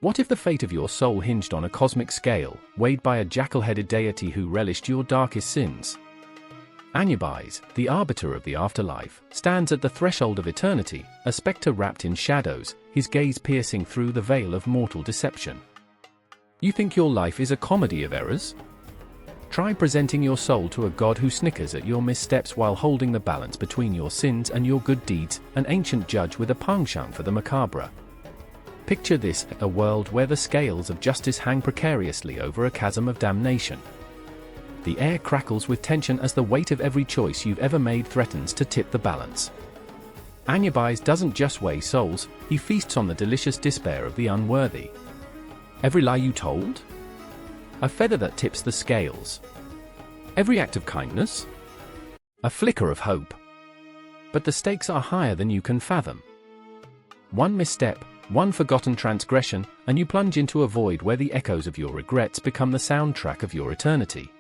What if the fate of your soul hinged on a cosmic scale, weighed by a jackal-headed deity who relished your darkest sins? Anubis, the arbiter of the afterlife, stands at the threshold of eternity, a spectre wrapped in shadows, his gaze piercing through the veil of mortal deception. You think your life is a comedy of errors? Try presenting your soul to a god who snickers at your missteps while holding the balance between your sins and your good deeds, an ancient judge with a penchant for the macabre. Picture this, a world where the scales of justice hang precariously over a chasm of damnation. The air crackles with tension as the weight of every choice you've ever made threatens to tip the balance. Anubis doesn't just weigh souls, he feasts on the delicious despair of the unworthy. Every lie you told? A feather that tips the scales. Every act of kindness? A flicker of hope. But the stakes are higher than you can fathom. One misstep, one forgotten transgression, and you plunge into a void where the echoes of your regrets become the soundtrack of your eternity.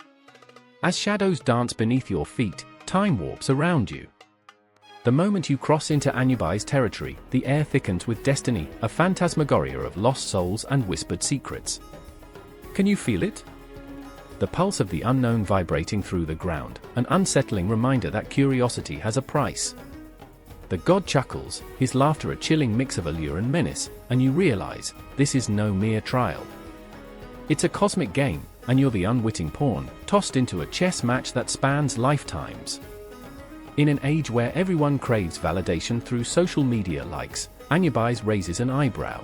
As shadows dance beneath your feet, time warps around you. The moment you cross into Anubis territory, the air thickens with destiny, a phantasmagoria of lost souls and whispered secrets. Can you feel it? The pulse of the unknown vibrating through the ground, an unsettling reminder that curiosity has a price. The god chuckles, his laughter a chilling mix of allure and menace, and you realize, this is no mere trial. It's a cosmic game, and you're the unwitting pawn, tossed into a chess match that spans lifetimes. In an age where everyone craves validation through social media likes, Anubis raises an eyebrow.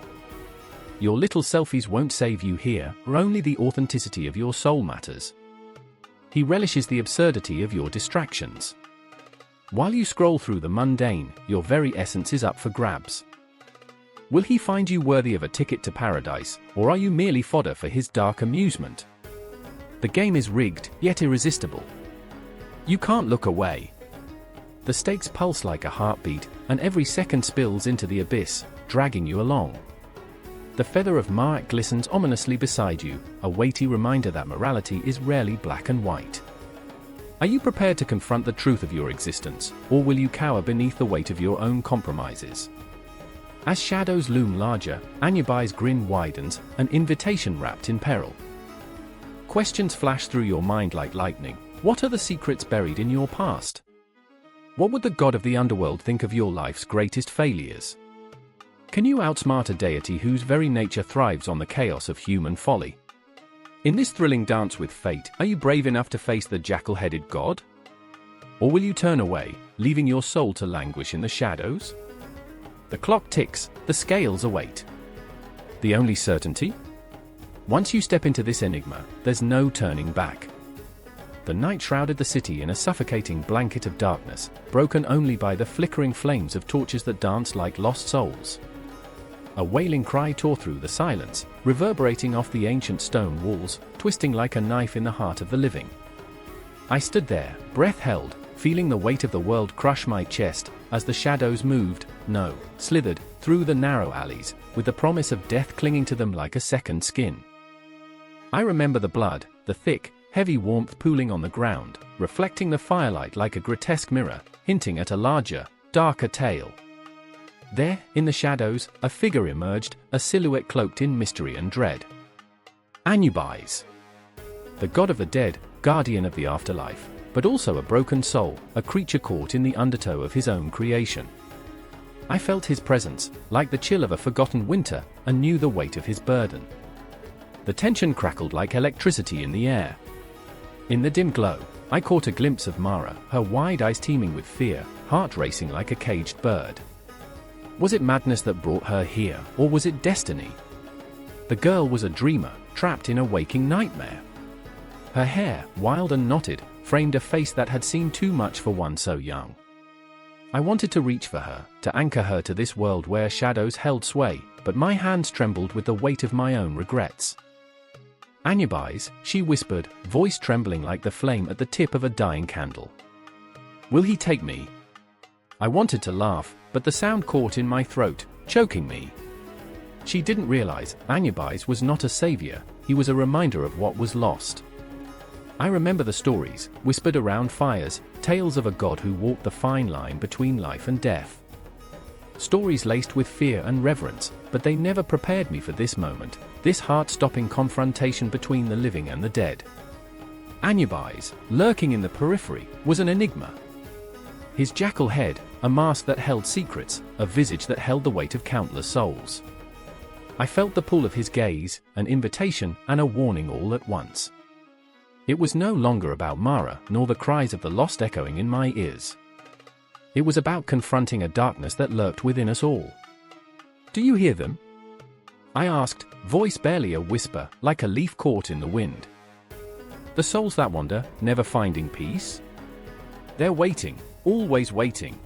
Your little selfies won't save you here, or only the authenticity of your soul matters. He relishes the absurdity of your distractions. While you scroll through the mundane, your very essence is up for grabs. Will he find you worthy of a ticket to paradise, or are you merely fodder for his dark amusement? The game is rigged, yet irresistible. You can't look away. The stakes pulse like a heartbeat, and every second spills into the abyss, dragging you along. The feather of Ma'at glistens ominously beside you, a weighty reminder that morality is rarely black and white. Are you prepared to confront the truth of your existence, or will you cower beneath the weight of your own compromises? As shadows loom larger, Anubis' grin widens, an invitation wrapped in peril. Questions flash through your mind like lightning. What are the secrets buried in your past? What would the god of the underworld think of your life's greatest failures? Can you outsmart a deity whose very nature thrives on the chaos of human folly? In this thrilling dance with fate, are you brave enough to face the jackal-headed god? Or will you turn away, leaving your soul to languish in the shadows? The clock ticks, the scales await. The only certainty? Once you step into this enigma, there's no turning back. The night shrouded the city in a suffocating blanket of darkness, broken only by the flickering flames of torches that danced like lost souls. A wailing cry tore through the silence, reverberating off the ancient stone walls, twisting like a knife in the heart of the living. I stood there, breath held, feeling the weight of the world crush my chest, as the shadows moved, slithered, through the narrow alleys, with the promise of death clinging to them like a second skin. I remember the blood, the thick, heavy warmth pooling on the ground, reflecting the firelight like a grotesque mirror, hinting at a larger, darker tale. There, in the shadows, a figure emerged, a silhouette cloaked in mystery and dread. Anubis. The god of the dead, guardian of the afterlife, but also a broken soul, a creature caught in the undertow of his own creation. I felt his presence, like the chill of a forgotten winter, and knew the weight of his burden. The tension crackled like electricity in the air. In the dim glow, I caught a glimpse of Mara, her wide eyes teeming with fear, heart racing like a caged bird. Was it madness that brought her here, or was it destiny? The girl was a dreamer, trapped in a waking nightmare. Her hair, wild and knotted, framed a face that had seen too much for one so young. I wanted to reach for her, to anchor her to this world where shadows held sway, but my hands trembled with the weight of my own regrets. Anubis, she whispered, voice trembling like the flame at the tip of a dying candle. Will he take me? I wanted to laugh, but the sound caught in my throat, choking me. She didn't realize Anubis was not a savior, he was a reminder of what was lost. I remember the stories, whispered around fires, tales of a god who walked the fine line between life and death. stories laced with fear and reverence, but they never prepared me for this moment, this heart-stopping confrontation between the living and the dead. Anubis, lurking in the periphery, was an enigma. His jackal head, a mask that held secrets, a visage that held the weight of countless souls. I felt the pull of his gaze, an invitation and a warning all at once. It was no longer about Mara, nor the cries of the lost echoing in my ears. It was about confronting a darkness that lurked within us all. "Do you hear them?" I asked, voice barely a whisper, like a leaf caught in the wind. "The souls that wander, never finding peace? They're waiting, always waiting."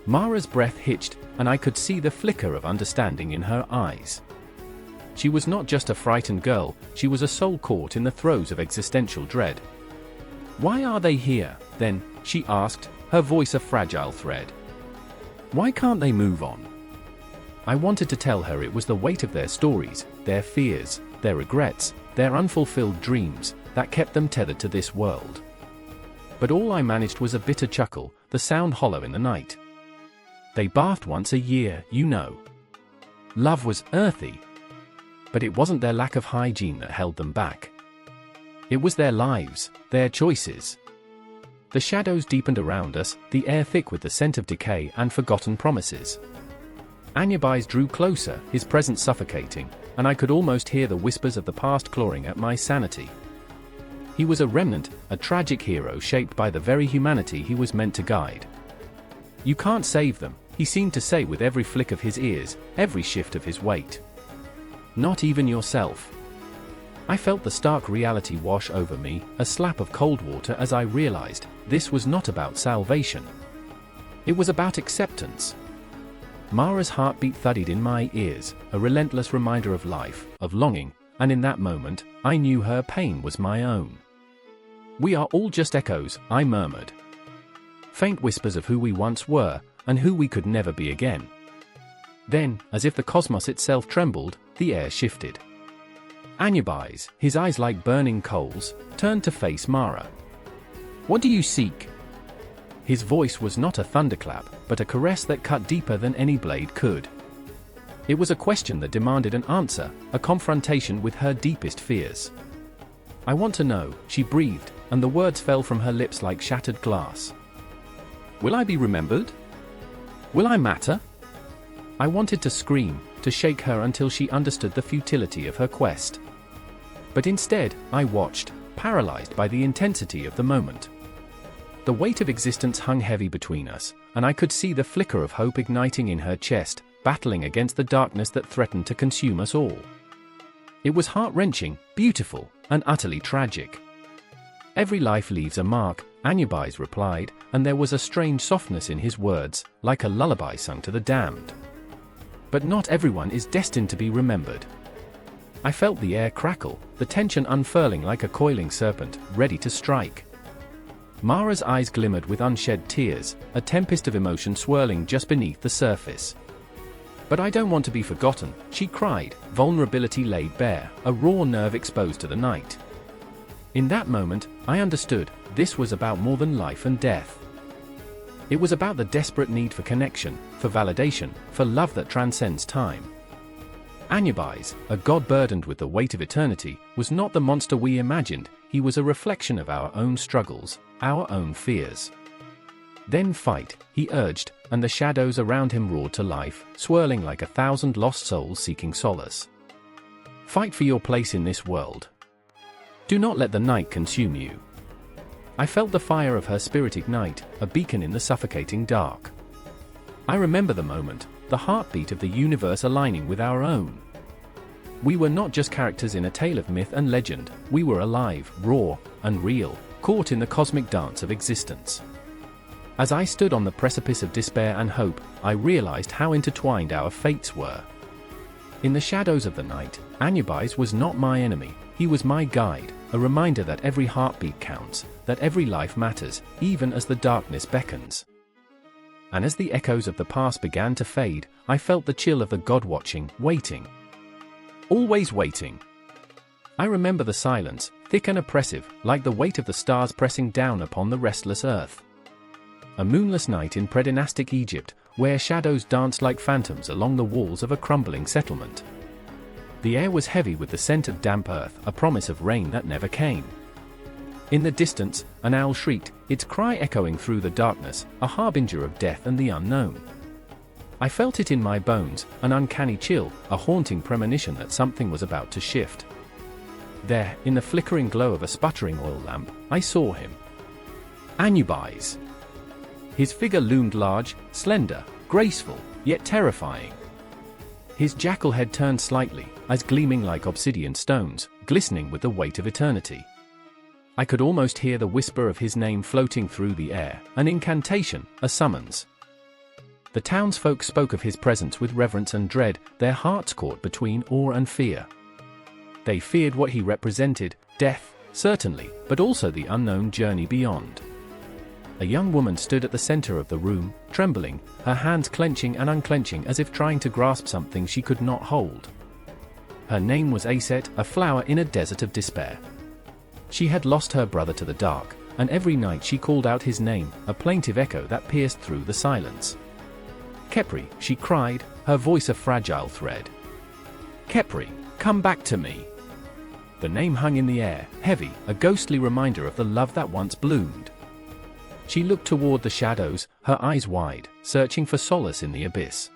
Mara's breath hitched, and I could see the flicker of understanding in her eyes. She was not just a frightened girl, she was a soul caught in the throes of existential dread. "Why are they here, then?" she asked, her voice a fragile thread. "Why can't they move on?" I wanted to tell her it was the weight of their stories, their fears, their regrets, their unfulfilled dreams, that kept them tethered to this world. But all I managed was a bitter chuckle, the sound hollow in the night. "They bathed once a year, you know. Love was earthy. But it wasn't their lack of hygiene that held them back. It was their lives, their choices." The shadows deepened around us, the air thick with the scent of decay and forgotten promises. Anubis drew closer, his presence suffocating, and I could almost hear the whispers of the past clawing at my sanity. He was a remnant, a tragic hero shaped by the very humanity he was meant to guide. "You can't save them," he seemed to say with every flick of his ears, every shift of his weight. "Not even yourself." I felt the stark reality wash over me, a slap of cold water as I realized, this was not about salvation. It was about acceptance. Mara's heartbeat thudded in my ears, a relentless reminder of life, of longing, and in that moment, I knew her pain was my own. "We are all just echoes," I murmured. "Faint whispers of who we once were, and who we could never be again." Then, as if the cosmos itself trembled, the air shifted. Anubis, his eyes like burning coals, turned to face Mara. "What do you seek?" His voice was not a thunderclap, but a caress that cut deeper than any blade could. It was a question that demanded an answer, a confrontation with her deepest fears. "I want to know," she breathed, and the words fell from her lips like shattered glass. "Will I be remembered? Will I matter?" I wanted to scream, to shake her until she understood the futility of her quest. But instead, I watched, paralyzed by the intensity of the moment. The weight of existence hung heavy between us, and I could see the flicker of hope igniting in her chest, battling against the darkness that threatened to consume us all. It was heart-wrenching, beautiful, and utterly tragic. "Every life leaves a mark," Anubis replied, and there was a strange softness in his words, like a lullaby sung to the damned. "But not everyone is destined to be remembered." I felt the air crackle, the tension unfurling like a coiling serpent, ready to strike. Mara's eyes glimmered with unshed tears, a tempest of emotion swirling just beneath the surface. "But I don't want to be forgotten," she cried, vulnerability laid bare, a raw nerve exposed to the night. In that moment, I understood, this was about more than life and death. It was about the desperate need for connection, for validation, for love that transcends time. Anubis, a god burdened with the weight of eternity, was not the monster we imagined, he was a reflection of our own struggles, our own fears. "Then fight," he urged, and the shadows around him roared to life, swirling like 1,000 lost souls seeking solace. "Fight for your place in this world. Do not let the night consume you." I felt the fire of her spirit ignite, a beacon in the suffocating dark. I remember the moment, the heartbeat of the universe aligning with our own. We were not just characters in a tale of myth and legend, we were alive, raw, and real, caught in the cosmic dance of existence. As I stood on the precipice of despair and hope, I realized how intertwined our fates were. In the shadows of the night, Anubis was not my enemy, he was my guide, a reminder that every heartbeat counts, that every life matters, even as the darkness beckons. And as the echoes of the past began to fade, I felt the chill of the god watching, waiting. Always waiting. I remember the silence, thick and oppressive, like the weight of the stars pressing down upon the restless earth. A moonless night in predynastic Egypt, where shadows danced like phantoms along the walls of a crumbling settlement. The air was heavy with the scent of damp earth, a promise of rain that never came. In the distance, an owl shrieked, its cry echoing through the darkness, a harbinger of death and the unknown. I felt it in my bones, an uncanny chill, a haunting premonition that something was about to shift. There, in the flickering glow of a sputtering oil lamp, I saw him. Anubis. His figure loomed large, slender, graceful, yet terrifying. His jackal head turned slightly, eyes gleaming like obsidian stones, glistening with the weight of eternity. I could almost hear the whisper of his name floating through the air, an incantation, a summons. The townsfolk spoke of his presence with reverence and dread, their hearts caught between awe and fear. They feared what he represented, death, certainly, but also the unknown journey beyond. A young woman stood at the center of the room, trembling, her hands clenching and unclenching as if trying to grasp something she could not hold. Her name was Aset, a flower in a desert of despair. She had lost her brother to the dark, and every night she called out his name, a plaintive echo that pierced through the silence. Khepri, she cried, her voice a fragile thread. Khepri, come back to me. The name hung in the air, heavy, a ghostly reminder of the love that once bloomed. She looked toward the shadows, her eyes wide, searching for solace in the abyss.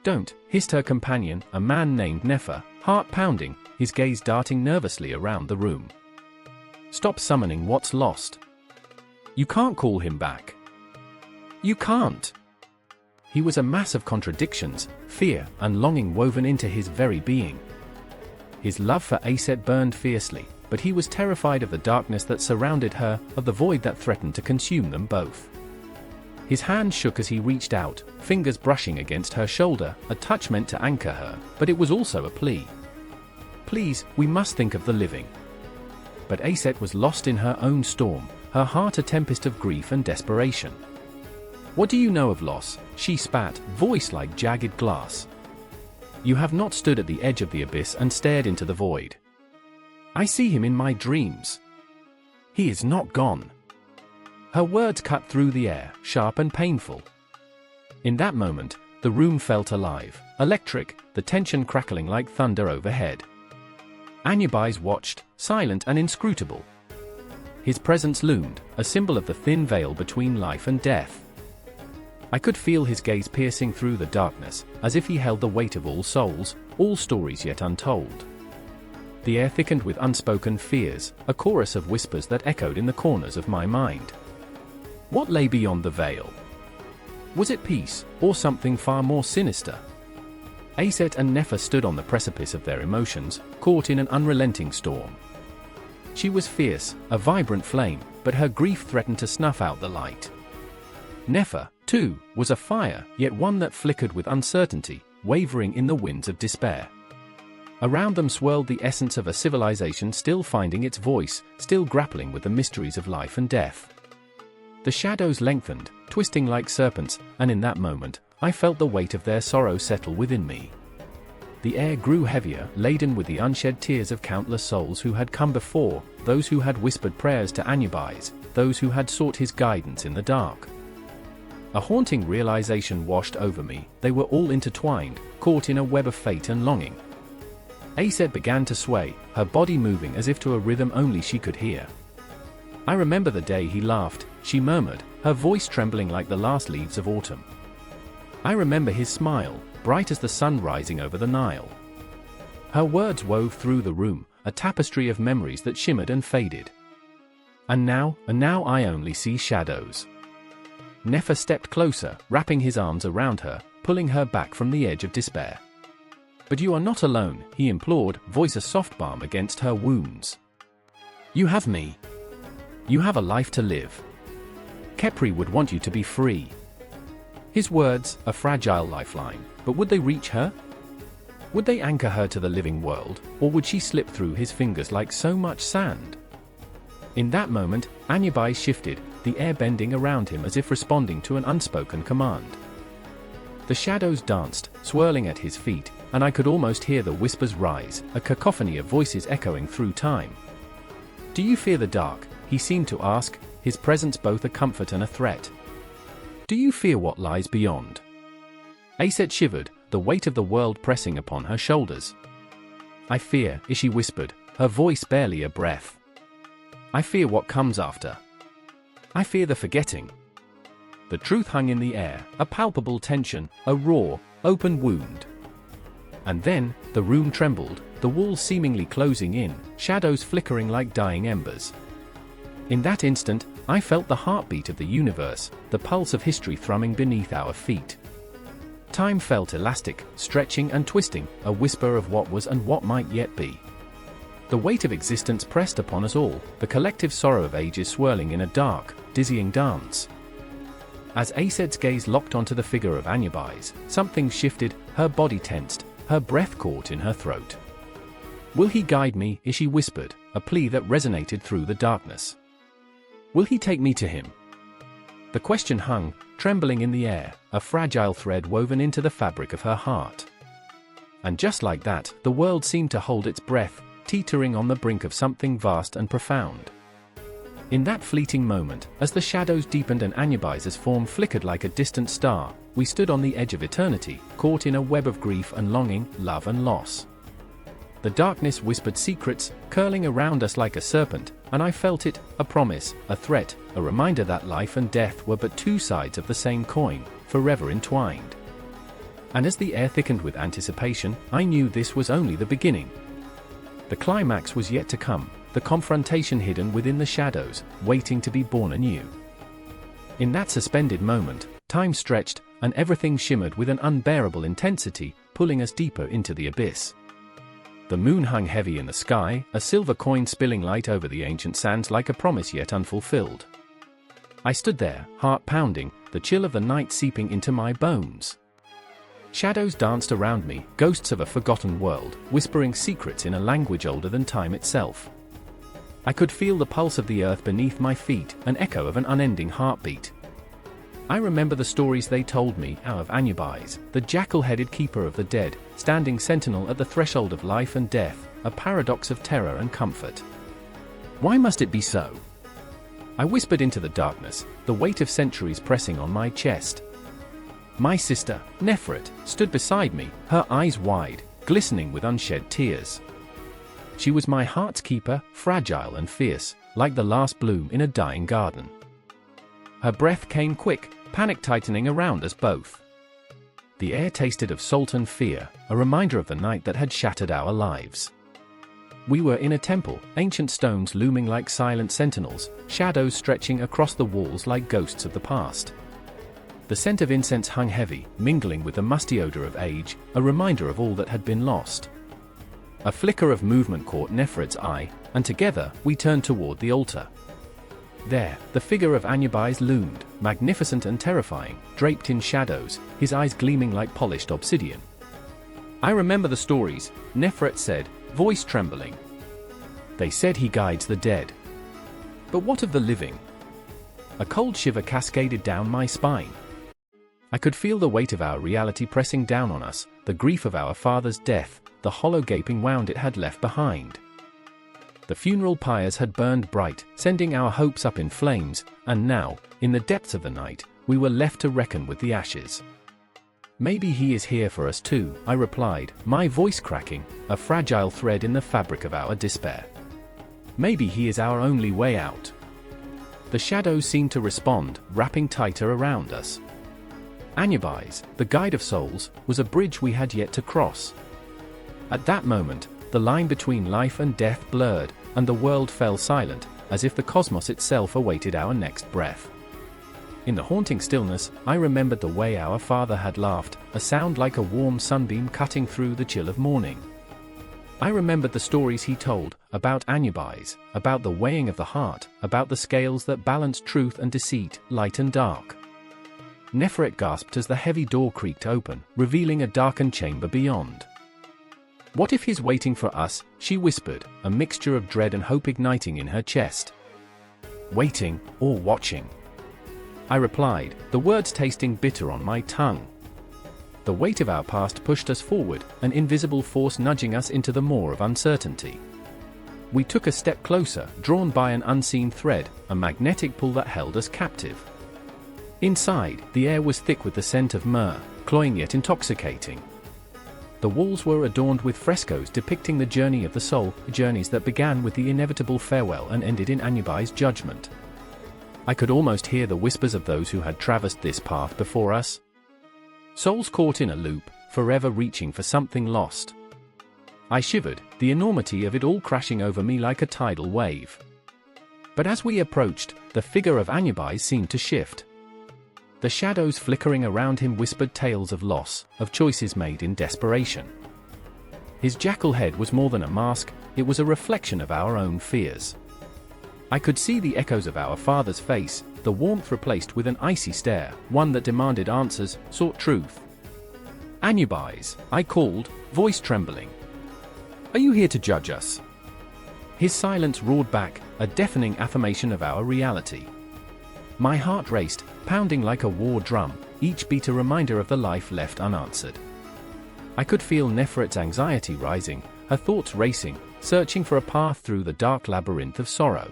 Don't, hissed her companion, a man named Nefer, heart pounding, his gaze darting nervously around the room. Stop summoning what's lost. You can't call him back. You can't. He was a mass of contradictions, fear, and longing woven into his very being. His love for Aset burned fiercely, but he was terrified of the darkness that surrounded her, of the void that threatened to consume them both. His hand shook as he reached out, fingers brushing against her shoulder, a touch meant to anchor her, but it was also a plea. Please, we must think of the living. But Aset was lost in her own storm, her heart a tempest of grief and desperation. What do you know of loss? She spat, voice like jagged glass. You have not stood at the edge of the abyss and stared into the void. I see him in my dreams. He is not gone. Her words cut through the air, sharp and painful. In that moment, the room felt alive, electric, the tension crackling like thunder overhead. Anubis watched, silent and inscrutable. His presence loomed, a symbol of the thin veil between life and death. I could feel his gaze piercing through the darkness, as if he held the weight of all souls, all stories yet untold. The air thickened with unspoken fears, a chorus of whispers that echoed in the corners of my mind. What lay beyond the veil? Was it peace, or something far more sinister? Aset and Nefer stood on the precipice of their emotions, caught in an unrelenting storm. She was fierce, a vibrant flame, but her grief threatened to snuff out the light. Nefer, too, was a fire, yet one that flickered with uncertainty, wavering in the winds of despair. Around them swirled the essence of a civilization still finding its voice, still grappling with the mysteries of life and death. The shadows lengthened, twisting like serpents, and in that moment, I felt the weight of their sorrow settle within me. The air grew heavier, laden with the unshed tears of countless souls who had come before, those who had whispered prayers to Anubis, those who had sought his guidance in the dark. A haunting realization washed over me, they were all intertwined, caught in a web of fate and longing. Aset began to sway, her body moving as if to a rhythm only she could hear. I remember the day he laughed, she murmured, her voice trembling like the last leaves of autumn. I remember his smile, bright as the sun rising over the Nile. Her words wove through the room, a tapestry of memories that shimmered and faded. And now I only see shadows. Nefer stepped closer, wrapping his arms around her, pulling her back from the edge of despair. But you are not alone, he implored, voice a soft balm against her wounds. You have me. You have a life to live. Khepri would want you to be free. His words, a fragile lifeline, but would they reach her? Would they anchor her to the living world, or would she slip through his fingers like so much sand? In that moment, Anubis shifted, the air bending around him as if responding to an unspoken command. The shadows danced, swirling at his feet, and I could almost hear the whispers rise, a cacophony of voices echoing through time. Do you fear the dark? He seemed to ask, his presence both a comfort and a threat. Do you fear what lies beyond? Aset shivered, the weight of the world pressing upon her shoulders. I fear, she whispered, her voice barely a breath. I fear what comes after. I fear the forgetting. The truth hung in the air, a palpable tension, a raw, open wound. And then, the room trembled, the walls seemingly closing in, shadows flickering like dying embers. In that instant, I felt the heartbeat of the universe, the pulse of history thrumming beneath our feet. Time felt elastic, stretching and twisting, a whisper of what was and what might yet be. The weight of existence pressed upon us all, the collective sorrow of ages swirling in a dark, dizzying dance. As Aset's gaze locked onto the figure of Anubis, something shifted, her body tensed, her breath caught in her throat. Will he guide me? She whispered, a plea that resonated through the darkness. Will he take me to him? The question hung, trembling in the air, a fragile thread woven into the fabric of her heart. And just like that, the world seemed to hold its breath, teetering on the brink of something vast and profound. In that fleeting moment, as the shadows deepened and Anubis' form flickered like a distant star, we stood on the edge of eternity, caught in a web of grief and longing, love and loss. The darkness whispered secrets, curling around us like a serpent, and I felt it, a promise, a threat, a reminder that life and death were but two sides of the same coin, forever entwined. And as the air thickened with anticipation, I knew this was only the beginning. The climax was yet to come, the confrontation hidden within the shadows, waiting to be born anew. In that suspended moment, time stretched, and everything shimmered with an unbearable intensity, pulling us deeper into the abyss. The moon hung heavy in the sky, a silver coin spilling light over the ancient sands like a promise yet unfulfilled. I stood there, heart pounding, the chill of the night seeping into my bones. Shadows danced around me, ghosts of a forgotten world, whispering secrets in a language older than time itself. I could feel the pulse of the earth beneath my feet, an echo of an unending heartbeat. I remember the stories they told me, of Anubis, the jackal-headed keeper of the dead, standing sentinel at the threshold of life and death, a paradox of terror and comfort. Why must it be so? I whispered into the darkness, the weight of centuries pressing on my chest. My sister, Nefret, stood beside me, her eyes wide, glistening with unshed tears. She was my heart's keeper, fragile and fierce, like the last bloom in a dying garden. Her breath came quick, panic tightening around us both. The air tasted of salt and fear, a reminder of the night that had shattered our lives. We were in a temple, ancient stones looming like silent sentinels, shadows stretching across the walls like ghosts of the past. The scent of incense hung heavy, mingling with the musty odor of age, a reminder of all that had been lost. A flicker of movement caught Nefret's eye, and together, we turned toward the altar. There, the figure of Anubis loomed, magnificent and terrifying, draped in shadows, his eyes gleaming like polished obsidian. I remember the stories, Nefret said, voice trembling. They said he guides the dead. But what of the living? A cold shiver cascaded down my spine. I could feel the weight of our reality pressing down on us, the grief of our father's death, the hollow gaping wound it had left behind. The funeral pyres had burned bright, sending our hopes up in flames, and now, in the depths of the night, we were left to reckon with the ashes. Maybe he is here for us too, I replied, my voice cracking, a fragile thread in the fabric of our despair. Maybe he is our only way out. The shadows seemed to respond, wrapping tighter around us. Anubis, the guide of souls, was a bridge we had yet to cross. At that moment, the line between life and death blurred, and the world fell silent, as if the cosmos itself awaited our next breath. In the haunting stillness, I remembered the way our father had laughed, a sound like a warm sunbeam cutting through the chill of morning. I remembered the stories he told, about Anubis, about the weighing of the heart, about the scales that balanced truth and deceit, light and dark. Nefret gasped as the heavy door creaked open, revealing a darkened chamber beyond. What if he's waiting for us? She whispered, a mixture of dread and hope igniting in her chest. Waiting, or watching? I replied, the words tasting bitter on my tongue. The weight of our past pushed us forward, an invisible force nudging us into the maw of uncertainty. We took a step closer, drawn by an unseen thread, a magnetic pull that held us captive. Inside, the air was thick with the scent of myrrh, cloying yet intoxicating. The walls were adorned with frescoes depicting the journey of the soul, journeys that began with the inevitable farewell and ended in Anubis' judgment. I could almost hear the whispers of those who had traversed this path before us. Souls caught in a loop, forever reaching for something lost. I shivered, the enormity of it all crashing over me like a tidal wave. But as we approached, the figure of Anubis seemed to shift. The shadows flickering around him whispered tales of loss, of choices made in desperation. His jackal head was more than a mask, it was a reflection of our own fears. I could see the echoes of our father's face, the warmth replaced with an icy stare, one that demanded answers, sought truth. "Anubis," I called, voice trembling. "Are you here to judge us?" His silence roared back, a deafening affirmation of our reality. My heart raced, pounding like a war drum, each beat a reminder of the life left unanswered. I could feel Nefret's anxiety rising, her thoughts racing, searching for a path through the dark labyrinth of sorrow.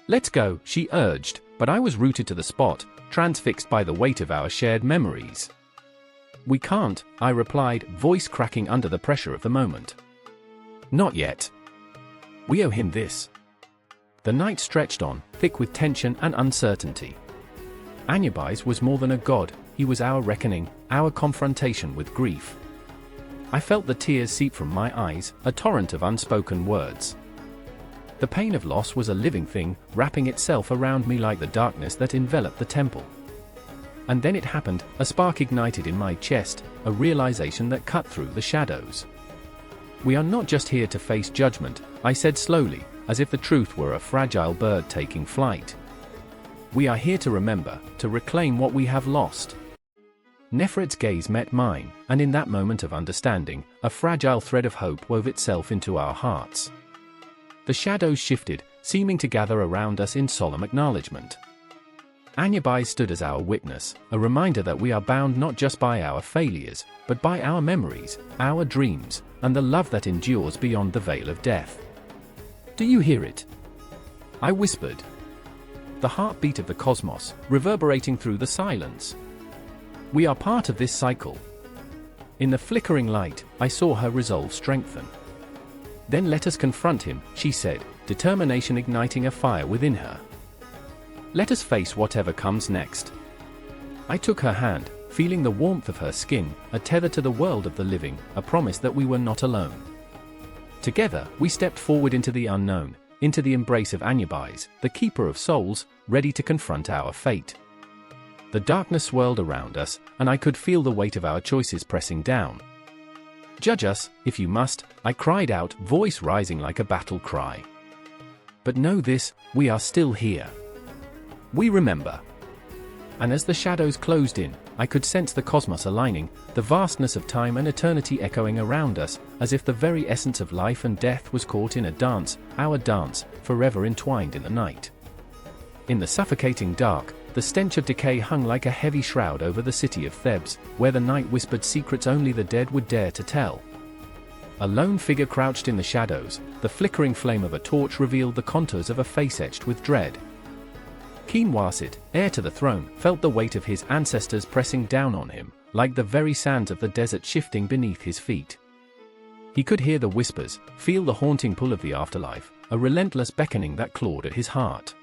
"Let's go," she urged, but I was rooted to the spot, transfixed by the weight of our shared memories. "We can't," I replied, voice cracking under the pressure of the moment. "Not yet. We owe him this." The night stretched on, thick with tension and uncertainty. Anubis was more than a god, he was our reckoning, our confrontation with grief. I felt the tears seep from my eyes, a torrent of unspoken words. The pain of loss was a living thing, wrapping itself around me like the darkness that enveloped the temple. And then it happened, a spark ignited in my chest, a realization that cut through the shadows. "We are not just here to face judgment," I said slowly, as if the truth were a fragile bird taking flight. "We are here to remember, to reclaim what we have lost." Nefret's gaze met mine, and in that moment of understanding, a fragile thread of hope wove itself into our hearts. The shadows shifted, seeming to gather around us in solemn acknowledgement. Anubis stood as our witness, a reminder that we are bound not just by our failures, but by our memories, our dreams, and the love that endures beyond the veil of death. "Do you hear it?" I whispered. The heartbeat of the cosmos, reverberating through the silence. We are part of this cycle. In the flickering light, I saw her resolve strengthen. "Then let us confront him," she said, determination igniting a fire within her. "Let us face whatever comes next." I took her hand, feeling the warmth of her skin, a tether to the world of the living, a promise that we were not alone. Together, we stepped forward into the unknown, into the embrace of Anubis, the keeper of souls, ready to confront our fate. The darkness swirled around us, and I could feel the weight of our choices pressing down. "Judge us, if you must," I cried out, voice rising like a battle cry. "But know this, we are still here. We remember." And as the shadows closed in, I could sense the cosmos aligning, the vastness of time and eternity echoing around us, as if the very essence of life and death was caught in a dance, our dance, forever entwined in the night. In the suffocating dark, the stench of decay hung like a heavy shroud over the city of Thebes, where the night whispered secrets only the dead would dare to tell. A lone figure crouched in the shadows, the flickering flame of a torch revealed the contours of a face etched with dread. Kinwasit, heir to the throne, felt the weight of his ancestors pressing down on him, like the very sands of the desert shifting beneath his feet. He could hear the whispers, feel the haunting pull of the afterlife, a relentless beckoning that clawed at his heart.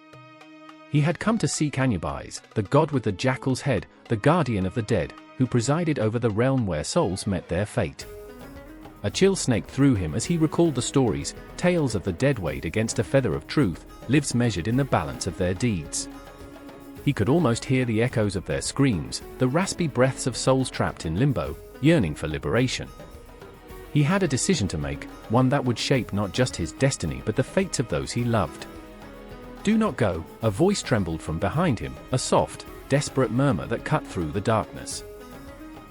He had come to seek Anubis, the god with the jackal's head, the guardian of the dead, who presided over the realm where souls met their fate. A chill snaked through him as he recalled the stories, tales of the dead weighed against a feather of truth, lives measured in the balance of their deeds. He could almost hear the echoes of their screams, the raspy breaths of souls trapped in limbo, yearning for liberation. He had a decision to make, one that would shape not just his destiny but the fates of those he loved. "Do not go," a voice trembled from behind him, a soft, desperate murmur that cut through the darkness.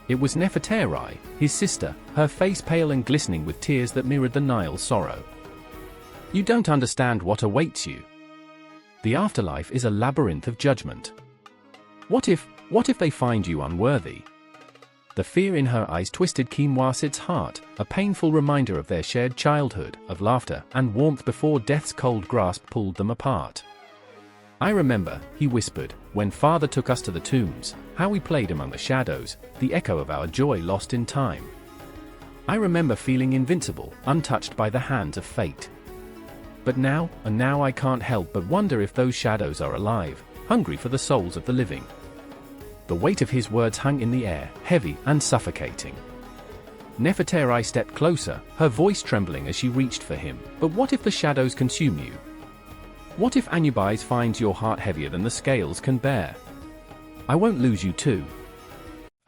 It was Nefertari, his sister, her face pale and glistening with tears that mirrored the Nile's sorrow. "You don't understand what awaits you. The afterlife is a labyrinth of judgment. What if they find you unworthy?" The fear in her eyes twisted Kinwasit's heart, a painful reminder of their shared childhood, of laughter and warmth before death's cold grasp pulled them apart. I remember, he whispered, when Father took us to the tombs, how we played among the shadows, the echo of our joy lost in time. I remember feeling invincible, untouched by the hands of fate. But now I can't help but wonder if those shadows are alive, hungry for the souls of the living. The weight of his words hung in the air, heavy and suffocating. Nefertari stepped closer, her voice trembling as she reached for him. But what if the shadows consume you? What if Anubis finds your heart heavier than the scales can bear? I won't lose you too.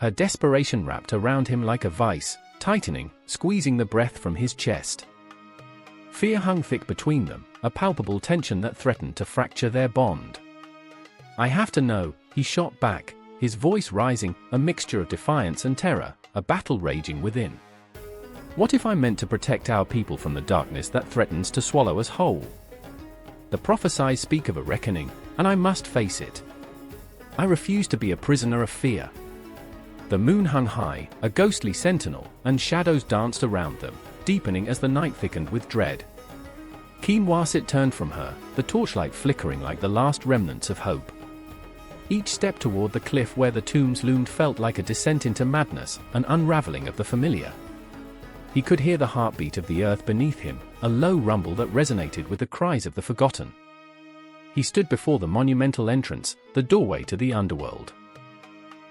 Her desperation wrapped around him like a vice, tightening, squeezing the breath from his chest. Fear hung thick between them, a palpable tension that threatened to fracture their bond. I have to know, he shot back, his voice rising, a mixture of defiance and terror, a battle raging within. What if I'm meant to protect our people from the darkness that threatens to swallow us whole? The prophesies speak of a reckoning, and I must face it. I refuse to be a prisoner of fear. The moon hung high, a ghostly sentinel, and shadows danced around them, deepening as the night thickened with dread. Kinwasit turned from her, the torchlight flickering like the last remnants of hope. Each step toward the cliff where the tombs loomed felt like a descent into madness, an unraveling of the familiar. He could hear the heartbeat of the earth beneath him, a low rumble that resonated with the cries of the forgotten. He stood before the monumental entrance, the doorway to the underworld.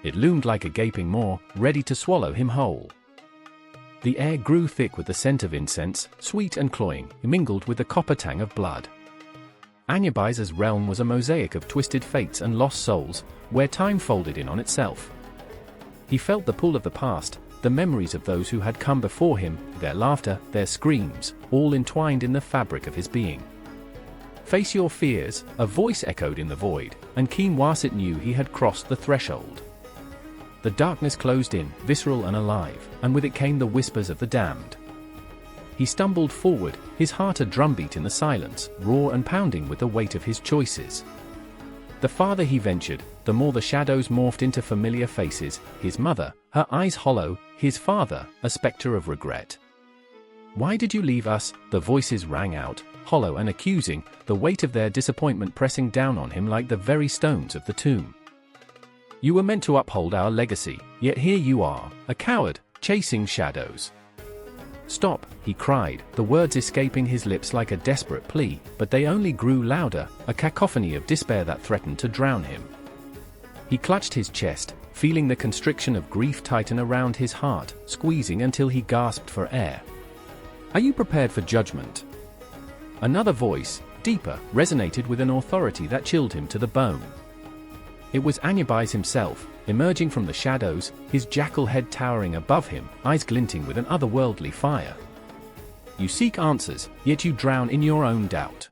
It loomed like a gaping maw, ready to swallow him whole. The air grew thick with the scent of incense, sweet and cloying, mingled with the copper tang of blood. Anubis' realm was a mosaic of twisted fates and lost souls, where time folded in on itself. He felt the pull of the past, the memories of those who had come before him, their laughter, their screams, all entwined in the fabric of his being. Face your fears, a voice echoed in the void, and Kinwasit knew he had crossed the threshold. The darkness closed in, visceral and alive, and with it came the whispers of the damned. He stumbled forward, his heart a drumbeat in the silence, raw and pounding with the weight of his choices. The farther he ventured, the more the shadows morphed into familiar faces, his mother, her eyes hollow, his father, a specter of regret. Why did you leave us? The voices rang out, hollow and accusing, the weight of their disappointment pressing down on him like the very stones of the tomb. You were meant to uphold our legacy, yet here you are, a coward, chasing shadows. Stop, he cried, the words escaping his lips like a desperate plea, but they only grew louder, a cacophony of despair that threatened to drown him. He clutched his chest, feeling the constriction of grief tighten around his heart, squeezing until he gasped for air. Are you prepared for judgment? Another voice, deeper, resonated with an authority that chilled him to the bone. It was Anubis himself, emerging from the shadows, his jackal head towering above him, eyes glinting with an otherworldly fire. You seek answers, yet you drown in your own doubt.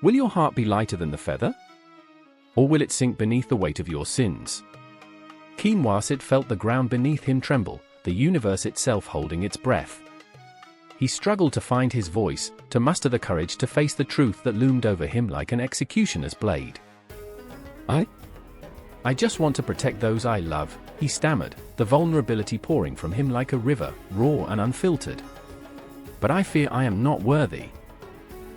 Will your heart be lighter than the feather? Or will it sink beneath the weight of your sins? Kinwasit felt the ground beneath him tremble, the universe itself holding its breath. He struggled to find his voice, to muster the courage to face the truth that loomed over him like an executioner's blade. I just want to protect those I love, he stammered, the vulnerability pouring from him like a river, raw and unfiltered. But I fear I am not worthy.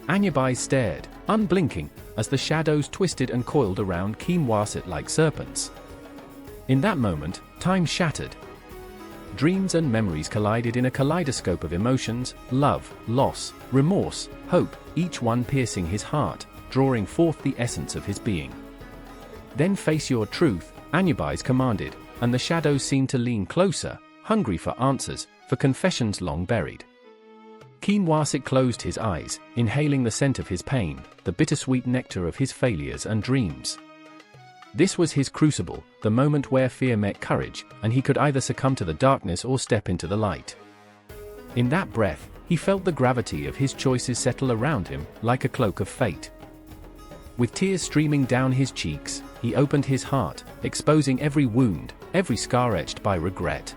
Anubis stared, unblinking, as the shadows twisted and coiled around Kinwasit like serpents. In that moment, time shattered. Dreams and memories collided in a kaleidoscope of emotions, love, loss, remorse, hope, each one piercing his heart, drawing forth the essence of his being. Then face your truth, Anubis commanded, and the shadows seemed to lean closer, hungry for answers, for confessions long buried. Kinwasit closed his eyes, inhaling the scent of his pain, the bittersweet nectar of his failures and dreams. This was his crucible, the moment where fear met courage, and he could either succumb to the darkness or step into the light. In that breath, he felt the gravity of his choices settle around him, like a cloak of fate. With tears streaming down his cheeks, he opened his heart, exposing every wound, every scar etched by regret.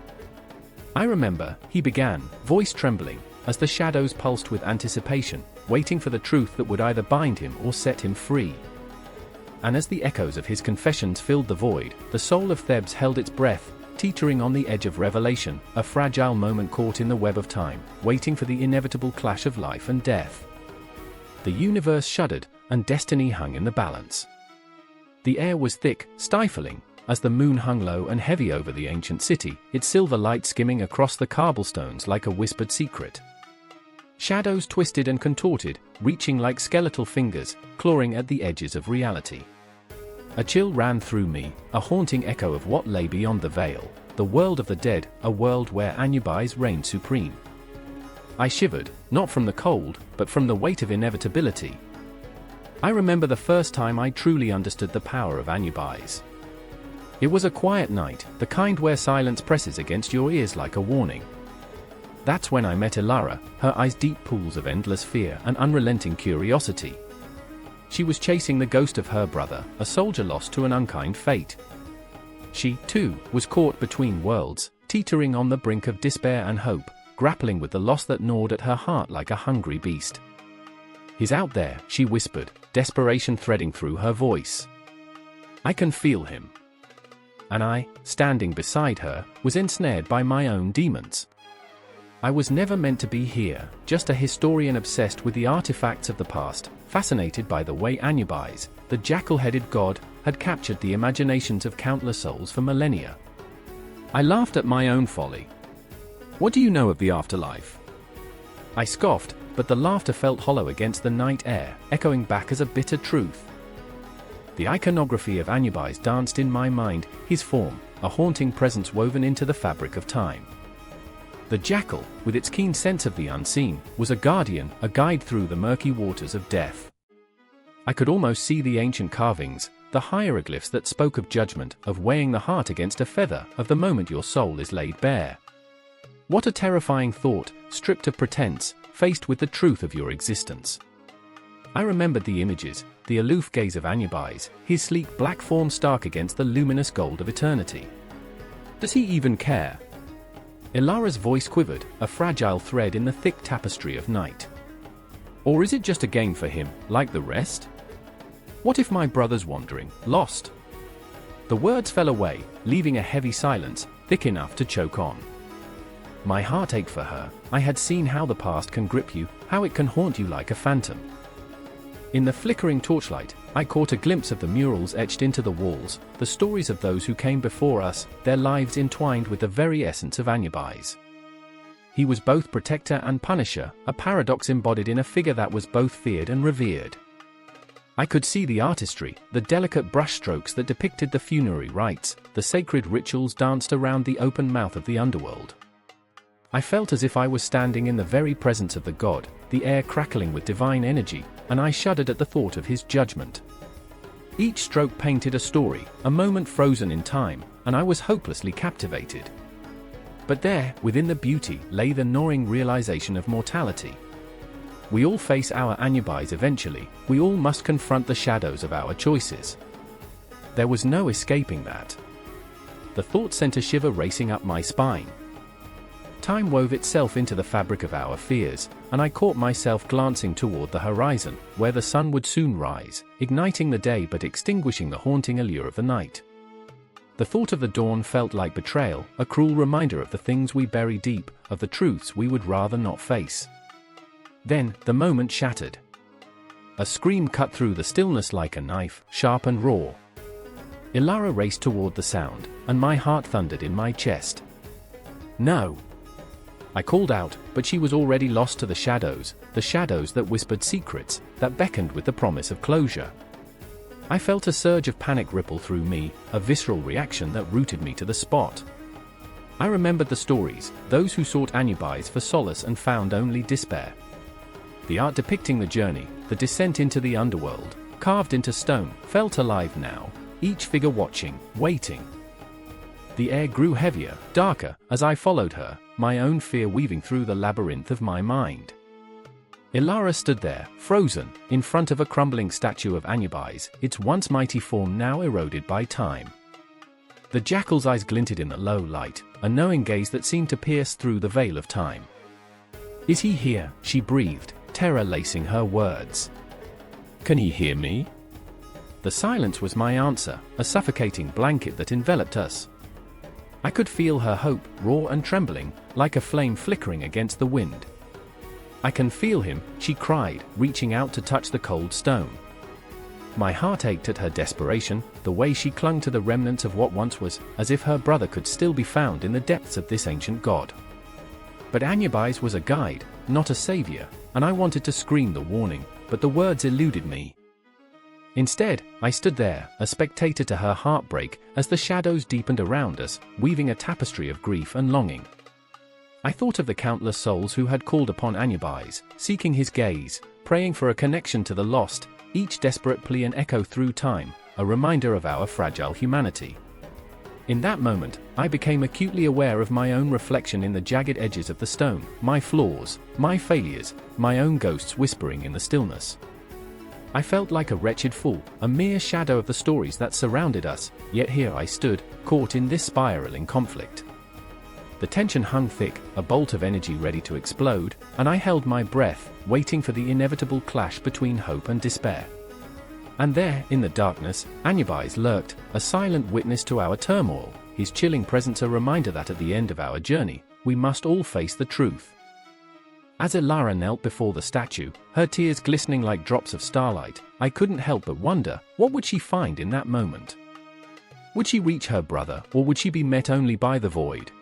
I remember, he began, voice trembling, as the shadows pulsed with anticipation, waiting for the truth that would either bind him or set him free. And as the echoes of his confessions filled the void, the soul of Thebes held its breath, teetering on the edge of revelation, a fragile moment caught in the web of time, waiting for the inevitable clash of life and death. The universe shuddered, and destiny hung in the balance. The air was thick, stifling, as the moon hung low and heavy over the ancient city, its silver light skimming across the cobblestones like a whispered secret. Shadows twisted and contorted, reaching like skeletal fingers, clawing at the edges of reality. A chill ran through me, a haunting echo of what lay beyond the veil, the world of the dead, a world where Anubis reigned supreme. I shivered, not from the cold, but from the weight of inevitability. I remember the first time I truly understood the power of Anubis. It was a quiet night, the kind where silence presses against your ears like a warning. That's when I met Ilara, her eyes deep pools of endless fear and unrelenting curiosity. She was chasing the ghost of her brother, a soldier lost to an unkind fate. She, too, was caught between worlds, teetering on the brink of despair and hope, grappling with the loss that gnawed at her heart like a hungry beast. "He's out there," she whispered, desperation threading through her voice. "I can feel him." And I, standing beside her, was ensnared by my own demons. I was never meant to be here, just a historian obsessed with the artifacts of the past, fascinated by the way Anubis, the jackal-headed god, had captured the imaginations of countless souls for millennia. I laughed at my own folly. "What do you know of the afterlife?" I scoffed, but the laughter felt hollow against the night air, echoing back as a bitter truth. The iconography of Anubis danced in my mind, his form, a haunting presence woven into the fabric of time. The jackal, with its keen sense of the unseen, was a guardian, a guide through the murky waters of death. I could almost see the ancient carvings, the hieroglyphs that spoke of judgment, of weighing the heart against a feather, of the moment your soul is laid bare. What a terrifying thought, stripped of pretense, faced with the truth of your existence. I remembered the images, the aloof gaze of Anubis, his sleek black form stark against the luminous gold of eternity. "Does he even care?" Ilara's voice quivered, a fragile thread in the thick tapestry of night. "Or is it just a game for him, like the rest? What if my brother's wandering, lost?" The words fell away, leaving a heavy silence, thick enough to choke on. My heart ached for her. I had seen how the past can grip you, how it can haunt you like a phantom. In the flickering torchlight, I caught a glimpse of the murals etched into the walls, the stories of those who came before us, their lives entwined with the very essence of Anubis. He was both protector and punisher, a paradox embodied in a figure that was both feared and revered. I could see the artistry, the delicate brushstrokes that depicted the funerary rites, the sacred rituals danced around the open mouth of the underworld. I felt as if I was standing in the very presence of the god, the air crackling with divine energy, and I shuddered at the thought of his judgment. Each stroke painted a story, a moment frozen in time, and I was hopelessly captivated. But there, within the beauty, lay the gnawing realization of mortality. We all face our Anubis eventually, we all must confront the shadows of our choices. There was no escaping that. The thought sent a shiver racing up my spine. Time wove itself into the fabric of our fears, and I caught myself glancing toward the horizon, where the sun would soon rise, igniting the day but extinguishing the haunting allure of the night. The thought of the dawn felt like betrayal, a cruel reminder of the things we bury deep, of the truths we would rather not face. Then, the moment shattered. A scream cut through the stillness like a knife, sharp and raw. Ilara raced toward the sound, and my heart thundered in my chest. "No!" I called out, but she was already lost to the shadows that whispered secrets, that beckoned with the promise of closure. I felt a surge of panic ripple through me, a visceral reaction that rooted me to the spot. I remembered the stories, those who sought Anubis for solace and found only despair. The art depicting the journey, the descent into the underworld, carved into stone, felt alive now, each figure watching, waiting. The air grew heavier, darker, as I followed her, my own fear weaving through the labyrinth of my mind. Ilara stood there, frozen, in front of a crumbling statue of Anubis, its once mighty form now eroded by time. The jackal's eyes glinted in the low light, a knowing gaze that seemed to pierce through the veil of time. "Is he here?" she breathed, terror lacing her words. "Can he hear me?" The silence was my answer, a suffocating blanket that enveloped us. I could feel her hope, raw and trembling, like a flame flickering against the wind. "I can feel him," she cried, reaching out to touch the cold stone. My heart ached at her desperation, the way she clung to the remnants of what once was, as if her brother could still be found in the depths of this ancient god. But Anubis was a guide, not a savior, and I wanted to scream the warning, but the words eluded me. Instead, I stood there, a spectator to her heartbreak, as the shadows deepened around us, weaving a tapestry of grief and longing. I thought of the countless souls who had called upon Anubis, seeking his gaze, praying for a connection to the lost, each desperate plea an echo through time, a reminder of our fragile humanity. In that moment, I became acutely aware of my own reflection in the jagged edges of the stone, my flaws, my failures, my own ghosts whispering in the stillness. I felt like a wretched fool, a mere shadow of the stories that surrounded us, yet here I stood, caught in this spiraling conflict. The tension hung thick, a bolt of energy ready to explode, and I held my breath, waiting for the inevitable clash between hope and despair. And there, in the darkness, Anubis lurked, a silent witness to our turmoil, his chilling presence a reminder that at the end of our journey, we must all face the truth. As Elara knelt before the statue, her tears glistening like drops of starlight, I couldn't help but wonder, what would she find in that moment? Would she reach her brother, or would she be met only by the void?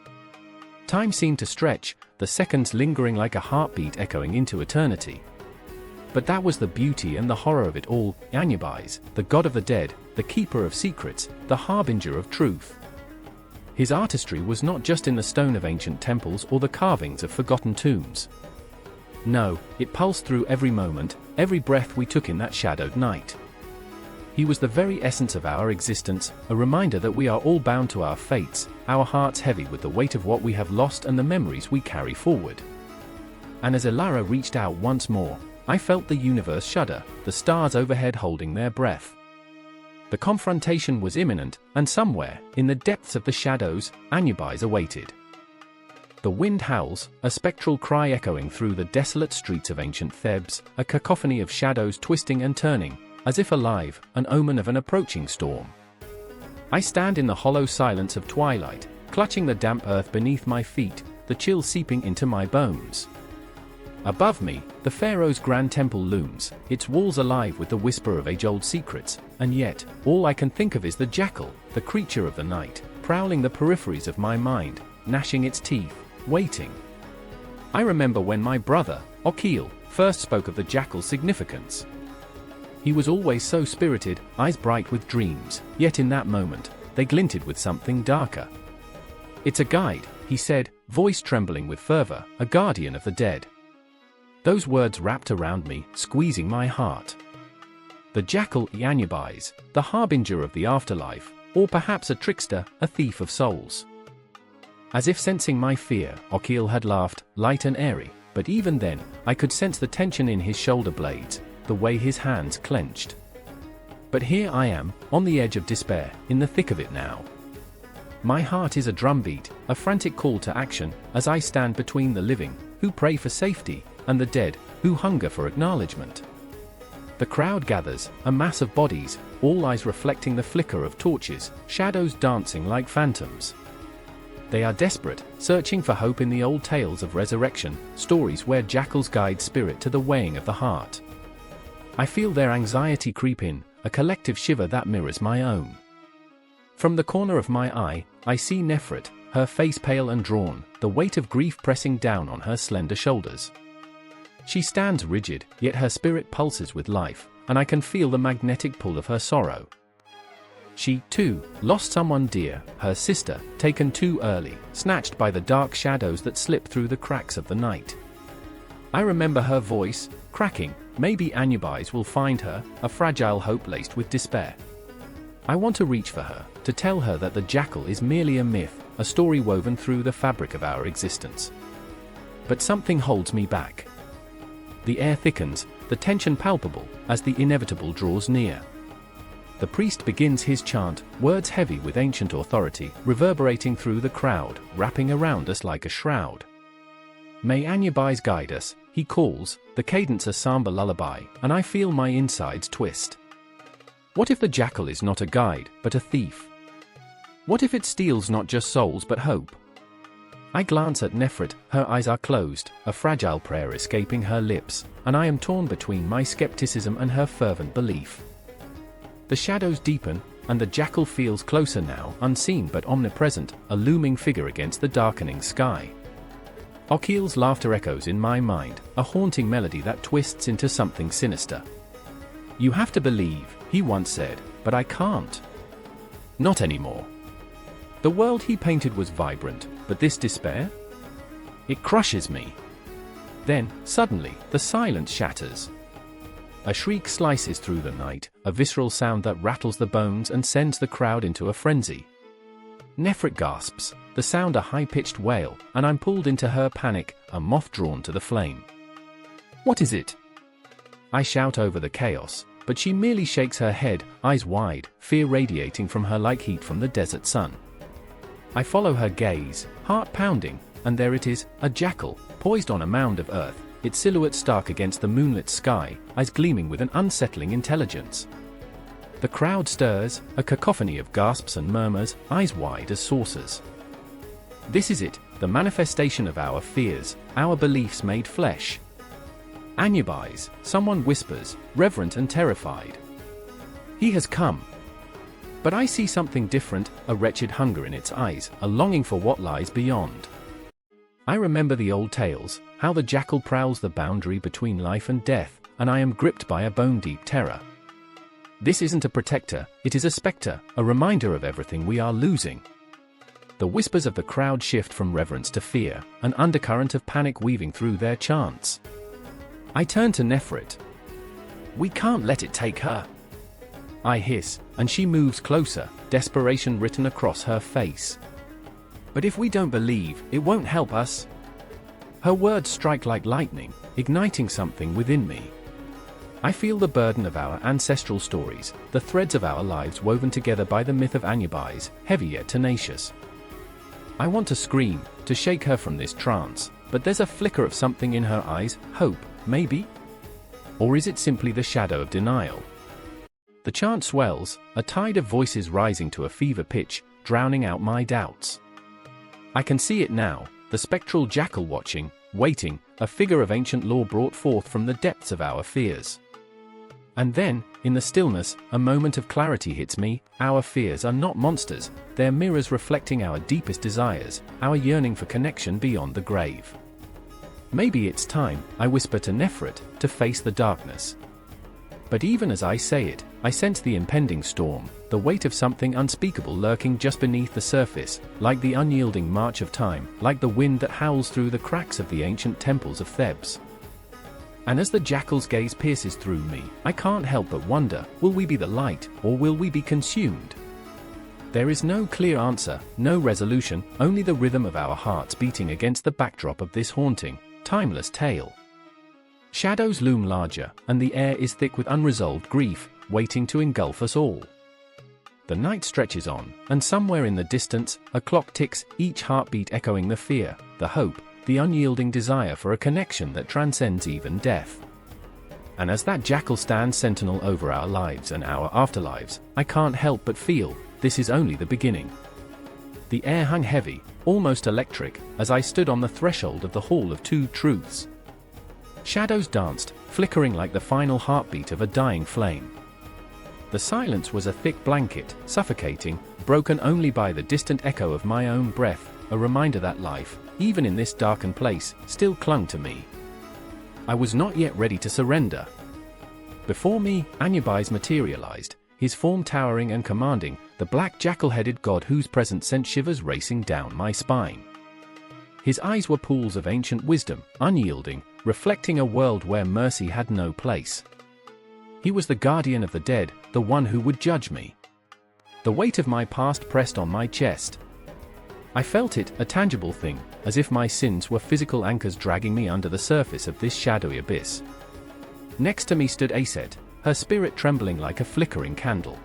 Time seemed to stretch, the seconds lingering like a heartbeat echoing into eternity. But that was the beauty and the horror of it all. Anubis, the god of the dead, the keeper of secrets, the harbinger of truth. His artistry was not just in the stone of ancient temples or the carvings of forgotten tombs. No, it pulsed through every moment, every breath we took in that shadowed night. He was the very essence of our existence, a reminder that we are all bound to our fates, our hearts heavy with the weight of what we have lost and the memories we carry forward. And as Elara reached out once more, I felt the universe shudder, the stars overhead holding their breath. The confrontation was imminent, and somewhere, in the depths of the shadows, Anubis awaited. The wind howls, a spectral cry echoing through the desolate streets of ancient Thebes, a cacophony of shadows twisting and turning, as if alive, an omen of an approaching storm. I stand in the hollow silence of twilight, clutching the damp earth beneath my feet, the chill seeping into my bones. Above me, the pharaoh's grand temple looms, its walls alive with the whisper of age-old secrets, and yet, all I can think of is the jackal, the creature of the night, prowling the peripheries of my mind, gnashing its teeth, waiting. I remember when my brother, Okil, first spoke of the jackal's significance. He was always so spirited, eyes bright with dreams, yet in that moment, they glinted with something darker. "It's a guide," he said, voice trembling with fervor, "a guardian of the dead." Those words wrapped around me, squeezing my heart. The jackal, Anubis, the harbinger of the afterlife, or perhaps a trickster, a thief of souls. As if sensing my fear, Okil had laughed, light and airy, but even then, I could sense the tension in his shoulder blades, the way his hands clenched. But here I am, on the edge of despair, in the thick of it now. My heart is a drumbeat, a frantic call to action, as I stand between the living, who pray for safety, and the dead, who hunger for acknowledgement. The crowd gathers, a mass of bodies, all eyes reflecting the flicker of torches, shadows dancing like phantoms. They are desperate, searching for hope in the old tales of resurrection, stories where jackals guide spirit to the weighing of the heart. I feel their anxiety creep in, a collective shiver that mirrors my own. From the corner of my eye, I see Nefret, her face pale and drawn, the weight of grief pressing down on her slender shoulders. She stands rigid, yet her spirit pulses with life, and I can feel the magnetic pull of her sorrow. She, too, lost someone dear, her sister, taken too early, snatched by the dark shadows that slip through the cracks of the night. I remember her voice, cracking, maybe Anubis will find her, a fragile hope laced with despair. I want to reach for her, to tell her that the jackal is merely a myth, a story woven through the fabric of our existence. But something holds me back. The air thickens, the tension palpable, as the inevitable draws near. The priest begins his chant, words heavy with ancient authority, reverberating through the crowd, wrapping around us like a shroud. May Anubis guide us, he calls, the cadence a somber lullaby, and I feel my insides twist. What if the jackal is not a guide, but a thief? What if it steals not just souls but hope? I glance at Nefret, her eyes are closed, a fragile prayer escaping her lips, and I am torn between my skepticism and her fervent belief. The shadows deepen, and the jackal feels closer now, unseen but omnipresent, a looming figure against the darkening sky. Okiel's laughter echoes in my mind, a haunting melody that twists into something sinister. "You have to believe," he once said, "but I can't. Not anymore." The world he painted was vibrant, but this despair? It crushes me. Then, suddenly, the silence shatters. A shriek slices through the night, a visceral sound that rattles the bones and sends the crowd into a frenzy. Nefrit gasps, the sound a high-pitched wail, and I'm pulled into her panic, a moth drawn to the flame. "What is it?" I shout over the chaos, but she merely shakes her head, eyes wide, fear radiating from her like heat from the desert sun. I follow her gaze, heart pounding, and there it is, a jackal, poised on a mound of earth, its silhouette stark against the moonlit sky, eyes gleaming with an unsettling intelligence. The crowd stirs, a cacophony of gasps and murmurs, eyes wide as saucers. This is it, the manifestation of our fears, our beliefs made flesh. Anubis, someone whispers, reverent and terrified. He has come. But I see something different, a wretched hunger in its eyes, a longing for what lies beyond. I remember the old tales, how the jackal prowls the boundary between life and death, and I am gripped by a bone-deep terror. This isn't a protector, it is a spectre, a reminder of everything we are losing. The whispers of the crowd shift from reverence to fear, an undercurrent of panic weaving through their chants. I turn to Nefrit. "We can't let it take her," I hiss, and she moves closer, desperation written across her face. "But if we don't believe, it won't help us." Her words strike like lightning, igniting something within me. I feel the burden of our ancestral stories, the threads of our lives woven together by the myth of Anubis, heavy yet tenacious. I want to scream, to shake her from this trance, but there's a flicker of something in her eyes, hope, maybe? Or is it simply the shadow of denial? The chant swells, a tide of voices rising to a fever pitch, drowning out my doubts. I can see it now, the spectral jackal watching, waiting, a figure of ancient lore brought forth from the depths of our fears. And then, in the stillness, a moment of clarity hits me. Our fears are not monsters, they're mirrors reflecting our deepest desires, our yearning for connection beyond the grave. "Maybe it's time," I whisper to Nefrit, "to face the darkness." But even as I say it, I sense the impending storm, the weight of something unspeakable lurking just beneath the surface, like the unyielding march of time, like the wind that howls through the cracks of the ancient temples of Thebes. And as the jackal's gaze pierces through me, I can't help but wonder, will we be the light, or will we be consumed? There is no clear answer, no resolution, only the rhythm of our hearts beating against the backdrop of this haunting, timeless tale. Shadows loom larger, and the air is thick with unresolved grief, waiting to engulf us all. The night stretches on, and somewhere in the distance, a clock ticks, each heartbeat echoing the fear, the hope, the unyielding desire for a connection that transcends even death. And as that jackal stands sentinel over our lives and our afterlives, I can't help but feel, this is only the beginning. The air hung heavy, almost electric, as I stood on the threshold of the Hall of Two Truths. Shadows danced, flickering like the final heartbeat of a dying flame. The silence was a thick blanket, suffocating, broken only by the distant echo of my own breath, a reminder that life, even in this darkened place, still clung to me. I was not yet ready to surrender. Before me, Anubis materialized, his form towering and commanding, the black jackal-headed god whose presence sent shivers racing down my spine. His eyes were pools of ancient wisdom, unyielding, reflecting a world where mercy had no place. He was the guardian of the dead, the one who would judge me. The weight of my past pressed on my chest. I felt it, a tangible thing, as if my sins were physical anchors dragging me under the surface of this shadowy abyss. Next to me stood Aset, her spirit trembling like a flickering candle.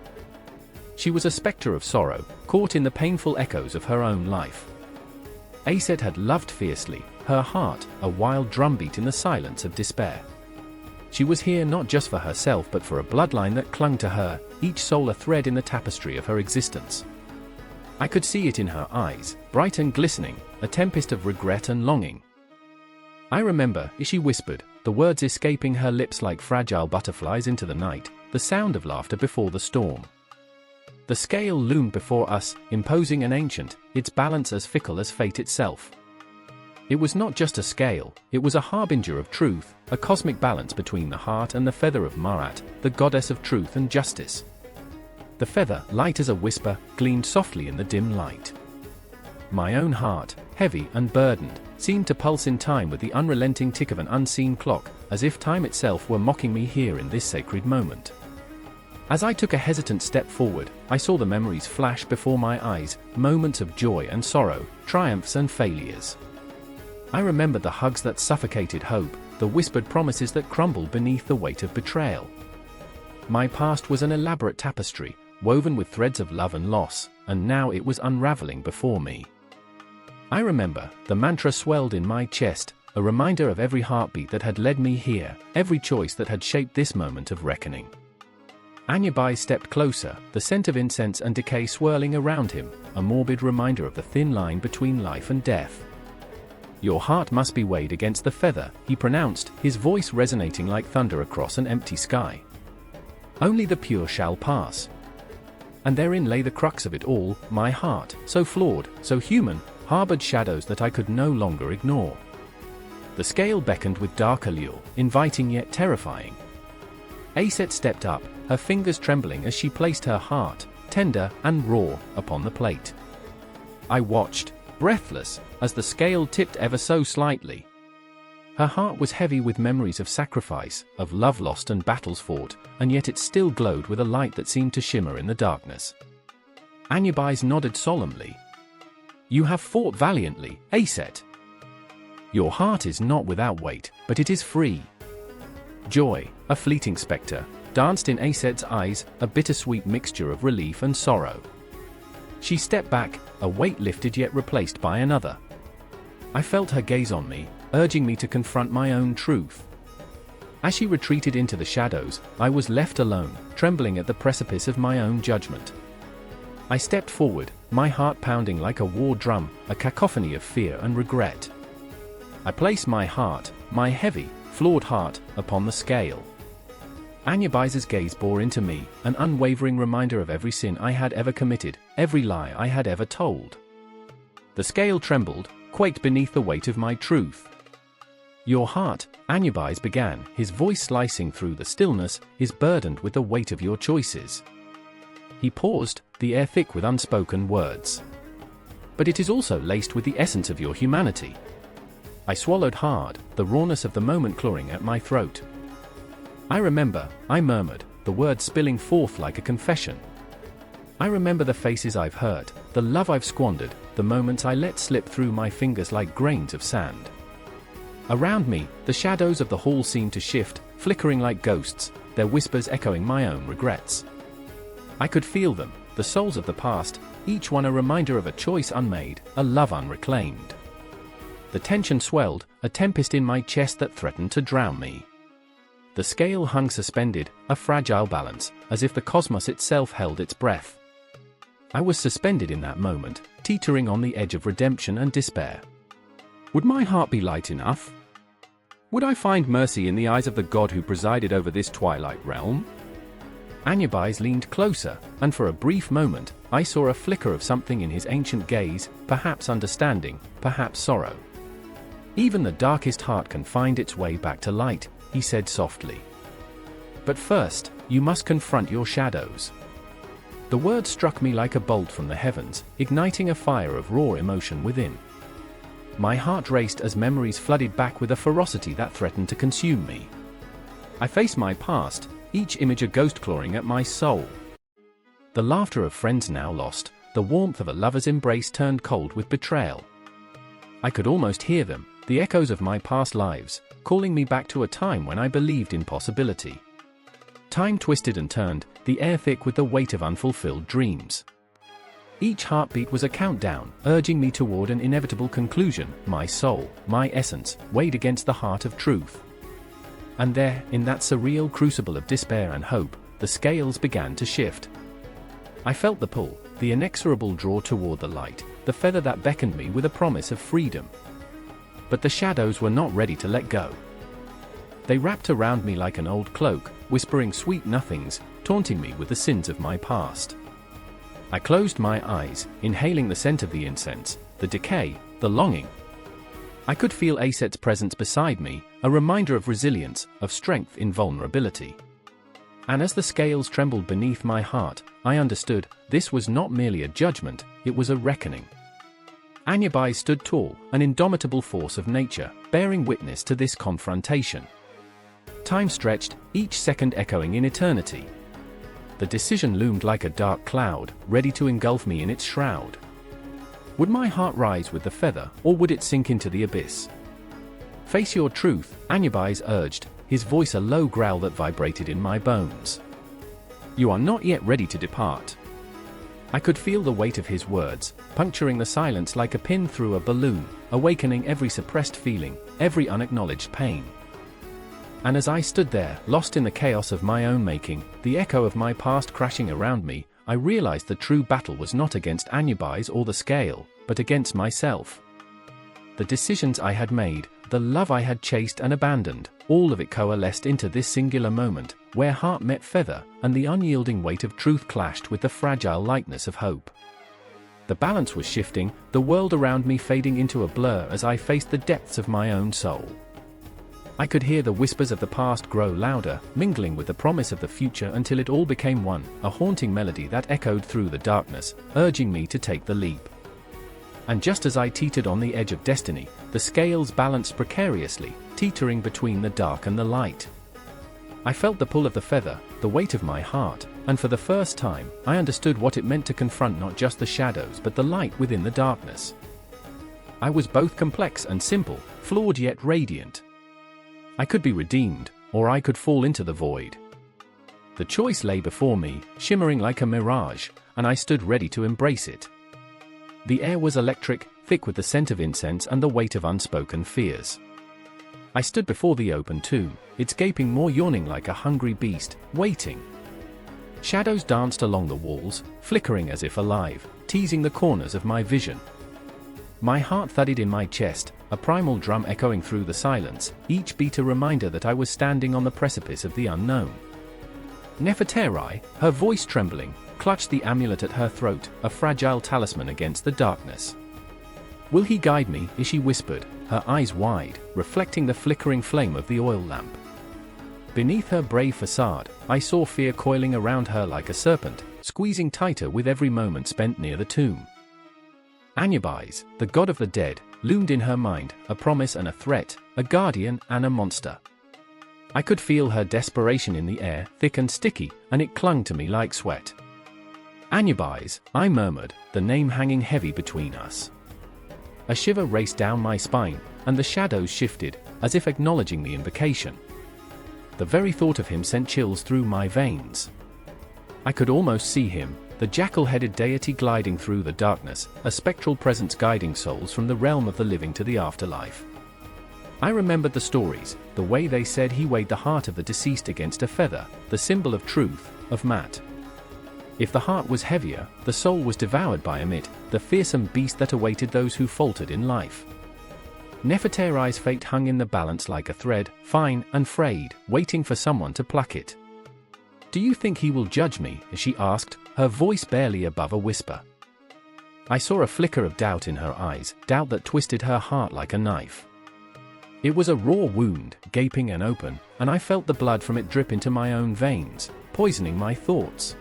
She was a spectre of sorrow, caught in the painful echoes of her own life. Aset had loved fiercely, her heart, a wild drumbeat in the silence of despair. She was here not just for herself but for a bloodline that clung to her, each soul a thread in the tapestry of her existence. I could see it in her eyes, bright and glistening, a tempest of regret and longing. "I remember," she whispered, the words escaping her lips like fragile butterflies into the night, the sound of laughter before the storm. The scale loomed before us, imposing and ancient, its balance as fickle as fate itself. It was not just a scale, it was a harbinger of truth, a cosmic balance between the heart and the feather of Ma'at, the goddess of truth and justice. The feather, light as a whisper, gleamed softly in the dim light. My own heart, heavy and burdened, seemed to pulse in time with the unrelenting tick of an unseen clock, as if time itself were mocking me here in this sacred moment. As I took a hesitant step forward, I saw the memories flash before my eyes, moments of joy and sorrow, triumphs and failures. I remembered the hugs that suffocated hope, the whispered promises that crumbled beneath the weight of betrayal. My past was an elaborate tapestry, woven with threads of love and loss, and now it was unraveling before me. I remember, the mantra swelled in my chest, a reminder of every heartbeat that had led me here, every choice that had shaped this moment of reckoning. Anubis stepped closer, the scent of incense and decay swirling around him, a morbid reminder of the thin line between life and death. "Your heart must be weighed against the feather," he pronounced, his voice resonating like thunder across an empty sky. "Only the pure shall pass." And therein lay the crux of it all, my heart, so flawed, so human, harbored shadows that I could no longer ignore. The scale beckoned with dark allure, inviting yet terrifying. Aset stepped up, her fingers trembling as she placed her heart, tender and raw, upon the plate. I watched, breathless, as the scale tipped ever so slightly. Her heart was heavy with memories of sacrifice, of love lost and battles fought, and yet it still glowed with a light that seemed to shimmer in the darkness. Anubis nodded solemnly. "You have fought valiantly, Aset. Your heart is not without weight, but it is free." Joy, a fleeting spectre, danced in Aset's eyes, a bittersweet mixture of relief and sorrow. She stepped back, a weight lifted yet replaced by another. I felt her gaze on me, urging me to confront my own truth. As she retreated into the shadows, I was left alone, trembling at the precipice of my own judgment. I stepped forward, my heart pounding like a war drum, a cacophony of fear and regret. I placed my heart, my heavy, flawed heart, upon the scale. Anubis's gaze bore into me, an unwavering reminder of every sin I had ever committed, every lie I had ever told. The scale trembled, quaked beneath the weight of my truth. "Your heart," Anubis began, his voice slicing through the stillness, "is burdened with the weight of your choices." He paused, the air thick with unspoken words. "But it is also laced with the essence of your humanity." I swallowed hard, the rawness of the moment clawing at my throat. "I remember," I murmured, the words spilling forth like a confession. "I remember the faces I've hurt, the love I've squandered, the moments I let slip through my fingers like grains of sand." Around me, the shadows of the hall seemed to shift, flickering like ghosts, their whispers echoing my own regrets. I could feel them, the souls of the past, each one a reminder of a choice unmade, a love unreclaimed. The tension swelled, a tempest in my chest that threatened to drown me. The scale hung suspended, a fragile balance, as if the cosmos itself held its breath. I was suspended in that moment, teetering on the edge of redemption and despair. Would my heart be light enough? Would I find mercy in the eyes of the God who presided over this twilight realm? Anubis leaned closer, and for a brief moment, I saw a flicker of something in his ancient gaze, perhaps understanding, perhaps sorrow. "Even the darkest heart can find its way back to light," he said softly. "But first, you must confront your shadows." The word struck me like a bolt from the heavens, igniting a fire of raw emotion within. My heart raced as memories flooded back with a ferocity that threatened to consume me. I faced my past, each image a ghost clawing at my soul. The laughter of friends now lost, the warmth of a lover's embrace turned cold with betrayal. I could almost hear them, the echoes of my past lives, calling me back to a time when I believed in possibility. Time twisted and turned, the air thick with the weight of unfulfilled dreams. Each heartbeat was a countdown, urging me toward an inevitable conclusion, my soul, my essence, weighed against the heart of truth. And there, in that surreal crucible of despair and hope, the scales began to shift. I felt the pull, the inexorable draw toward the light, the feather that beckoned me with a promise of freedom. But the shadows were not ready to let go. They wrapped around me like an old cloak, whispering sweet nothings, taunting me with the sins of my past. I closed my eyes, inhaling the scent of the incense, the decay, the longing. I could feel Aset's presence beside me, a reminder of resilience, of strength in vulnerability. And as the scales trembled beneath my heart, I understood, this was not merely a judgment, it was a reckoning. Anubis stood tall, an indomitable force of nature, bearing witness to this confrontation. Time stretched, each second echoing in eternity. The decision loomed like a dark cloud, ready to engulf me in its shroud. Would my heart rise with the feather, or would it sink into the abyss? Face your truth, Anubis urged, his voice a low growl that vibrated in my bones. You are not yet ready to depart. I could feel the weight of his words, puncturing the silence like a pin through a balloon, awakening every suppressed feeling, every unacknowledged pain. And as I stood there, lost in the chaos of my own making, the echo of my past crashing around me, I realized the true battle was not against Anubis or the scale, but against myself. The decisions I had made, the love I had chased and abandoned, all of it coalesced into this singular moment, where heart met feather, and the unyielding weight of truth clashed with the fragile lightness of hope. The balance was shifting, the world around me fading into a blur as I faced the depths of my own soul. I could hear the whispers of the past grow louder, mingling with the promise of the future until it all became one, a haunting melody that echoed through the darkness, urging me to take the leap. And just as I teetered on the edge of destiny, the scales balanced precariously, teetering between the dark and the light. I felt the pull of the feather, the weight of my heart, and for the first time, I understood what it meant to confront not just the shadows but the light within the darkness. I was both complex and simple, flawed yet radiant. I could be redeemed, or I could fall into the void. The choice lay before me, shimmering like a mirage, and I stood ready to embrace it. The air was electric, thick with the scent of incense and the weight of unspoken fears. I stood before the open tomb, its gaping maw yawning like a hungry beast, waiting. Shadows danced along the walls, flickering as if alive, teasing the corners of my vision. My heart thudded in my chest, a primal drum echoing through the silence, each beat a reminder that I was standing on the precipice of the unknown. Nefertari, her voice trembling, clutched the amulet at her throat, a fragile talisman against the darkness. "Will he guide me?" she whispered, her eyes wide, reflecting the flickering flame of the oil lamp. Beneath her brave facade, I saw fear coiling around her like a serpent, squeezing tighter with every moment spent near the tomb. Anubis, the god of the dead, loomed in her mind, a promise and a threat, a guardian and a monster. I could feel her desperation in the air, thick and sticky, and it clung to me like sweat. "Anubis," I murmured, the name hanging heavy between us. A shiver raced down my spine, and the shadows shifted, as if acknowledging the invocation. The very thought of him sent chills through my veins. I could almost see him, the jackal-headed deity gliding through the darkness, a spectral presence guiding souls from the realm of the living to the afterlife. I remembered the stories, the way they said he weighed the heart of the deceased against a feather, the symbol of truth, of Mat. If the heart was heavier, the soul was devoured by Amit, the fearsome beast that awaited those who faltered in life. Nefertari's fate hung in the balance like a thread, fine and frayed, waiting for someone to pluck it. "Do you think he will judge me?" she asked, her voice barely above a whisper. I saw a flicker of doubt in her eyes, doubt that twisted her heart like a knife. It was a raw wound, gaping and open, and I felt the blood from it drip into my own veins, poisoning my thoughts.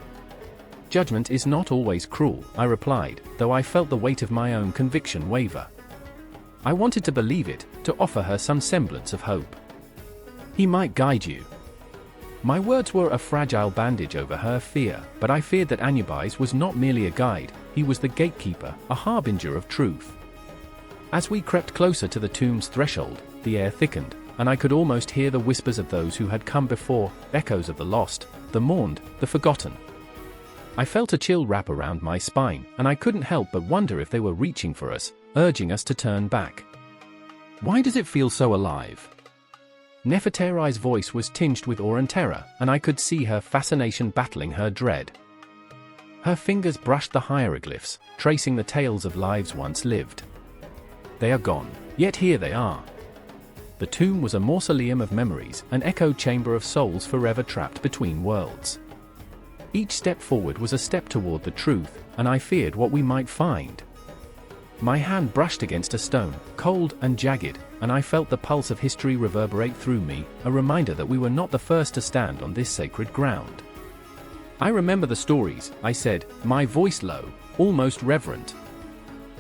"Judgment is not always cruel," I replied, though I felt the weight of my own conviction waver. I wanted to believe it, to offer her some semblance of hope. "He might guide you." My words were a fragile bandage over her fear, but I feared that Anubis was not merely a guide, he was the gatekeeper, a harbinger of truth. As we crept closer to the tomb's threshold, the air thickened, and I could almost hear the whispers of those who had come before, echoes of the lost, the mourned, the forgotten. I felt a chill wrap around my spine, and I couldn't help but wonder if they were reaching for us, urging us to turn back. "Why does it feel so alive?" Nefertari's voice was tinged with awe and terror, and I could see her fascination battling her dread. Her fingers brushed the hieroglyphs, tracing the tales of lives once lived. "They are gone, yet here they are. The tomb was a mausoleum of memories, an echo chamber of souls forever trapped between worlds. Each step forward was a step toward the truth, and I feared what we might find. My hand brushed against a stone, cold and jagged, and I felt the pulse of history reverberate through me, a reminder that we were not the first to stand on this sacred ground. "I remember the stories," I said, my voice low, almost reverent.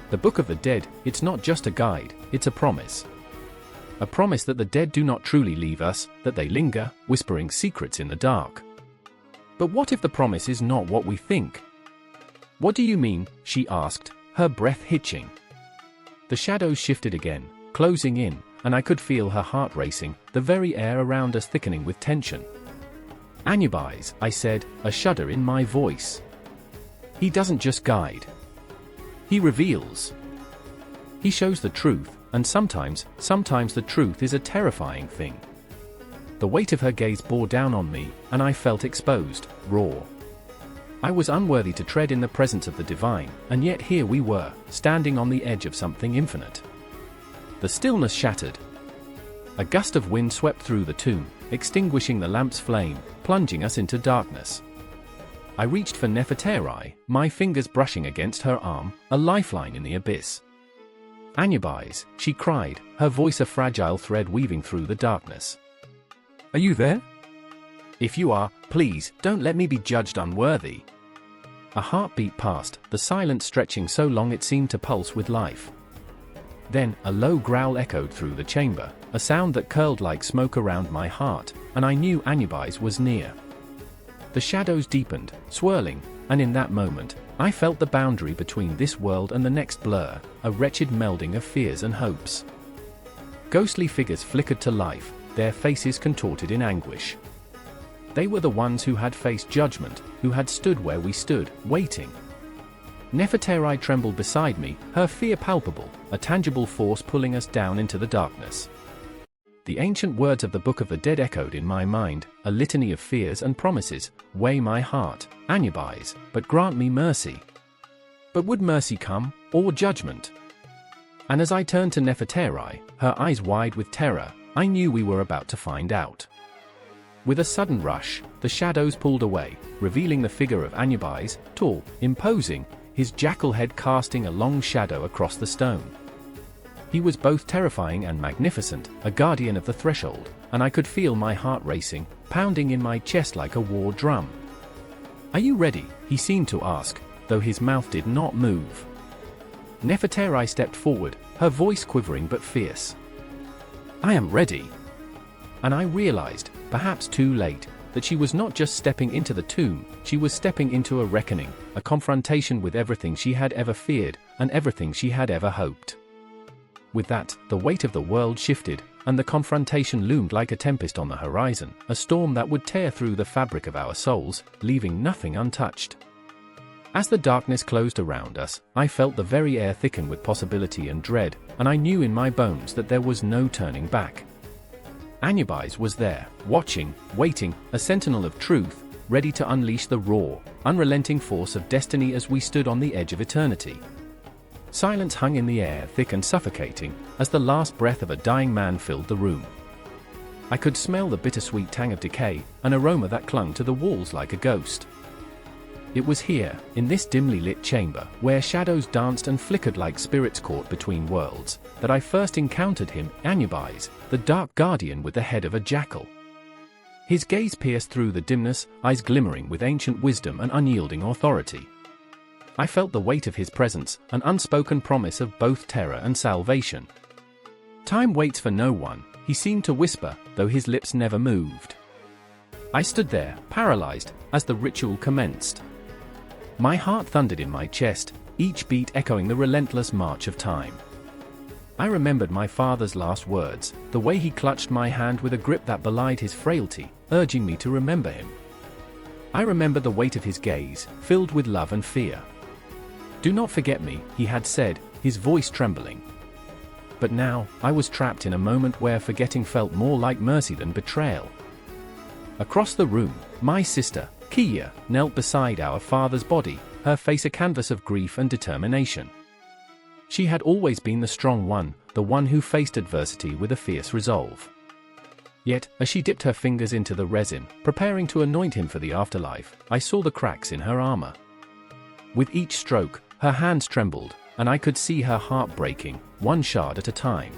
"The Book of the Dead, it's not just a guide, it's a promise. A promise that the dead do not truly leave us, that they linger, whispering secrets in the dark." "But what if the promise is not what we think?" "What do you mean?" she asked, her breath hitching. The shadows shifted again, closing in, and I could feel her heart racing, the very air around us thickening with tension. "Anubis," I said, a shudder in my voice. "He doesn't just guide. He reveals. He shows the truth, and sometimes the truth is a terrifying thing." The weight of her gaze bore down on me, and I felt exposed, raw. I was unworthy to tread in the presence of the divine, and yet here we were, standing on the edge of something infinite. The stillness shattered. A gust of wind swept through the tomb, extinguishing the lamp's flame, plunging us into darkness. I reached for Nefertari, my fingers brushing against her arm, a lifeline in the abyss. "Anubis," she cried, her voice a fragile thread weaving through the darkness. "Are you there? If you are, please, don't let me be judged unworthy." A heartbeat passed, the silence stretching so long it seemed to pulse with life. Then, a low growl echoed through the chamber, a sound that curled like smoke around my heart, and I knew Anubis was near. The shadows deepened, swirling, and in that moment, I felt the boundary between this world and the next blur, a wretched melding of fears and hopes. Ghostly figures flickered to life, their faces contorted in anguish. They were the ones who had faced judgment, who had stood where we stood, waiting. Nefertari trembled beside me, her fear palpable, a tangible force pulling us down into the darkness. The ancient words of the Book of the Dead echoed in my mind, a litany of fears and promises. "Weigh my heart, Anubis, but grant me mercy." But would mercy come, or judgment? And as I turned to Nefertari, her eyes wide with terror, I knew we were about to find out. With a sudden rush, the shadows pulled away, revealing the figure of Anubis, tall, imposing, his jackal head casting a long shadow across the stone. He was both terrifying and magnificent, a guardian of the threshold, and I could feel my heart racing, pounding in my chest like a war drum. "Are you ready?" he seemed to ask, though his mouth did not move. Nefertari stepped forward, her voice quivering but fierce. "I am ready." And I realized, perhaps too late, that she was not just stepping into the tomb, she was stepping into a reckoning, a confrontation with everything she had ever feared, and everything she had ever hoped. With that, the weight of the world shifted, and the confrontation loomed like a tempest on the horizon, a storm that would tear through the fabric of our souls, leaving nothing untouched. As the darkness closed around us, I felt the very air thicken with possibility and dread, and I knew in my bones that there was no turning back. Anubis was there, watching, waiting, a sentinel of truth, ready to unleash the raw, unrelenting force of destiny as we stood on the edge of eternity. Silence hung in the air, thick and suffocating, as the last breath of a dying man filled the room. I could smell the bittersweet tang of decay, an aroma that clung to the walls like a ghost. It was here, in this dimly lit chamber, where shadows danced and flickered like spirits caught between worlds, that I first encountered him, Anubis, the dark guardian with the head of a jackal. His gaze pierced through the dimness, eyes glimmering with ancient wisdom and unyielding authority. I felt the weight of his presence, an unspoken promise of both terror and salvation. "Time waits for no one," he seemed to whisper, though his lips never moved. I stood there, paralyzed, as the ritual commenced. My heart thundered in my chest, each beat echoing the relentless march of time. I remembered my father's last words, the way he clutched my hand with a grip that belied his frailty, urging me to remember him. I remembered the weight of his gaze, filled with love and fear. "Do not forget me," he had said, his voice trembling. But now, I was trapped in a moment where forgetting felt more like mercy than betrayal. Across the room, my sister, Kia, knelt beside our father's body, her face a canvas of grief and determination. She had always been the strong one, the one who faced adversity with a fierce resolve. Yet, as she dipped her fingers into the resin, preparing to anoint him for the afterlife, I saw the cracks in her armor. With each stroke, her hands trembled, and I could see her heart breaking, one shard at a time.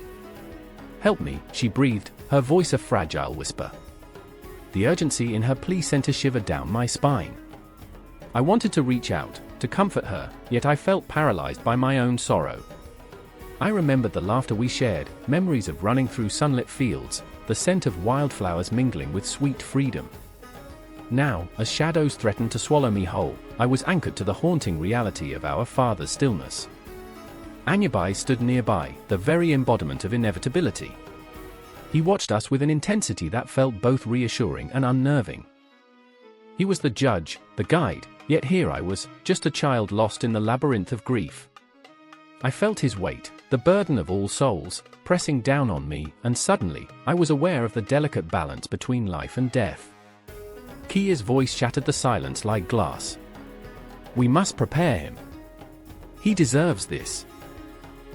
"Help me," she breathed, her voice a fragile whisper. The urgency in her plea sent a shiver down my spine. I wanted to reach out, to comfort her, yet I felt paralyzed by my own sorrow. I remembered the laughter we shared, memories of running through sunlit fields, the scent of wildflowers mingling with sweet freedom. Now, as shadows threatened to swallow me whole, I was anchored to the haunting reality of our father's stillness. Anubis stood nearby, the very embodiment of inevitability. He watched us with an intensity that felt both reassuring and unnerving. He was the judge, the guide, yet here I was, just a child lost in the labyrinth of grief. I felt his weight, the burden of all souls, pressing down on me, and suddenly, I was aware of the delicate balance between life and death. Kia's voice shattered the silence like glass. "We must prepare him. He deserves this."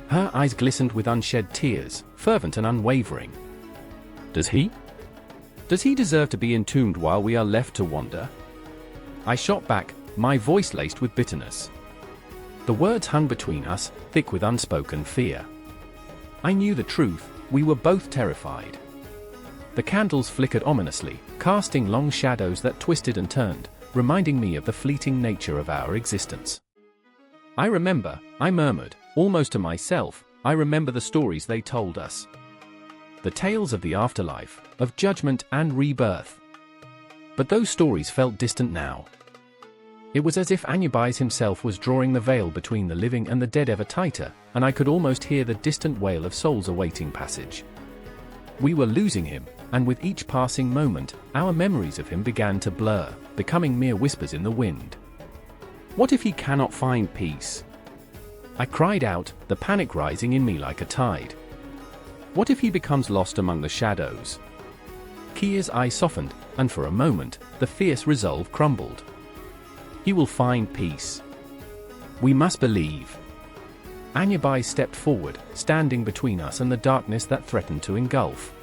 Her eyes glistened with unshed tears, fervent and unwavering. Does he? Does he deserve to be entombed while we are left to wander?" I shot back, my voice laced with bitterness. The words hung between us, thick with unspoken fear. I knew the truth, we were both terrified. The candles flickered ominously, casting long shadows that twisted and turned, reminding me of the fleeting nature of our existence. "I remember," I murmured, almost to myself, "I remember the stories they told us. The tales of the afterlife, of judgment and rebirth." But those stories felt distant now. It was as if Anubis himself was drawing the veil between the living and the dead ever tighter, and I could almost hear the distant wail of souls awaiting passage. We were losing him, and with each passing moment, our memories of him began to blur, becoming mere whispers in the wind. What if he cannot find peace? I cried out, the panic rising in me like a tide. What if he becomes lost among the shadows? Kia's eye softened, and for a moment, the fierce resolve crumbled. He will find peace. We must believe. Anubis stepped forward, standing between us and the darkness that threatened to engulf.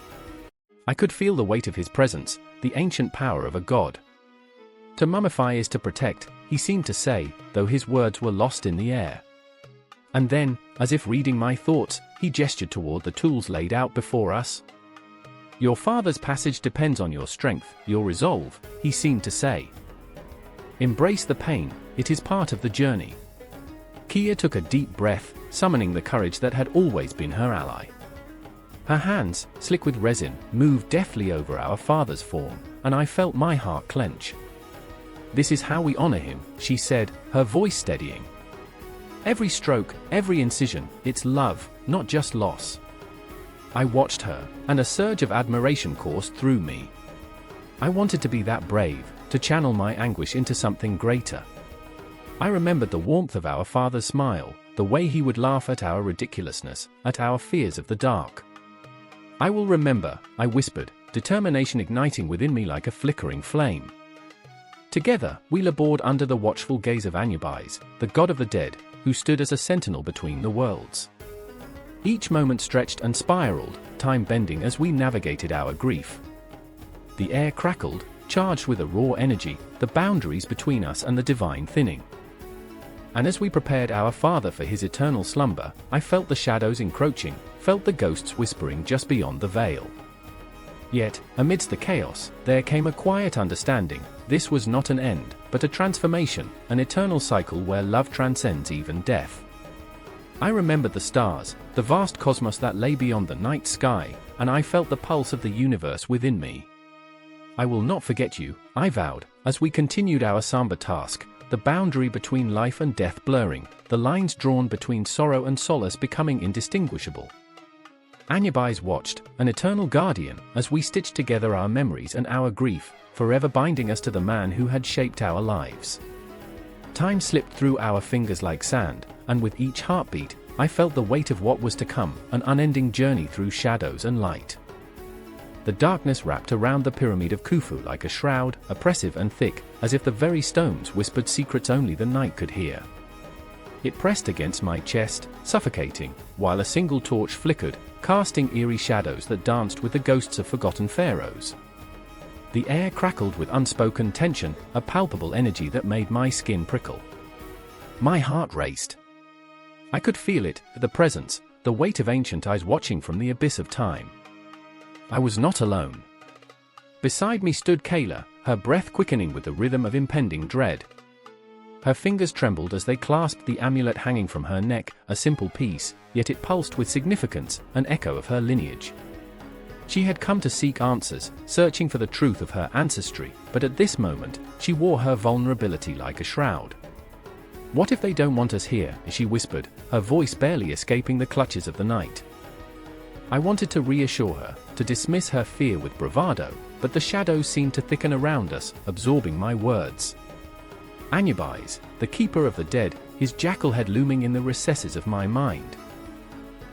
I could feel the weight of his presence, the ancient power of a god. To mummify is to protect, he seemed to say, though his words were lost in the air. And then, as if reading my thoughts, he gestured toward the tools laid out before us. Your father's passage depends on your strength, your resolve, he seemed to say. Embrace the pain, it is part of the journey. Kia took a deep breath, summoning the courage that had always been her ally. Her hands, slick with resin, moved deftly over our father's form, and I felt my heart clench. This is how we honor him, she said, her voice steadying. Every stroke, every incision, it's love, not just loss. I watched her, and a surge of admiration coursed through me. I wanted to be that brave, to channel my anguish into something greater. I remembered the warmth of our father's smile, the way he would laugh at our ridiculousness, at our fears of the dark. I will remember, I whispered, determination igniting within me like a flickering flame. Together, we labored under the watchful gaze of Anubis, the god of the dead, who stood as a sentinel between the worlds. Each moment stretched and spiraled, time bending as we navigated our grief. The air crackled, charged with a raw energy, the boundaries between us and the divine thinning. And as we prepared our father for his eternal slumber, I felt the shadows encroaching, felt the ghosts whispering just beyond the veil. Yet, amidst the chaos, there came a quiet understanding. This was not an end, but a transformation, an eternal cycle where love transcends even death. I remembered the stars, the vast cosmos that lay beyond the night sky, and I felt the pulse of the universe within me. I will not forget you, I vowed, as we continued our somber task, the boundary between life and death blurring, the lines drawn between sorrow and solace becoming indistinguishable. Anubis watched, an eternal guardian, as we stitched together our memories and our grief, forever binding us to the man who had shaped our lives. Time slipped through our fingers like sand, and with each heartbeat, I felt the weight of what was to come, an unending journey through shadows and light. The darkness wrapped around the pyramid of Khufu like a shroud, oppressive and thick, as if the very stones whispered secrets only the night could hear. It pressed against my chest, suffocating, while a single torch flickered, casting eerie shadows that danced with the ghosts of forgotten pharaohs. The air crackled with unspoken tension, a palpable energy that made my skin prickle. My heart raced. I could feel it, the presence, the weight of ancient eyes watching from the abyss of time. I was not alone. Beside me stood Kayla, her breath quickening with the rhythm of impending dread. Her fingers trembled as they clasped the amulet hanging from her neck, a simple piece, yet it pulsed with significance, an echo of her lineage. She had come to seek answers, searching for the truth of her ancestry, but at this moment, she wore her vulnerability like a shroud. "What if they don't want us here?" she whispered, her voice barely escaping the clutches of the night. I wanted to reassure her, to dismiss her fear with bravado, but the shadows seemed to thicken around us, absorbing my words. Anubis, the keeper of the dead, his jackal head looming in the recesses of my mind.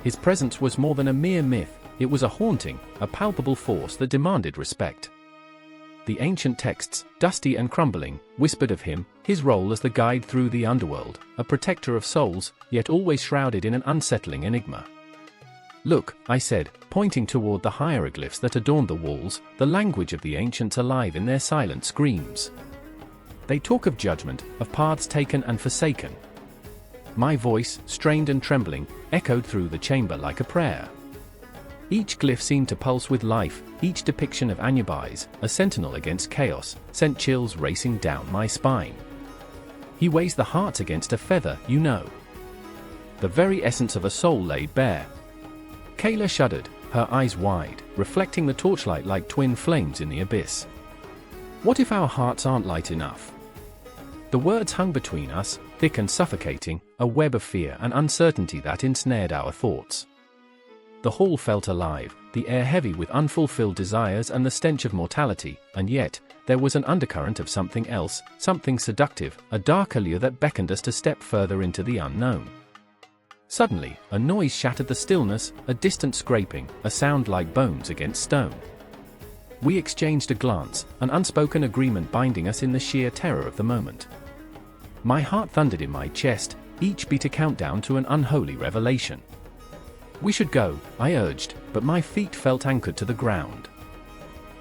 His presence was more than a mere myth, it was a haunting, a palpable force that demanded respect. The ancient texts, dusty and crumbling, whispered of him, his role as the guide through the underworld, a protector of souls, yet always shrouded in an unsettling enigma. "Look," I said, pointing toward the hieroglyphs that adorned the walls, the language of the ancients alive in their silent screams. They talk of judgment, of paths taken and forsaken. My voice, strained and trembling, echoed through the chamber like a prayer. Each glyph seemed to pulse with life, each depiction of Anubis, a sentinel against chaos, sent chills racing down my spine. He weighs the hearts against a feather, you know. The very essence of a soul laid bare. Kayla shuddered, her eyes wide, reflecting the torchlight like twin flames in the abyss. What if our hearts aren't light enough? The words hung between us, thick and suffocating, a web of fear and uncertainty that ensnared our thoughts. The hall felt alive, the air heavy with unfulfilled desires and the stench of mortality, and yet, there was an undercurrent of something else, something seductive, a dark allure that beckoned us to step further into the unknown. Suddenly, a noise shattered the stillness, a distant scraping, a sound like bones against stone. We exchanged a glance, an unspoken agreement binding us in the sheer terror of the moment. My heart thundered in my chest, each beat a countdown to an unholy revelation. "We should go," I urged, but my feet felt anchored to the ground.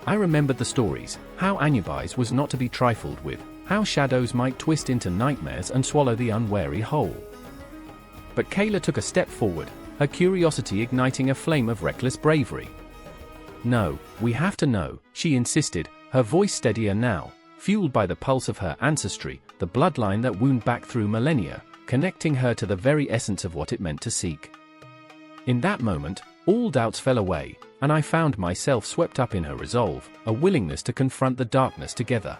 I remembered the stories, how Anubis was not to be trifled with, how shadows might twist into nightmares and swallow the unwary whole. But Kayla took a step forward, her curiosity igniting a flame of reckless bravery. "No, we have to know," she insisted, her voice steadier now, fueled by the pulse of her ancestry, the bloodline that wound back through millennia, connecting her to the very essence of what it meant to seek. In that moment, all doubts fell away, and I found myself swept up in her resolve, a willingness to confront the darkness together.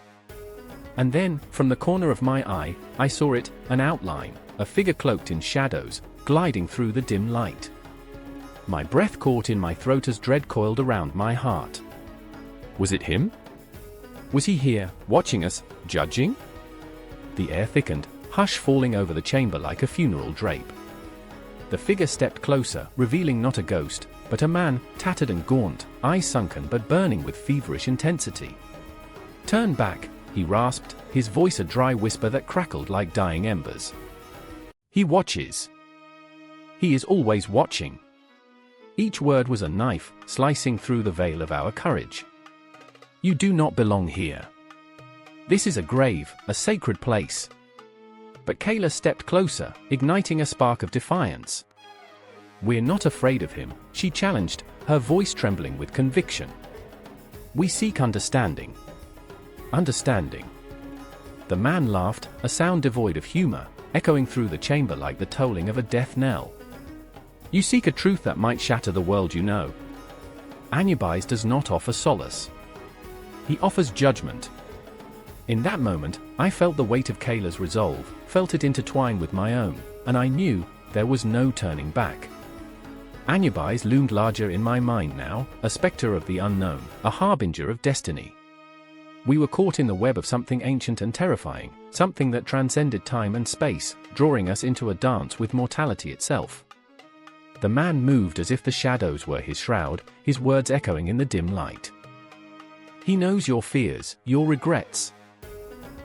And then, from the corner of my eye, I saw it, an outline, a figure cloaked in shadows, gliding through the dim light. My breath caught in my throat as dread coiled around my heart. Was it him? Was he here, watching us, judging? The air thickened, hush falling over the chamber like a funeral drape. The figure stepped closer, revealing not a ghost, but a man, tattered and gaunt, eyes sunken but burning with feverish intensity. "Turn back," he rasped, his voice a dry whisper that crackled like dying embers. "He watches. He is always watching." Each word was a knife, slicing through the veil of our courage. "You do not belong here. This is a grave, a sacred place." But Kayla stepped closer, igniting a spark of defiance. "We're not afraid of him," she challenged, her voice trembling with conviction. "We seek understanding." "Understanding?" The man laughed, a sound devoid of humor, echoing through the chamber like the tolling of a death knell. "You seek a truth that might shatter the world you know. Anubis does not offer solace. He offers judgment." In that moment, I felt the weight of Kayla's resolve, felt it intertwine with my own, and I knew there was no turning back. Anubis loomed larger in my mind now, a specter of the unknown, a harbinger of destiny. We were caught in the web of something ancient and terrifying, something that transcended time and space, drawing us into a dance with mortality itself. The man moved as if the shadows were his shroud, his words echoing in the dim light. "He knows your fears, your regrets.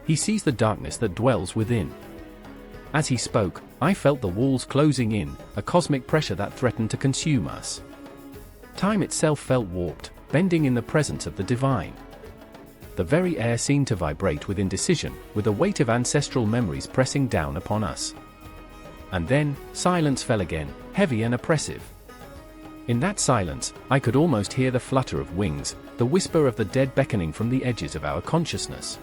He sees the darkness that dwells within." As he spoke, I felt the walls closing in, a cosmic pressure that threatened to consume us. Time itself felt warped, bending in the presence of the divine. The very air seemed to vibrate with indecision, with a weight of ancestral memories pressing down upon us. And then, silence fell again, heavy and oppressive. In that silence, I could almost hear the flutter of wings, the whisper of the dead beckoning from the edges of our consciousness.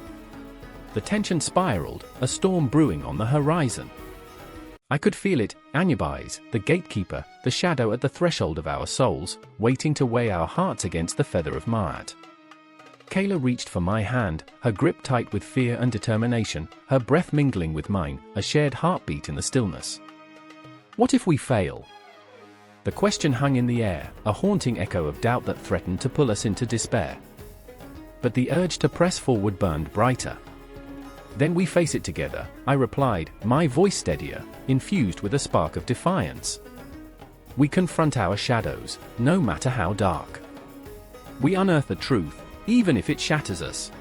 The tension spiraled, a storm brewing on the horizon. I could feel it, Anubis, the gatekeeper, the shadow at the threshold of our souls, waiting to weigh our hearts against the feather of Maat. Kayla reached for my hand, her grip tight with fear and determination, her breath mingling with mine, a shared heartbeat in the stillness. What if we fail? The question hung in the air, a haunting echo of doubt that threatened to pull us into despair. But the urge to press forward burned brighter. Then we face it together, I replied, my voice steadier, infused with a spark of defiance. We confront our shadows, no matter how dark. We unearth the truth, even if it shatters us.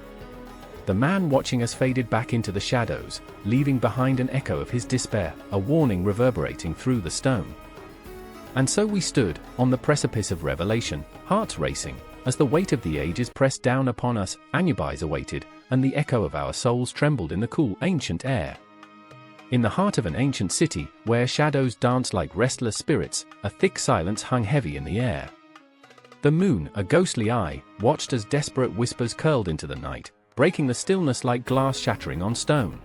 The man watching us faded back into the shadows, leaving behind an echo of his despair, a warning reverberating through the stone. And so we stood, on the precipice of revelation, hearts racing, as the weight of the ages pressed down upon us, Anubis awaited, and the echo of our souls trembled in the cool, ancient air. In the heart of an ancient city, where shadows danced like restless spirits, a thick silence hung heavy in the air. The moon, a ghostly eye, watched as desperate whispers curled into the night, breaking the stillness like glass shattering on stone.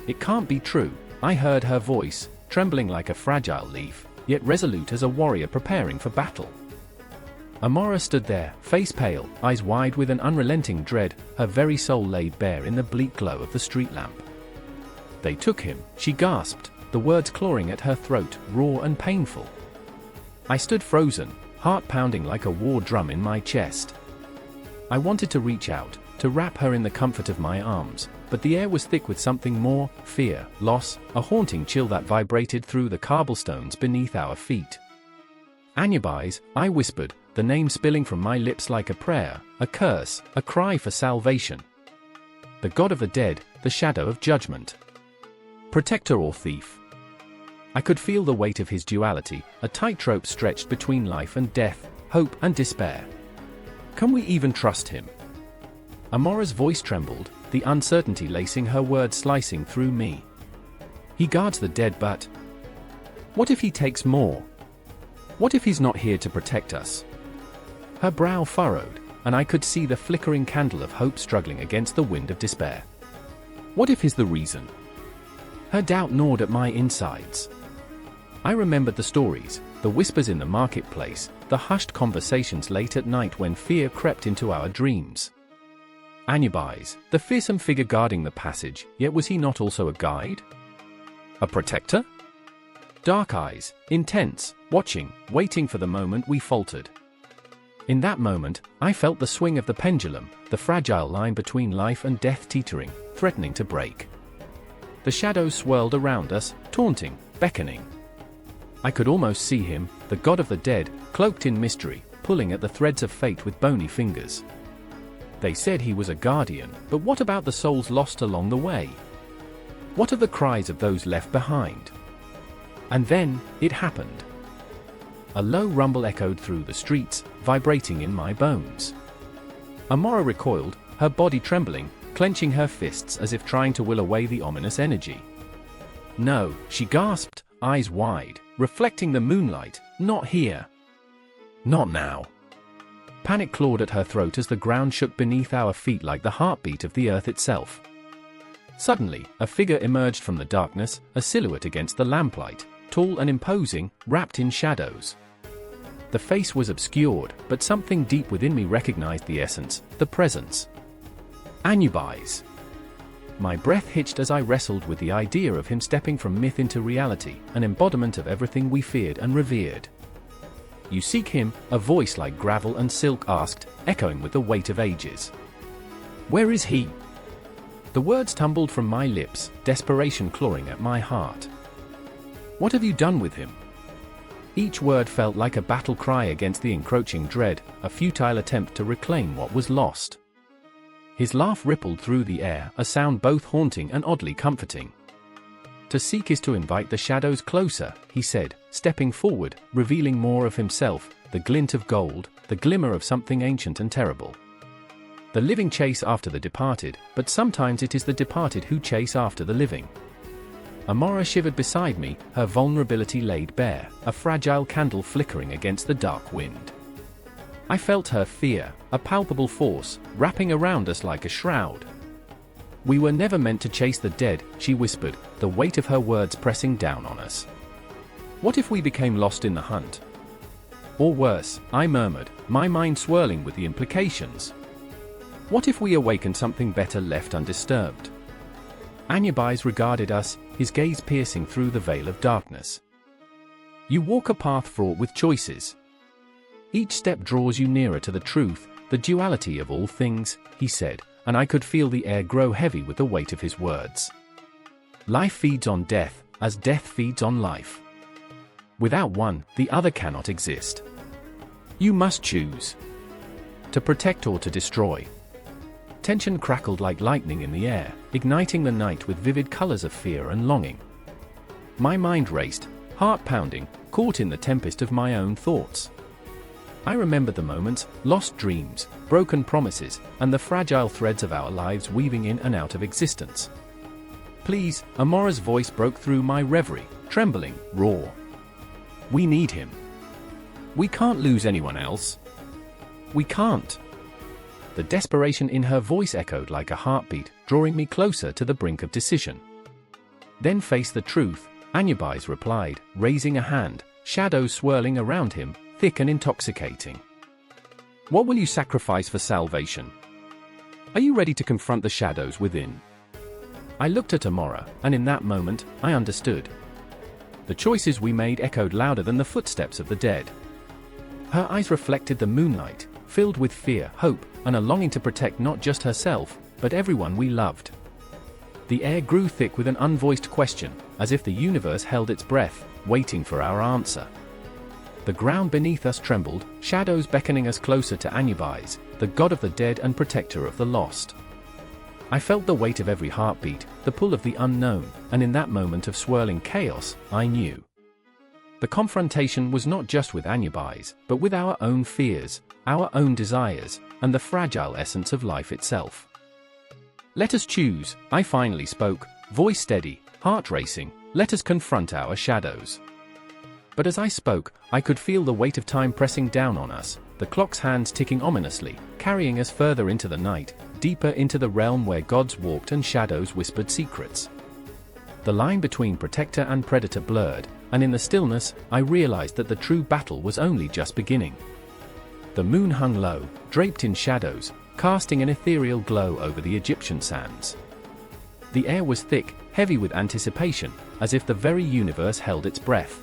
It can't be true, I heard her voice, trembling like a fragile leaf, yet resolute as a warrior preparing for battle. Amora stood there, face pale, eyes wide with an unrelenting dread, her very soul laid bare in the bleak glow of the street lamp. They took him, she gasped, the words clawing at her throat, raw and painful. I stood frozen, heart pounding like a war drum in my chest. I wanted to reach out, to wrap her in the comfort of my arms, but the air was thick with something more, fear, loss, a haunting chill that vibrated through the cobblestones beneath our feet. Anubis, I whispered, the name spilling from my lips like a prayer, a curse, a cry for salvation. The god of the dead, the shadow of judgment. Protector or thief? I could feel the weight of his duality, a tightrope stretched between life and death, hope and despair. Can we even trust him? Amora's voice trembled, the uncertainty lacing her words slicing through me. He guards the dead, but what if he takes more? What if he's not here to protect us? Her brow furrowed, and I could see the flickering candle of hope struggling against the wind of despair. What if he's the reason? Her doubt gnawed at my insides. I remembered the stories, the whispers in the marketplace, the hushed conversations late at night when fear crept into our dreams. Anubis, the fearsome figure guarding the passage, yet was he not also a guide? A protector? Dark eyes, intense, watching, waiting for the moment we faltered. In that moment, I felt the swing of the pendulum, the fragile line between life and death teetering, threatening to break. The shadows swirled around us, taunting, beckoning. I could almost see him, the god of the dead, cloaked in mystery, pulling at the threads of fate with bony fingers. They said he was a guardian, but what about the souls lost along the way? What of the cries of those left behind? And then, it happened. A low rumble echoed through the streets, vibrating in my bones. Amora recoiled, her body trembling, clenching her fists as if trying to will away the ominous energy. No, she gasped, eyes wide, reflecting the moonlight, not here. Not now. Panic clawed at her throat as the ground shook beneath our feet like the heartbeat of the earth itself. Suddenly, a figure emerged from the darkness, a silhouette against the lamplight, tall and imposing, wrapped in shadows. The face was obscured, but something deep within me recognized the essence, the presence. Anubis. My breath hitched as I wrestled with the idea of him stepping from myth into reality, an embodiment of everything we feared and revered. You seek him, a voice like gravel and silk asked, echoing with the weight of ages. Where is he? The words tumbled from my lips, desperation clawing at my heart. What have you done with him? Each word felt like a battle cry against the encroaching dread, a futile attempt to reclaim what was lost. His laugh rippled through the air, a sound both haunting and oddly comforting. To seek is to invite the shadows closer, he said, stepping forward, revealing more of himself, the glint of gold, the glimmer of something ancient and terrible. The living chase after the departed, but sometimes it is the departed who chase after the living. Amora shivered beside me, her vulnerability laid bare, a fragile candle flickering against the dark wind. I felt her fear, a palpable force, wrapping around us like a shroud. We were never meant to chase the dead, she whispered, the weight of her words pressing down on us. What if we became lost in the hunt? Or worse, I murmured, my mind swirling with the implications. What if we awakened something better left undisturbed? Anubis regarded us, his gaze piercing through the veil of darkness. You walk a path fraught with choices. Each step draws you nearer to the truth, the duality of all things, he said, and I could feel the air grow heavy with the weight of his words. Life feeds on death, as death feeds on life. Without one, the other cannot exist. You must choose. To protect or to destroy. Tension crackled like lightning in the air, igniting the night with vivid colors of fear and longing. My mind raced, heart pounding, caught in the tempest of my own thoughts. I remembered the moments, lost dreams, broken promises, and the fragile threads of our lives weaving in and out of existence. Please, Amora's voice broke through my reverie, trembling, raw. We need him. We can't lose anyone else. We can't. The desperation in her voice echoed like a heartbeat, drawing me closer to the brink of decision. Then face the truth, Anubis replied, raising a hand, shadows swirling around him, thick and intoxicating. What will you sacrifice for salvation? Are you ready to confront the shadows within? I looked at Amora, and in that moment, I understood. The choices we made echoed louder than the footsteps of the dead. Her eyes reflected the moonlight, filled with fear, hope, and a longing to protect not just herself, but everyone we loved. The air grew thick with an unvoiced question, as if the universe held its breath, waiting for our answer. The ground beneath us trembled, shadows beckoning us closer to Anubis, the god of the dead and protector of the lost. I felt the weight of every heartbeat, the pull of the unknown, and in that moment of swirling chaos, I knew. The confrontation was not just with Anubis, but with our own fears, our own desires, and the fragile essence of life itself. Let us choose, I finally spoke, voice steady, heart racing, let us confront our shadows. But as I spoke, I could feel the weight of time pressing down on us, the clock's hands ticking ominously, carrying us further into the night, deeper into the realm where gods walked and shadows whispered secrets. The line between protector and predator blurred, and in the stillness, I realized that the true battle was only just beginning. The moon hung low, draped in shadows, casting an ethereal glow over the Egyptian sands. The air was thick, heavy with anticipation, as if the very universe held its breath.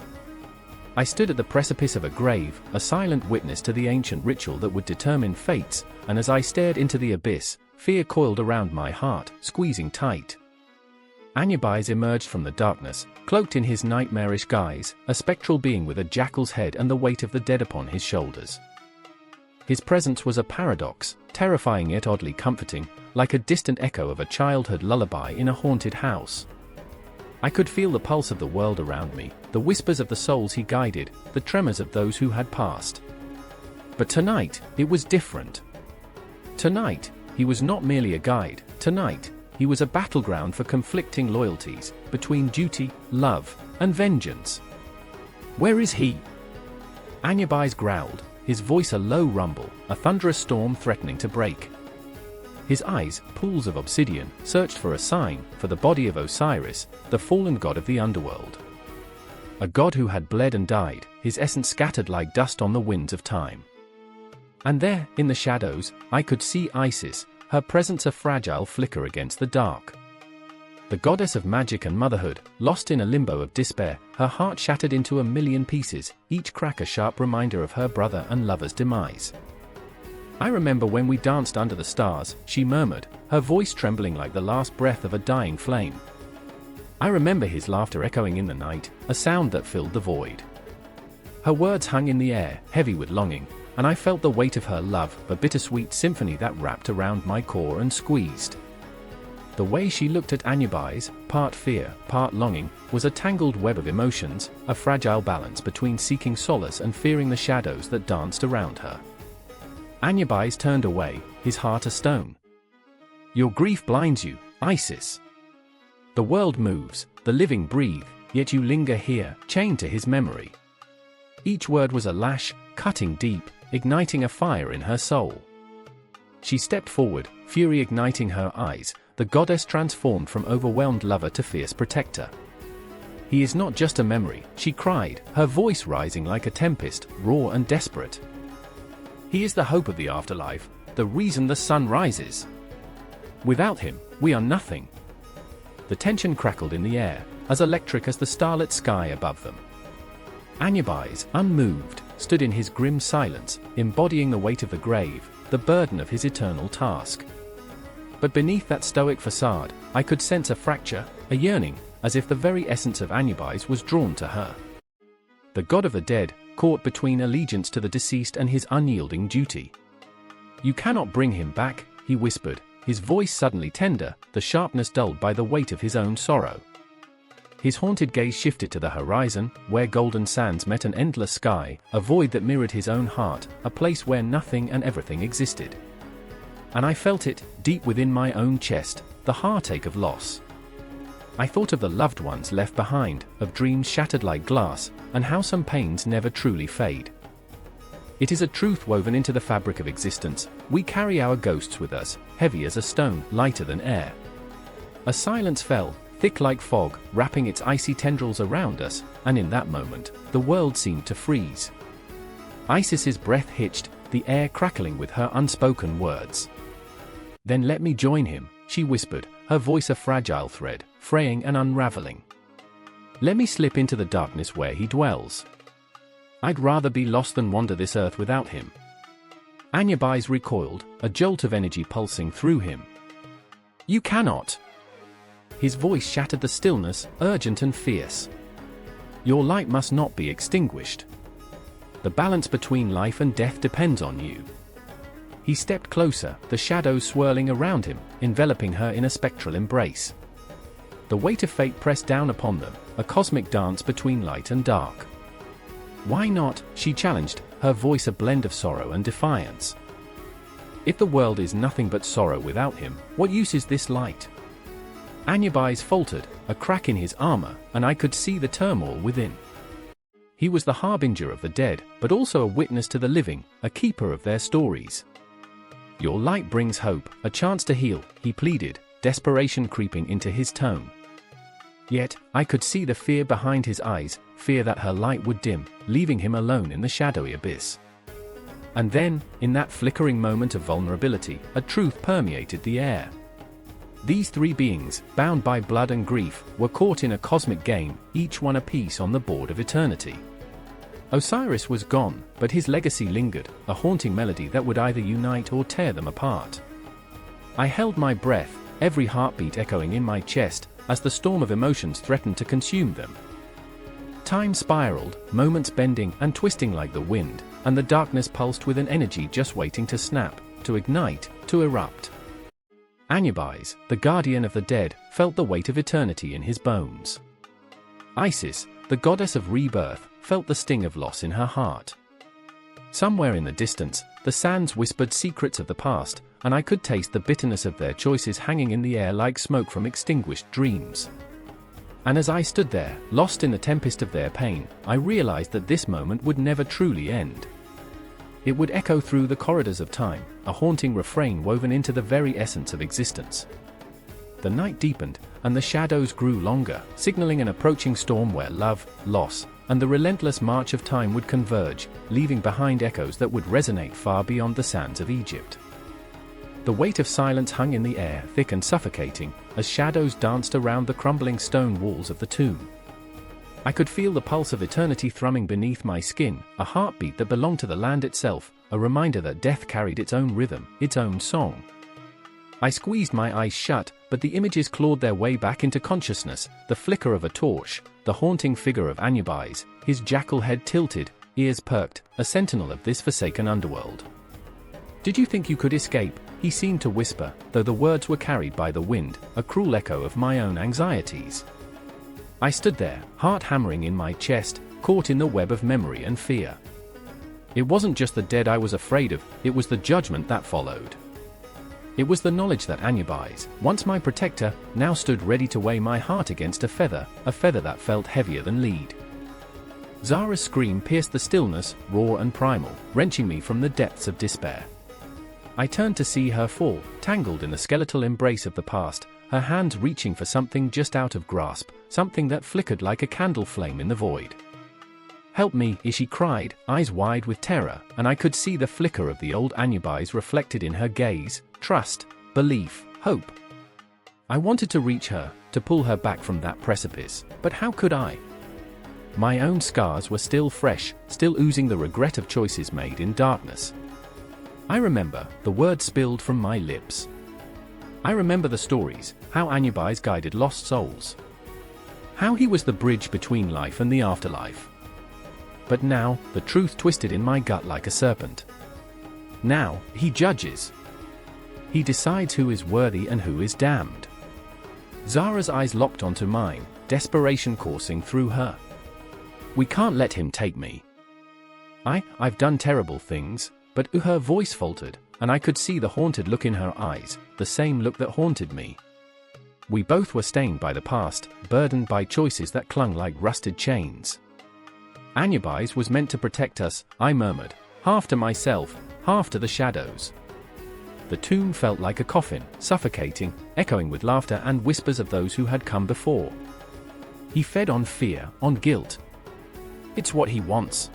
I stood at the precipice of a grave, a silent witness to the ancient ritual that would determine fates, and as I stared into the abyss, fear coiled around my heart, squeezing tight. Anubis emerged from the darkness, cloaked in his nightmarish guise, a spectral being with a jackal's head and the weight of the dead upon his shoulders. His presence was a paradox, terrifying yet oddly comforting, like a distant echo of a childhood lullaby in a haunted house. I could feel the pulse of the world around me, the whispers of the souls he guided, the tremors of those who had passed. But tonight, it was different. Tonight, he was not merely a guide, tonight, he was a battleground for conflicting loyalties, between duty, love, and vengeance. Where is he? Anubis growled, his voice a low rumble, a thunderous storm threatening to break. His eyes, pools of obsidian, searched for a sign, for the body of Osiris, the fallen god of the underworld. A god who had bled and died, his essence scattered like dust on the winds of time. And there, in the shadows, I could see Isis, her presence a fragile flicker against the dark. The goddess of magic and motherhood, lost in a limbo of despair, her heart shattered into a million pieces, each crack a sharp reminder of her brother and lover's demise. I remember when we danced under the stars, she murmured, her voice trembling like the last breath of a dying flame. I remember his laughter echoing in the night, a sound that filled the void. Her words hung in the air, heavy with longing, and I felt the weight of her love, a bittersweet symphony that wrapped around my core and squeezed. The way she looked at Anubis, part fear, part longing, was a tangled web of emotions, a fragile balance between seeking solace and fearing the shadows that danced around her. Anubis turned away, his heart a stone. "Your grief blinds you, Isis. The world moves, the living breathe, yet you linger here, chained to his memory." Each word was a lash, cutting deep, igniting a fire in her soul. She stepped forward, fury igniting her eyes, the goddess transformed from overwhelmed lover to fierce protector. "He is not just a memory," she cried, her voice rising like a tempest, raw and desperate. "He is the hope of the afterlife, the reason the sun rises. Without him, we are nothing." The tension crackled in the air, as electric as the starlit sky above them. Anubis, unmoved, stood in his grim silence, embodying the weight of the grave, the burden of his eternal task. But beneath that stoic facade, I could sense a fracture, a yearning, as if the very essence of Anubis was drawn to her. The god of the dead, caught between allegiance to the deceased and his unyielding duty. "You cannot bring him back," he whispered, his voice suddenly tender, the sharpness dulled by the weight of his own sorrow. His haunted gaze shifted to the horizon, where golden sands met an endless sky, a void that mirrored his own heart, a place where nothing and everything existed. And I felt it, deep within my own chest, the heartache of loss. I thought of the loved ones left behind, of dreams shattered like glass, and how some pains never truly fade. It is a truth woven into the fabric of existence: we carry our ghosts with us, heavy as a stone, lighter than air. A silence fell, thick like fog, wrapping its icy tendrils around us, and in that moment, the world seemed to freeze. Isis's breath hitched, the air crackling with her unspoken words. "Then let me join him," she whispered, her voice a fragile thread, fraying and unraveling. "Let me slip into the darkness where he dwells. I'd rather be lost than wander this earth without him." Anubis recoiled, a jolt of energy pulsing through him. "You cannot!" His voice shattered the stillness, urgent and fierce. "Your light must not be extinguished. The balance between life and death depends on you." He stepped closer, the shadows swirling around him, enveloping her in a spectral embrace. The weight of fate pressed down upon them, a cosmic dance between light and dark. "Why not?" she challenged, her voice a blend of sorrow and defiance. "If the world is nothing but sorrow without him, what use is this light?" Anubis faltered, a crack in his armor, and I could see the turmoil within. He was the harbinger of the dead, but also a witness to the living, a keeper of their stories. "Your light brings hope, a chance to heal," he pleaded, desperation creeping into his tone. Yet, I could see the fear behind his eyes, fear that her light would dim, leaving him alone in the shadowy abyss. And then, in that flickering moment of vulnerability, a truth permeated the air. These three beings, bound by blood and grief, were caught in a cosmic game, each one a piece on the board of eternity. Osiris was gone, but his legacy lingered, a haunting melody that would either unite or tear them apart. I held my breath, every heartbeat echoing in my chest, as the storm of emotions threatened to consume them. Time spiraled, moments bending and twisting like the wind, and the darkness pulsed with an energy just waiting to snap, to ignite, to erupt. Anubis, the guardian of the dead, felt the weight of eternity in his bones. Isis, the goddess of rebirth, felt the sting of loss in her heart. Somewhere in the distance, the sands whispered secrets of the past, and I could taste the bitterness of their choices hanging in the air like smoke from extinguished dreams. And as I stood there, lost in the tempest of their pain, I realized that this moment would never truly end. It would echo through the corridors of time, a haunting refrain woven into the very essence of existence. The night deepened, and the shadows grew longer, signaling an approaching storm where love, loss, and the relentless march of time would converge, leaving behind echoes that would resonate far beyond the sands of Egypt. The weight of silence hung in the air, thick and suffocating, as shadows danced around the crumbling stone walls of the tomb. I could feel the pulse of eternity thrumming beneath my skin, a heartbeat that belonged to the land itself, a reminder that death carried its own rhythm, its own song. I squeezed my eyes shut, but the images clawed their way back into consciousness, the flicker of a torch, the haunting figure of Anubis, his jackal head tilted, ears perked, a sentinel of this forsaken underworld. "Did you think you could escape?" he seemed to whisper, though the words were carried by the wind, a cruel echo of my own anxieties. I stood there, heart hammering in my chest, caught in the web of memory and fear. It wasn't just the dead I was afraid of, it was the judgment that followed. It was the knowledge that Anubis, once my protector, now stood ready to weigh my heart against a feather that felt heavier than lead. Zara's scream pierced the stillness, raw and primal, wrenching me from the depths of despair. I turned to see her fall, tangled in the skeletal embrace of the past, her hands reaching for something just out of grasp, something that flickered like a candle flame in the void. "Help me," she cried, eyes wide with terror, and I could see the flicker of the old Anubis reflected in her gaze, trust, belief, hope. I wanted to reach her, to pull her back from that precipice, but how could I? My own scars were still fresh, still oozing the regret of choices made in darkness. I remember the words spilled from my lips. I remember the stories, how Anubis guided lost souls. How he was the bridge between life and the afterlife. But now, the truth twisted in my gut like a serpent. Now, he judges. He decides who is worthy and who is damned. Zara's eyes locked onto mine, desperation coursing through her. "We can't let him take me. I've done terrible things," but her voice faltered, and I could see the haunted look in her eyes, the same look that haunted me. We both were stained by the past, burdened by choices that clung like rusted chains. "Anubis was meant to protect us," I murmured, half to myself, half to the shadows. The tomb felt like a coffin, suffocating, echoing with laughter and whispers of those who had come before. He fed on fear, on guilt. It's what he wants.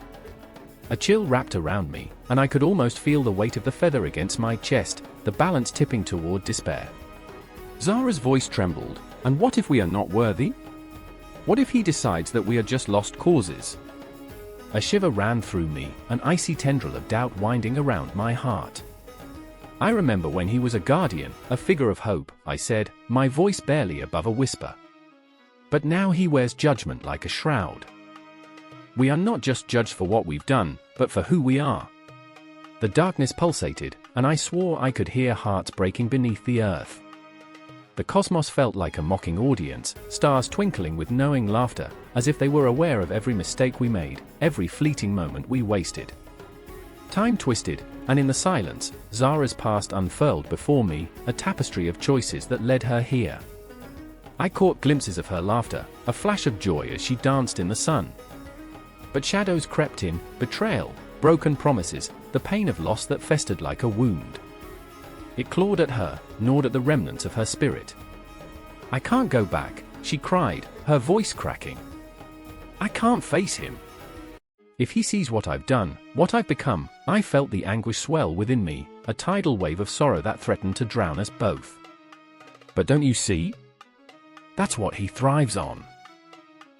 A chill wrapped around me, and I could almost feel the weight of the feather against my chest, the balance tipping toward despair. Zara's voice trembled. "And what if we are not worthy? What if he decides that we are just lost causes?" A shiver ran through me, an icy tendril of doubt winding around my heart. "I remember when he was a guardian, a figure of hope," I said, my voice barely above a whisper. "But now he wears judgment like a shroud. We are not just judged for what we've done, but for who we are." The darkness pulsated, and I swore I could hear hearts breaking beneath the earth. The cosmos felt like a mocking audience, stars twinkling with knowing laughter, as if they were aware of every mistake we made, every fleeting moment we wasted. Time twisted, and in the silence, Zara's past unfurled before me, a tapestry of choices that led her here. I caught glimpses of her laughter, a flash of joy as she danced in the sun. But shadows crept in, betrayal, broken promises, the pain of loss that festered like a wound. It clawed at her, gnawed at the remnants of her spirit. "I can't go back," she cried, her voice cracking. "I can't face him. If he sees what I've done, what I've become." I felt the anguish swell within me, a tidal wave of sorrow that threatened to drown us both. "But don't you see? That's what he thrives on.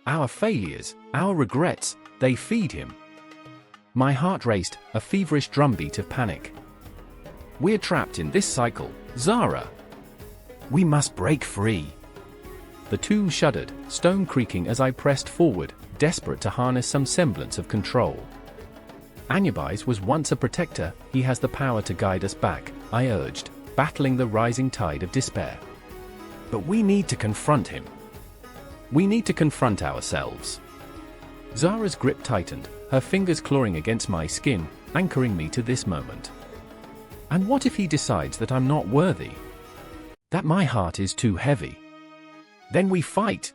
Our failures, our regrets, they feed him." My heart raced, a feverish drumbeat of panic. "We're trapped in this cycle, Zara. We must break free." The tomb shuddered, stone creaking as I pressed forward, desperate to harness some semblance of control. "Anubis was once a protector, he has the power to guide us back," I urged, battling the rising tide of despair. "But we need to confront him. We need to confront ourselves." Zara's grip tightened, her fingers clawing against my skin, anchoring me to this moment. "And what if he decides that I'm not worthy? That my heart is too heavy? Then we fight!"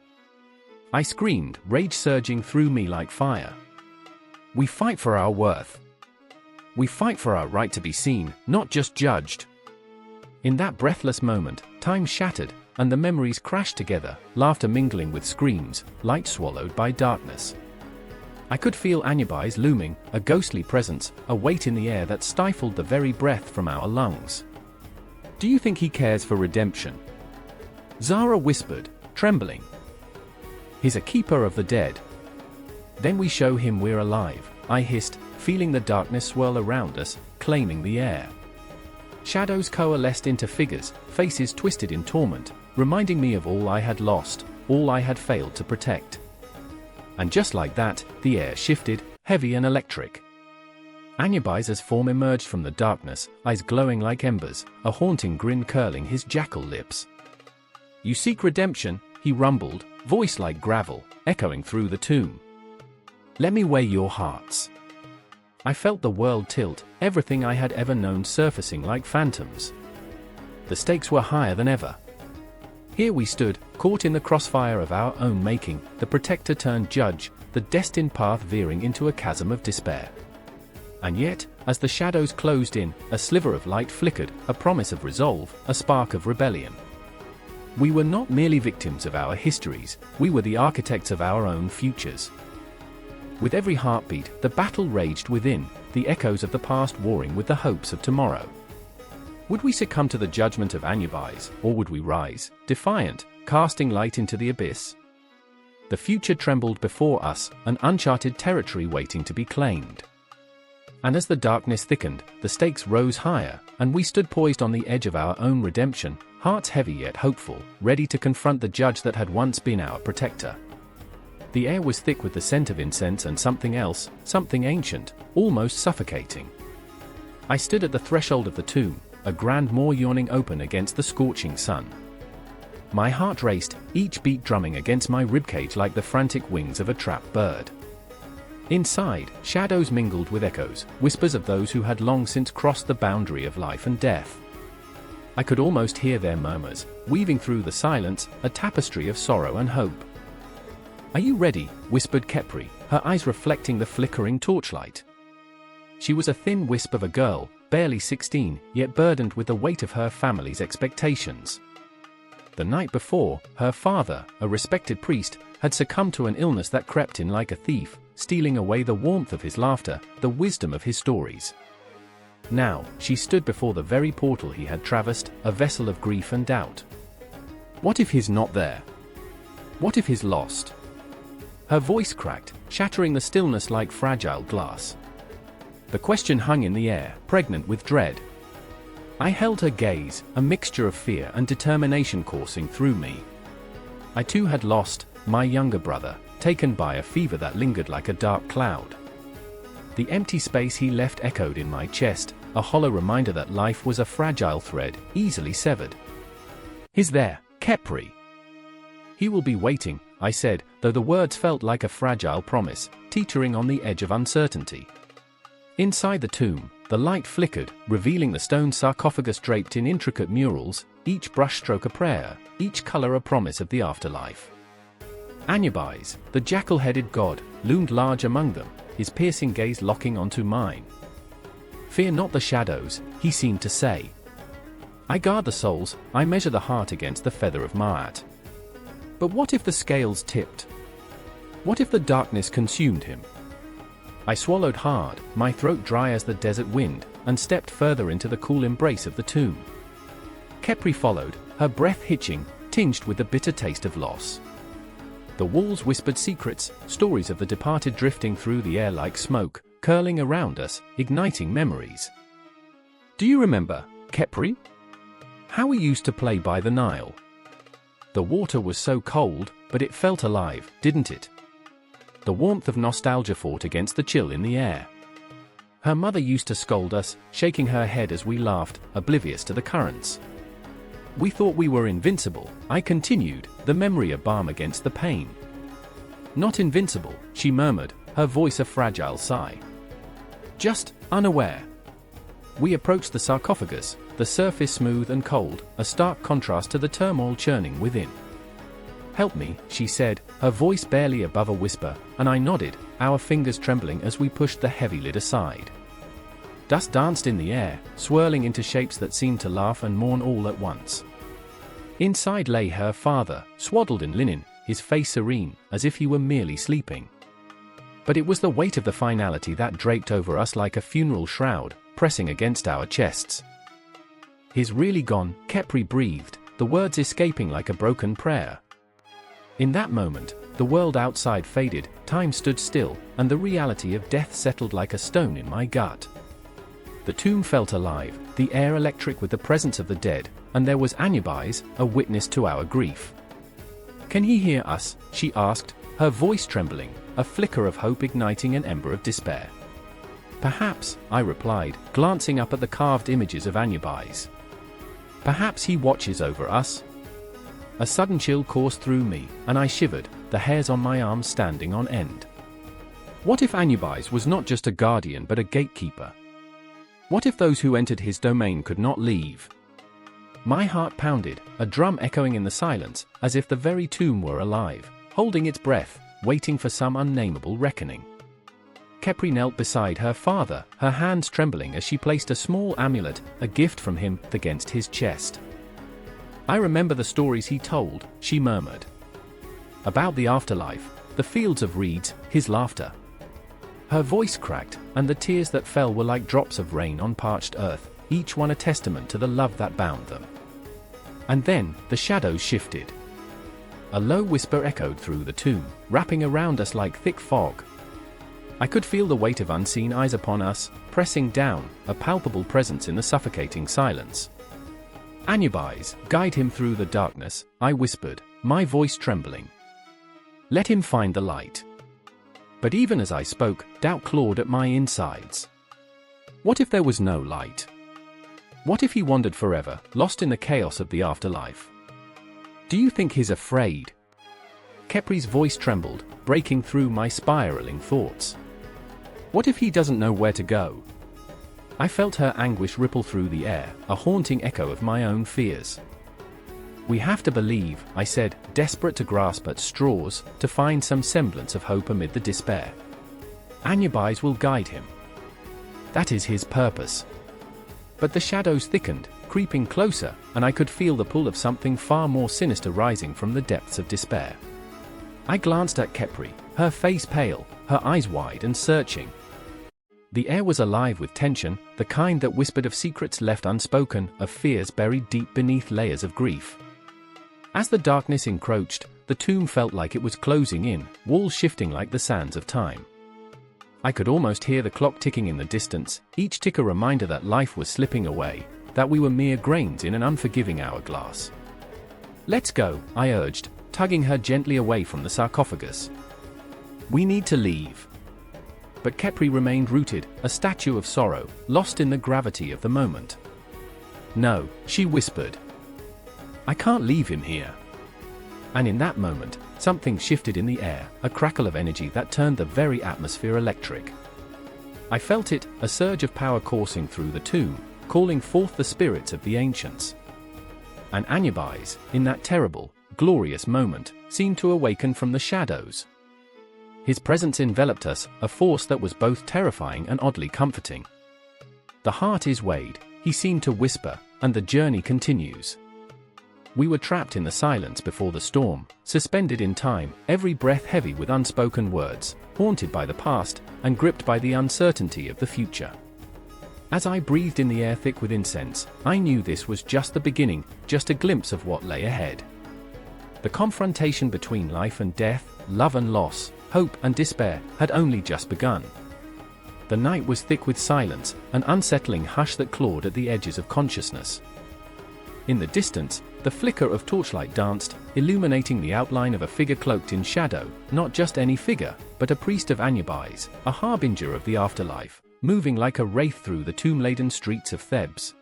I screamed, rage surging through me like fire. "We fight for our worth. We fight for our right to be seen, not just judged." In that breathless moment, time shattered, and the memories crashed together, laughter mingling with screams, light swallowed by darkness. I could feel Anubis looming, a ghostly presence, a weight in the air that stifled the very breath from our lungs. "Do you think he cares for redemption?" Zara whispered, trembling. "He's a keeper of the dead." "Then we show him we're alive," I hissed, feeling the darkness swirl around us, claiming the air. Shadows coalesced into figures, faces twisted in torment, reminding me of all I had lost, all I had failed to protect. And just like that, the air shifted, heavy and electric. Anubis' form emerged from the darkness, eyes glowing like embers, a haunting grin curling his jackal lips. "You seek redemption," he rumbled, voice like gravel, echoing through the tomb. "Let me weigh your hearts." I felt the world tilt, everything I had ever known surfacing like phantoms. The stakes were higher than ever. Here we stood, caught in the crossfire of our own making, the protector turned judge, the destined path veering into a chasm of despair. And yet, as the shadows closed in, a sliver of light flickered, a promise of resolve, a spark of rebellion. We were not merely victims of our histories, we were the architects of our own futures. With every heartbeat, the battle raged within, the echoes of the past warring with the hopes of tomorrow. Would we succumb to the judgment of Anubis, or would we rise, defiant, casting light into the abyss? The future trembled before us, an uncharted territory waiting to be claimed. And as the darkness thickened, the stakes rose higher, and we stood poised on the edge of our own redemption, hearts heavy yet hopeful, ready to confront the judge that had once been our protector. The air was thick with the scent of incense and something else, something ancient, almost suffocating. I stood at the threshold of the tomb, a grand maw yawning open against the scorching sun. My heart raced, each beat drumming against my ribcage like the frantic wings of a trapped bird. Inside, shadows mingled with echoes, whispers of those who had long since crossed the boundary of life and death. I could almost hear their murmurs, weaving through the silence, a tapestry of sorrow and hope. "Are you ready?" whispered Khepri, her eyes reflecting the flickering torchlight. She was a thin wisp of a girl, barely 16, yet burdened with the weight of her family's expectations. The night before, her father, a respected priest, had succumbed to an illness that crept in like a thief, stealing away the warmth of his laughter, the wisdom of his stories. Now, she stood before the very portal he had traversed, a vessel of grief and doubt. What if he's not there? What if he's lost? Her voice cracked, shattering the stillness like fragile glass. The question hung in the air, pregnant with dread. I held her gaze, a mixture of fear and determination coursing through me. I too had lost my younger brother, taken by a fever that lingered like a dark cloud. The empty space he left echoed in my chest, a hollow reminder that life was a fragile thread, easily severed. "He's there, Khepri." "He will be waiting," I said, though the words felt like a fragile promise, teetering on the edge of uncertainty. Inside the tomb, the light flickered, revealing the stone sarcophagus draped in intricate murals, each brushstroke a prayer, each color a promise of the afterlife. Anubis, the jackal-headed god, loomed large among them, his piercing gaze locking onto mine. "Fear not the shadows," he seemed to say. "I guard the souls, I measure the heart against the feather of Ma'at." But what if the scales tipped? What if the darkness consumed him? I swallowed hard, my throat dry as the desert wind, and stepped further into the cool embrace of the tomb. Khepri followed, her breath hitching, tinged with the bitter taste of loss. The walls whispered secrets, stories of the departed drifting through the air like smoke, curling around us, igniting memories. "Do you remember, Khepri? How we used to play by the Nile? The water was so cold, but it felt alive, didn't it? The warmth of nostalgia fought against the chill in the air." Her mother used to scold us, shaking her head as we laughed, oblivious to the currents. "We thought we were invincible," I continued, the memory a balm against the pain. "Not invincible," she murmured, her voice a fragile sigh. "Just unaware." We approached the sarcophagus, the surface smooth and cold, a stark contrast to the turmoil churning within. "Help me," she said, her voice barely above a whisper, and I nodded, our fingers trembling as we pushed the heavy lid aside. Dust danced in the air, swirling into shapes that seemed to laugh and mourn all at once. Inside lay her father, swaddled in linen, his face serene, as if he were merely sleeping. But it was the weight of the finality that draped over us like a funeral shroud, pressing against our chests. "He's really gone," Khepri breathed, the words escaping like a broken prayer. In that moment, the world outside faded, time stood still, and the reality of death settled like a stone in my gut. The tomb felt alive, the air electric with the presence of the dead, and there was Anubis, a witness to our grief. "Can he hear us?" she asked, her voice trembling, a flicker of hope igniting an ember of despair. Perhaps, I replied, glancing up at the carved images of Anubis. Perhaps he watches over us? A sudden chill coursed through me, and I shivered, the hairs on my arms standing on end. What if Anubis was not just a guardian but a gatekeeper? What if those who entered his domain could not leave? My heart pounded, a drum echoing in the silence, as if the very tomb were alive, holding its breath, waiting for some unnamable reckoning. Khepri knelt beside her father, her hands trembling as she placed a small amulet, a gift from him, against his chest. I remember the stories he told, she murmured. About the afterlife, the fields of reeds, his laughter. Her voice cracked, and the tears that fell were like drops of rain on parched earth, each one a testament to the love that bound them. And then, the shadows shifted. A low whisper echoed through the tomb, wrapping around us like thick fog. I could feel the weight of unseen eyes upon us, pressing down, a palpable presence in the suffocating silence. Anubis, guide him through the darkness, I whispered, my voice trembling. Let him find the light. But even as I spoke, doubt clawed at my insides. What if there was no light? What if he wandered forever, lost in the chaos of the afterlife? Do you think he's afraid? Khepri's voice trembled, breaking through my spiraling thoughts. What if he doesn't know where to go? I felt her anguish ripple through the air, a haunting echo of my own fears. We have to believe, I said, desperate to grasp at straws, to find some semblance of hope amid the despair. Anubis will guide him. That is his purpose. But the shadows thickened, creeping closer, and I could feel the pull of something far more sinister rising from the depths of despair. I glanced at Khepri, her face pale, her eyes wide and searching. The air was alive with tension, the kind that whispered of secrets left unspoken, of fears buried deep beneath layers of grief. As the darkness encroached, the tomb felt like it was closing in, walls shifting like the sands of time. I could almost hear the clock ticking in the distance, each tick a reminder that life was slipping away, that we were mere grains in an unforgiving hourglass. Let's go, I urged, tugging her gently away from the sarcophagus. We need to leave. But Khepri remained rooted, a statue of sorrow, lost in the gravity of the moment. No, she whispered. I can't leave him here. And in that moment, something shifted in the air, a crackle of energy that turned the very atmosphere electric. I felt it, a surge of power coursing through the tomb, calling forth the spirits of the ancients. And Anubis, in that terrible, glorious moment, seemed to awaken from the shadows. His presence enveloped us, a force that was both terrifying and oddly comforting. The heart is weighed, he seemed to whisper, and the journey continues. We were trapped in the silence before the storm, suspended in time, every breath heavy with unspoken words, haunted by the past, and gripped by the uncertainty of the future. As I breathed in the air thick with incense, I knew this was just the beginning, just a glimpse of what lay ahead. The confrontation between life and death, love and loss, hope and despair, had only just begun. The night was thick with silence, an unsettling hush that clawed at the edges of consciousness. In the distance, the flicker of torchlight danced, illuminating the outline of a figure cloaked in shadow, not just any figure, but a priest of Anubis, a harbinger of the afterlife, moving like a wraith through the tomb-laden streets of Thebes.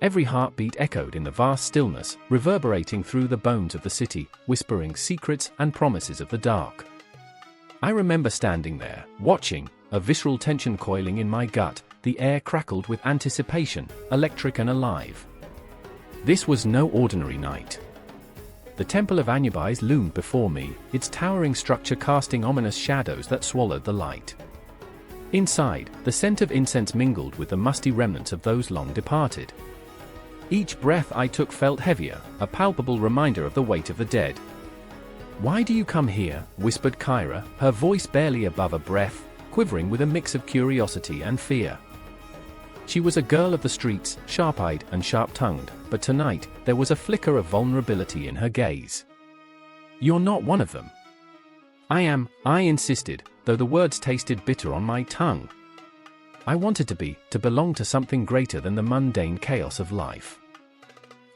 Every heartbeat echoed in the vast stillness, reverberating through the bones of the city, whispering secrets and promises of the dark. I remember standing there, watching, a visceral tension coiling in my gut, the air crackled with anticipation, electric and alive. This was no ordinary night. The temple of Anubis loomed before me, its towering structure casting ominous shadows that swallowed the light. Inside, the scent of incense mingled with the musty remnants of those long departed. Each breath I took felt heavier, a palpable reminder of the weight of the dead. "Why do you come here?" whispered Kyra, her voice barely above a breath, quivering with a mix of curiosity and fear. She was a girl of the streets, sharp-eyed and sharp-tongued, but tonight, there was a flicker of vulnerability in her gaze. "You're not one of them." "I am," I insisted, though the words tasted bitter on my tongue. I wanted to belong to something greater than the mundane chaos of life.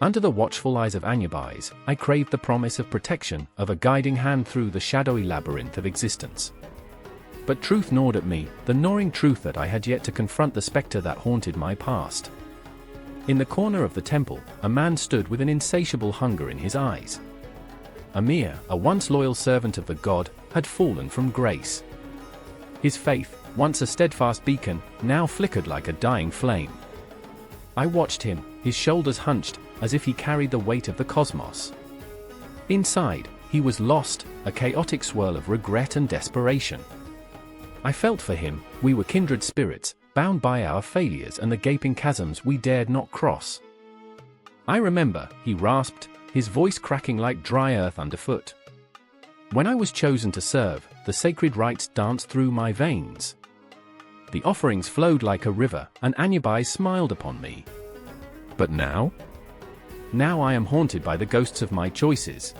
Under the watchful eyes of Anubis, I craved the promise of protection, of a guiding hand through the shadowy labyrinth of existence. But truth gnawed at me, the gnawing truth that I had yet to confront the specter that haunted my past. In the corner of the temple, a man stood with an insatiable hunger in his eyes. Amir, a once loyal servant of the god, had fallen from grace. His faith, once a steadfast beacon, now flickered like a dying flame. I watched him, his shoulders hunched, as if he carried the weight of the cosmos. Inside, he was lost, a chaotic swirl of regret and desperation. I felt for him, we were kindred spirits, bound by our failures and the gaping chasms we dared not cross. I remember, he rasped, his voice cracking like dry earth underfoot. When I was chosen to serve, the sacred rites danced through my veins. The offerings flowed like a river, and Anubis smiled upon me. But now? Now I am haunted by the ghosts of my choices.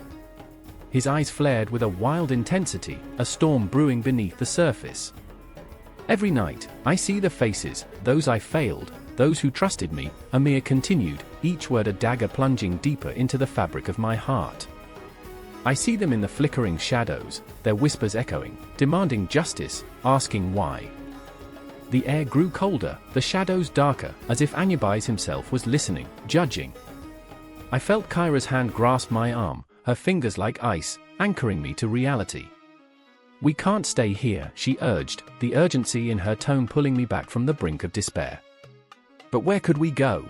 His eyes flared with a wild intensity, a storm brewing beneath the surface. Every night, I see the faces, those I failed, those who trusted me, Amir continued, each word a dagger plunging deeper into the fabric of my heart. I see them in the flickering shadows, their whispers echoing, demanding justice, asking why. The air grew colder, the shadows darker, as if Anubis himself was listening, judging. I felt Kyra's hand grasp my arm, her fingers like ice, anchoring me to reality. "We can't stay here," she urged, the urgency in her tone pulling me back from the brink of despair. But where could we go?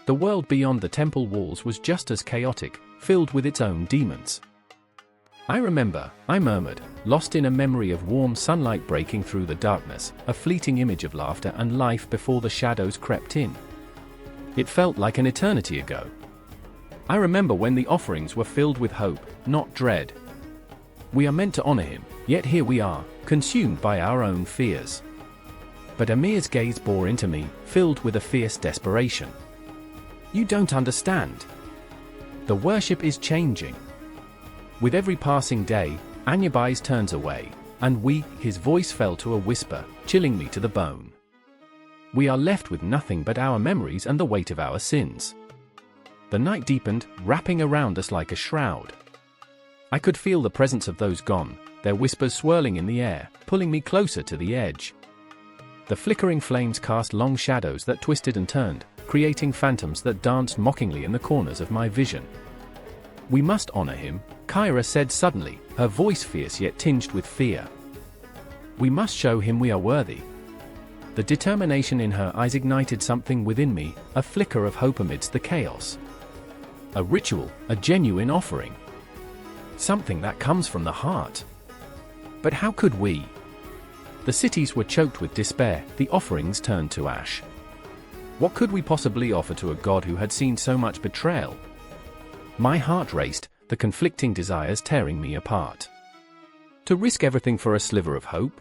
The world beyond the temple walls was just as chaotic, filled with its own demons. "I remember," I murmured, lost in a memory of warm sunlight breaking through the darkness, a fleeting image of laughter and life before the shadows crept in. It felt like an eternity ago. I remember when the offerings were filled with hope, not dread. We are meant to honor him, yet here we are, consumed by our own fears. But Amir's gaze bore into me, filled with a fierce desperation. "You don't understand. The worship is changing. With every passing day, Anubis turns away, and his voice fell to a whisper, chilling me to the bone. We are left with nothing but our memories and the weight of our sins." The night deepened, wrapping around us like a shroud. I could feel the presence of those gone, their whispers swirling in the air, pulling me closer to the edge. The flickering flames cast long shadows that twisted and turned, creating phantoms that danced mockingly in the corners of my vision. "We must honor him," Kyra said suddenly, her voice fierce yet tinged with fear. "We must show him we are worthy." The determination in her eyes ignited something within me, a flicker of hope amidst the chaos. A ritual, a genuine offering. Something that comes from the heart. But how could we? The cities were choked with despair, the offerings turned to ash. What could we possibly offer to a god who had seen so much betrayal? My heart raced, the conflicting desires tearing me apart. To risk everything for a sliver of hope?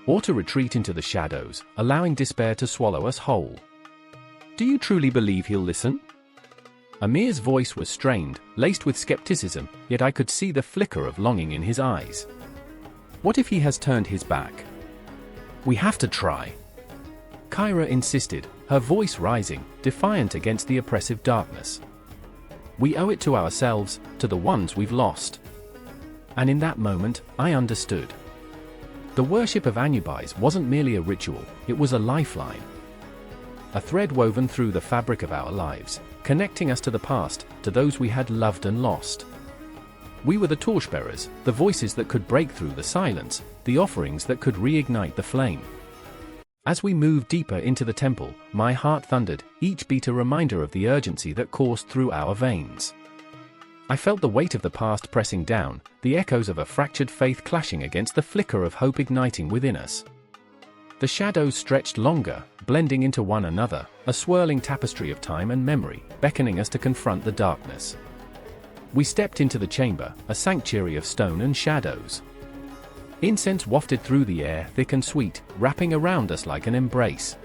Or to retreat into the shadows, allowing despair to swallow us whole? "Do you truly believe he'll listen?" Amir's voice was strained, laced with skepticism, yet I could see the flicker of longing in his eyes. "What if he has turned his back?" "We have to try," Kyra insisted, her voice rising, defiant against the oppressive darkness. "We owe it to ourselves, to the ones we've lost." And in that moment, I understood. The worship of Anubis wasn't merely a ritual, it was a lifeline. A thread woven through the fabric of our lives, connecting us to the past, to those we had loved and lost. We were the torchbearers, the voices that could break through the silence, the offerings that could reignite the flame. As we moved deeper into the temple, my heart thundered, each beat a reminder of the urgency that coursed through our veins. I felt the weight of the past pressing down, the echoes of a fractured faith clashing against the flicker of hope igniting within us. The shadows stretched longer, blending into one another, a swirling tapestry of time and memory, beckoning us to confront the darkness. We stepped into the chamber, a sanctuary of stone and shadows. Incense wafted through the air, thick and sweet, wrapping around us like an embrace.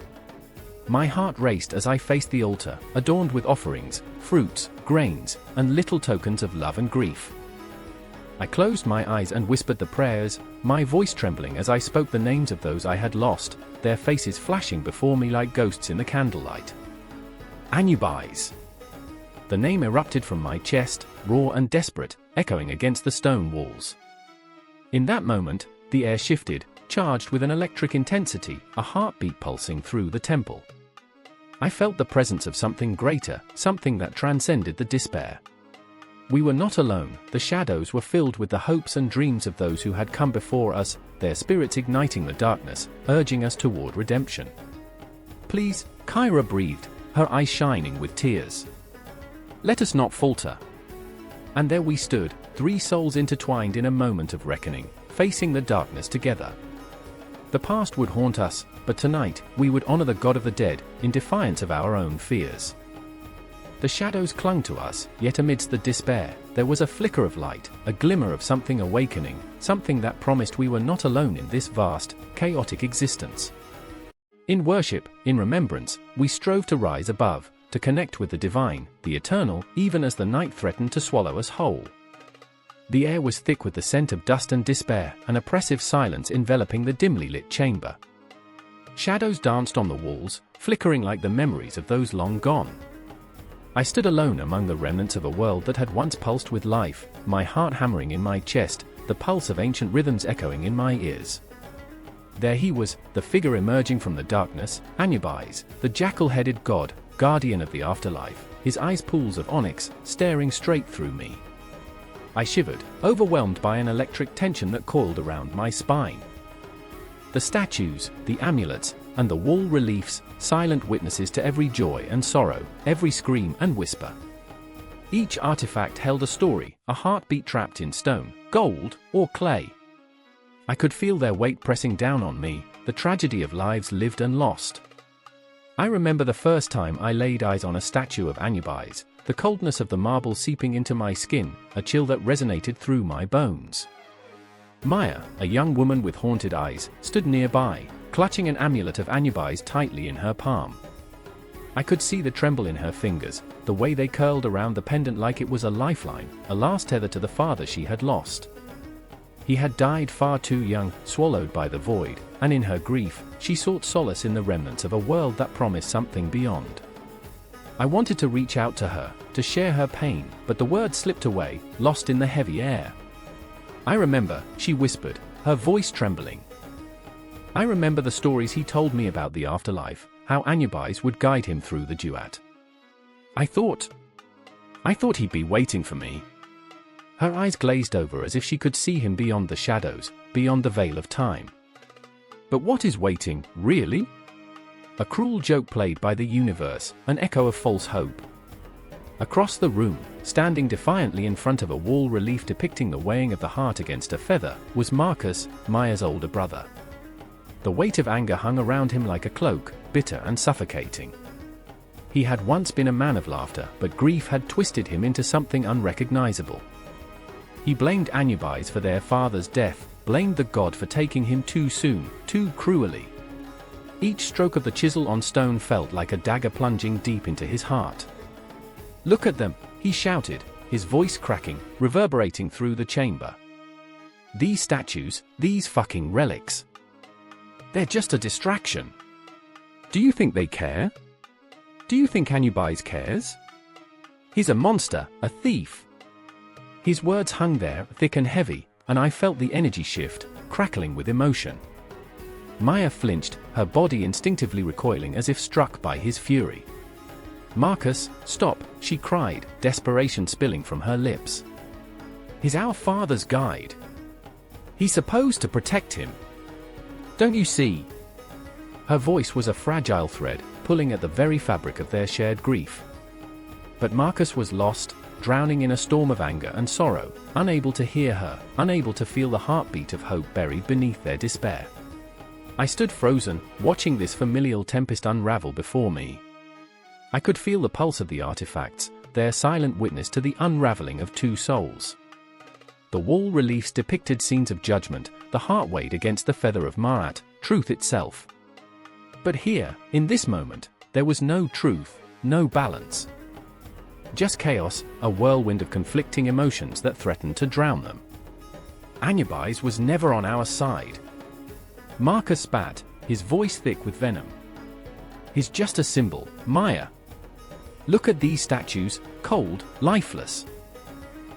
My heart raced as I faced the altar, adorned with offerings, fruits, grains, and little tokens of love and grief. I closed my eyes and whispered the prayers, my voice trembling as I spoke the names of those I had lost, their faces flashing before me like ghosts in the candlelight. Anubis. The name erupted from my chest, raw and desperate, echoing against the stone walls. In that moment, The air shifted, charged with an electric intensity, a heartbeat pulsing through the temple. I felt the presence of something greater, something that transcended the despair. We were not alone. The shadows were filled with the hopes and dreams of those who had come before us, their spirits igniting the darkness, urging us toward redemption. Please, Kyra breathed, her eyes shining with tears. Let us not falter. And there we stood, 3 souls intertwined in a moment of reckoning, facing the darkness together. The past would haunt us, but tonight, we would honor the God of the dead, in defiance of our own fears. The shadows clung to us, yet amidst the despair, there was a flicker of light, a glimmer of something awakening, something that promised we were not alone in this vast, chaotic existence. In worship, in remembrance, we strove to rise above, to connect with the divine, the eternal, even as the night threatened to swallow us whole. The air was thick with the scent of dust and despair, an oppressive silence enveloping the dimly lit chamber. Shadows danced on the walls, flickering like the memories of those long gone. I stood alone among the remnants of a world that had once pulsed with life, my heart hammering in my chest, the pulse of ancient rhythms echoing in my ears. There he was, the figure emerging from the darkness, Anubis, the jackal-headed god, guardian of the afterlife, his eyes pools of onyx, staring straight through me. I shivered, overwhelmed by an electric tension that coiled around my spine. The statues, the amulets, and the wall reliefs, silent witnesses to every joy and sorrow, every scream and whisper. Each artifact held a story, a heartbeat trapped in stone, gold, or clay. I could feel their weight pressing down on me, the tragedy of lives lived and lost. I remember the first time I laid eyes on a statue of Anubis, the coldness of the marble seeping into my skin, a chill that resonated through my bones. Maya, a young woman with haunted eyes, stood nearby, clutching an amulet of Anubis tightly in her palm. I could see the tremble in her fingers, the way they curled around the pendant like it was a lifeline, a last tether to the father she had lost. He had died far too young, swallowed by the void, and in her grief, she sought solace in the remnants of a world that promised something beyond. I wanted to reach out to her, to share her pain, but the words slipped away, lost in the heavy air. I remember, she whispered, her voice trembling. I remember the stories he told me about the afterlife, how Anubis would guide him through the duat. I thought he'd be waiting for me. Her eyes glazed over as if she could see him beyond the shadows, beyond the veil of time. But what is waiting, really? A cruel joke played by the universe, an echo of false hope. Across the room, standing defiantly in front of a wall relief depicting the weighing of the heart against a feather, was Marcus, Maya's older brother. The weight of anger hung around him like a cloak, bitter and suffocating. He had once been a man of laughter, but grief had twisted him into something unrecognizable. He blamed Anubis for their father's death, blamed the god for taking him too soon, too cruelly. Each stroke of the chisel on stone felt like a dagger plunging deep into his heart. "Look at them," he shouted, his voice cracking, reverberating through the chamber. "These statues, these fucking relics. They're just a distraction. Do you think they care? Do you think Anubis cares? He's a monster, a thief." His words hung there, thick and heavy, and I felt the energy shift, crackling with emotion. Maya flinched, her body instinctively recoiling as if struck by his fury. "Marcus, stop," she cried, desperation spilling from her lips. "He's our father's guide. He's supposed to protect him. Don't you see?" Her voice was a fragile thread, pulling at the very fabric of their shared grief. But Marcus was lost, drowning in a storm of anger and sorrow, unable to hear her, unable to feel the heartbeat of hope buried beneath their despair. I stood frozen, watching this familial tempest unravel before me. I could feel the pulse of the artifacts, their silent witness to the unraveling of two souls. The wall reliefs depicted scenes of judgment, the heart weighed against the feather of Ma'at, truth itself. But here, in this moment, there was no truth, no balance. Just chaos, a whirlwind of conflicting emotions that threatened to drown them. Anubis was never on our side. Marcus spat, his voice thick with venom. "He's just a symbol, Maya. Look at these statues, cold, lifeless.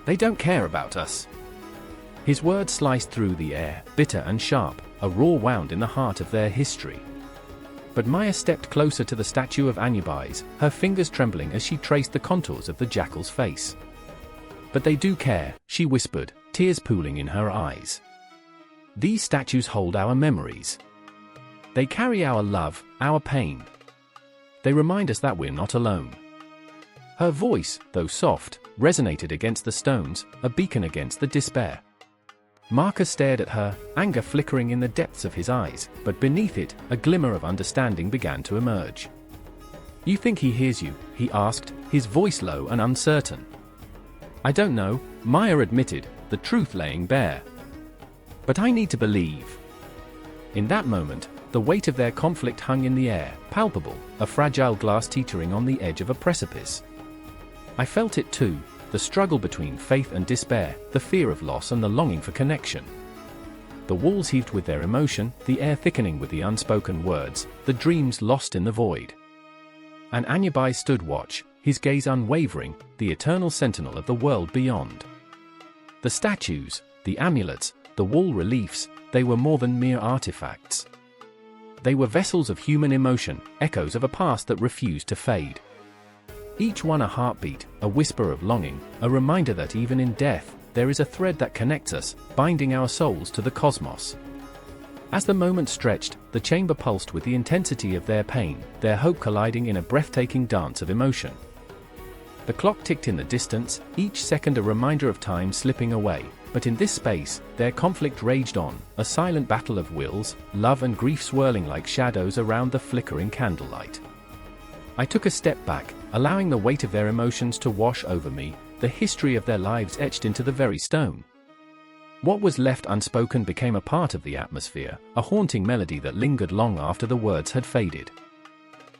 They don't care about us. His words sliced through the air, bitter and sharp, a raw wound in the heart of their history. But Maya stepped closer to the statue of Anubis, her fingers trembling as she traced the contours of the jackal's face. "But they do care," she whispered, tears pooling in her eyes. "These statues hold our memories. They carry our love, our pain. They remind us that we're not alone." Her voice, though soft, resonated against the stones, a beacon against the despair. Marcus stared at her, anger flickering in the depths of his eyes, but beneath it, a glimmer of understanding began to emerge. "You think he hears you?" he asked, his voice low and uncertain. "I don't know," Maya admitted, the truth laying bare. "But I need to believe." In that moment, the weight of their conflict hung in the air, palpable, a fragile glass teetering on the edge of a precipice. I felt it too, the struggle between faith and despair, the fear of loss and the longing for connection. The walls heaved with their emotion, the air thickening with the unspoken words, the dreams lost in the void. And Anubis stood watch, his gaze unwavering, the eternal sentinel of the world beyond. The statues, the amulets, the wall reliefs, they were more than mere artifacts. They were vessels of human emotion, echoes of a past that refused to fade. Each one a heartbeat, a whisper of longing, a reminder that even in death, there is a thread that connects us, binding our souls to the cosmos. As the moment stretched, the chamber pulsed with the intensity of their pain, their hope colliding in a breathtaking dance of emotion. The clock ticked in the distance, each second a reminder of time slipping away, but in this space, their conflict raged on, a silent battle of wills, love and grief swirling like shadows around the flickering candlelight. I took a step back, allowing the weight of their emotions to wash over me, the history of their lives etched into the very stone. What was left unspoken became a part of the atmosphere, a haunting melody that lingered long after the words had faded.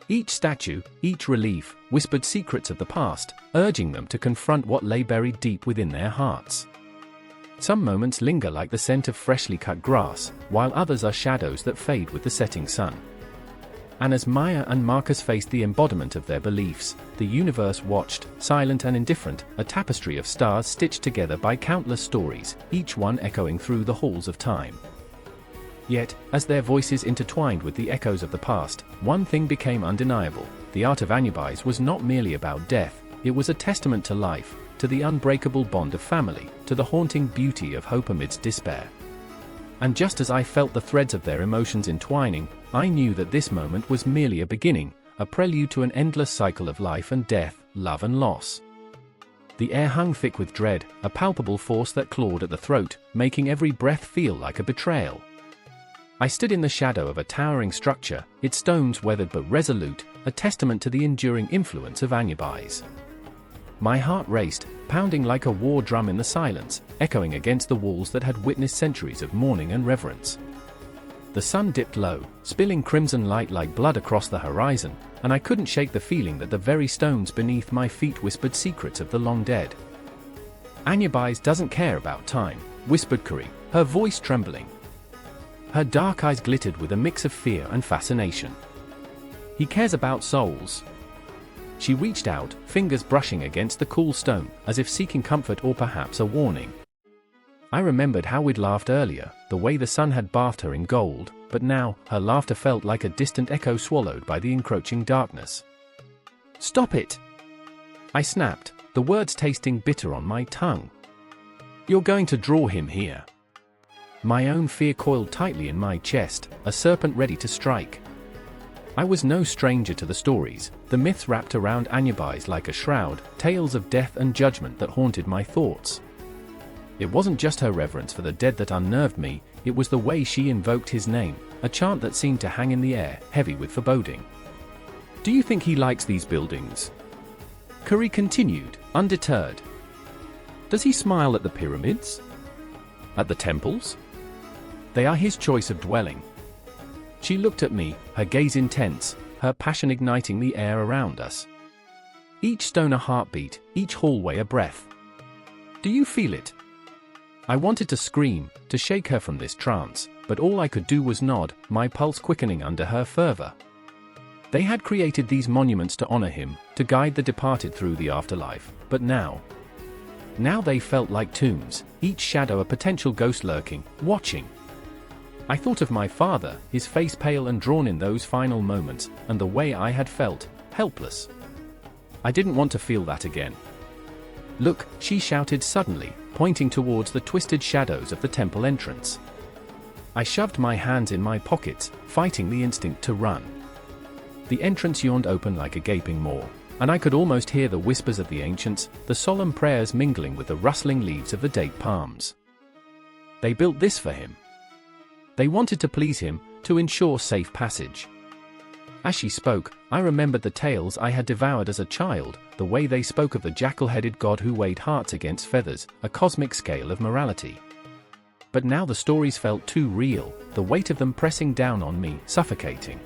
Each statue, each relief, whispered secrets of the past, urging them to confront what lay buried deep within their hearts. Some moments linger like the scent of freshly cut grass, while others are shadows that fade with the setting sun. And as Maya and Marcus faced the embodiment of their beliefs, the universe watched, silent and indifferent, a tapestry of stars stitched together by countless stories, each one echoing through the halls of time. Yet, as their voices intertwined with the echoes of the past, one thing became undeniable: the art of Anubis was not merely about death, it was a testament to life, to the unbreakable bond of family, to the haunting beauty of hope amidst despair. And just as I felt the threads of their emotions entwining, I knew that this moment was merely a beginning, a prelude to an endless cycle of life and death, love and loss. The air hung thick with dread, a palpable force that clawed at the throat, making every breath feel like a betrayal. I stood in the shadow of a towering structure, its stones weathered but resolute, a testament to the enduring influence of Anubis. My heart raced, pounding like a war drum in the silence, echoing against the walls that had witnessed centuries of mourning and reverence. The sun dipped low, spilling crimson light like blood across the horizon, and I couldn't shake the feeling that the very stones beneath my feet whispered secrets of the long dead. "Anubis doesn't care about time," whispered Kari, her voice trembling. Her dark eyes glittered with a mix of fear and fascination. "He cares about souls." She reached out, fingers brushing against the cool stone, as if seeking comfort or perhaps a warning. I remembered how we'd laughed earlier, the way the sun had bathed her in gold, but now, her laughter felt like a distant echo swallowed by the encroaching darkness. "Stop it!" I snapped, the words tasting bitter on my tongue. "You're going to draw him here." My own fear coiled tightly in my chest, a serpent ready to strike. I was no stranger to the stories, the myths wrapped around Anubis like a shroud, tales of death and judgment that haunted my thoughts. It wasn't just her reverence for the dead that unnerved me, it was the way she invoked his name, a chant that seemed to hang in the air, heavy with foreboding. "Do you think he likes these buildings?" Kari continued, undeterred. "Does he smile at the pyramids? At the temples? They are his choice of dwelling." She looked at me, her gaze intense, her passion igniting the air around us. Each stone a heartbeat, each hallway a breath. "Do you feel it?" I wanted to scream, to shake her from this trance, but all I could do was nod, my pulse quickening under her fervor. They had created these monuments to honor him, to guide the departed through the afterlife, but now, Now they felt like tombs, each shadow a potential ghost lurking, watching. I thought of my father, his face pale and drawn in those final moments, and the way I had felt, helpless. I didn't want to feel that again. "Look," she shouted suddenly, pointing towards the twisted shadows of the temple entrance. I shoved my hands in my pockets, fighting the instinct to run. The entrance yawned open like a gaping maw, and I could almost hear the whispers of the ancients, the solemn prayers mingling with the rustling leaves of the date palms. They built this for him. They wanted to please him, to ensure safe passage. As she spoke, I remembered the tales I had devoured as a child, the way they spoke of the jackal-headed god who weighed hearts against feathers, a cosmic scale of morality. But now the stories felt too real, the weight of them pressing down on me, suffocating.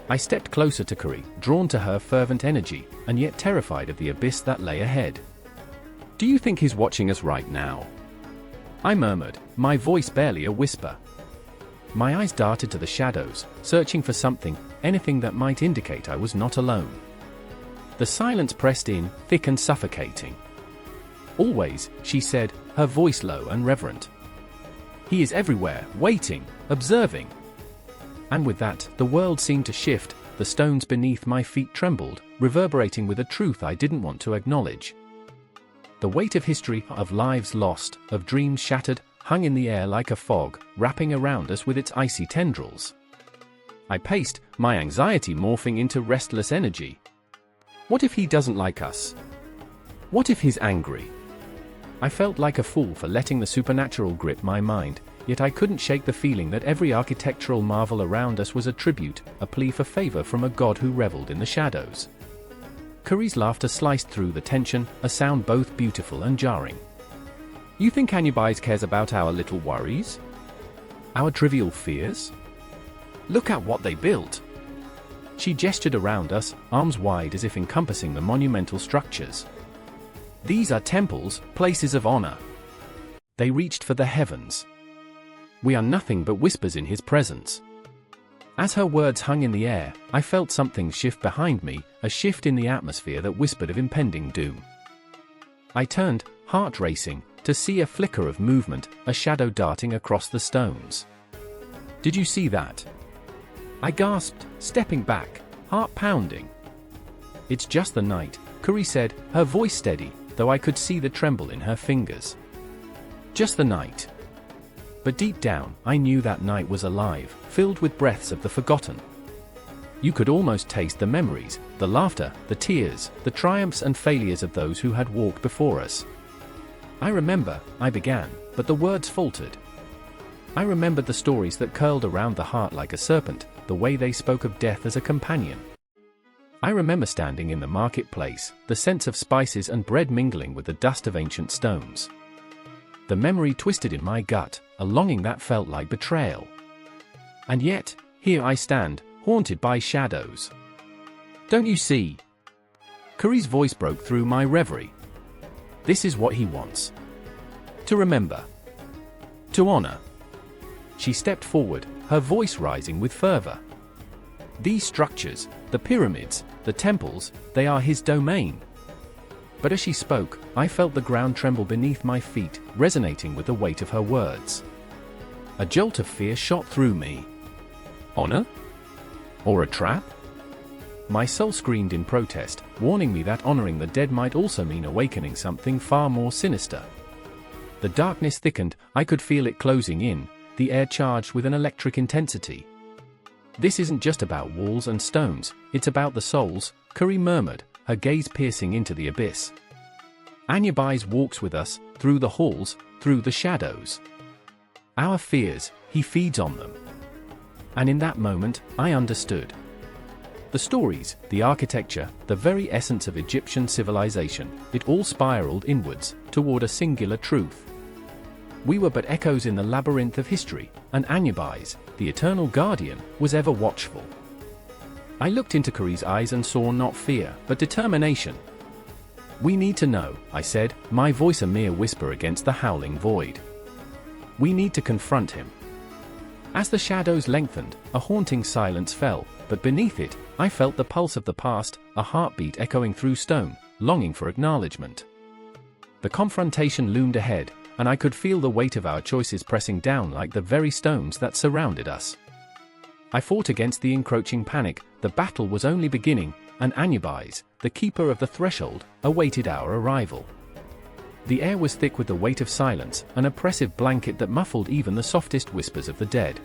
I stepped closer to Kari, drawn to her fervent energy, and yet terrified of the abyss that lay ahead. "Do you think he's watching us right now?" I murmured, my voice barely a whisper. My eyes darted to the shadows, searching for something, anything that might indicate I was not alone. The silence pressed in, thick and suffocating. "Always," she said, her voice low and reverent. "He is everywhere, waiting, observing." And with that, the world seemed to shift, the stones beneath my feet trembled, reverberating with a truth I didn't want to acknowledge. The weight of history, of lives lost, of dreams shattered, hung in the air like a fog, wrapping around us with its icy tendrils. I paced, my anxiety morphing into restless energy. What if he doesn't like us? What if he's angry? I felt like a fool for letting the supernatural grip my mind, yet I couldn't shake the feeling that every architectural marvel around us was a tribute, a plea for favor from a god who reveled in the shadows. Kari's laughter sliced through the tension, a sound both beautiful and jarring. "You think Anubis cares about our little worries? Our trivial fears? Look at what they built." She gestured around us, arms wide as if encompassing the monumental structures. "These are temples, places of honor. They reached for the heavens. We are nothing but whispers in his presence." As her words hung in the air, I felt something shift behind me, a shift in the atmosphere that whispered of impending doom. I turned, heart racing, to see a flicker of movement, a shadow darting across the stones. "Did you see that?" I gasped, stepping back, heart pounding. "It's just the night," Kari said, her voice steady, though I could see the tremble in her fingers. "Just the night." But deep down, I knew that night was alive, filled with breaths of the forgotten. You could almost taste the memories, the laughter, the tears, the triumphs and failures of those who had walked before us. "I remember," I began, but the words faltered. I remembered the stories that curled around the heart like a serpent, the way they spoke of death as a companion. I remember standing in the marketplace, the scents of spices and bread mingling with the dust of ancient stones. The memory twisted in my gut, a longing that felt like betrayal. And yet, here I stand, haunted by shadows. "Don't you see?" Kari's voice broke through my reverie. "This is what he wants. To remember. To honor." She stepped forward, her voice rising with fervor. "These structures, the pyramids, the temples, they are his domain." But as she spoke, I felt the ground tremble beneath my feet, resonating with the weight of her words. A jolt of fear shot through me. Honor? Or a trap? My soul screamed in protest, warning me that honoring the dead might also mean awakening something far more sinister. The darkness thickened, I could feel it closing in, the air charged with an electric intensity. "This isn't just about walls and stones, it's about the souls," Kari murmured, her gaze piercing into the abyss. "Anubis walks with us, through the halls, through the shadows. Our fears, he feeds on them." And in that moment, I understood. The stories, the architecture, the very essence of Egyptian civilization, it all spiraled inwards, toward a singular truth. We were but echoes in the labyrinth of history, and Anubis, the eternal guardian, was ever watchful. I looked into Kari's eyes and saw not fear, but determination. "We need to know," I said, my voice a mere whisper against the howling void. "We need to confront him." As the shadows lengthened, a haunting silence fell, but beneath it, I felt the pulse of the past, a heartbeat echoing through stone, longing for acknowledgement. The confrontation loomed ahead, and I could feel the weight of our choices pressing down like the very stones that surrounded us. I fought against the encroaching panic. The battle was only beginning, and Anubis, the keeper of the threshold, awaited our arrival. The air was thick with the weight of silence, an oppressive blanket that muffled even the softest whispers of the dead.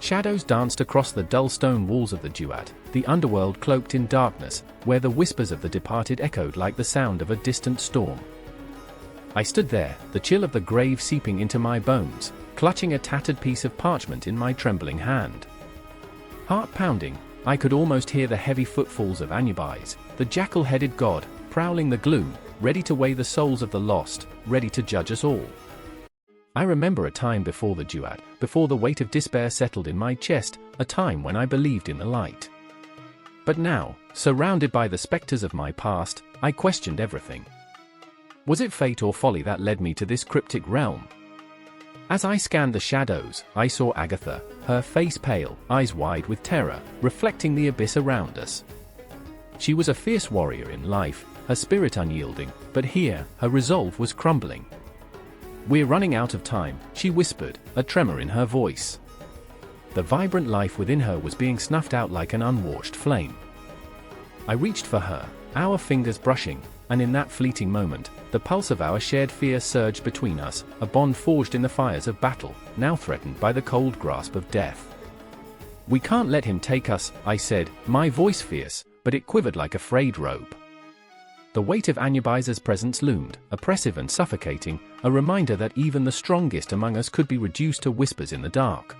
Shadows danced across the dull stone walls of the duat, the underworld cloaked in darkness, where the whispers of the departed echoed like the sound of a distant storm. I stood there, the chill of the grave seeping into my bones, clutching a tattered piece of parchment in my trembling hand. Heart pounding, I could almost hear the heavy footfalls of Anubis, the jackal-headed god, prowling the gloom, ready to weigh the souls of the lost, ready to judge us all. I remember a time before the duat, before the weight of despair settled in my chest, a time when I believed in the light. But now, surrounded by the specters of my past, I questioned everything. Was it fate or folly that led me to this cryptic realm? As I scanned the shadows, I saw Agatha, her face pale, eyes wide with terror, reflecting the abyss around us. She was a fierce warrior in life, her spirit unyielding, but here, her resolve was crumbling. "We're running out of time," she whispered, a tremor in her voice. The vibrant life within her was being snuffed out like an unwashed flame. I reached for her, our fingers brushing, and in that fleeting moment, the pulse of our shared fear surged between us, a bond forged in the fires of battle, now threatened by the cold grasp of death. "We can't let him take us," I said, my voice fierce, but it quivered like a frayed rope. The weight of Anubis' presence loomed, oppressive and suffocating, a reminder that even the strongest among us could be reduced to whispers in the dark.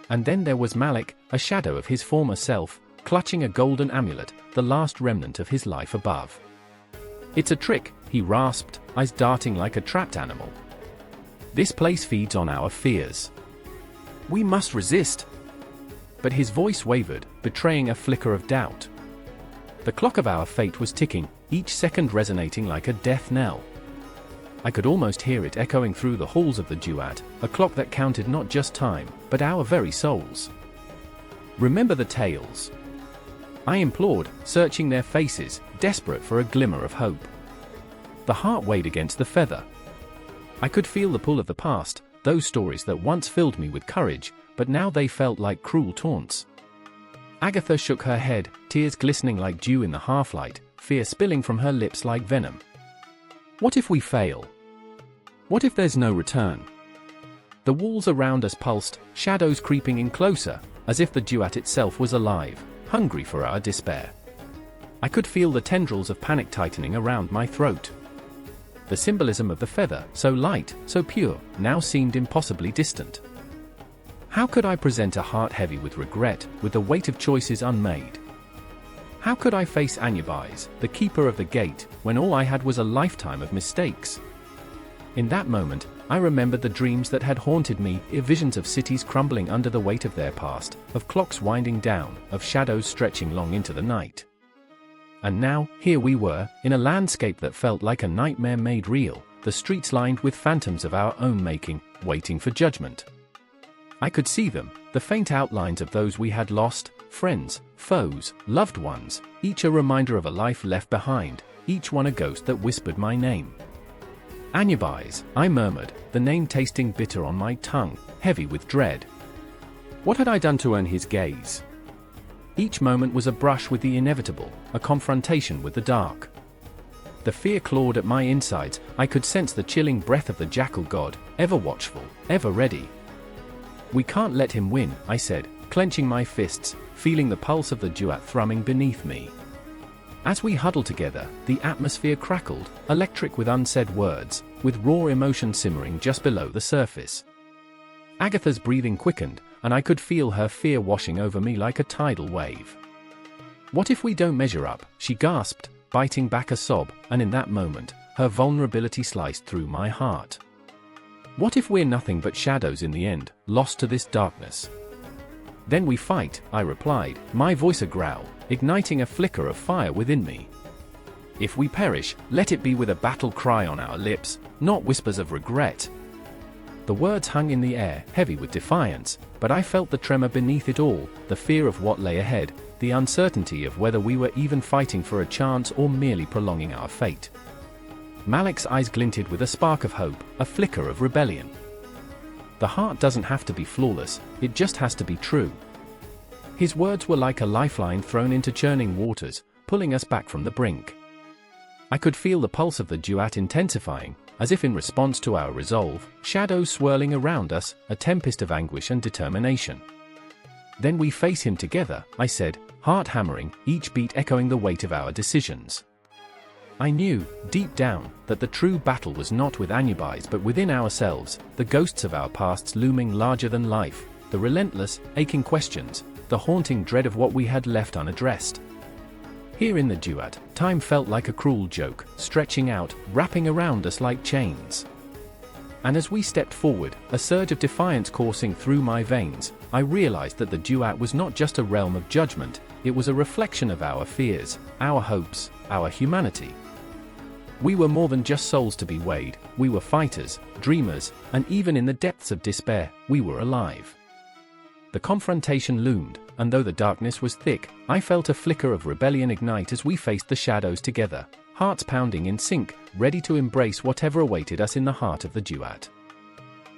And then there was Malik, a shadow of his former self, clutching a golden amulet, the last remnant of his life above. "It's a trick," he rasped, eyes darting like a trapped animal. "This place feeds on our fears. We must resist." But his voice wavered, betraying a flicker of doubt. The clock of our fate was ticking, each second resonating like a death knell. I could almost hear it echoing through the halls of the duat, a clock that counted not just time, but our very souls. "Remember the tales," I implored, searching their faces, desperate for a glimmer of hope. The heart weighed against the feather. I could feel the pull of the past, those stories that once filled me with courage, but now they felt like cruel taunts. Agatha shook her head, tears glistening like dew in the half-light, fear spilling from her lips like venom. "What if we fail? What if there's no return?" The walls around us pulsed, shadows creeping in closer, as if the duat itself was alive, hungry for our despair. I could feel the tendrils of panic tightening around my throat. The symbolism of the feather, so light, so pure, now seemed impossibly distant. How could I present a heart heavy with regret, with the weight of choices unmade? How could I face Anubis, the keeper of the gate, when all I had was a lifetime of mistakes? In that moment, I remembered the dreams that had haunted me, visions of cities crumbling under the weight of their past, of clocks winding down, of shadows stretching long into the night. And now, here we were, in a landscape that felt like a nightmare made real, the streets lined with phantoms of our own making, waiting for judgment. I could see them, the faint outlines of those we had lost, friends, foes, loved ones, each a reminder of a life left behind, each one a ghost that whispered my name. "Anubis," I murmured, the name tasting bitter on my tongue, heavy with dread. What had I done to earn his gaze? Each moment was a brush with the inevitable, a confrontation with the dark. The fear clawed at my insides, I could sense the chilling breath of the jackal god, ever watchful, ever ready. "We can't let him win," I said, clenching my fists, feeling the pulse of the duat thrumming beneath me. As we huddled together, the atmosphere crackled, electric with unsaid words, with raw emotion simmering just below the surface. Agatha's breathing quickened, and I could feel her fear washing over me like a tidal wave. "What if we don't measure up?" she gasped, biting back a sob, and in that moment, her vulnerability sliced through my heart. "What if we're nothing but shadows in the end, lost to this darkness?" "Then we fight," I replied, my voice a growl, igniting a flicker of fire within me. "If we perish, let it be with a battle cry on our lips, not whispers of regret." The words hung in the air, heavy with defiance, but I felt the tremor beneath it all, the fear of what lay ahead, the uncertainty of whether we were even fighting for a chance or merely prolonging our fate. Malik's eyes glinted with a spark of hope, a flicker of rebellion. The heart doesn't have to be flawless, it just has to be true. His words were like a lifeline thrown into churning waters, pulling us back from the brink. I could feel the pulse of the duat intensifying, as if in response to our resolve, shadows swirling around us, a tempest of anguish and determination. Then we face him together, I said, heart hammering, each beat echoing the weight of our decisions. I knew, deep down, that the true battle was not with Anubis but within ourselves, the ghosts of our pasts looming larger than life, the relentless, aching questions, the haunting dread of what we had left unaddressed. Here in the duat, time felt like a cruel joke, stretching out, wrapping around us like chains. And as we stepped forward, a surge of defiance coursing through my veins, I realized that the duat was not just a realm of judgment, it was a reflection of our fears, our hopes, our humanity. We were more than just souls to be weighed, we were fighters, dreamers, and even in the depths of despair, we were alive. The confrontation loomed, and though the darkness was thick, I felt a flicker of rebellion ignite as we faced the shadows together, hearts pounding in sync, ready to embrace whatever awaited us in the heart of the duat.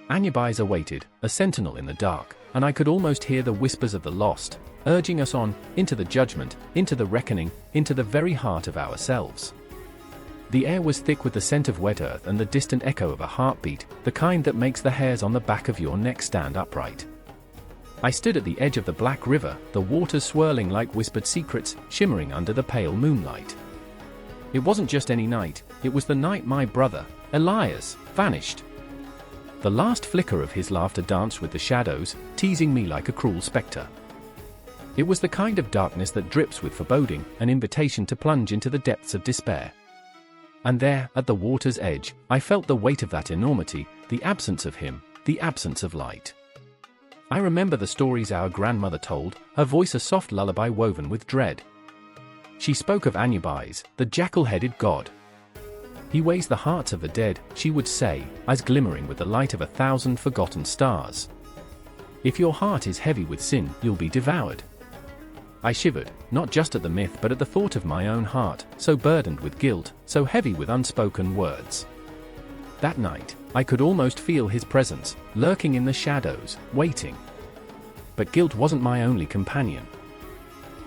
Anubis awaited, a sentinel in the dark, and I could almost hear the whispers of the lost, urging us on, into the judgment, into the reckoning, into the very heart of ourselves. The air was thick with the scent of wet earth and the distant echo of a heartbeat, the kind that makes the hairs on the back of your neck stand upright. I stood at the edge of the black river, the waters swirling like whispered secrets, shimmering under the pale moonlight. It wasn't just any night, it was the night my brother, Elias, vanished. The last flicker of his laughter danced with the shadows, teasing me like a cruel spectre. It was the kind of darkness that drips with foreboding, an invitation to plunge into the depths of despair. And there, at the water's edge, I felt the weight of that enormity, the absence of him, the absence of light. I remember the stories our grandmother told, her voice a soft lullaby woven with dread. She spoke of Anubis, the jackal-headed god. He weighs the hearts of the dead, she would say, eyes glimmering with the light of 1,000 forgotten stars. If your heart is heavy with sin, you'll be devoured. I shivered, not just at the myth but at the thought of my own heart, so burdened with guilt, so heavy with unspoken words. That night, I could almost feel his presence, lurking in the shadows, waiting. But guilt wasn't my only companion.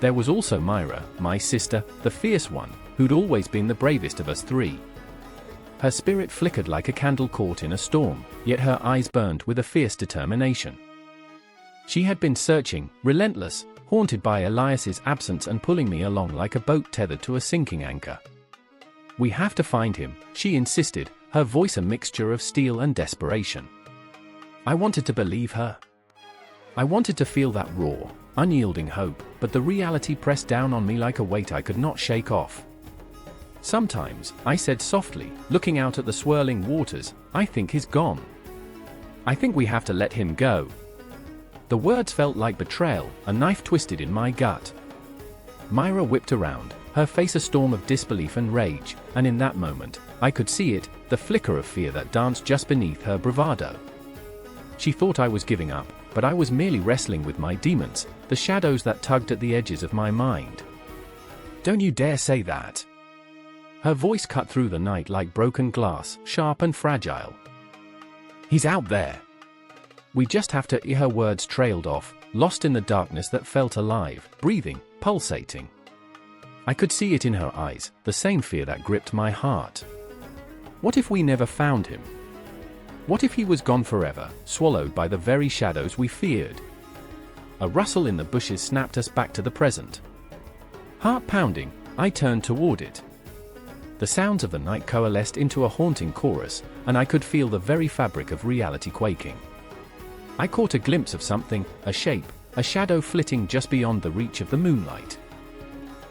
There was also Myra, my sister, the fierce one, who'd always been the bravest of us three. Her spirit flickered like a candle caught in a storm, yet her eyes burned with a fierce determination. She had been searching, relentless, haunted by Elias's absence and pulling me along like a boat tethered to a sinking anchor. We have to find him, she insisted, her voice a mixture of steel and desperation. I wanted to believe her. I wanted to feel that raw, unyielding hope, but the reality pressed down on me like a weight I could not shake off. Sometimes, I said softly, looking out at the swirling waters, I think he's gone. I think we have to let him go. The words felt like betrayal, a knife twisted in my gut. Myra whipped around, her face a storm of disbelief and rage, and in that moment, I could see it, the flicker of fear that danced just beneath her bravado. She thought I was giving up, but I was merely wrestling with my demons, the shadows that tugged at the edges of my mind. Don't you dare say that. Her voice cut through the night like broken glass, sharp and fragile. He's out there. We just have to. Her words trailed off, lost in the darkness that felt alive, breathing, pulsating. I could see it in her eyes, the same fear that gripped my heart. What if we never found him? What if he was gone forever, swallowed by the very shadows we feared? A rustle in the bushes snapped us back to the present. Heart pounding, I turned toward it. The sounds of the night coalesced into a haunting chorus, and I could feel the very fabric of reality quaking. I caught a glimpse of something, a shape, a shadow flitting just beyond the reach of the moonlight.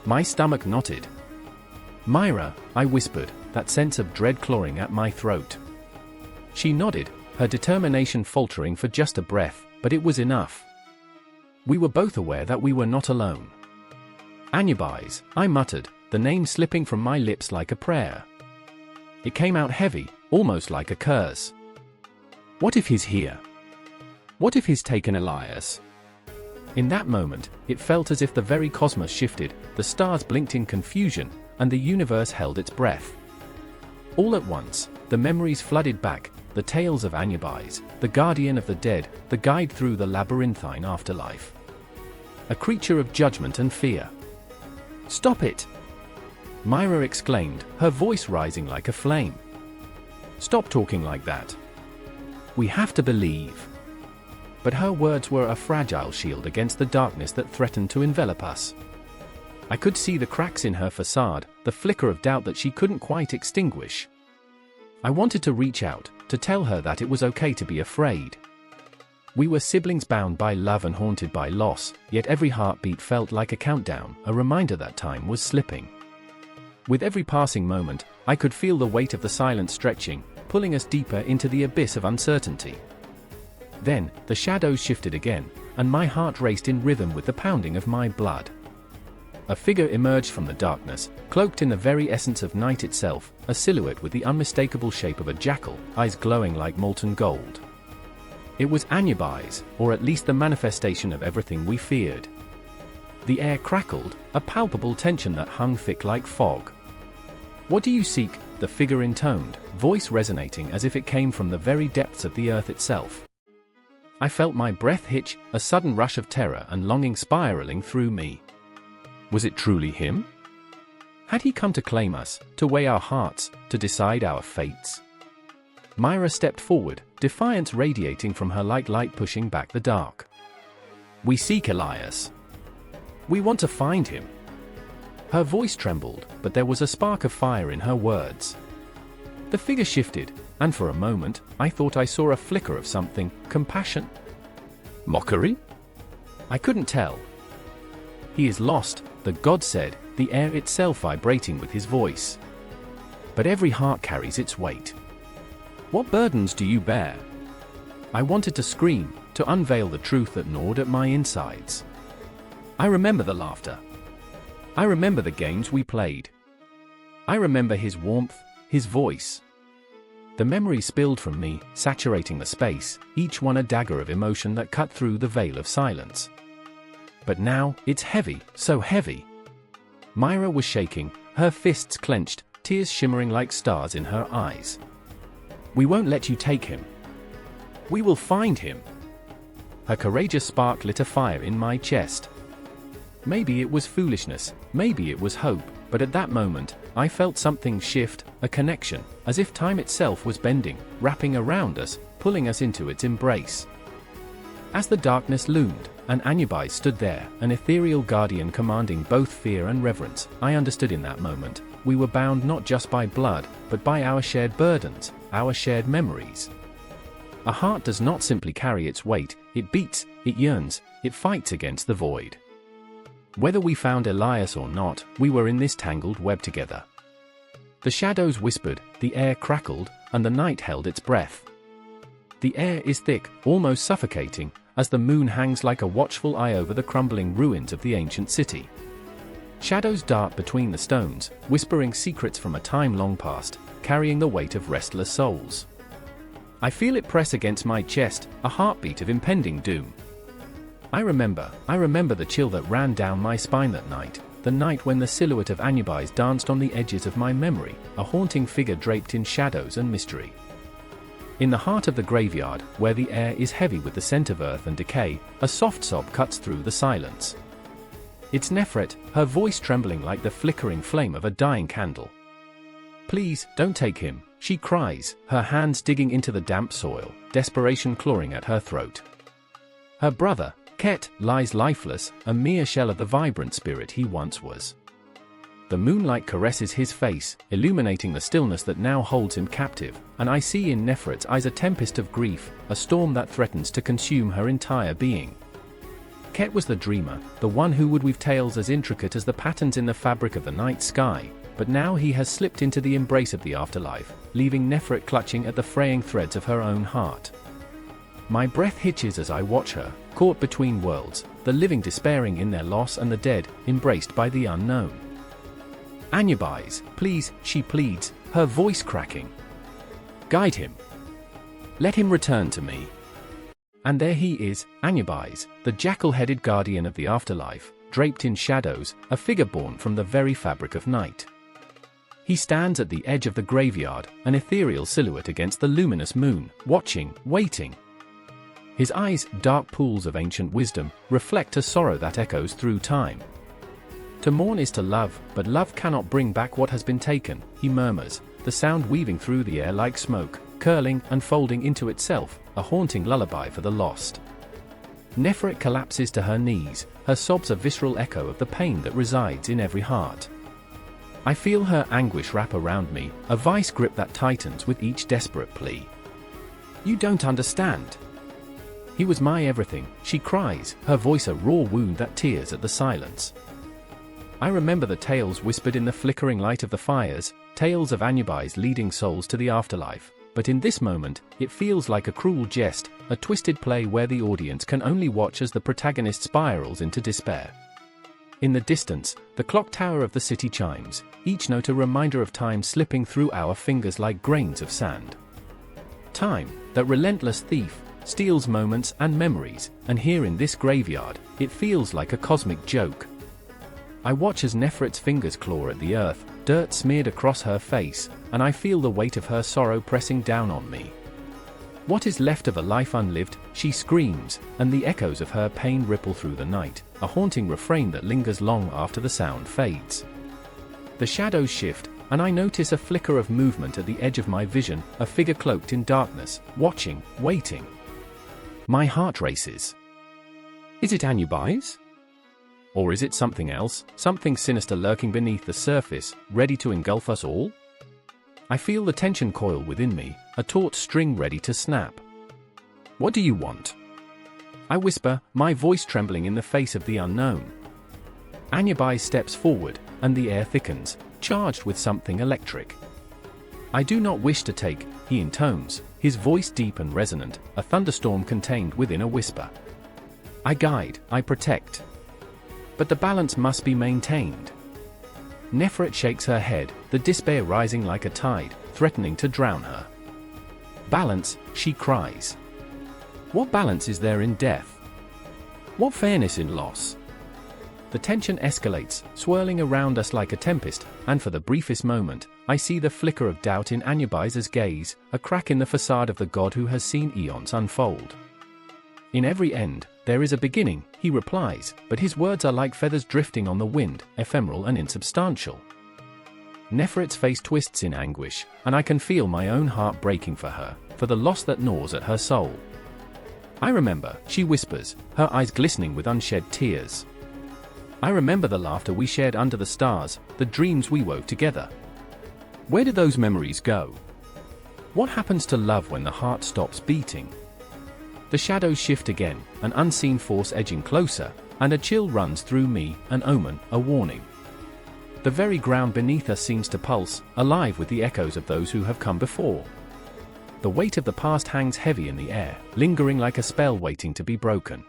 My stomach knotted. Myra, I whispered, that sense of dread clawing at my throat. She nodded, her determination faltering for just a breath, but it was enough. We were both aware that we were not alone. Anubis, I muttered, the name slipping from my lips like a prayer. It came out heavy, almost like a curse. What if he's here? What if he's taken Elias? In that moment, it felt as if the very cosmos shifted, the stars blinked in confusion, and the universe held its breath. All at once, the memories flooded back, the tales of Anubis, the guardian of the dead, the guide through the labyrinthine afterlife. A creature of judgment and fear. "Stop it!" Myra exclaimed, her voice rising like a flame. "Stop talking like that. We have to believe." But her words were a fragile shield against the darkness that threatened to envelop us. I could see the cracks in her facade, the flicker of doubt that she couldn't quite extinguish. I wanted to reach out, to tell her that it was okay to be afraid. We were siblings bound by love and haunted by loss, yet every heartbeat felt like a countdown, a reminder that time was slipping. With every passing moment, I could feel the weight of the silence stretching, pulling us deeper into the abyss of uncertainty. Then, the shadows shifted again, and my heart raced in rhythm with the pounding of my blood. A figure emerged from the darkness, cloaked in the very essence of night itself, a silhouette with the unmistakable shape of a jackal, eyes glowing like molten gold. It was Anubis, or at least the manifestation of everything we feared. The air crackled, a palpable tension that hung thick like fog. "What do you seek?" the figure intoned, voice resonating as if it came from the very depths of the earth itself. I felt my breath hitch, a sudden rush of terror and longing spiraling through me. Was it truly him? Had he come to claim us, to weigh our hearts, to decide our fates? Myra stepped forward, defiance radiating from her like light pushing back the dark. "We seek Elias. We want to find him." Her voice trembled, but there was a spark of fire in her words. The figure shifted, and for a moment, I thought I saw a flicker of something, compassion? Mockery? I couldn't tell. "He is lost," the god said, the air itself vibrating with his voice. "But every heart carries its weight. What burdens do you bear?" I wanted to scream, to unveil the truth that gnawed at my insides. I remember the laughter. I remember the games we played. I remember his warmth, his voice. The memories spilled from me, saturating the space, each one a dagger of emotion that cut through the veil of silence. But now, it's heavy, so heavy. Myra was shaking, her fists clenched, tears shimmering like stars in her eyes. "We won't let you take him. We will find him." Her courageous spark lit a fire in my chest. Maybe it was foolishness, maybe it was hope, but at that moment, I felt something shift, a connection, as if time itself was bending, wrapping around us, pulling us into its embrace. As the darkness loomed, and Anubis stood there, an ethereal guardian commanding both fear and reverence, I understood in that moment, we were bound not just by blood, but by our shared burdens, our shared memories. A heart does not simply carry its weight, it beats, it yearns, it fights against the void. Whether we found Elias or not, we were in this tangled web together. The shadows whispered, the air crackled, and the night held its breath. The air is thick, almost suffocating, as the moon hangs like a watchful eye over the crumbling ruins of the ancient city. Shadows dart between the stones, whispering secrets from a time long past, carrying the weight of restless souls. I feel it press against my chest, a heartbeat of impending doom. I remember the chill that ran down my spine that night, the night when the silhouette of Anubis danced on the edges of my memory, a haunting figure draped in shadows and mystery. In the heart of the graveyard, where the air is heavy with the scent of earth and decay, a soft sob cuts through the silence. It's Nefret, her voice trembling like the flickering flame of a dying candle. "Please, don't take him," she cries, her hands digging into the damp soil, desperation clawing at her throat. Her brother, Ket, lies lifeless, a mere shell of the vibrant spirit he once was. The moonlight caresses his face, illuminating the stillness that now holds him captive, and I see in Nefret's eyes a tempest of grief, a storm that threatens to consume her entire being. Ket was the dreamer, the one who would weave tales as intricate as the patterns in the fabric of the night sky, but now he has slipped into the embrace of the afterlife, leaving Nefret clutching at the fraying threads of her own heart. My breath hitches as I watch her, caught between worlds, the living despairing in their loss and the dead, embraced by the unknown. "Anubis, please," she pleads, her voice cracking. "Guide him. Let him return to me." And there he is, Anubis, the jackal-headed guardian of the afterlife, draped in shadows, a figure born from the very fabric of night. He stands at the edge of the graveyard, an ethereal silhouette against the luminous moon, watching, waiting. His eyes, dark pools of ancient wisdom, reflect a sorrow that echoes through time. To mourn is to love, but love cannot bring back what has been taken, he murmurs, the sound weaving through the air like smoke, curling and folding into itself, a haunting lullaby for the lost. Nefret collapses to her knees, her sobs a visceral echo of the pain that resides in every heart. I feel her anguish wrap around me, a vice grip that tightens with each desperate plea. You don't understand. He was my everything, she cries, her voice a raw wound that tears at the silence. I remember the tales whispered in the flickering light of the fires, tales of Anubis leading souls to the afterlife, but in this moment, it feels like a cruel jest, a twisted play where the audience can only watch as the protagonist spirals into despair. In the distance, the clock tower of the city chimes, each note a reminder of time slipping through our fingers like grains of sand. Time, that relentless thief, steals moments and memories, and here in this graveyard, it feels like a cosmic joke. I watch as Nefret's fingers claw at the earth, dirt smeared across her face, and I feel the weight of her sorrow pressing down on me. What is left of a life unlived, she screams, and the echoes of her pain ripple through the night, a haunting refrain that lingers long after the sound fades. The shadows shift, and I notice a flicker of movement at the edge of my vision, a figure cloaked in darkness, watching, waiting. My heart races. Is it Anubis? Or is it something else, something sinister lurking beneath the surface, ready to engulf us all? I feel the tension coil within me, a taut string ready to snap. What do you want? I whisper, my voice trembling in the face of the unknown. Anubis steps forward, and the air thickens, charged with something electric. I do not wish to take, he intones, his voice deep and resonant, a thunderstorm contained within a whisper. I guide, I protect. But the balance must be maintained. Nefret shakes her head, the despair rising like a tide, threatening to drown her. Balance, she cries. What balance is there in death? What fairness in loss? The tension escalates, swirling around us like a tempest, and for the briefest moment, I see the flicker of doubt in Anubis' gaze, a crack in the facade of the god who has seen eons unfold. In every end, there is a beginning, he replies, but his words are like feathers drifting on the wind, ephemeral and insubstantial. Nefret's face twists in anguish, and I can feel my own heart breaking for her, for the loss that gnaws at her soul. I remember, she whispers, her eyes glistening with unshed tears. I remember the laughter we shared under the stars, the dreams we wove together. Where do those memories go? What happens to love when the heart stops beating? The shadows shift again, an unseen force edging closer, and a chill runs through me, an omen, a warning. The very ground beneath us seems to pulse, alive with the echoes of those who have come before. The weight of the past hangs heavy in the air, lingering like a spell waiting to be broken.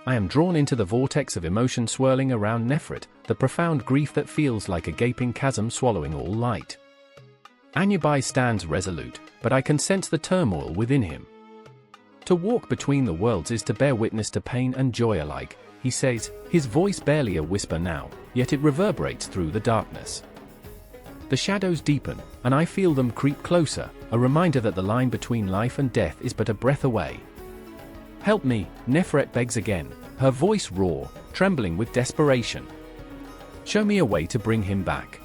I am drawn into the vortex of emotion swirling around Nefret, the profound grief that feels like a gaping chasm swallowing all light. Anubis stands resolute, but I can sense the turmoil within him. To walk between the worlds is to bear witness to pain and joy alike, he says, his voice barely a whisper now, yet it reverberates through the darkness. The shadows deepen, and I feel them creep closer, a reminder that the line between life and death is but a breath away. Help me, Nefret begs again, her voice raw, trembling with desperation. Show me a way to bring him back.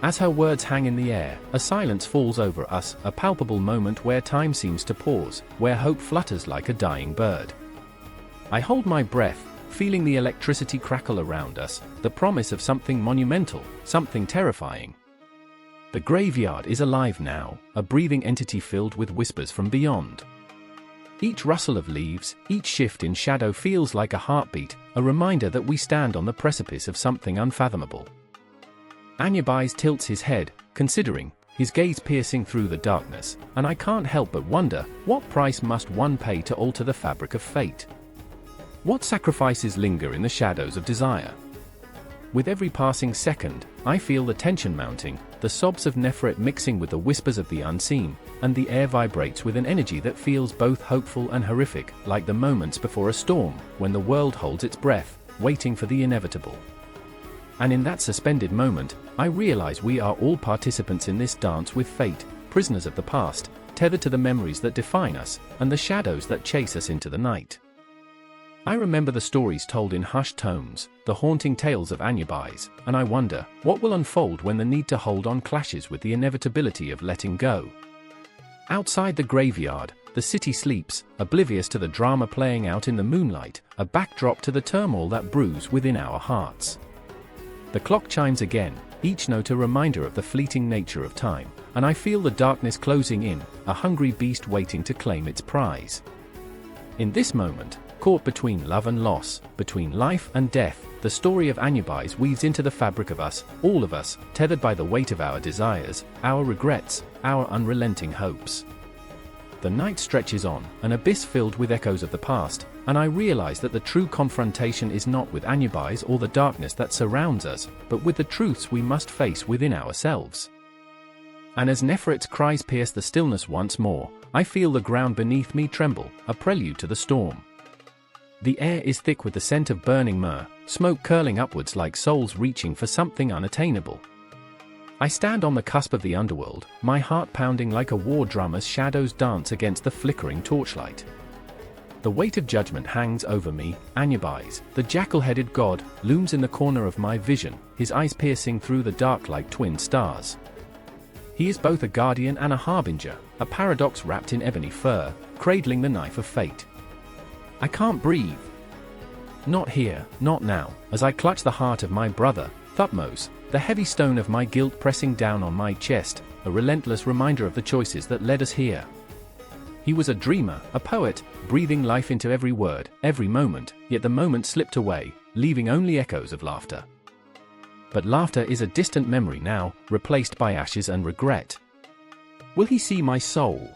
As her words hang in the air, a silence falls over us, a palpable moment where time seems to pause, where hope flutters like a dying bird. I hold my breath, feeling the electricity crackle around us, the promise of something monumental, something terrifying. The graveyard is alive now, a breathing entity filled with whispers from beyond. Each rustle of leaves, each shift in shadow feels like a heartbeat, a reminder that we stand on the precipice of something unfathomable. Anubis tilts his head, considering, his gaze piercing through the darkness, and I can't help but wonder, what price must one pay to alter the fabric of fate? What sacrifices linger in the shadows of desire? With every passing second, I feel the tension mounting, the sobs of Nefret mixing with the whispers of the unseen, and the air vibrates with an energy that feels both hopeful and horrific, like the moments before a storm, when the world holds its breath, waiting for the inevitable. And in that suspended moment, I realize we are all participants in this dance with fate, prisoners of the past, tethered to the memories that define us, and the shadows that chase us into the night. I remember the stories told in hushed tomes, the haunting tales of Anubis, and I wonder, what will unfold when the need to hold on clashes with the inevitability of letting go? Outside the graveyard, the city sleeps, oblivious to the drama playing out in the moonlight, a backdrop to the turmoil that brews within our hearts. The clock chimes again, each note a reminder of the fleeting nature of time, and I feel the darkness closing in, a hungry beast waiting to claim its prize. In this moment, caught between love and loss, between life and death, the story of Anubis weaves into the fabric of us, all of us, tethered by the weight of our desires, our regrets, our unrelenting hopes. The night stretches on, an abyss filled with echoes of the past, and I realize that the true confrontation is not with Anubis or the darkness that surrounds us, but with the truths we must face within ourselves. And as Nefert's cries pierce the stillness once more, I feel the ground beneath me tremble, a prelude to the storm. The air is thick with the scent of burning myrrh, smoke curling upwards like souls reaching for something unattainable. I stand on the cusp of the underworld, my heart pounding like a war drum as shadows dance against the flickering torchlight. The weight of judgment hangs over me. Anubis, the jackal-headed god, looms in the corner of my vision, his eyes piercing through the dark like twin stars. He is both a guardian and a harbinger, a paradox wrapped in ebony fur, cradling the knife of fate. I can't breathe. Not here, not now, as I clutch the heart of my brother, Thutmose, the heavy stone of my guilt pressing down on my chest, a relentless reminder of the choices that led us here. He was a dreamer, a poet, breathing life into every word, every moment, yet the moment slipped away, leaving only echoes of laughter. But laughter is a distant memory now, replaced by ashes and regret. Will he see my soul?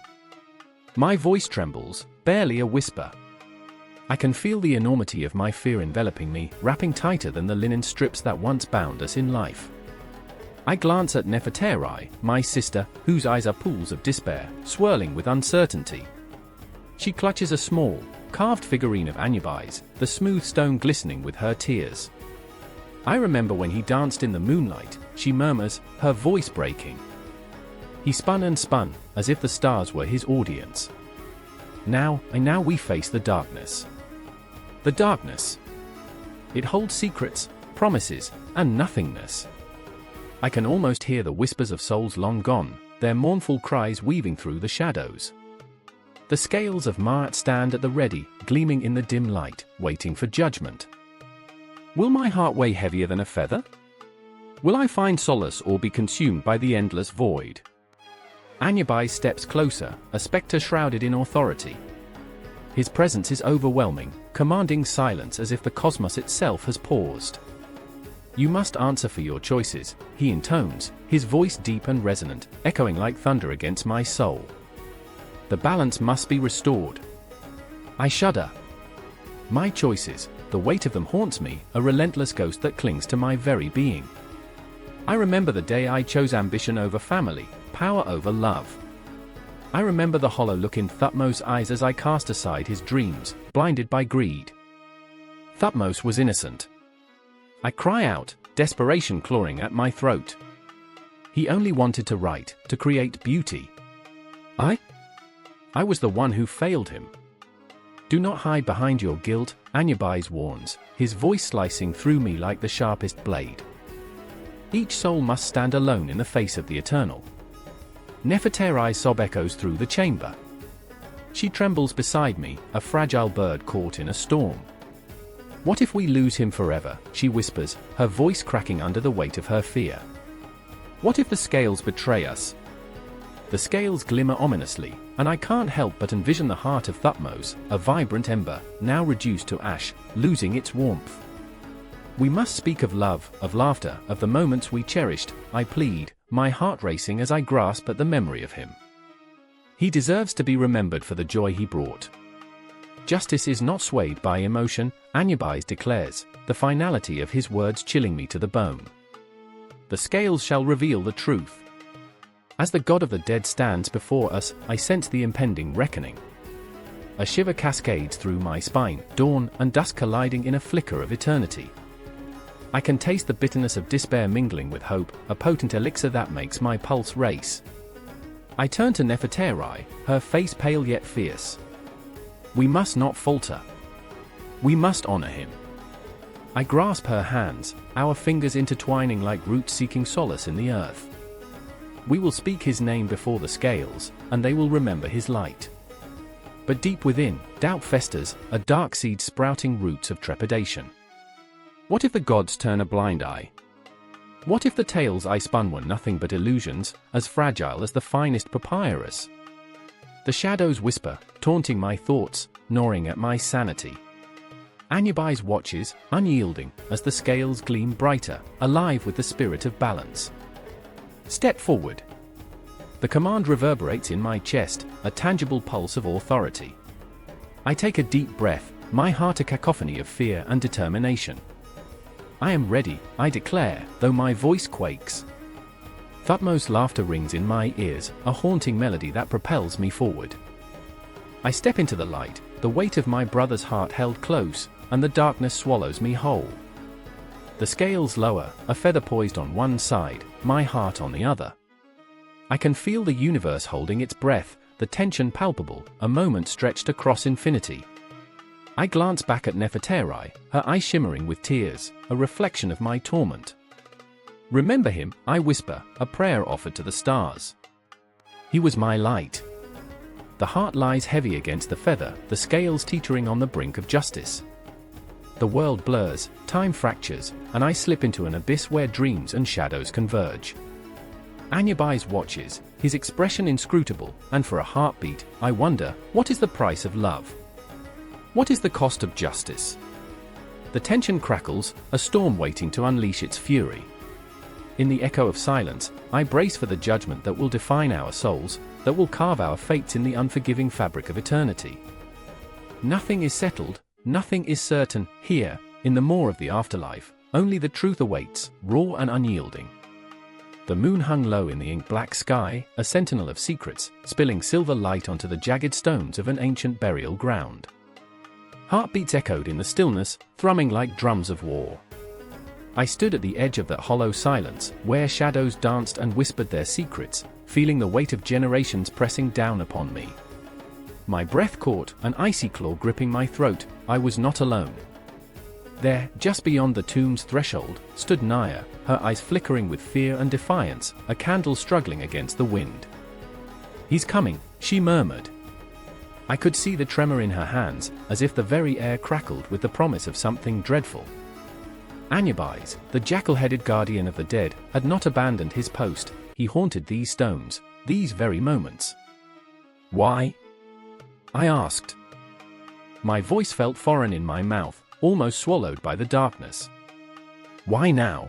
My voice trembles, barely a whisper. I can feel the enormity of my fear enveloping me, wrapping tighter than the linen strips that once bound us in life. I glance at Nefertari, my sister, whose eyes are pools of despair, swirling with uncertainty. She clutches a small, carved figurine of Anubis, the smooth stone glistening with her tears. I remember when he danced in the moonlight, she murmurs, her voice breaking. He spun and spun, as if the stars were his audience. Now we face the darkness. The darkness. It holds secrets, promises, and nothingness. I can almost hear the whispers of souls long gone, their mournful cries weaving through the shadows. The scales of Ma'at stand at the ready, gleaming in the dim light, waiting for judgment. Will my heart weigh heavier than a feather? Will I find solace or be consumed by the endless void? Anubis steps closer, a spectre shrouded in authority. His presence is overwhelming, commanding silence as if the cosmos itself has paused. You must answer for your choices, he intones, his voice deep and resonant, echoing like thunder against my soul. The balance must be restored. I shudder. My choices, the weight of them haunts me, a relentless ghost that clings to my very being. I remember the day I chose ambition over family, power over love. I remember the hollow look in Thutmose's eyes as I cast aside his dreams, blinded by greed. Thutmose was innocent. I cry out, desperation clawing at my throat. He only wanted to write, to create beauty. I was the one who failed him. Do not hide behind your guilt, Anubis warns, his voice slicing through me like the sharpest blade. Each soul must stand alone in the face of the eternal. Nefertari's sob echoes through the chamber. She trembles beside me, a fragile bird caught in a storm. What if we lose him forever, she whispers, her voice cracking under the weight of her fear. What if the scales betray us? The scales glimmer ominously, and I can't help but envision the heart of Thutmose, a vibrant ember, now reduced to ash, losing its warmth. We must speak of love, of laughter, of the moments we cherished, I plead, my heart racing as I grasp at the memory of him. He deserves to be remembered for the joy he brought. Justice is not swayed by emotion, Anubis declares, the finality of his words chilling me to the bone. The scales shall reveal the truth. As the god of the dead stands before us, I sense the impending reckoning. A shiver cascades through my spine, dawn and dusk colliding in a flicker of eternity. I can taste the bitterness of despair mingling with hope, a potent elixir that makes my pulse race. I turn to Nefertari, her face pale yet fierce. We must not falter. We must honor him. I grasp her hands, our fingers intertwining like roots seeking solace in the earth. We will speak his name before the scales, and they will remember his light. But deep within, doubt festers, a dark seed sprouting roots of trepidation. What if the gods turn a blind eye? What if the tales I spun were nothing but illusions, as fragile as the finest papyrus? The shadows whisper, taunting my thoughts, gnawing at my sanity. Anubis watches, unyielding, as the scales gleam brighter, alive with the spirit of balance. Step forward. The command reverberates in my chest, a tangible pulse of authority. I take a deep breath, my heart a cacophony of fear and determination. I am ready, I declare, though my voice quakes. Thutmose laughter rings in my ears, a haunting melody that propels me forward. I step into the light, the weight of my brother's heart held close, and the darkness swallows me whole. The scales lower, a feather poised on one side, my heart on the other. I can feel the universe holding its breath, the tension palpable, a moment stretched across infinity. I glance back at Nefertari, her eyes shimmering with tears, a reflection of my torment. Remember him, I whisper, a prayer offered to the stars. He was my light. The heart lies heavy against the feather, the scales teetering on the brink of justice. The world blurs, time fractures, and I slip into an abyss where dreams and shadows converge. Anubis watches, his expression inscrutable, and for a heartbeat, I wonder, what is the price of love? What is the cost of justice? The tension crackles, a storm waiting to unleash its fury. In the echo of silence, I brace for the judgment that will define our souls, that will carve our fates in the unforgiving fabric of eternity. Nothing is settled, nothing is certain, here, in the maw of the afterlife, only the truth awaits, raw and unyielding. The moon hung low in the ink-black sky, a sentinel of secrets, spilling silver light onto the jagged stones of an ancient burial ground. Heartbeats echoed in the stillness, thrumming like drums of war. I stood at the edge of that hollow silence, where shadows danced and whispered their secrets, feeling the weight of generations pressing down upon me. My breath caught, an icy claw gripping my throat. I was not alone. There, just beyond the tomb's threshold, stood Naya, her eyes flickering with fear and defiance, a candle struggling against the wind. "He's coming," she murmured. I could see the tremor in her hands, as if the very air crackled with the promise of something dreadful. Anubis, the jackal-headed guardian of the dead, had not abandoned his post. He haunted these stones, these very moments. "Why?" I asked. My voice felt foreign in my mouth, almost swallowed by the darkness. "Why now?"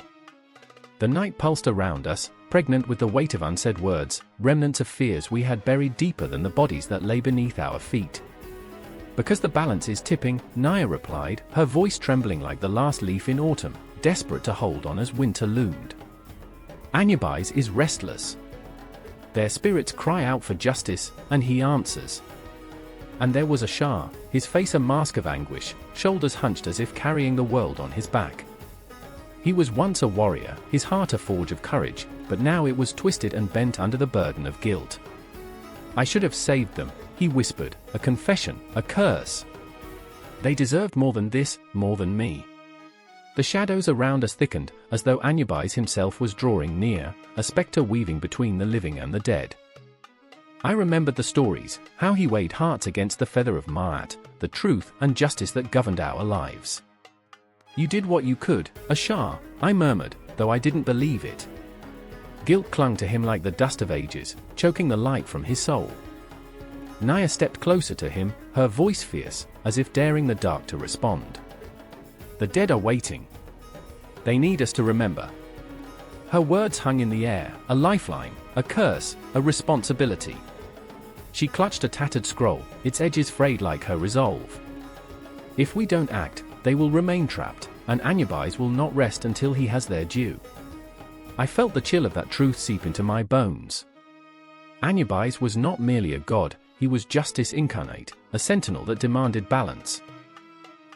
The night pulsed around us, pregnant with the weight of unsaid words, remnants of fears we had buried deeper than the bodies that lay beneath our feet. "Because the balance is tipping," Naya replied, her voice trembling like the last leaf in autumn, desperate to hold on as winter loomed. "Anubis is restless. Their spirits cry out for justice, and he answers." And there was a Shah, his face a mask of anguish, shoulders hunched as if carrying the world on his back. He was once a warrior, his heart a forge of courage, but now it was twisted and bent under the burden of guilt. "I should have saved them," he whispered, a confession, a curse. "They deserved more than this, more than me." The shadows around us thickened, as though Anubis himself was drawing near, a spectre weaving between the living and the dead. I remembered the stories, how he weighed hearts against the feather of Ma'at, the truth and justice that governed our lives. "You did what you could, Ashar," I murmured, though I didn't believe it. Guilt clung to him like the dust of ages, choking the light from his soul. Naya stepped closer to him, her voice fierce, as if daring the dark to respond. "The dead are waiting. They need us to remember." Her words hung in the air, a lifeline, a curse, a responsibility. She clutched a tattered scroll, its edges frayed like her resolve. "If we don't act, they will remain trapped, and Anubis will not rest until he has their due." I felt the chill of that truth seep into my bones. Anubis was not merely a god, he was justice incarnate, a sentinel that demanded balance.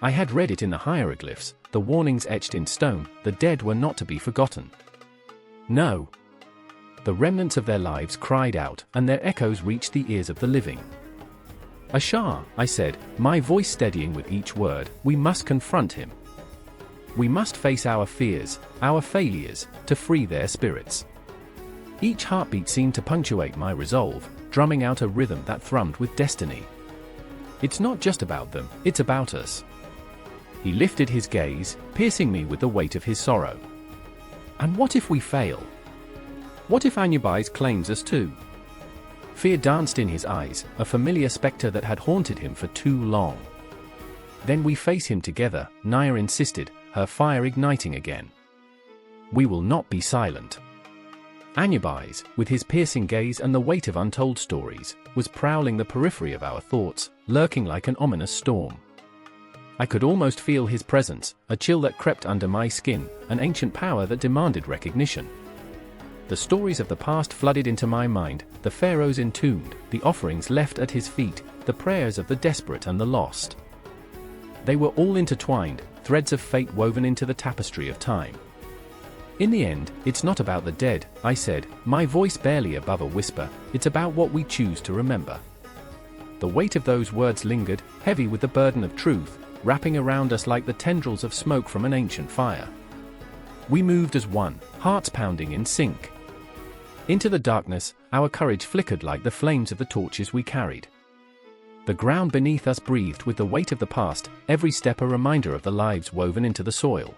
I had read it in the hieroglyphs, the warnings etched in stone, the dead were not to be forgotten. No. The remnants of their lives cried out, and their echoes reached the ears of the living. Ashar, I said, my voice steadying with each word, we must confront him. We must face our fears, our failures, to free their spirits. Each heartbeat seemed to punctuate my resolve, drumming out a rhythm that thrummed with destiny. It's not just about them, it's about us. He lifted his gaze, piercing me with the weight of his sorrow. And what if we fail? What if Anubis claims us too? Fear danced in his eyes, a familiar specter that had haunted him for too long. Then we face him together, Naya insisted, her fire igniting again. We will not be silent. Anubis, with his piercing gaze and the weight of untold stories, was prowling the periphery of our thoughts, lurking like an ominous storm. I could almost feel his presence, a chill that crept under my skin, an ancient power that demanded recognition. The stories of the past flooded into my mind, the pharaohs entombed, the offerings left at his feet, the prayers of the desperate and the lost. They were all intertwined, threads of fate woven into the tapestry of time. In the end, it's not about the dead, I said, my voice barely above a whisper, it's about what we choose to remember. The weight of those words lingered, heavy with the burden of truth, wrapping around us like the tendrils of smoke from an ancient fire. We moved as one, hearts pounding in sync. Into the darkness, our courage flickered like the flames of the torches we carried. The ground beneath us breathed with the weight of the past, every step a reminder of the lives woven into the soil.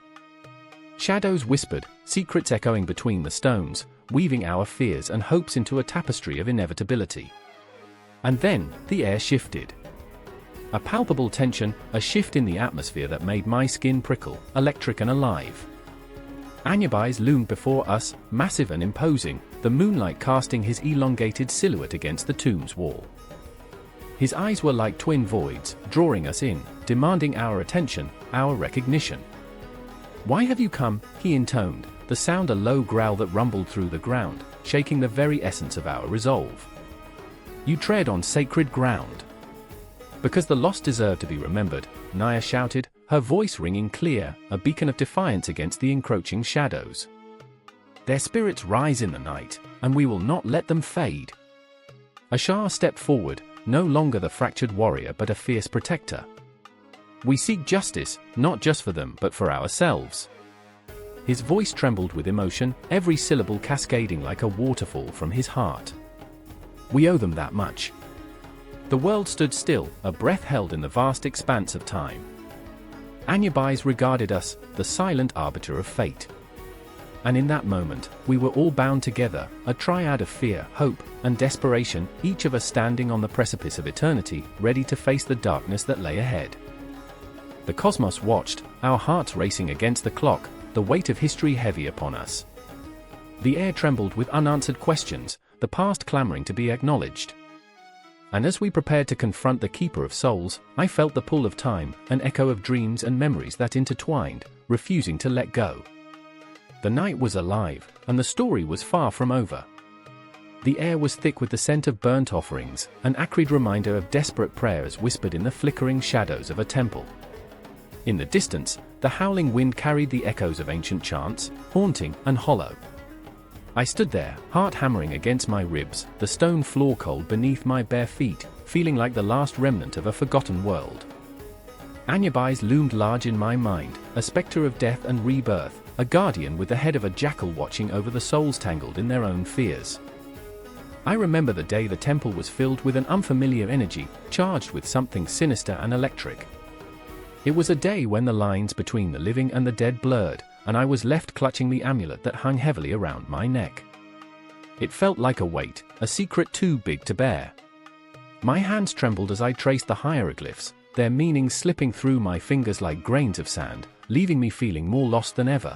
Shadows whispered, secrets echoing between the stones, weaving our fears and hopes into a tapestry of inevitability. And then, the air shifted. A palpable tension, a shift in the atmosphere that made my skin prickle, electric and alive. Anubis loomed before us, massive and imposing, the moonlight casting his elongated silhouette against the tomb's wall. His eyes were like twin voids, drawing us in, demanding our attention, our recognition. "Why have you come?" he intoned, the sound a low growl that rumbled through the ground, shaking the very essence of our resolve. "You tread on sacred ground." "Because the lost deserve to be remembered," Naya shouted, her voice ringing clear, a beacon of defiance against the encroaching shadows. "Their spirits rise in the night, and we will not let them fade." Ashar stepped forward, no longer the fractured warrior but a fierce protector. "We seek justice, not just for them but for ourselves." His voice trembled with emotion, every syllable cascading like a waterfall from his heart. "We owe them that much." The world stood still, a breath held in the vast expanse of time. Anubis regarded us, the silent arbiter of fate. And in that moment, we were all bound together, a triad of fear, hope, and desperation, each of us standing on the precipice of eternity, ready to face the darkness that lay ahead. The cosmos watched, our hearts racing against the clock, the weight of history heavy upon us. The air trembled with unanswered questions, the past clamoring to be acknowledged. And as we prepared to confront the Keeper of Souls, I felt the pull of time, an echo of dreams and memories that intertwined, refusing to let go. The night was alive, and the story was far from over. The air was thick with the scent of burnt offerings, an acrid reminder of desperate prayers whispered in the flickering shadows of a temple. In the distance, the howling wind carried the echoes of ancient chants, haunting and hollow. I stood there, heart hammering against my ribs, the stone floor cold beneath my bare feet, feeling like the last remnant of a forgotten world. Anubis loomed large in my mind, a specter of death and rebirth, a guardian with the head of a jackal watching over the souls tangled in their own fears. I remember the day the temple was filled with an unfamiliar energy, charged with something sinister and electric. It was a day when the lines between the living and the dead blurred, and I was left clutching the amulet that hung heavily around my neck. It felt like a weight, a secret too big to bear. My hands trembled as I traced the hieroglyphs, their meanings slipping through my fingers like grains of sand, leaving me feeling more lost than ever.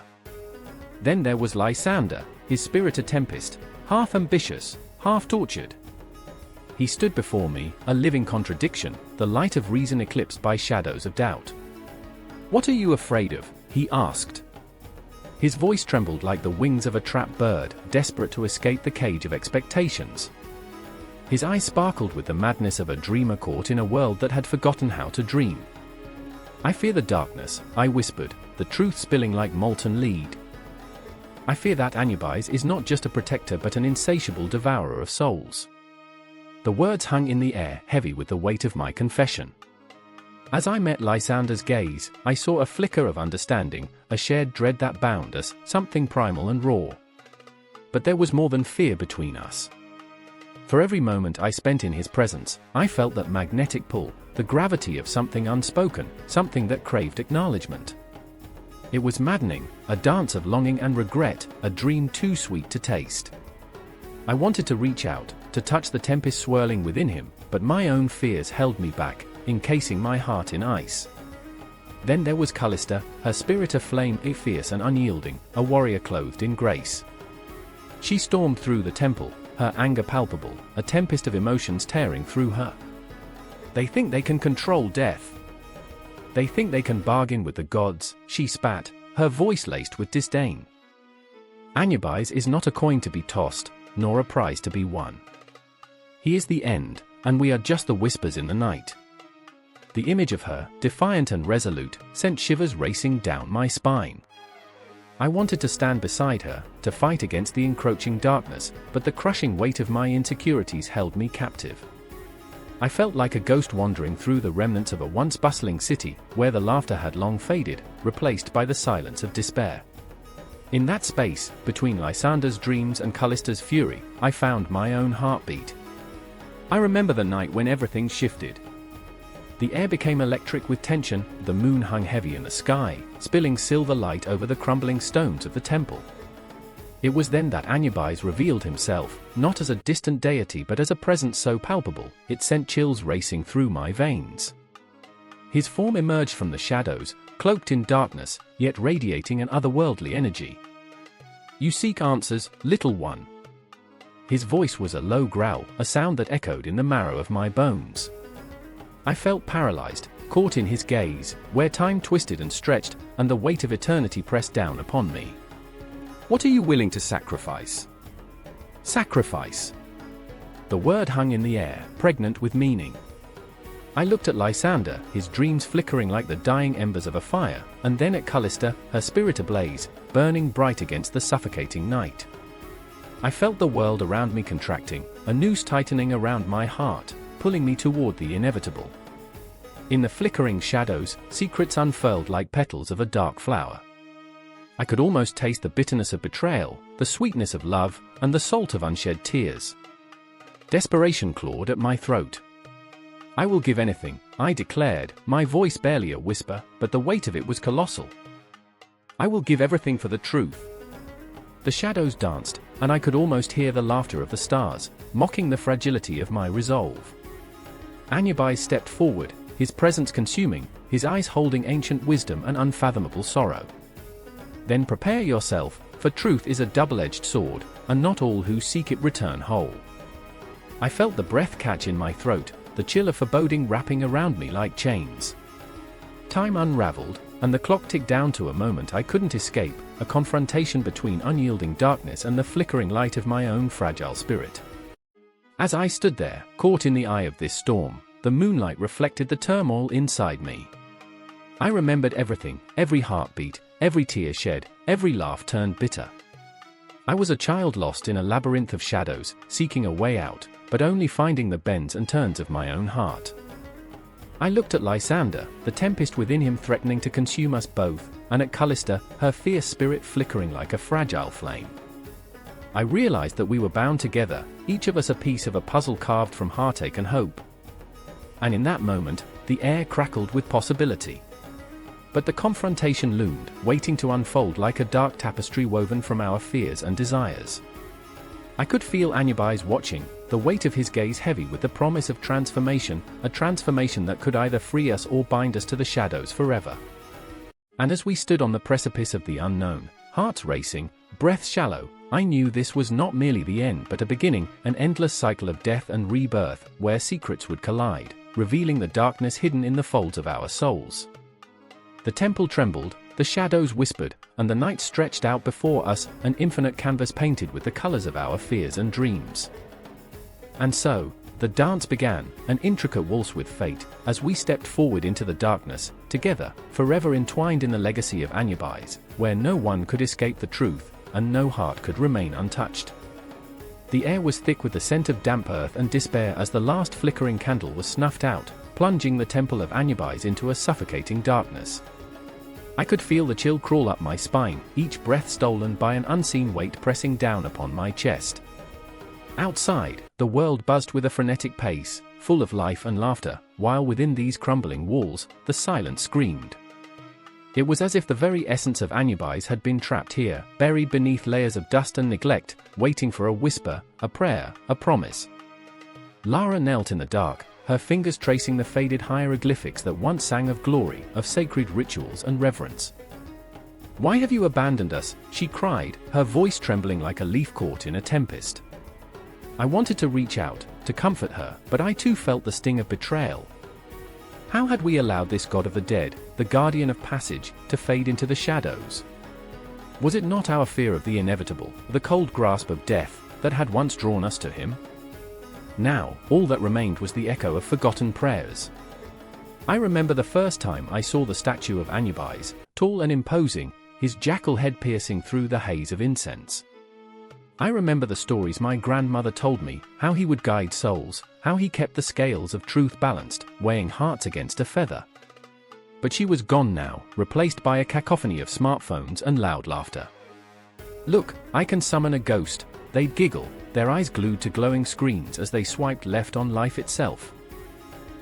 Then there was Lysander, his spirit a tempest, half ambitious, half tortured. He stood before me, a living contradiction, the light of reason eclipsed by shadows of doubt. "What are you afraid of?" he asked. His voice trembled like the wings of a trapped bird, desperate to escape the cage of expectations. His eyes sparkled with the madness of a dreamer caught in a world that had forgotten how to dream. "I fear the darkness," I whispered, the truth spilling like molten lead. I fear that Anubis is not just a protector but an insatiable devourer of souls. The words hung in the air, heavy with the weight of my confession. As I met Lysander's gaze, I saw a flicker of understanding, a shared dread that bound us, something primal and raw. But there was more than fear between us. For every moment I spent in his presence, I felt that magnetic pull, the gravity of something unspoken, something that craved acknowledgement. It was maddening, a dance of longing and regret, a dream too sweet to taste. I wanted to reach out, to touch the tempest swirling within him, but my own fears held me back, encasing my heart in ice. Then there was Callista, her spirit aflame, fierce and unyielding, a warrior clothed in grace. She stormed through the temple, her anger palpable, a tempest of emotions tearing through her. They think they can control death. They think they can bargain with the gods, she spat, her voice laced with disdain. Anubis is not a coin to be tossed, nor a prize to be won. He is the end, and we are just the whispers in the night. The image of her, defiant and resolute, sent shivers racing down my spine. I wanted to stand beside her, to fight against the encroaching darkness, but the crushing weight of my insecurities held me captive. I felt like a ghost wandering through the remnants of a once bustling city, where the laughter had long faded, replaced by the silence of despair. In that space, between Lysander's dreams and Callista's fury, I found my own heartbeat. I remember the night when everything shifted. The air became electric with tension, the moon hung heavy in the sky, spilling silver light over the crumbling stones of the temple. It was then that Anubis revealed himself, not as a distant deity but as a presence so palpable, it sent chills racing through my veins. His form emerged from the shadows, cloaked in darkness, yet radiating an otherworldly energy. "You seek answers, little one." His voice was a low growl, a sound that echoed in the marrow of my bones. I felt paralyzed, caught in his gaze, where time twisted and stretched, and the weight of eternity pressed down upon me. "What are you willing to sacrifice?" Sacrifice. The word hung in the air, pregnant with meaning. I looked at Lysander, his dreams flickering like the dying embers of a fire, and then at Callista, her spirit ablaze, burning bright against the suffocating night. I felt the world around me contracting, a noose tightening around my heart, pulling me toward the inevitable. In the flickering shadows, secrets unfurled like petals of a dark flower. I could almost taste the bitterness of betrayal, the sweetness of love, and the salt of unshed tears. Desperation clawed at my throat. "I will give anything," I declared, my voice barely a whisper, but the weight of it was colossal. "I will give everything for the truth." The shadows danced, and I could almost hear the laughter of the stars, mocking the fragility of my resolve. Anubis stepped forward, his presence consuming, his eyes holding ancient wisdom and unfathomable sorrow. "Then prepare yourself, for truth is a double-edged sword, and not all who seek it return whole." I felt the breath catch in my throat, the chill of foreboding wrapping around me like chains. Time unraveled, and the clock ticked down to a moment I couldn't escape, a confrontation between unyielding darkness and the flickering light of my own fragile spirit. As I stood there, caught in the eye of this storm, the moonlight reflected the turmoil inside me. I remembered everything, every heartbeat, every tear shed, every laugh turned bitter. I was a child lost in a labyrinth of shadows, seeking a way out, but only finding the bends and turns of my own heart. I looked at Lysander, the tempest within him threatening to consume us both, and at Callista, her fierce spirit flickering like a fragile flame. I realized that we were bound together, each of us a piece of a puzzle carved from heartache and hope. And in that moment, the air crackled with possibility. But the confrontation loomed, waiting to unfold like a dark tapestry woven from our fears and desires. I could feel Anubis watching, the weight of his gaze heavy with the promise of transformation, a transformation that could either free us or bind us to the shadows forever. And as we stood on the precipice of the unknown, hearts racing, breaths shallow, I knew this was not merely the end but a beginning, an endless cycle of death and rebirth, where secrets would collide, revealing the darkness hidden in the folds of our souls. The temple trembled, the shadows whispered, and the night stretched out before us, an infinite canvas painted with the colors of our fears and dreams. And so, The dance began, an intricate waltz with fate, as we stepped forward into the darkness, together, forever entwined in the legacy of Anubis, where no one could escape the truth, and no heart could remain untouched. The air was thick with the scent of damp earth and despair as the last flickering candle was snuffed out, plunging the temple of Anubis into a suffocating darkness. I could feel the chill crawl up my spine, each breath stolen by an unseen weight pressing down upon my chest. Outside, the world buzzed with a frenetic pace, full of life and laughter, while within these crumbling walls, the silence screamed. It was as if the very essence of Anubis had been trapped here, buried beneath layers of dust and neglect, waiting for a whisper, a prayer, a promise. Lara knelt in the dark, her fingers tracing the faded hieroglyphics that once sang of glory, of sacred rituals and reverence. "Why have you abandoned us?" she cried, her voice trembling like a leaf caught in a tempest. I wanted to reach out, to comfort her, but I too felt the sting of betrayal. How had we allowed this god of the dead, the guardian of passage, to fade into the shadows? Was it not our fear of the inevitable, the cold grasp of death, that had once drawn us to him? Now, all that remained was the echo of forgotten prayers. I remember the first time I saw the statue of Anubis, tall and imposing, his jackal head piercing through the haze of incense. I remember the stories my grandmother told me, how he would guide souls, how he kept the scales of truth balanced, weighing hearts against a feather. But she was gone now, replaced by a cacophony of smartphones and loud laughter. "Look, I can summon a ghost," they'd giggle, their eyes glued to glowing screens as they swiped left on life itself.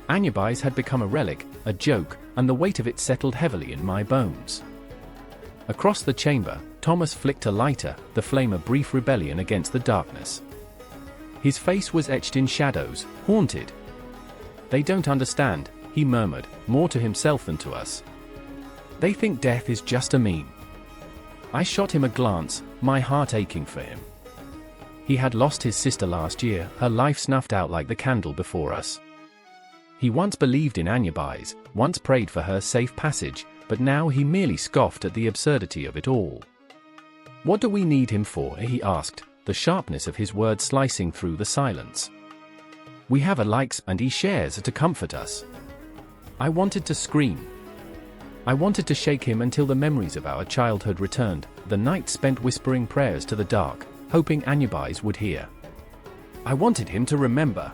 Anubis had become a relic, a joke, and the weight of it settled heavily in my bones. Across the chamber, Thomas flicked a lighter, the flame a brief rebellion against the darkness. His face was etched in shadows, haunted. "They don't understand," he murmured, more to himself than to us. "They think death is just a meme." I shot him a glance, my heart aching for him. He had lost his sister last year, her life snuffed out like the candle before us. He once believed in Anubis, once prayed for her safe passage, but now he merely scoffed at the absurdity of it all. "What do we need him for?" he asked, the sharpness of his words slicing through the silence. "We have a likes and he shares to comfort us." I wanted to scream. I wanted to shake him until the memories of our childhood returned, the night spent whispering prayers to the dark, hoping Anubis would hear. I wanted him to remember.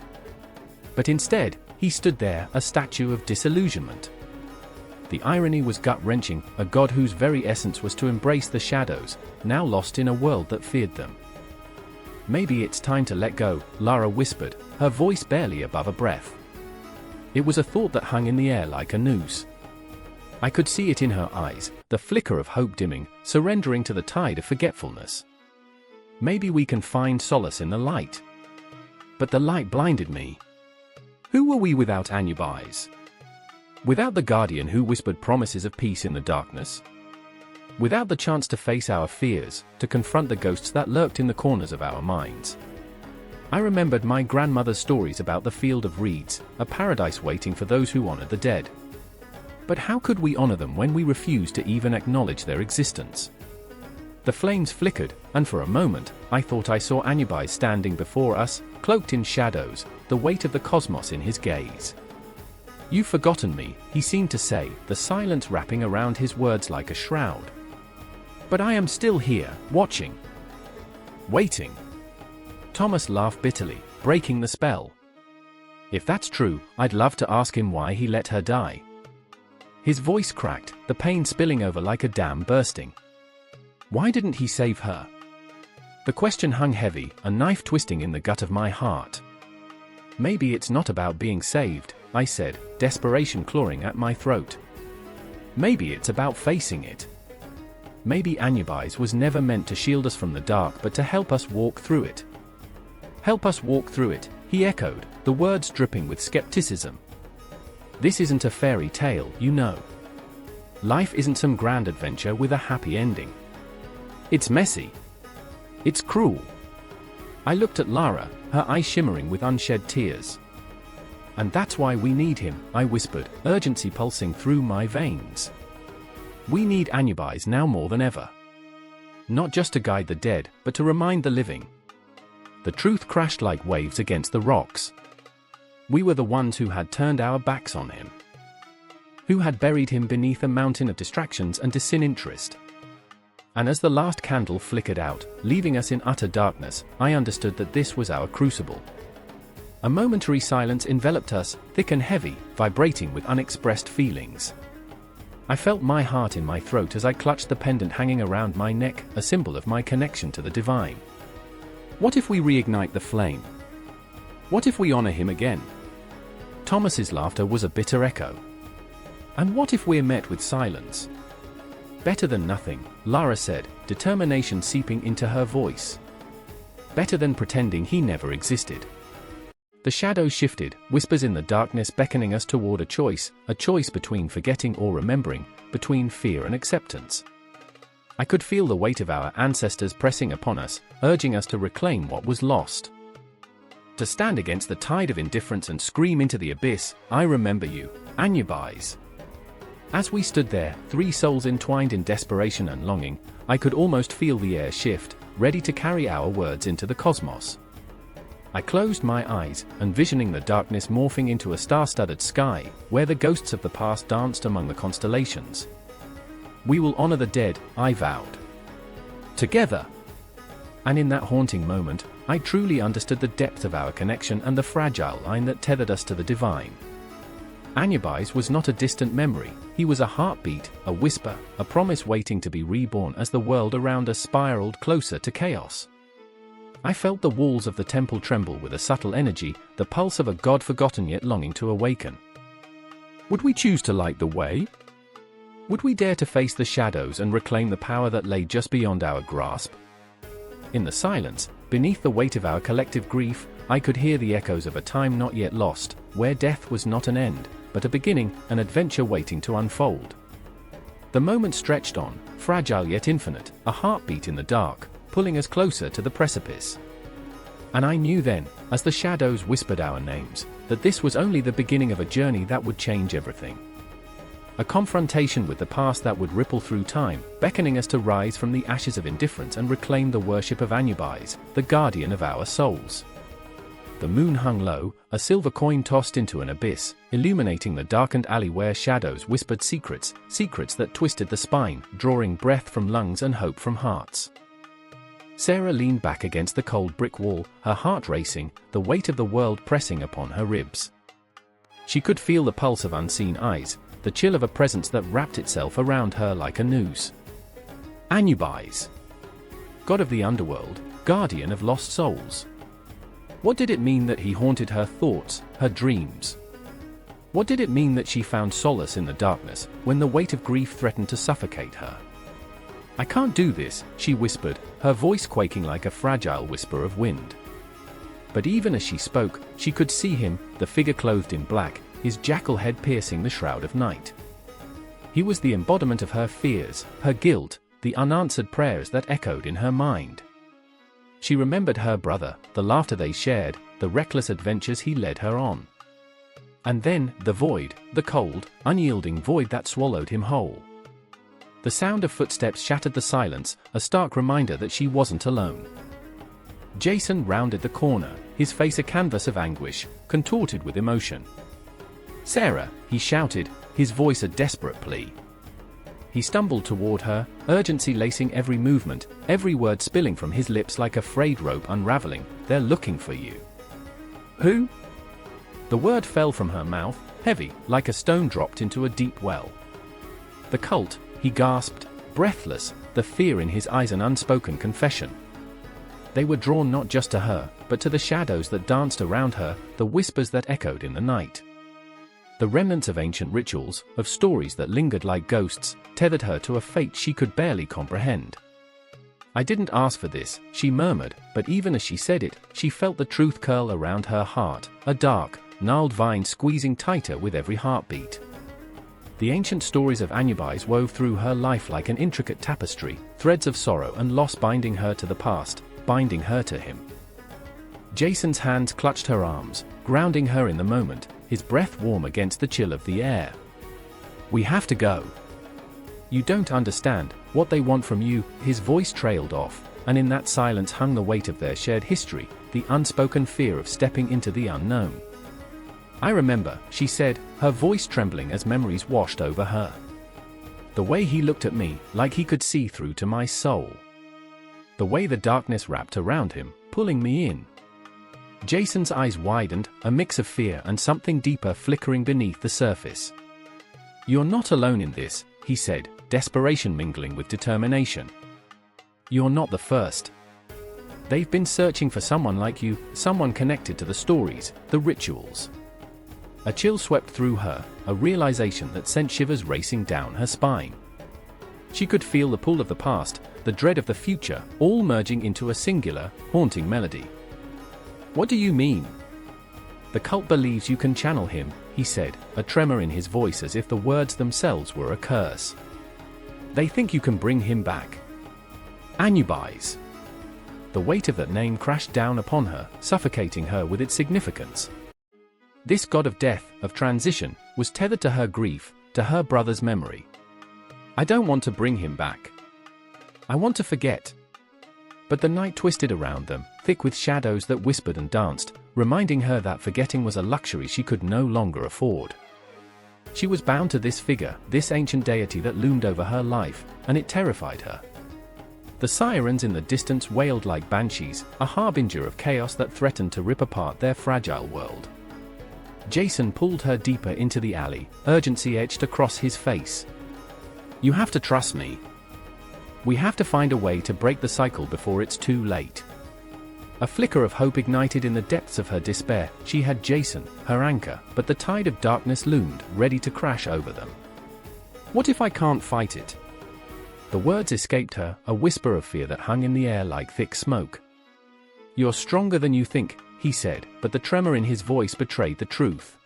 But instead, he stood there, a statue of disillusionment. The irony was gut-wrenching, a god whose very essence was to embrace the shadows, now lost in a world that feared them. "Maybe it's time to let go," Lara whispered, her voice barely above a breath. It was a thought that hung in the air like a noose. I could see it in her eyes, the flicker of hope dimming, surrendering to the tide of forgetfulness. Maybe we can find solace in the light. But the light blinded me. Who were we without Anubis? Without the guardian who whispered promises of peace in the darkness? Without the chance to face our fears, to confront the ghosts that lurked in the corners of our minds? I remembered my grandmother's stories about the field of reeds, a paradise waiting for those who honored the dead. But how could we honor them when we refused to even acknowledge their existence? The flames flickered, and for a moment, I thought I saw Anubis standing before us, cloaked in shadows, the weight of the cosmos in his gaze. "You've forgotten me," he seemed to say, the silence wrapping around his words like a shroud. "But I am still here, watching. Waiting." Thomas laughed bitterly, breaking the spell. "If that's true, I'd love to ask him why he let her die." His voice cracked, the pain spilling over like a dam bursting. Why didn't he save her? The question hung heavy, a knife twisting in the gut of my heart. "Maybe it's not about being saved," I said, desperation clawing at my throat. "Maybe it's about facing it. Maybe Anubis was never meant to shield us from the dark but to help us walk through it." "Help us walk through it," he echoed, the words dripping with skepticism. "This isn't a fairy tale, you know. Life isn't some grand adventure with a happy ending. It's messy. It's cruel." I looked at Lara, her eyes shimmering with unshed tears. "And that's why we need him," I whispered, urgency pulsing through my veins. "We need Anubis now more than ever. Not just to guide the dead, but to remind the living." The truth crashed like waves against the rocks. We were the ones who had turned our backs on him, who had buried him beneath a mountain of distractions and disinterest. And as the last candle flickered out, leaving us in utter darkness, I understood that this was our crucible. A momentary silence enveloped us, thick and heavy, vibrating with unexpressed feelings. I felt my heart in my throat as I clutched the pendant hanging around my neck, a symbol of my connection to the divine. What if we reignite the flame? What if we honor him again? Thomas's laughter was a bitter echo. And what if we're met with silence? Better than nothing, Lara said, determination seeping into her voice. Better than pretending he never existed. The shadows shifted, whispers in the darkness beckoning us toward a choice between forgetting or remembering, between fear and acceptance. I could feel the weight of our ancestors pressing upon us, urging us to reclaim what was lost. To stand against the tide of indifference and scream into the abyss, I remember you, Anubis. As we stood there, three souls entwined in desperation and longing, I could almost feel the air shift, ready to carry our words into the cosmos. I closed my eyes, envisioning the darkness morphing into a star-studded sky, where the ghosts of the past danced among the constellations. We will honor the dead, I vowed. Together. And in that haunting moment, I truly understood the depth of our connection and the fragile line that tethered us to the divine. Anubis was not a distant memory, he was a heartbeat, a whisper, a promise waiting to be reborn as the world around us spiraled closer to chaos. I felt the walls of the temple tremble with a subtle energy, the pulse of a god forgotten yet longing to awaken. Would we choose to light the way? Would we dare to face the shadows and reclaim the power that lay just beyond our grasp? In the silence, beneath the weight of our collective grief, I could hear the echoes of a time not yet lost, where death was not an end, but a beginning, an adventure waiting to unfold. The moment stretched on, fragile yet infinite, a heartbeat in the dark, pulling us closer to the precipice. And I knew then, as the shadows whispered our names, that this was only the beginning of a journey that would change everything. A confrontation with the past that would ripple through time, beckoning us to rise from the ashes of indifference and reclaim the worship of Anubis, the guardian of our souls. The moon hung low, a silver coin tossed into an abyss, illuminating the darkened alley where shadows whispered secrets that twisted the spine, drawing breath from lungs and hope from hearts. Sarah leaned back against the cold brick wall, her heart racing, the weight of the world pressing upon her ribs. She could feel the pulse of unseen eyes, the chill of a presence that wrapped itself around her like a noose. Anubis. God of the underworld, guardian of lost souls. What did it mean that he haunted her thoughts, her dreams? What did it mean that she found solace in the darkness, when the weight of grief threatened to suffocate her? I can't do this, she whispered, her voice quaking like a fragile whisper of wind. But even as she spoke, she could see him, the figure clothed in black, his jackal head piercing the shroud of night. He was the embodiment of her fears, her guilt, the unanswered prayers that echoed in her mind. She remembered her brother, the laughter they shared, the reckless adventures he led her on. And then, the void, the cold, unyielding void that swallowed him whole. The sound of footsteps shattered the silence, a stark reminder that she wasn't alone. Jason rounded the corner, his face a canvas of anguish, contorted with emotion. "Sarah," he shouted, his voice a desperate plea. He stumbled toward her, urgency lacing every movement, every word spilling from his lips like a frayed rope unraveling. "They're looking for you." "Who?" The word fell from her mouth, heavy, like a stone dropped into a deep well. "The cult," he gasped, breathless, the fear in his eyes an unspoken confession. They were drawn not just to her, but to the shadows that danced around her, the whispers that echoed in the night. The remnants of ancient rituals, of stories that lingered like ghosts, tethered her to a fate she could barely comprehend. "I didn't ask for this," she murmured, but even as she said it, she felt the truth curl around her heart, a dark, gnarled vine squeezing tighter with every heartbeat. The ancient stories of Anubis wove through her life like an intricate tapestry, threads of sorrow and loss binding her to the past, binding her to him. Jason's hands clutched her arms, grounding her in the moment, his breath warm against the chill of the air. "We have to go. You don't understand what they want from you." His voice trailed off, and in that silence hung the weight of their shared history, the unspoken fear of stepping into the unknown. I remember, she said, her voice trembling as memories washed over her. The way he looked at me, like he could see through to my soul. The way the darkness wrapped around him, pulling me in. Jason's eyes widened, a mix of fear and something deeper flickering beneath the surface. You're not alone in this, he said, desperation mingling with determination. You're not the first. They've been searching for someone like you, someone connected to the stories, the rituals. A chill swept through her, a realization that sent shivers racing down her spine. She could feel the pull of the past, the dread of the future, all merging into a singular, haunting melody. What do you mean? The cult believes you can channel him, he said, a tremor in his voice as if the words themselves were a curse. They think you can bring him back. Anubis. The weight of that name crashed down upon her, suffocating her with its significance. This god of death, of transition, was tethered to her grief, to her brother's memory. I don't want to bring him back. I want to forget. But the night twisted around them, thick with shadows that whispered and danced, reminding her that forgetting was a luxury she could no longer afford. She was bound to this figure, this ancient deity that loomed over her life, and it terrified her. The sirens in the distance wailed like banshees, a harbinger of chaos that threatened to rip apart their fragile world. Jason pulled her deeper into the alley, urgency etched across his face. You have to trust me. We have to find a way to break the cycle before it's too late. A flicker of hope ignited in the depths of her despair. She had Jason, her anchor, but the tide of darkness loomed, ready to crash over them. What if I can't fight it? The words escaped her, a whisper of fear that hung in the air like thick smoke. You're stronger than you think, he said, but the tremor in his voice betrayed the truth.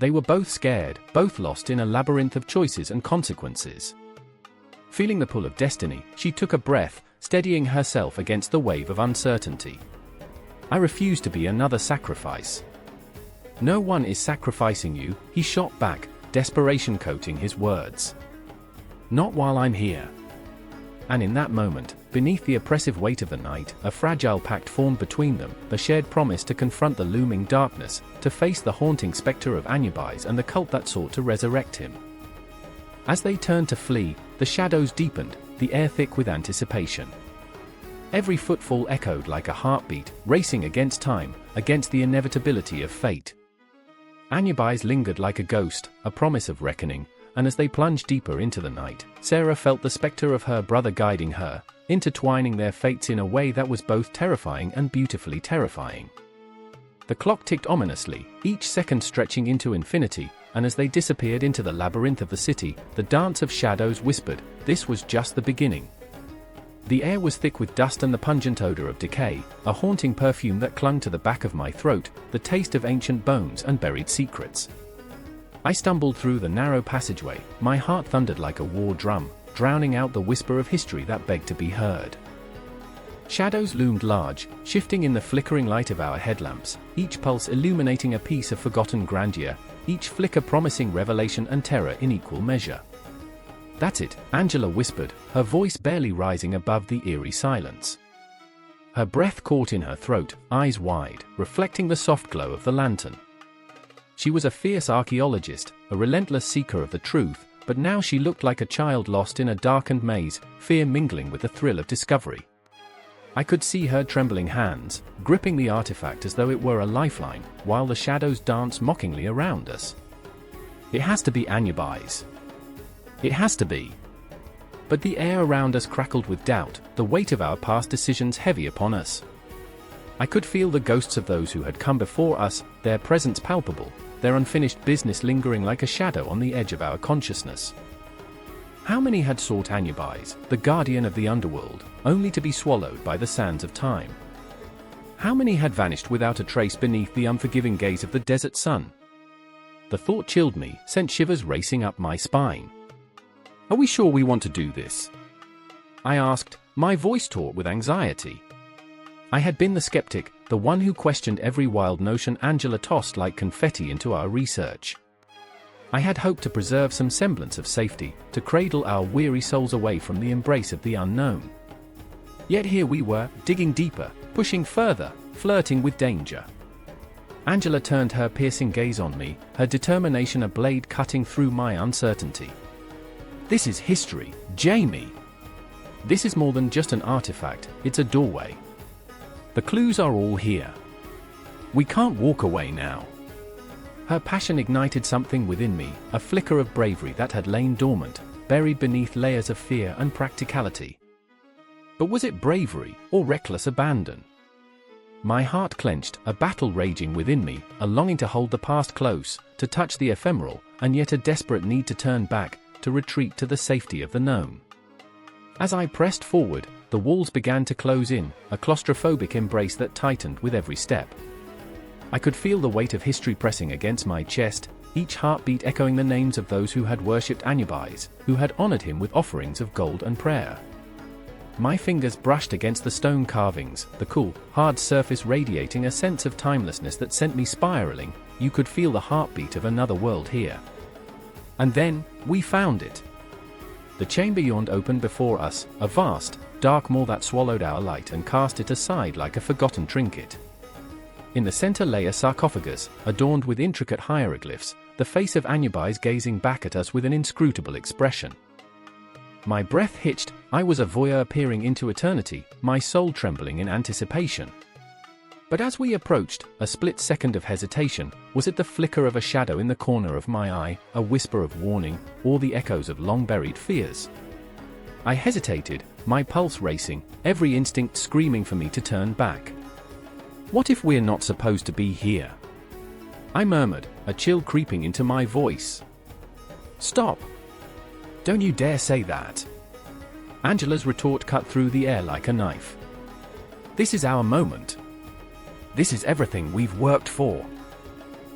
They were both scared, both lost in a labyrinth of choices and consequences. Feeling the pull of destiny, she took a breath, steadying herself against the wave of uncertainty. I refuse to be another sacrifice. No one is sacrificing you, he shot back, desperation coating his words. Not while I'm here. And in that moment, beneath the oppressive weight of the night, a fragile pact formed between them, the shared promise to confront the looming darkness, to face the haunting specter of Anubis and the cult that sought to resurrect him. As they turned to flee, the shadows deepened, the air thick with anticipation. Every footfall echoed like a heartbeat, racing against time, against the inevitability of fate. Anubis lingered like a ghost, a promise of reckoning, and as they plunged deeper into the night, Sarah felt the specter of her brother guiding her, intertwining their fates in a way that was both terrifying and beautifully terrifying. The clock ticked ominously, each second stretching into infinity, and as they disappeared into the labyrinth of the city, the dance of shadows whispered, this was just the beginning. The air was thick with dust and the pungent odor of decay, a haunting perfume that clung to the back of my throat, the taste of ancient bones and buried secrets. I stumbled through the narrow passageway, my heart thundered like a war drum, drowning out the whisper of history that begged to be heard. Shadows loomed large, shifting in the flickering light of our headlamps, each pulse illuminating a piece of forgotten grandeur, each flicker promising revelation and terror in equal measure. That's it, Angela whispered, her voice barely rising above the eerie silence. Her breath caught in her throat, eyes wide, reflecting the soft glow of the lantern. She was a fierce archaeologist, a relentless seeker of the truth, but now she looked like a child lost in a darkened maze, fear mingling with the thrill of discovery. I could see her trembling hands, gripping the artifact as though it were a lifeline, while the shadows danced mockingly around us. It has to be Anubis. It has to be. But the air around us crackled with doubt, the weight of our past decisions heavy upon us. I could feel the ghosts of those who had come before us, their presence palpable, their unfinished business lingering like a shadow on the edge of our consciousness. How many had sought Anubis, the guardian of the underworld, only to be swallowed by the sands of time? How many had vanished without a trace beneath the unforgiving gaze of the desert sun? The thought chilled me, sent shivers racing up my spine. Are we sure we want to do this? I asked, my voice taut with anxiety. I had been the skeptic, the one who questioned every wild notion Angela tossed like confetti into our research. I had hoped to preserve some semblance of safety, to cradle our weary souls away from the embrace of the unknown. Yet here we were, digging deeper, pushing further, flirting with danger. Angela turned her piercing gaze on me, her determination a blade cutting through my uncertainty. This is history, Jamie. This is more than just an artifact, it's a doorway. The clues are all here. We can't walk away now. Her passion ignited something within me, a flicker of bravery that had lain dormant, buried beneath layers of fear and practicality. But was it bravery or reckless abandon? My heart clenched, a battle raging within me, a longing to hold the past close, to touch the ephemeral, and yet a desperate need to turn back, to retreat to the safety of the known. As I pressed forward, the walls began to close in, a claustrophobic embrace that tightened with every step. I could feel the weight of history pressing against my chest, each heartbeat echoing the names of those who had worshipped Anubis, who had honored him with offerings of gold and prayer. My fingers brushed against the stone carvings, the cool, hard surface radiating a sense of timelessness that sent me spiraling. You could feel the heartbeat of another world here. And then, we found it. The chamber yawned open before us, a vast, dark maw that swallowed our light and cast it aside like a forgotten trinket. In the center lay a sarcophagus, adorned with intricate hieroglyphs, the face of Anubis gazing back at us with an inscrutable expression. My breath hitched, I was a voyeur peering into eternity, my soul trembling in anticipation. But as we approached, a split second of hesitation, was it the flicker of a shadow in the corner of my eye, a whisper of warning, or the echoes of long-buried fears? I hesitated, my pulse racing, every instinct screaming for me to turn back. What if we're not supposed to be here? I murmured, a chill creeping into my voice. Stop! Don't you dare say that! Angela's retort cut through the air like a knife. This is our moment. This is everything we've worked for.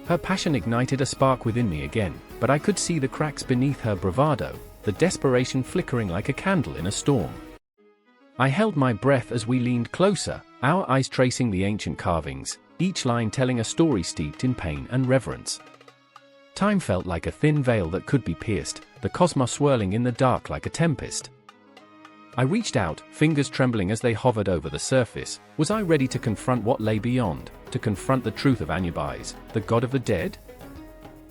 Her passion ignited a spark within me again, but I could see the cracks beneath her bravado, the desperation flickering like a candle in a storm. I held my breath as we leaned closer, our eyes tracing the ancient carvings, each line telling a story steeped in pain and reverence. Time felt like a thin veil that could be pierced, the cosmos swirling in the dark like a tempest. I reached out, fingers trembling as they hovered over the surface. Was I ready to confront what lay beyond, to confront the truth of Anubis, the god of the dead?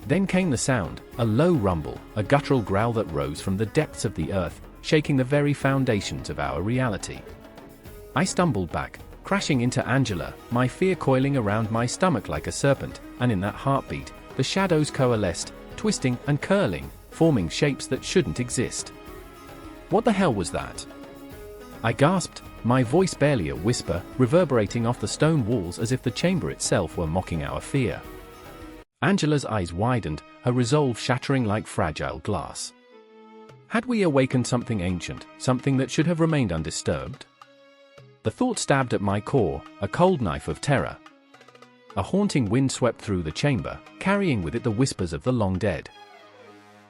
Then came the sound, a low rumble, a guttural growl that rose from the depths of the earth, shaking the very foundations of our reality. I stumbled back, crashing into Angela, my fear coiling around my stomach like a serpent, and in that heartbeat, the shadows coalesced, twisting and curling, forming shapes that shouldn't exist. What the hell was that? I gasped, my voice barely a whisper, reverberating off the stone walls as if the chamber itself were mocking our fear. Angela's eyes widened, her resolve shattering like fragile glass. Had we awakened something ancient, something that should have remained undisturbed? The thought stabbed at my core, a cold knife of terror. A haunting wind swept through the chamber, carrying with it the whispers of the long dead.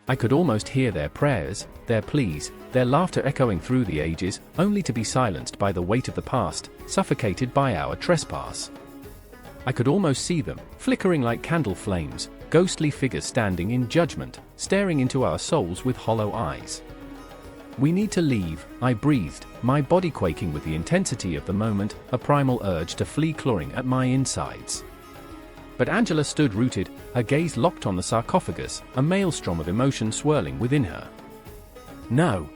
I could almost hear their prayers, their pleas, their laughter echoing through the ages, only to be silenced by the weight of the past, suffocated by our trespass. I could almost see them, flickering like candle flames, ghostly figures standing in judgment, staring into our souls with hollow eyes. We need to leave, I breathed, my body quaking with the intensity of the moment, a primal urge to flee clawing at my insides. But Angela stood rooted, her gaze locked on the sarcophagus, a maelstrom of emotion swirling within her. No.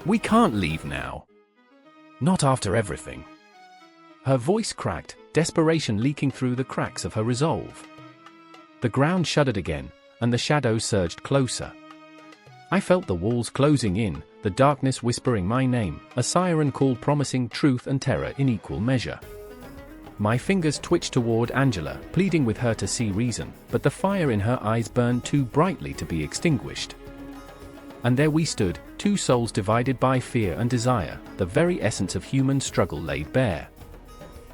We can't leave now. Not after everything. Her voice cracked, desperation leaking through the cracks of her resolve. The ground shuddered again, and the shadows surged closer. I felt the walls closing in, the darkness whispering my name, a siren call promising truth and terror in equal measure. My fingers twitched toward Angela, pleading with her to see reason, but the fire in her eyes burned too brightly to be extinguished. And there we stood, two souls divided by fear and desire, the very essence of human struggle laid bare.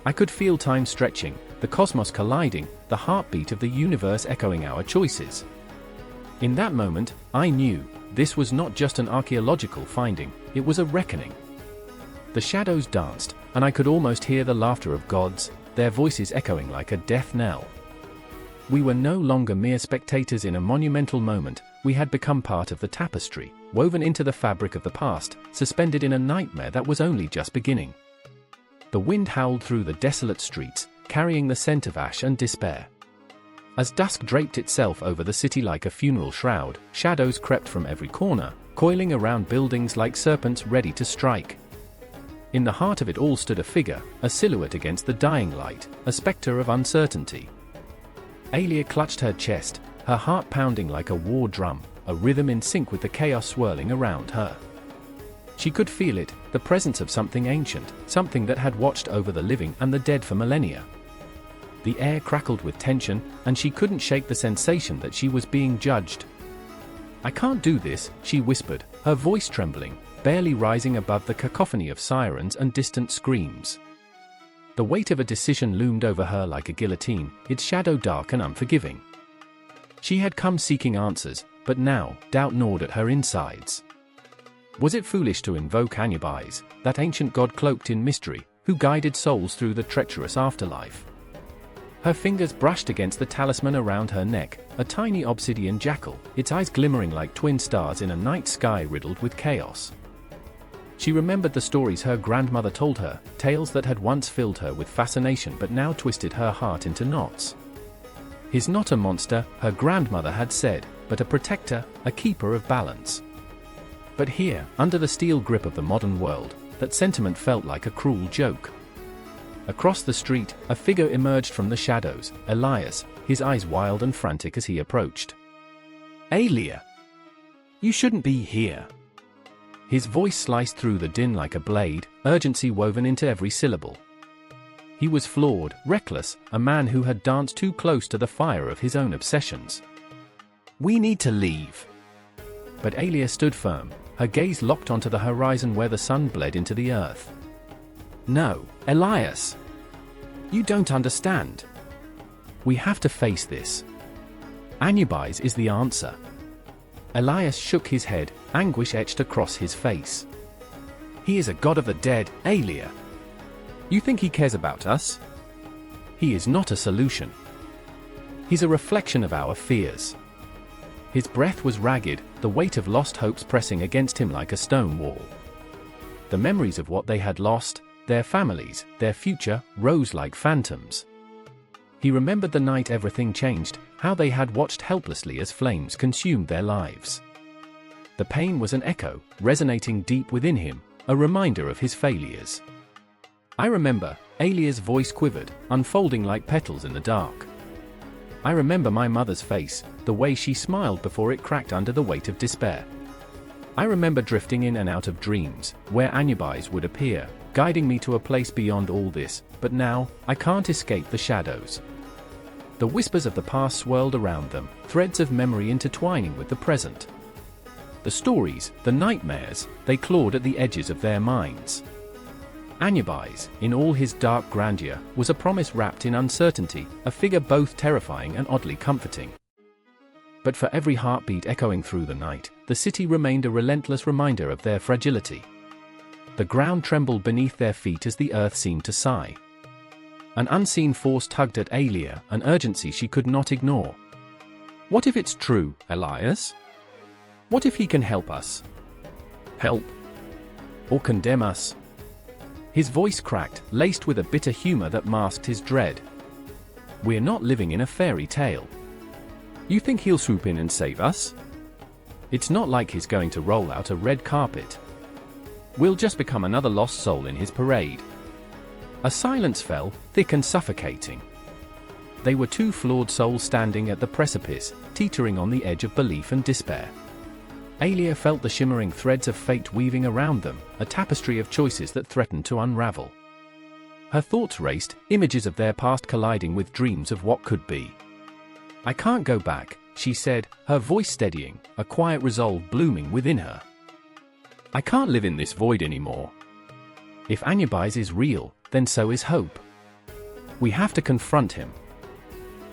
I could feel time stretching, the cosmos colliding, the heartbeat of the universe echoing our choices. In that moment, I knew, this was not just an archaeological finding, it was a reckoning. The shadows danced, and I could almost hear the laughter of gods, their voices echoing like a death knell. We were no longer mere spectators in a monumental moment, we had become part of the tapestry, woven into the fabric of the past, suspended in a nightmare that was only just beginning. The wind howled through the desolate streets, carrying the scent of ash and despair. As dusk draped itself over the city like a funeral shroud, shadows crept from every corner, coiling around buildings like serpents ready to strike. In the heart of it all stood a figure, a silhouette against the dying light, a spectre of uncertainty. Aelia clutched her chest, her heart pounding like a war drum, a rhythm in sync with the chaos swirling around her. She could feel it, the presence of something ancient, something that had watched over the living and the dead for millennia. The air crackled with tension, and she couldn't shake the sensation that she was being judged. "I can't do this," she whispered, her voice trembling, barely rising above the cacophony of sirens and distant screams. The weight of a decision loomed over her like a guillotine, its shadow dark and unforgiving. She had come seeking answers, but now, doubt gnawed at her insides. Was it foolish to invoke Anubis, that ancient god cloaked in mystery, who guided souls through the treacherous afterlife? Her fingers brushed against the talisman around her neck, a tiny obsidian jackal, its eyes glimmering like twin stars in a night sky riddled with chaos. She remembered the stories her grandmother told her, tales that had once filled her with fascination but now twisted her heart into knots. "He's not a monster," her grandmother had said, "but a protector, a keeper of balance." But here, under the steel grip of the modern world, that sentiment felt like a cruel joke. Across the street, a figure emerged from the shadows, Elias, his eyes wild and frantic as he approached. "Aelia! You shouldn't be here." His voice sliced through the din like a blade, urgency woven into every syllable. He was flawed, reckless, a man who had danced too close to the fire of his own obsessions. "We need to leave." But Aelia stood firm, her gaze locked onto the horizon where the sun bled into the earth. "No, Elias. You don't understand. We have to face this. Anubis is the answer." Elias shook his head, anguish etched across his face. "He is a god of the dead, Aelia. You think he cares about us? He is not a solution. He's a reflection of our fears." His breath was ragged, the weight of lost hopes pressing against him like a stone wall. The memories of what they had lost, their families, their future, rose like phantoms. He remembered the night everything changed, how they had watched helplessly as flames consumed their lives. The pain was an echo, resonating deep within him, a reminder of his failures. "I remember," Aelia's voice quivered, unfolding like petals in the dark. "I remember my mother's face, the way she smiled before it cracked under the weight of despair. I remember drifting in and out of dreams, where Anubis would appear, guiding me to a place beyond all this, but now, I can't escape the shadows." The whispers of the past swirled around them, threads of memory intertwining with the present. The stories, the nightmares, they clawed at the edges of their minds. Anubis, in all his dark grandeur, was a promise wrapped in uncertainty, a figure both terrifying and oddly comforting. But for every heartbeat echoing through the night, the city remained a relentless reminder of their fragility. The ground trembled beneath their feet as the earth seemed to sigh. An unseen force tugged at Aelia, an urgency she could not ignore. "What if it's true, Elias? What if he can help us? Help? Or condemn us?" His voice cracked, laced with a bitter humor that masked his dread. "We're not living in a fairy tale. You think he'll swoop in and save us? It's not like he's going to roll out a red carpet. We'll just become another lost soul in his parade." A silence fell, thick and suffocating. They were two flawed souls standing at the precipice, teetering on the edge of belief and despair. Aelia felt the shimmering threads of fate weaving around them, a tapestry of choices that threatened to unravel. Her thoughts raced, images of their past colliding with dreams of what could be. "I can't go back," she said, her voice steadying, a quiet resolve blooming within her. "I can't live in this void anymore. If Anubis is real, then so is hope. We have to confront him."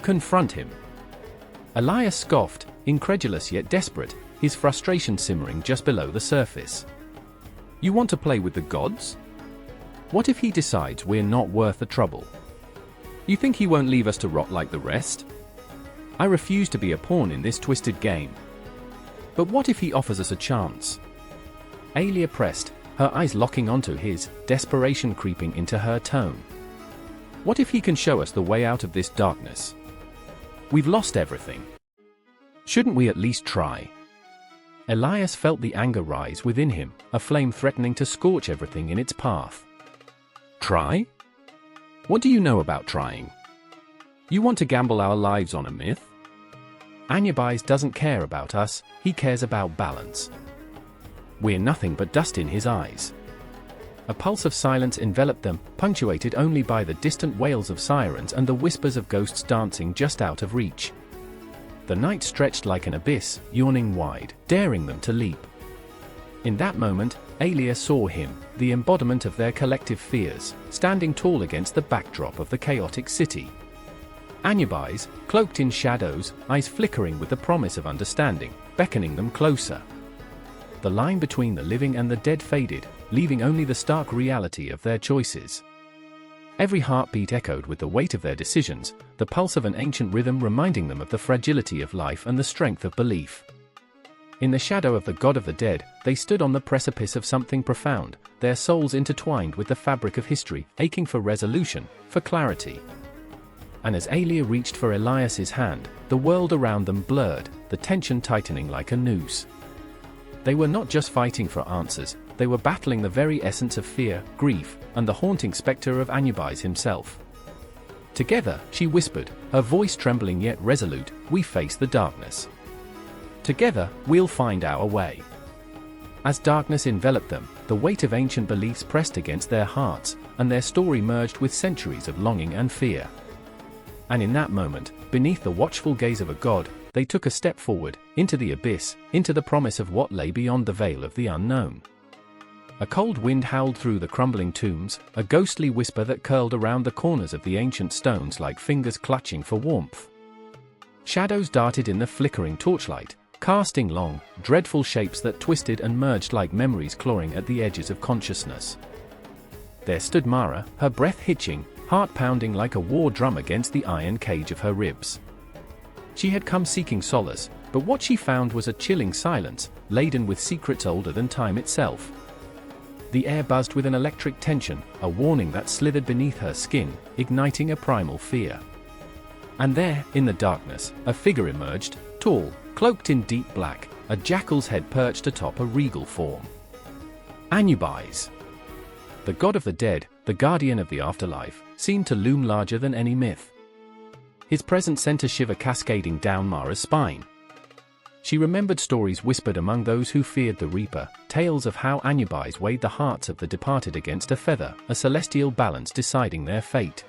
Confront him. Elias scoffed, incredulous yet desperate, his frustration simmering just below the surface. "You want to play with the gods? What if he decides we're not worth the trouble? You think he won't leave us to rot like the rest? I refuse to be a pawn in this twisted game. But what if he offers us a chance?" Aelia pressed, her eyes locking onto his, desperation creeping into her tone. What if he can show us the way out of this darkness? We've lost everything. Shouldn't we at least try? Elias felt the anger rise within him, a flame threatening to scorch everything in its path. Try? What do you know about trying? You want to gamble our lives on a myth? Anubis doesn't care about us, he cares about balance. We're nothing but dust in his eyes. A pulse of silence enveloped them, punctuated only by the distant wails of sirens and the whispers of ghosts dancing just out of reach. The night stretched like an abyss, yawning wide, daring them to leap. In that moment, Alia saw him, the embodiment of their collective fears, standing tall against the backdrop of the chaotic city. Anubis, cloaked in shadows, eyes flickering with the promise of understanding, beckoning them closer. The line between the living and the dead faded, leaving only the stark reality of their choices. Every heartbeat echoed with the weight of their decisions, the pulse of an ancient rhythm reminding them of the fragility of life and the strength of belief. In the shadow of the god of the dead, they stood on the precipice of something profound, their souls intertwined with the fabric of history, aching for resolution, for clarity. And as Alia reached for Elias's hand, the world around them blurred, the tension tightening like a noose. They were not just fighting for answers, they were battling the very essence of fear, grief, and the haunting specter of Anubis himself. Together, she whispered, her voice trembling yet resolute, we face the darkness. Together, we'll find our way. As darkness enveloped them, the weight of ancient beliefs pressed against their hearts, and their story merged with centuries of longing and fear. And in that moment, beneath the watchful gaze of a god, they took a step forward, into the abyss, into the promise of what lay beyond the veil of the unknown. A cold wind howled through the crumbling tombs, a ghostly whisper that curled around the corners of the ancient stones like fingers clutching for warmth. Shadows darted in the flickering torchlight, casting long, dreadful shapes that twisted and merged like memories clawing at the edges of consciousness. There stood Mara, her breath hitching, heart pounding like a war drum against the iron cage of her ribs. She had come seeking solace, but what she found was a chilling silence, laden with secrets older than time itself. The air buzzed with an electric tension, a warning that slithered beneath her skin, igniting a primal fear. And there, in the darkness, a figure emerged, tall, cloaked in deep black, a jackal's head perched atop a regal form. Anubis. The god of the dead, the guardian of the afterlife, seemed to loom larger than any myth. His presence sent a shiver cascading down Mara's spine. She remembered stories whispered among those who feared the Reaper, tales of how Anubis weighed the hearts of the departed against a feather, a celestial balance deciding their fate.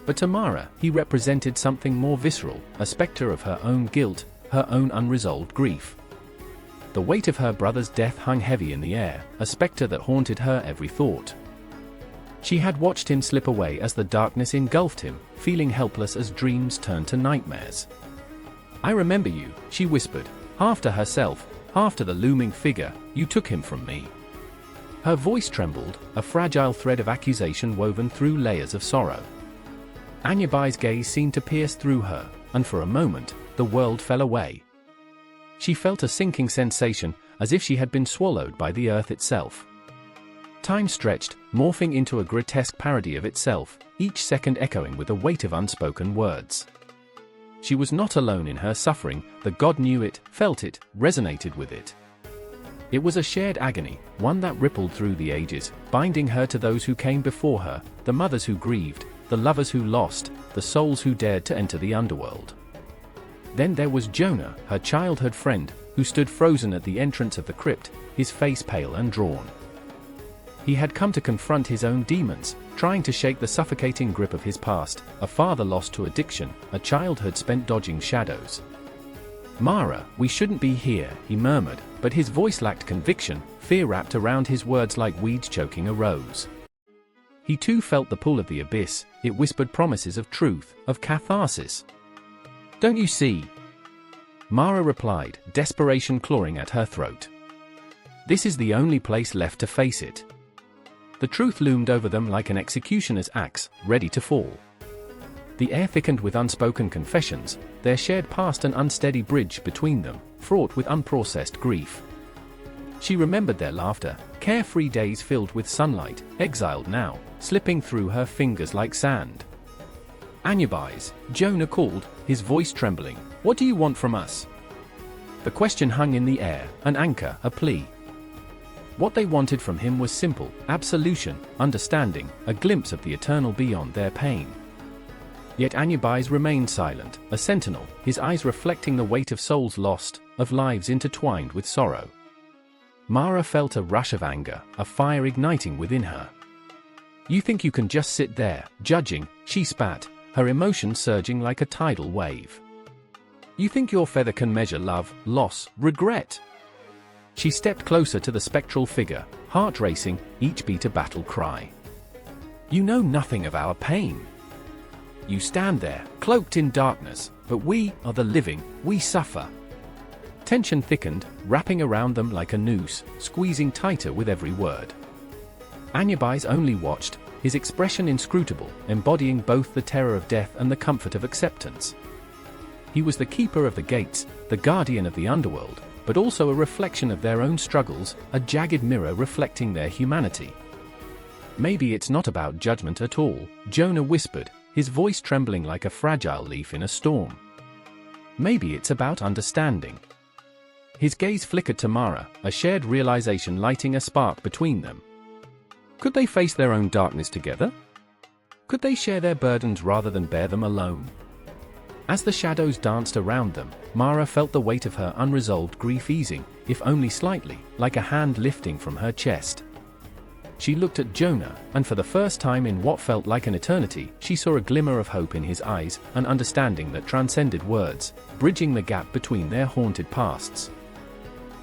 But to Mara, he represented something more visceral, a specter of her own guilt, her own unresolved grief. The weight of her brother's death hung heavy in the air, a specter that haunted her every thought. She had watched him slip away as the darkness engulfed him, feeling helpless as dreams turned to nightmares. I remember you, she whispered, half to herself, half to the looming figure, you took him from me. Her voice trembled, a fragile thread of accusation woven through layers of sorrow. Anubis' gaze seemed to pierce through her, and for a moment, the world fell away. She felt a sinking sensation, as if she had been swallowed by the earth itself. Time stretched, morphing into a grotesque parody of itself, each second echoing with the weight of unspoken words. She was not alone in her suffering, the god knew it, felt it, resonated with it. It was a shared agony, one that rippled through the ages, binding her to those who came before her, the mothers who grieved, the lovers who lost, the souls who dared to enter the underworld. Then there was Jonah, her childhood friend, who stood frozen at the entrance of the crypt, his face pale and drawn. He had come to confront his own demons, trying to shake the suffocating grip of his past, a father lost to addiction, a childhood spent dodging shadows. Mara, we shouldn't be here, he murmured, but his voice lacked conviction, fear wrapped around his words like weeds choking a rose. He too felt the pull of the abyss, it whispered promises of truth, of catharsis. Don't you see? Mara replied, desperation clawing at her throat. This is the only place left to face it. The truth loomed over them like an executioner's axe, ready to fall. The air thickened with unspoken confessions, their shared past an unsteady bridge between them, fraught with unprocessed grief. She remembered their laughter, carefree days filled with sunlight, exiled now, slipping through her fingers like sand. "Anubis," Jonah called, his voice trembling, "what do you want from us?" The question hung in the air, an anchor, a plea. What they wanted from him was simple: absolution, understanding, a glimpse of the eternal beyond their pain. Yet Anubis remained silent, a sentinel, his eyes reflecting the weight of souls lost, of lives intertwined with sorrow. Mara felt a rush of anger, a fire igniting within her. "You think you can just sit there, judging," she spat, her emotion surging like a tidal wave. "You think your feather can measure love, loss, regret?" She stepped closer to the spectral figure, heart racing, each beat a battle cry. "You know nothing of our pain. You stand there, cloaked in darkness, but we are the living, we suffer." Tension thickened, wrapping around them like a noose, squeezing tighter with every word. Anubis only watched, his expression inscrutable, embodying both the terror of death and the comfort of acceptance. He was the keeper of the gates, the guardian of the underworld, but also a reflection of their own struggles, a jagged mirror reflecting their humanity. "Maybe it's not about judgment at all," Jonah whispered, his voice trembling like a fragile leaf in a storm. "Maybe it's about understanding." His gaze flickered to Mara, a shared realization lighting a spark between them. Could they face their own darkness together? Could they share their burdens rather than bear them alone? As the shadows danced around them, Mara felt the weight of her unresolved grief easing, if only slightly, like a hand lifting from her chest. She looked at Jonah, and for the first time in what felt like an eternity, she saw a glimmer of hope in his eyes, an understanding that transcended words, bridging the gap between their haunted pasts.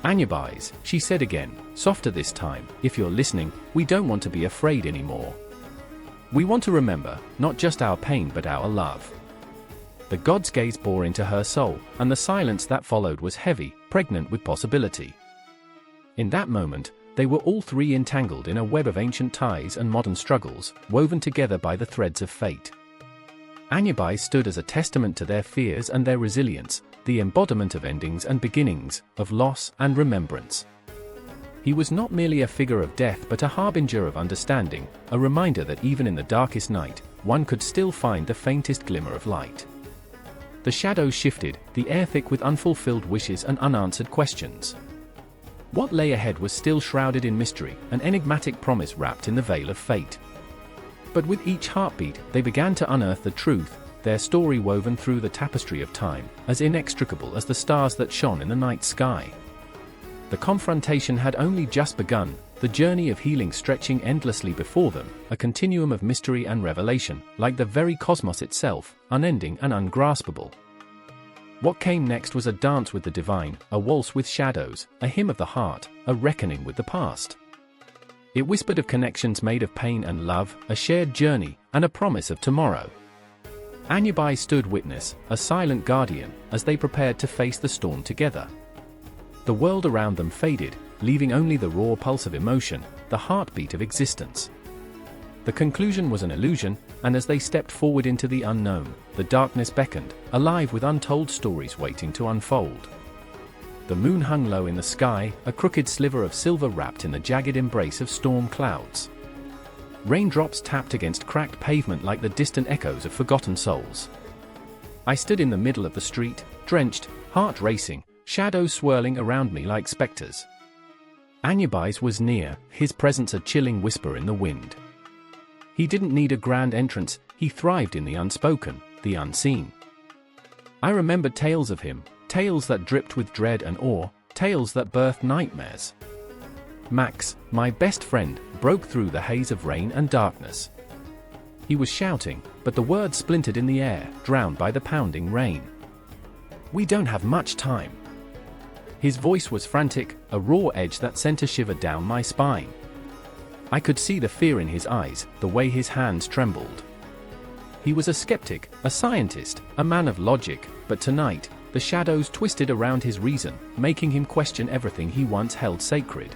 "Anubis," she said again, softer this time, "if you're listening, we don't want to be afraid anymore. We want to remember, not just our pain but our love." The god's gaze bore into her soul, and the silence that followed was heavy, pregnant with possibility. In that moment, they were all three entangled in a web of ancient ties and modern struggles, woven together by the threads of fate. Anubis stood as a testament to their fears and their resilience, the embodiment of endings and beginnings, of loss and remembrance. He was not merely a figure of death but a harbinger of understanding, a reminder that even in the darkest night, one could still find the faintest glimmer of light. The shadows shifted, the air thick with unfulfilled wishes and unanswered questions. What lay ahead was still shrouded in mystery, an enigmatic promise wrapped in the veil of fate. But with each heartbeat, they began to unearth the truth, their story woven through the tapestry of time, as inextricable as the stars that shone in the night sky. The confrontation had only just begun, the journey of healing stretching endlessly before them, a continuum of mystery and revelation, like the very cosmos itself, unending and ungraspable. What came next was a dance with the divine, a waltz with shadows, a hymn of the heart, a reckoning with the past. It whispered of connections made of pain and love, a shared journey, and a promise of tomorrow. Anubis stood witness, a silent guardian, as they prepared to face the storm together. The world around them faded, leaving only the raw pulse of emotion, the heartbeat of existence. The conclusion was an illusion, and as they stepped forward into the unknown, the darkness beckoned, alive with untold stories waiting to unfold. The moon hung low in the sky, a crooked sliver of silver wrapped in the jagged embrace of storm clouds. Raindrops tapped against cracked pavement like the distant echoes of forgotten souls. I stood in the middle of the street, drenched, heart racing, shadows swirling around me like specters. Anubis was near, his presence a chilling whisper in the wind. He didn't need a grand entrance, he thrived in the unspoken, the unseen. I remembered tales of him, tales that dripped with dread and awe, tales that birthed nightmares. Max, my best friend, broke through the haze of rain and darkness. He was shouting, but the words splintered in the air, drowned by the pounding rain. "We don't have much time." His voice was frantic, a raw edge that sent a shiver down my spine. I could see the fear in his eyes, the way his hands trembled. He was a skeptic, a scientist, a man of logic, but tonight, the shadows twisted around his reason, making him question everything he once held sacred.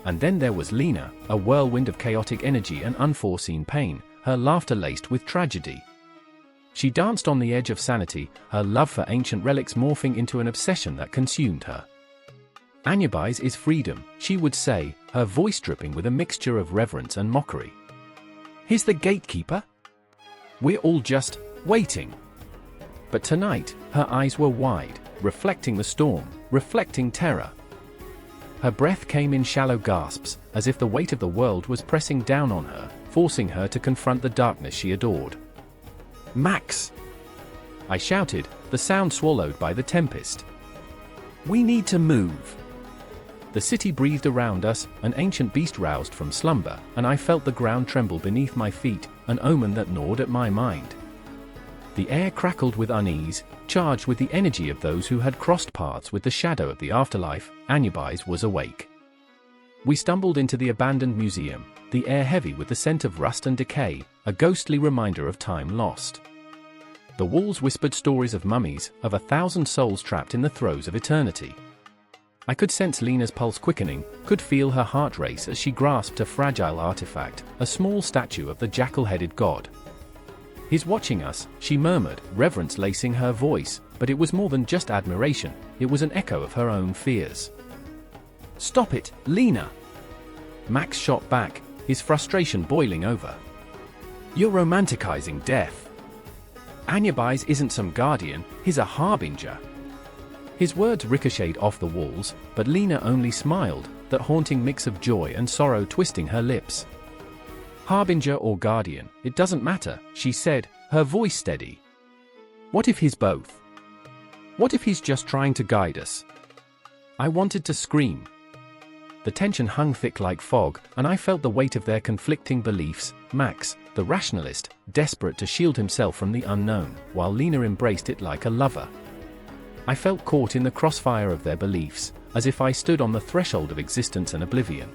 And then there was Lena, a whirlwind of chaotic energy and unforeseen pain, her laughter laced with tragedy. She danced on the edge of sanity, her love for ancient relics morphing into an obsession that consumed her. Anubis is freedom, she would say, her voice dripping with a mixture of reverence and mockery. He's the gatekeeper? We're all just waiting. But tonight, her eyes were wide, reflecting the storm, reflecting terror. Her breath came in shallow gasps, as if the weight of the world was pressing down on her, forcing her to confront the darkness she adored. "Max!" I shouted, the sound swallowed by the tempest. "We need to move." The city breathed around us, an ancient beast roused from slumber, and I felt the ground tremble beneath my feet, an omen that gnawed at my mind. The air crackled with unease, charged with the energy of those who had crossed paths with the shadow of the afterlife. Anubis was awake. We stumbled into the abandoned museum, the air heavy with the scent of rust and decay, a ghostly reminder of time lost. The walls whispered stories of mummies, of 1,000 souls trapped in the throes of eternity. I could sense Lena's pulse quickening, could feel her heart race as she grasped a fragile artifact, a small statue of the Jackal-Headed god. "He's watching us," she murmured, reverence lacing her voice, but it was more than just admiration, it was an echo of her own fears. "Stop it, Lena!" Max shot back, his frustration boiling over. "You're romanticizing death. Anubis isn't some guardian, he's a harbinger." His words ricocheted off the walls, but Lena only smiled, that haunting mix of joy and sorrow twisting her lips. "Harbinger or guardian, it doesn't matter," she said, her voice steady. "What if he's both? What if he's just trying to guide us?" I wanted to scream. The tension hung thick like fog, and I felt the weight of their conflicting beliefs. Max, the rationalist, desperate to shield himself from the unknown, while Lena embraced it like a lover. I felt caught in the crossfire of their beliefs, as if I stood on the threshold of existence and oblivion.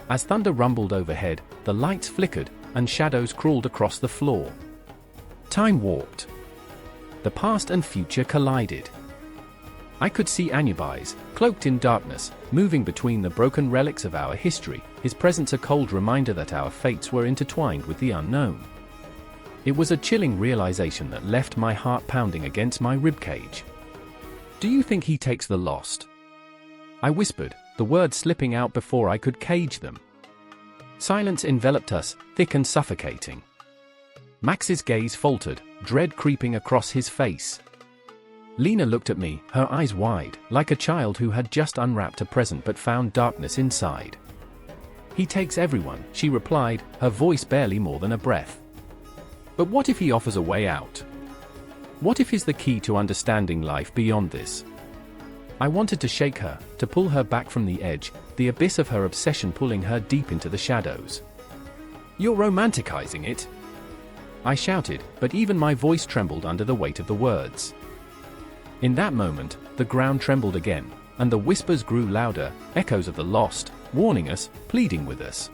As thunder rumbled overhead, the lights flickered, and shadows crawled across the floor. Time warped. The past and future collided. I could see Anubis, cloaked in darkness, moving between the broken relics of our history, his presence a cold reminder that our fates were intertwined with the unknown. It was a chilling realization that left my heart pounding against my ribcage. "Do you think he takes the lost?" I whispered, the words slipping out before I could cage them. Silence enveloped us, thick and suffocating. Max's gaze faltered, dread creeping across his face. Lena looked at me, her eyes wide, like a child who had just unwrapped a present but found darkness inside. "He takes everyone," she replied, her voice barely more than a breath. "But what if he offers a way out? What if he's the key to understanding life beyond this?" I wanted to shake her, to pull her back from the edge, the abyss of her obsession pulling her deep into the shadows. "You're romanticizing it!" I shouted, but even my voice trembled under the weight of the words. In that moment, the ground trembled again, and the whispers grew louder, echoes of the lost, warning us, pleading with us.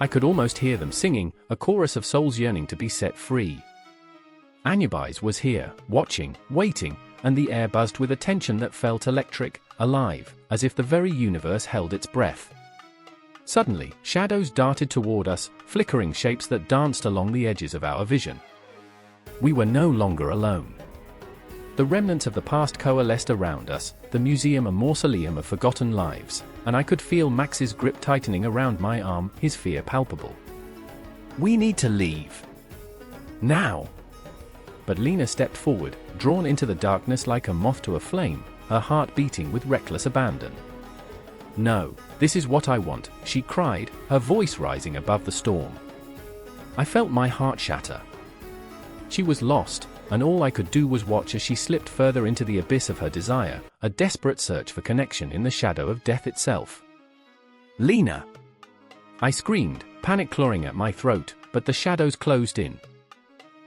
I could almost hear them singing, a chorus of souls yearning to be set free. Anubis was here, watching, waiting, and the air buzzed with a tension that felt electric, alive, as if the very universe held its breath. Suddenly, shadows darted toward us, flickering shapes that danced along the edges of our vision. We were no longer alone. The remnants of the past coalesced around us, the museum a mausoleum of forgotten lives, and I could feel Max's grip tightening around my arm, his fear palpable. "We need to leave. Now!" But Lena stepped forward, drawn into the darkness like a moth to a flame, her heart beating with reckless abandon. "No, this is what I want," she cried, her voice rising above the storm. I felt my heart shatter. She was lost, and all I could do was watch as she slipped further into the abyss of her desire, a desperate search for connection in the shadow of death itself. "Lena!" I screamed, panic clawing at my throat, but the shadows closed in.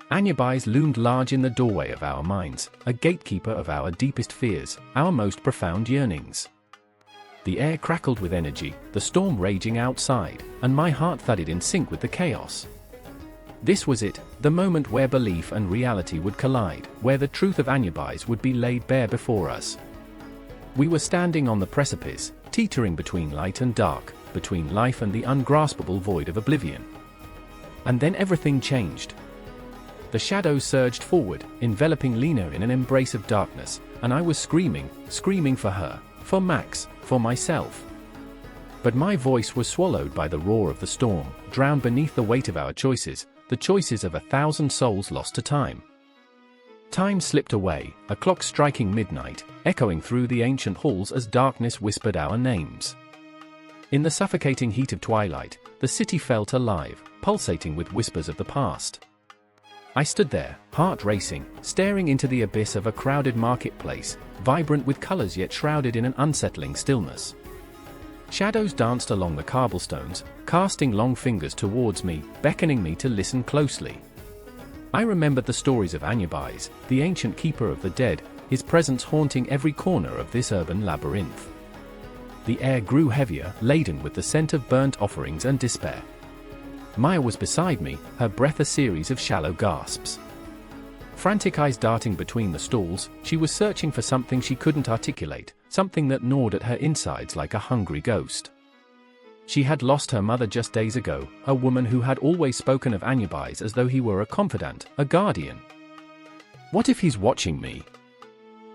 Anubis loomed large in the doorway of our minds, a gatekeeper of our deepest fears, our most profound yearnings. The air crackled with energy, the storm raging outside, and my heart thudded in sync with the chaos. This was it, the moment where belief and reality would collide, where the truth of Anubis would be laid bare before us. We were standing on the precipice, teetering between light and dark, between life and the ungraspable void of oblivion. And then everything changed. The shadows surged forward, enveloping Lena in an embrace of darkness, and I was screaming for her, for Max, for myself. But my voice was swallowed by the roar of the storm, drowned beneath the weight of our choices, the choices of 1,000 souls lost to time. Time slipped away, a clock striking midnight, echoing through the ancient halls as darkness whispered our names. In the suffocating heat of twilight, the city felt alive, pulsating with whispers of the past. I stood there, heart racing, staring into the abyss of a crowded marketplace, vibrant with colors yet shrouded in an unsettling stillness. Shadows danced along the cobblestones, casting long fingers towards me, beckoning me to listen closely. I remembered the stories of Anubis, the ancient keeper of the dead, his presence haunting every corner of this urban labyrinth. The air grew heavier, laden with the scent of burnt offerings and despair. Maya was beside me, her breath a series of shallow gasps. Frantic eyes darting between the stalls, she was searching for something she couldn't articulate, something that gnawed at her insides like a hungry ghost. She had lost her mother just days ago, a woman who had always spoken of Anubis as though he were a confidant, a guardian. What if he's watching me?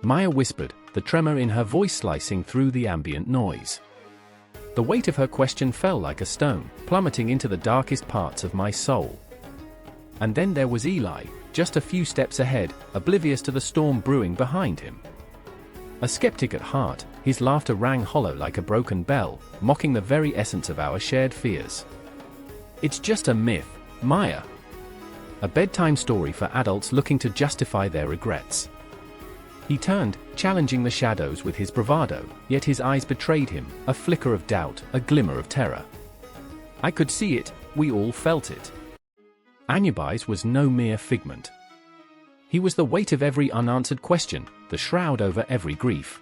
Maya whispered, the tremor in her voice slicing through the ambient noise. The weight of her question fell like a stone, plummeting into the darkest parts of my soul. And then there was Eli, just a few steps ahead, oblivious to the storm brewing behind him. A skeptic at heart, his laughter rang hollow like a broken bell, mocking the very essence of our shared fears. It's just a myth, Maya. A bedtime story for adults looking to justify their regrets. He turned, challenging the shadows with his bravado, yet his eyes betrayed him, a flicker of doubt, a glimmer of terror. I could see it, we all felt it. Anubis was no mere figment. He was the weight of every unanswered question, the shroud over every grief.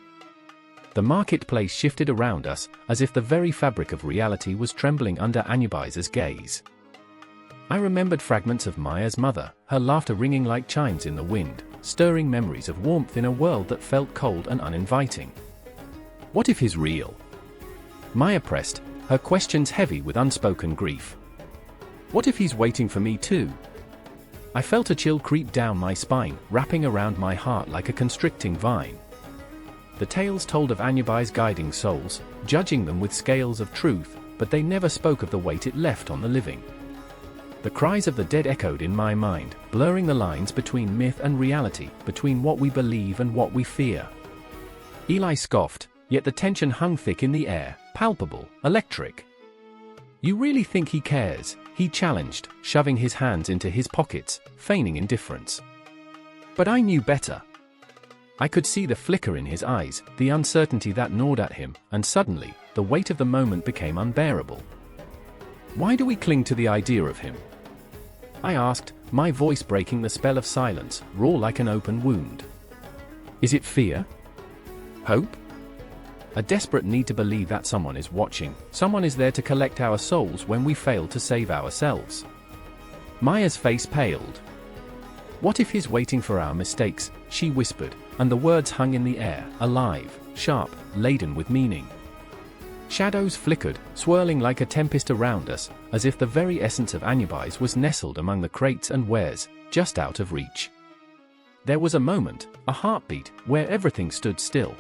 The marketplace shifted around us, as if the very fabric of reality was trembling under Anubis's gaze. I remembered fragments of Maya's mother, her laughter ringing like chimes in the wind, stirring memories of warmth in a world that felt cold and uninviting. What if he's real? Maya pressed, her questions heavy with unspoken grief. What if he's waiting for me too? I felt a chill creep down my spine, wrapping around my heart like a constricting vine. The tales told of Anubis guiding souls, judging them with scales of truth, but they never spoke of the weight it left on the living. The cries of the dead echoed in my mind, blurring the lines between myth and reality, between what we believe and what we fear. Eli scoffed, yet the tension hung thick in the air, palpable, electric. You really think he cares? He challenged, shoving his hands into his pockets, feigning indifference. But I knew better. I could see the flicker in his eyes, the uncertainty that gnawed at him, and suddenly, the weight of the moment became unbearable. Why do we cling to the idea of him? I asked, my voice breaking the spell of silence, raw like an open wound. Is it fear? Hope? A desperate need to believe that someone is watching, someone is there to collect our souls when we fail to save ourselves. Maya's face paled. What if he's waiting for our mistakes, she whispered, and the words hung in the air, alive, sharp, laden with meaning. Shadows flickered, swirling like a tempest around us, as if the very essence of Anubis was nestled among the crates and wares, just out of reach. There was a moment, a heartbeat, where everything stood still.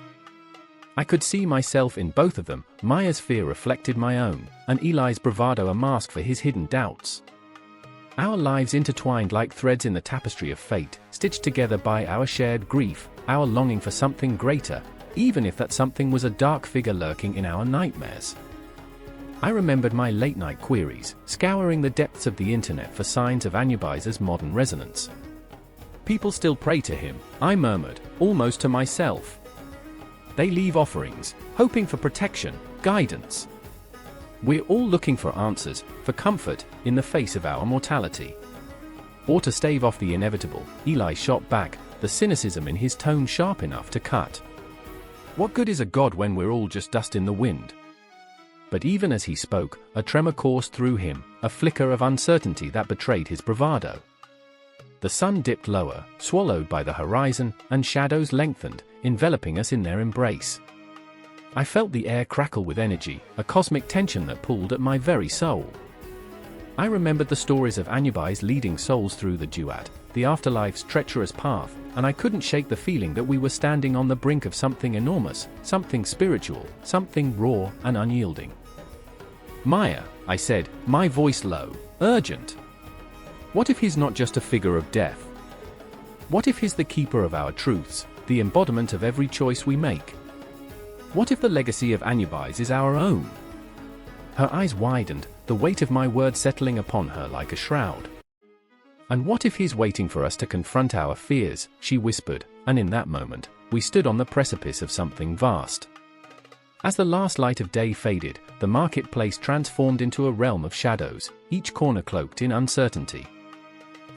I could see myself in both of them, Maya's fear reflected my own, and Eli's bravado a mask for his hidden doubts. Our lives intertwined like threads in the tapestry of fate, stitched together by our shared grief, our longing for something greater, even if that something was a dark figure lurking in our nightmares. I remembered my late-night queries, scouring the depths of the internet for signs of Anubis's modern resonance. People still pray to him, I murmured, almost to myself. They leave offerings, hoping for protection, guidance. We're all looking for answers, for comfort, in the face of our mortality. Or to stave off the inevitable, Eli shot back, the cynicism in his tone sharp enough to cut. What good is a god when we're all just dust in the wind? But even as he spoke, a tremor coursed through him, a flicker of uncertainty that betrayed his bravado. The sun dipped lower, swallowed by the horizon, and shadows lengthened, enveloping us in their embrace. I felt the air crackle with energy, a cosmic tension that pulled at my very soul. I remembered the stories of Anubis leading souls through the duat, the afterlife's treacherous path, and I couldn't shake the feeling that we were standing on the brink of something enormous, something spiritual, something raw and unyielding. "Maya," I said, my voice low, urgent. "What if he's not just a figure of death? What if he's the keeper of our truths, the embodiment of every choice we make? What if the legacy of Anubis is our own?" Her eyes widened, the weight of my words settling upon her like a shroud. "And what if he's waiting for us to confront our fears?" she whispered, and in that moment, we stood on the precipice of something vast. As the last light of day faded, the marketplace transformed into a realm of shadows, each corner cloaked in uncertainty.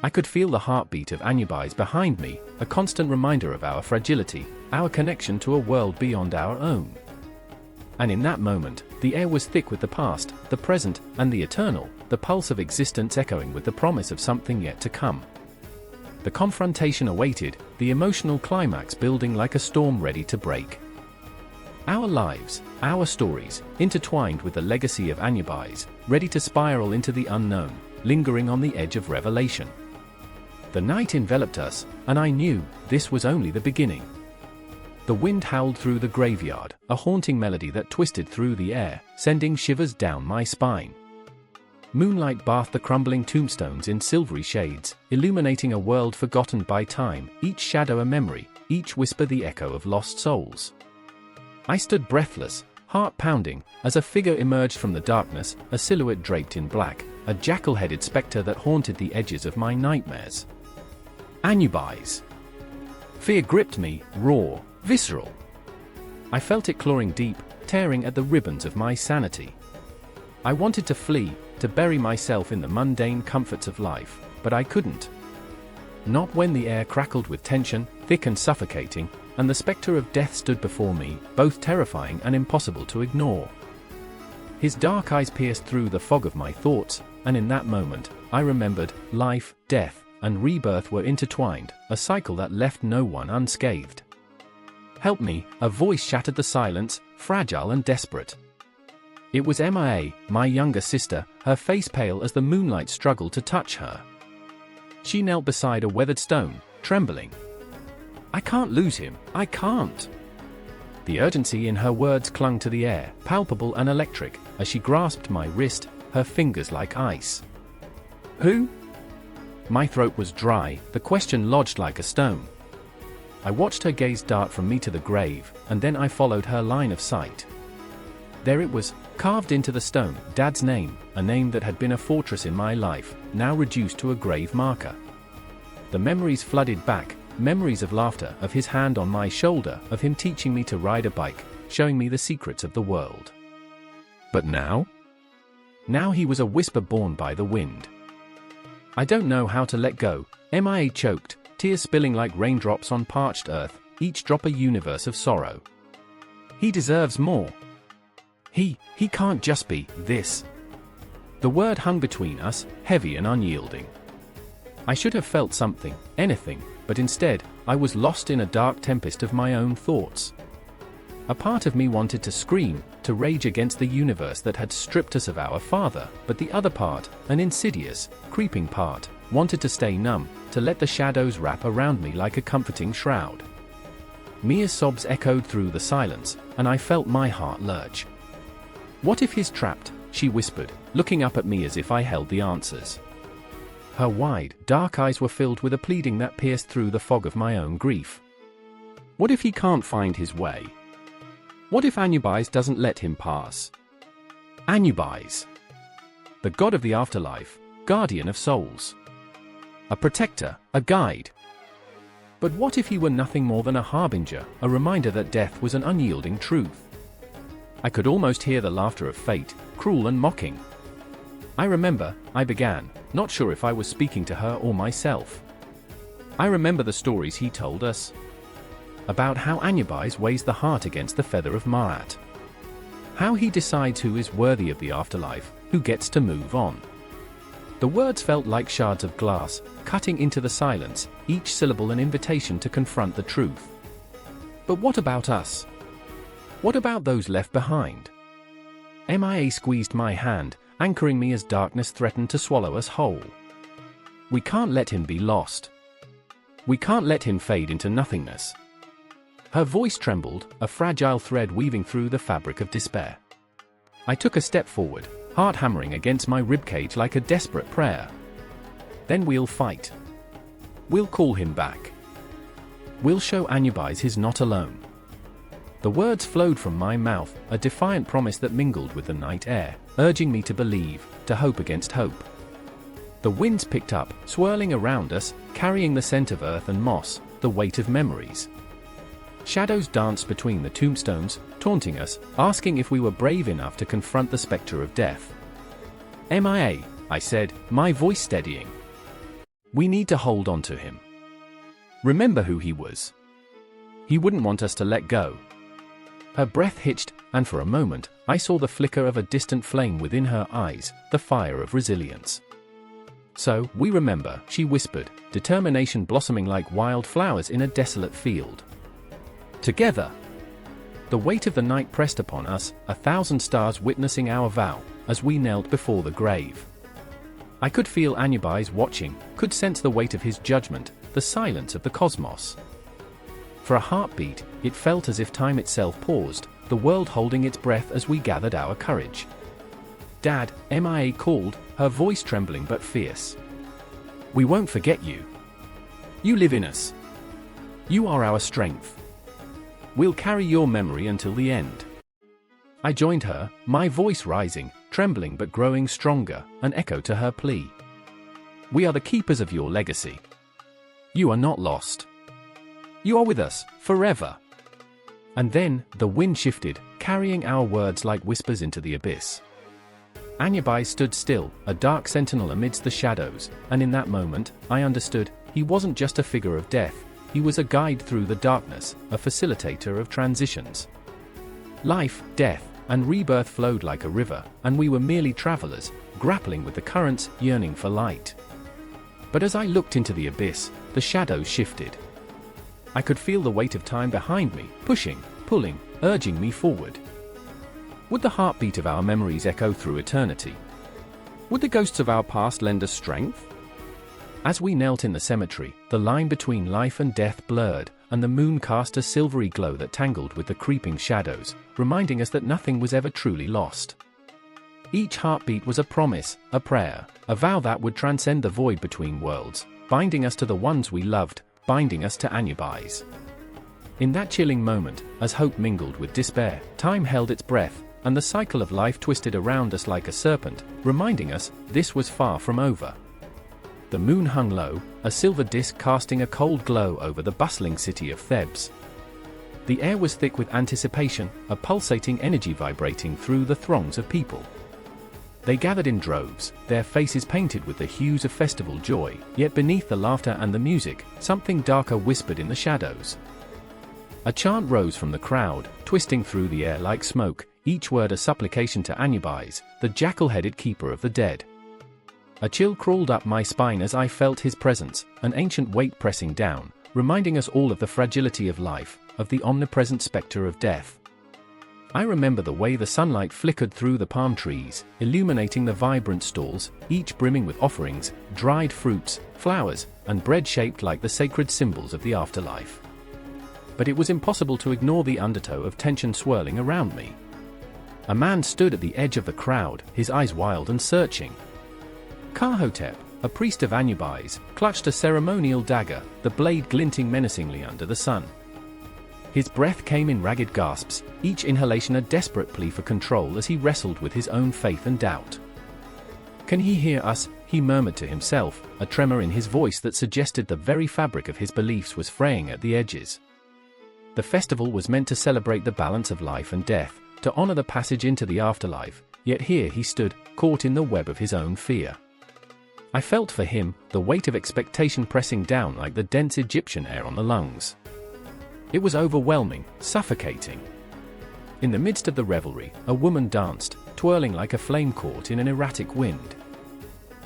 I could feel the heartbeat of Anubis behind me, a constant reminder of our fragility, our connection to a world beyond our own. And in that moment, the air was thick with the past, the present, and the eternal, the pulse of existence echoing with the promise of something yet to come. The confrontation awaited, the emotional climax building like a storm ready to break. Our lives, our stories, intertwined with the legacy of Anubis, ready to spiral into the unknown, lingering on the edge of revelation. The night enveloped us, and I knew this was only the beginning. The wind howled through the graveyard, a haunting melody that twisted through the air, sending shivers down my spine. Moonlight bathed the crumbling tombstones in silvery shades, illuminating a world forgotten by time, each shadow a memory, each whisper the echo of lost souls. I stood breathless, heart pounding, as a figure emerged from the darkness, a silhouette draped in black, a jackal-headed spectre that haunted the edges of my nightmares. Anubis. Fear gripped me, raw, visceral. I felt it clawing deep, tearing at the ribbons of my sanity. I wanted to flee, to bury myself in the mundane comforts of life, but I couldn't. Not when the air crackled with tension, thick and suffocating, and the spectre of death stood before me, both terrifying and impossible to ignore. His dark eyes pierced through the fog of my thoughts, and in that moment, I remembered, life, death, and rebirth were intertwined, a cycle that left no one unscathed. "Help me," a voice shattered the silence, fragile and desperate. It was Mia, my younger sister, her face pale as the moonlight struggled to touch her. She knelt beside a weathered stone, trembling. "I can't lose him, I can't." The urgency in her words clung to the air, palpable and electric, as she grasped my wrist, her fingers like ice. "Who?" My throat was dry, the question lodged like a stone. I watched her gaze dart from me to the grave, and then I followed her line of sight. There it was, carved into the stone, Dad's name, a name that had been a fortress in my life, now reduced to a grave marker. The memories flooded back, memories of laughter, of his hand on my shoulder, of him teaching me to ride a bike, showing me the secrets of the world. But now? Now he was a whisper borne by the wind. I don't know how to let go, Mia choked, tears spilling like raindrops on parched earth, each drop a universe of sorrow. He deserves more. He can't just be this. The word hung between us, heavy and unyielding. I should have felt something, anything, but instead, I was lost in a dark tempest of my own thoughts. A part of me wanted to scream, to rage against the universe that had stripped us of our father, but the other part, an insidious, creeping part, wanted to stay numb, to let the shadows wrap around me like a comforting shroud. Mia's sobs echoed through the silence, and I felt my heart lurch. "What if he's trapped?" she whispered, looking up at me as if I held the answers. Her wide, dark eyes were filled with a pleading that pierced through the fog of my own grief. "What if he can't find his way? What if Anubis doesn't let him pass?" Anubis. The god of the afterlife, guardian of souls. A protector, a guide. But what if he were nothing more than a harbinger, a reminder that death was an unyielding truth? I could almost hear the laughter of fate, cruel and mocking. I remember, I began, not sure if I was speaking to her or myself. I remember the stories he told us. About how Anubis weighs the heart against the feather of Ma'at. How he decides who is worthy of the afterlife, who gets to move on. The words felt like shards of glass, cutting into the silence, each syllable an invitation to confront the truth. But what about us? What about those left behind? Mia squeezed my hand, anchoring me as darkness threatened to swallow us whole. We can't let him be lost. We can't let him fade into nothingness. Her voice trembled, a fragile thread weaving through the fabric of despair. I took a step forward, heart hammering against my ribcage like a desperate prayer. Then we'll fight. We'll call him back. We'll show Anubis he's not alone. The words flowed from my mouth, a defiant promise that mingled with the night air, urging me to believe, to hope against hope. The winds picked up, swirling around us, carrying the scent of earth and moss, the weight of memories. Shadows danced between the tombstones, taunting us, asking if we were brave enough to confront the specter of death. "MIA," I said, my voice steadying. "We need to hold on to him. Remember who he was. He wouldn't want us to let go." Her breath hitched, and for a moment, I saw the flicker of a distant flame within her eyes, the fire of resilience. "So, we remember," she whispered, determination blossoming like wildflowers in a desolate field. Together. The weight of the night pressed upon us, 1,000 stars witnessing our vow, as we knelt before the grave. I could feel Anubis watching, could sense the weight of his judgment, the silence of the cosmos. For a heartbeat, it felt as if time itself paused, the world holding its breath as we gathered our courage. "Dad," MIA called, her voice trembling but fierce. "We won't forget you. You live in us. You are our strength. We'll carry your memory until the end." I joined her, my voice rising, trembling but growing stronger, an echo to her plea. "We are the keepers of your legacy. You are not lost. You are with us, forever." And then, the wind shifted, carrying our words like whispers into the abyss. Anubis stood still, a dark sentinel amidst the shadows, and in that moment, I understood, he wasn't just a figure of death, he was a guide through the darkness, a facilitator of transitions. Life, death, and rebirth flowed like a river, and we were merely travelers, grappling with the currents, yearning for light. But as I looked into the abyss, the shadows shifted. I could feel the weight of time behind me, pushing, pulling, urging me forward. Would the heartbeat of our memories echo through eternity? Would the ghosts of our past lend us strength? As we knelt in the cemetery, the line between life and death blurred, and the moon cast a silvery glow that tangled with the creeping shadows, reminding us that nothing was ever truly lost. Each heartbeat was a promise, a prayer, a vow that would transcend the void between worlds, binding us to the ones we loved, binding us to Anubis. In that chilling moment, as hope mingled with despair, time held its breath, and the cycle of life twisted around us like a serpent, reminding us this was far from over. The moon hung low, a silver disk casting a cold glow over the bustling city of Thebes. The air was thick with anticipation, a pulsating energy vibrating through the throngs of people. They gathered in droves, their faces painted with the hues of festival joy, yet beneath the laughter and the music, something darker whispered in the shadows. A chant rose from the crowd, twisting through the air like smoke, each word a supplication to Anubis, the jackal-headed keeper of the dead. A chill crawled up my spine as I felt his presence, an ancient weight pressing down, reminding us all of the fragility of life, of the omnipresent specter of death. I remember the way the sunlight flickered through the palm trees, illuminating the vibrant stalls, each brimming with offerings, dried fruits, flowers, and bread shaped like the sacred symbols of the afterlife. But it was impossible to ignore the undertow of tension swirling around me. A man stood at the edge of the crowd, his eyes wild and searching. Ka-Hotep, a priest of Anubis, clutched a ceremonial dagger, the blade glinting menacingly under the sun. His breath came in ragged gasps, each inhalation a desperate plea for control as he wrestled with his own faith and doubt. "Can he hear us?" he murmured to himself, a tremor in his voice that suggested the very fabric of his beliefs was fraying at the edges. The festival was meant to celebrate the balance of life and death, to honor the passage into the afterlife, yet here he stood, caught in the web of his own fear. I felt for him, the weight of expectation pressing down like the dense Egyptian air on the lungs. It was overwhelming, suffocating. In the midst of the revelry, a woman danced, twirling like a flame caught in an erratic wind.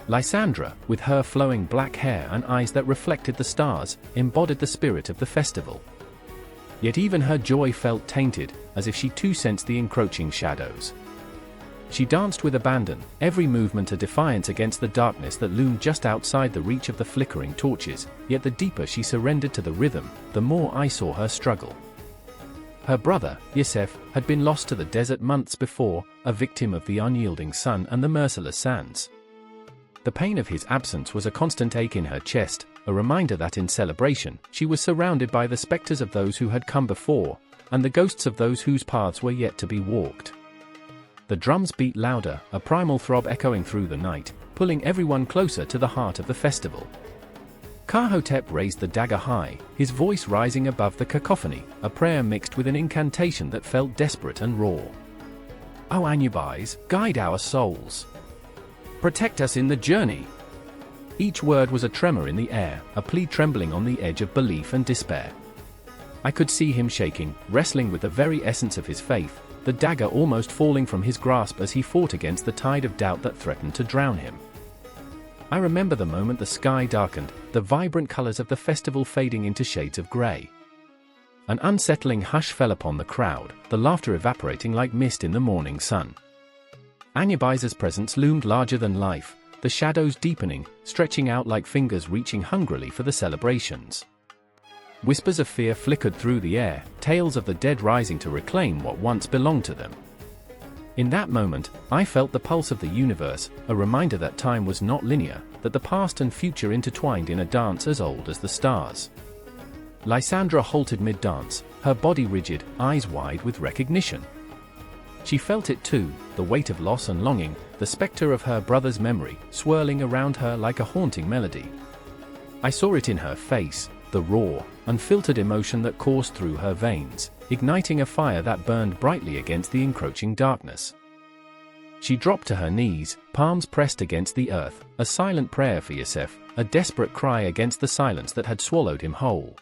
Lysandra, with her flowing black hair and eyes that reflected the stars, embodied the spirit of the festival. Yet even her joy felt tainted, as if she too sensed the encroaching shadows. She danced with abandon, every movement a defiance against the darkness that loomed just outside the reach of the flickering torches, yet the deeper she surrendered to the rhythm, the more I saw her struggle. Her brother, Yusef, had been lost to the desert months before, a victim of the unyielding sun and the merciless sands. The pain of his absence was a constant ache in her chest, a reminder that in celebration, she was surrounded by the specters of those who had come before, and the ghosts of those whose paths were yet to be walked. The drums beat louder, a primal throb echoing through the night, pulling everyone closer to the heart of the festival. Ka-Hotep raised the dagger high, his voice rising above the cacophony, a prayer mixed with an incantation that felt desperate and raw. "O Anubis, guide our souls. Protect us in the journey." Each word was a tremor in the air, a plea trembling on the edge of belief and despair. I could see him shaking, wrestling with the very essence of his faith, the dagger almost falling from his grasp as he fought against the tide of doubt that threatened to drown him. I remember the moment the sky darkened, the vibrant colors of the festival fading into shades of gray. An unsettling hush fell upon the crowd, the laughter evaporating like mist in the morning sun. Anubis' presence loomed larger than life, the shadows deepening, stretching out like fingers reaching hungrily for the celebrations. Whispers of fear flickered through the air, tales of the dead rising to reclaim what once belonged to them. In that moment, I felt the pulse of the universe, a reminder that time was not linear, that the past and future intertwined in a dance as old as the stars. Lysandra halted mid-dance, her body rigid, eyes wide with recognition. She felt it too, the weight of loss and longing, the specter of her brother's memory, swirling around her like a haunting melody. I saw it in her face, the raw, unfiltered emotion that coursed through her veins, igniting a fire that burned brightly against the encroaching darkness. She dropped to her knees, palms pressed against the earth, a silent prayer for Yusef, a desperate cry against the silence that had swallowed him whole.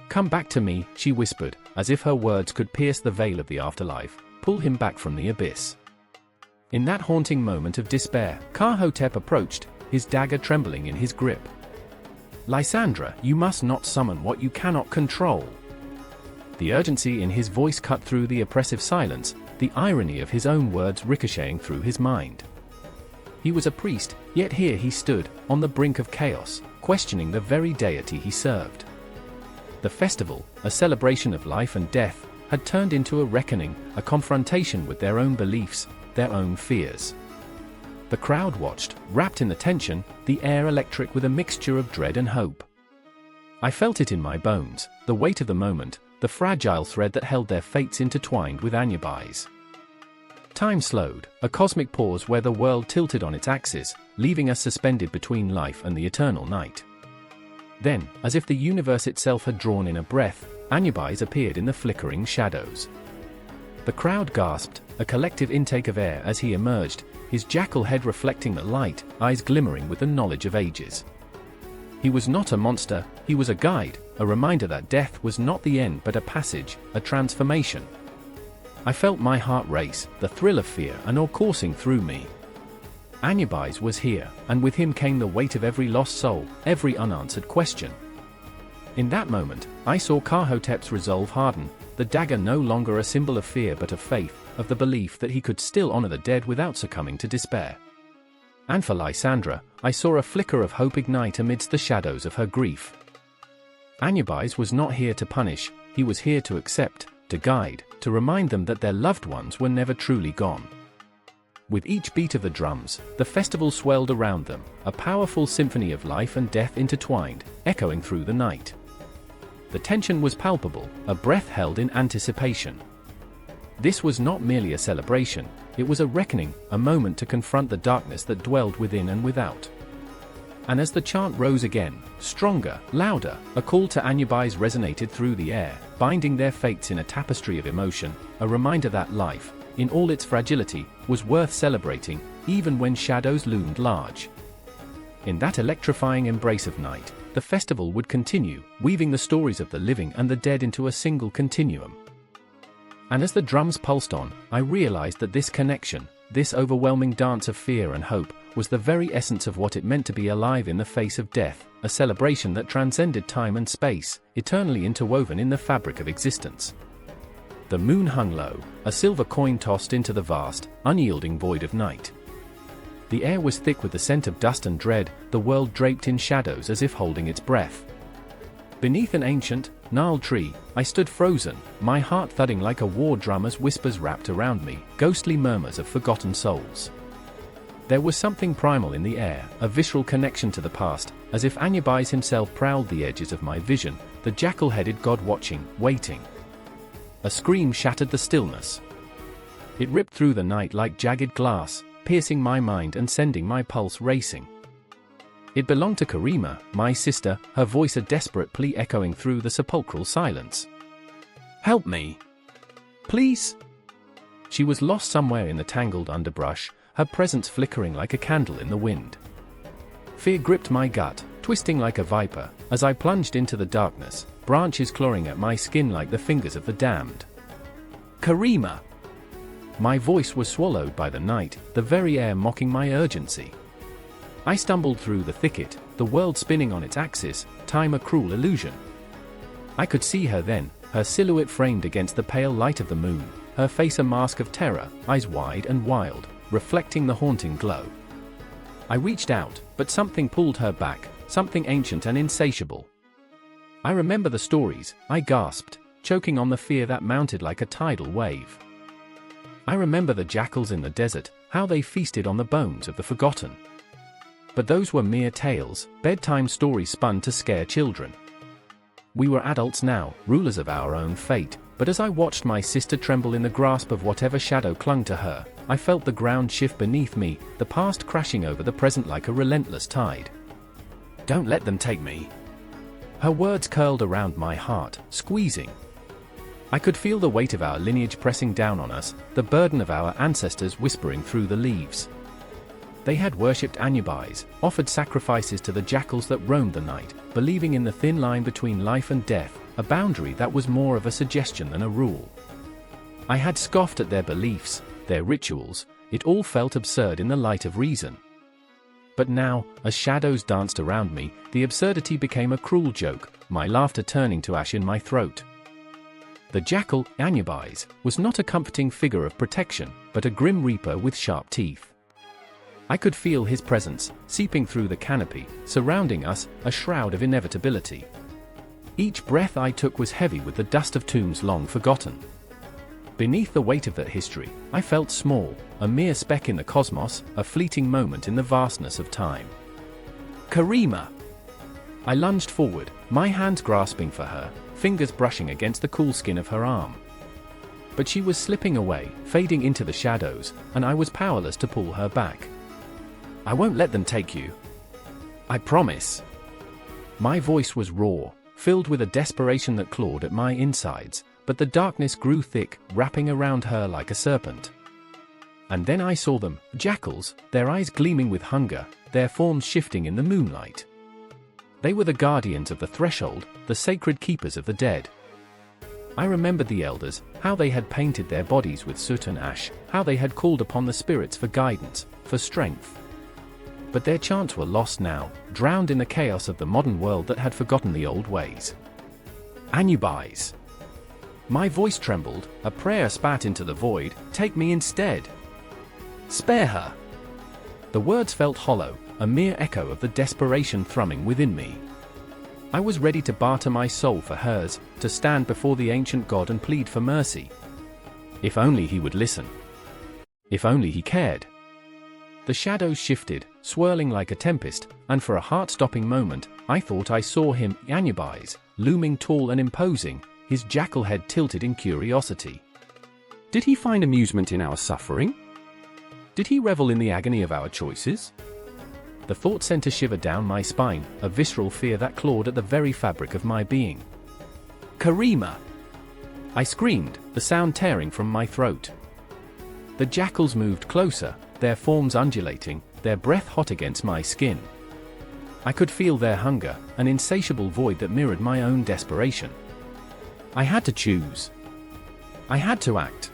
"Come back to me," she whispered, as if her words could pierce the veil of the afterlife, pull him back from the abyss. In that haunting moment of despair, Ka-Hotep approached, his dagger trembling in his grip. "Lysandra, you must not summon what you cannot control." The urgency in his voice cut through the oppressive silence, the irony of his own words ricocheting through his mind. He was a priest, yet here he stood, on the brink of chaos, questioning the very deity he served. The festival, a celebration of life and death, had turned into a reckoning, a confrontation with their own beliefs, their own fears. The crowd watched, wrapped in the tension, the air electric with a mixture of dread and hope. I felt it in my bones, the weight of the moment, the fragile thread that held their fates intertwined with Anubis. Time slowed, a cosmic pause where the world tilted on its axis, leaving us suspended between life and the eternal night. Then, as if the universe itself had drawn in a breath, Anubis appeared in the flickering shadows. The crowd gasped, a collective intake of air as he emerged, his jackal head reflecting the light, eyes glimmering with the knowledge of ages. He was not a monster, he was a guide, a reminder that death was not the end but a passage, a transformation. I felt my heart race, the thrill of fear and awe coursing through me. Anubis was here, and with him came the weight of every lost soul, every unanswered question. In that moment, I saw Ka-Hotep's resolve harden, the dagger no longer a symbol of fear but of faith, of the belief that he could still honor the dead without succumbing to despair. And for Lysandra, I saw a flicker of hope ignite amidst the shadows of her grief. Anubis was not here to punish, he was here to accept, to guide, to remind them that their loved ones were never truly gone. With each beat of the drums, the festival swelled around them, a powerful symphony of life and death intertwined, echoing through the night. The tension was palpable, a breath held in anticipation. This was not merely a celebration, it was a reckoning, a moment to confront the darkness that dwelled within and without. And as the chant rose again, stronger, louder, a call to Anubis resonated through the air, binding their fates in a tapestry of emotion, a reminder that life, in all its fragility, was worth celebrating, even when shadows loomed large. In that electrifying embrace of night, the festival would continue, weaving the stories of the living and the dead into a single continuum. And as the drums pulsed on, I realized that this connection, this overwhelming dance of fear and hope, was the very essence of what it meant to be alive in the face of death, a celebration that transcended time and space, eternally interwoven in the fabric of existence. The moon hung low, a silver coin tossed into the vast, unyielding void of night. The air was thick with the scent of dust and dread, the world draped in shadows as if holding its breath. Beneath an ancient, gnarled tree, I stood frozen, my heart thudding like a war drum as whispers wrapped around me, ghostly murmurs of forgotten souls. There was something primal in the air, a visceral connection to the past, as if Anubis himself prowled the edges of my vision, the jackal-headed god watching, waiting. A scream shattered the stillness. It ripped through the night like jagged glass, piercing my mind and sending my pulse racing. It belonged to Karima, my sister, her voice a desperate plea echoing through the sepulchral silence. "Help me! Please!" She was lost somewhere in the tangled underbrush, her presence flickering like a candle in the wind. Fear gripped my gut, twisting like a viper, as I plunged into the darkness, branches clawing at my skin like the fingers of the damned. "Karima!" My voice was swallowed by the night, the very air mocking my urgency. I stumbled through the thicket, the world spinning on its axis, time a cruel illusion. I could see her then, her silhouette framed against the pale light of the moon, her face a mask of terror, eyes wide and wild, reflecting the haunting glow. I reached out, but something pulled her back, something ancient and insatiable. I remember the stories, I gasped, choking on the fear that mounted like a tidal wave. I remember the jackals in the desert, how they feasted on the bones of the forgotten. But those were mere tales, bedtime stories spun to scare children. We were adults now, rulers of our own fate, but as I watched my sister tremble in the grasp of whatever shadow clung to her, I felt the ground shift beneath me, the past crashing over the present like a relentless tide. "Don't let them take me." Her words curled around my heart, squeezing. I could feel the weight of our lineage pressing down on us, the burden of our ancestors whispering through the leaves. They had worshipped Anubis, offered sacrifices to the jackals that roamed the night, believing in the thin line between life and death, a boundary that was more of a suggestion than a rule. I had scoffed at their beliefs, their rituals, it all felt absurd in the light of reason. But now, as shadows danced around me, the absurdity became a cruel joke, my laughter turning to ash in my throat. The jackal, Anubis, was not a comforting figure of protection, but a grim reaper with sharp teeth. I could feel his presence, seeping through the canopy, surrounding us, a shroud of inevitability. Each breath I took was heavy with the dust of tombs long forgotten. Beneath the weight of that history, I felt small, a mere speck in the cosmos, a fleeting moment in the vastness of time. "Karima!" I lunged forward, my hands grasping for her, fingers brushing against the cool skin of her arm. But she was slipping away, fading into the shadows, and I was powerless to pull her back. "I won't let them take you. I promise." My voice was raw, filled with a desperation that clawed at my insides, but the darkness grew thick, wrapping around her like a serpent. And then I saw them, jackals, their eyes gleaming with hunger, their forms shifting in the moonlight. They were the guardians of the threshold, the sacred keepers of the dead. I remembered the elders, how they had painted their bodies with soot and ash, how they had called upon the spirits for guidance, for strength. But their chants were lost now, drowned in the chaos of the modern world that had forgotten the old ways. "Anubis!" My voice trembled, a prayer spat into the void, "Take me instead. Spare her." The words felt hollow, a mere echo of the desperation thrumming within me. I was ready to barter my soul for hers, to stand before the ancient god and plead for mercy. If only he would listen. If only he cared. The shadows shifted, swirling like a tempest, and for a heart-stopping moment, I thought I saw him, Anubis, looming tall and imposing, his jackal head tilted in curiosity. Did he find amusement in our suffering? Did he revel in the agony of our choices? The thought sent a shiver down my spine, a visceral fear that clawed at the very fabric of my being. "Karima!" I screamed, the sound tearing from my throat. The jackals moved closer, their forms undulating, their breath hot against my skin. I could feel their hunger, an insatiable void that mirrored my own desperation. I had to choose. I had to act.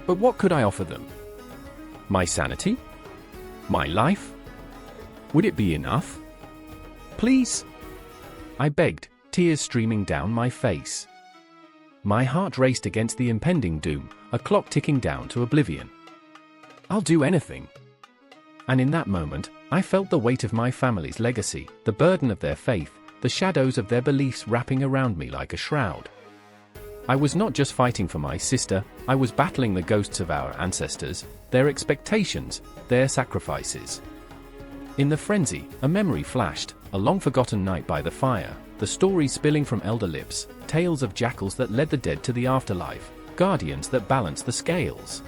But what could I offer them? My sanity? My life? Would it be enough? "Please?" I begged, tears streaming down my face. My heart raced against the impending doom, a clock ticking down to oblivion. I'll do anything. And in that moment, I felt the weight of my family's legacy, the burden of their faith, the shadows of their beliefs wrapping around me like a shroud. I was not just fighting for my sister, I was battling the ghosts of our ancestors, their expectations, their sacrifices. In the frenzy, a memory flashed, a long-forgotten night by the fire, the stories spilling from elder lips, tales of jackals that led the dead to the afterlife, guardians that balanced the scales.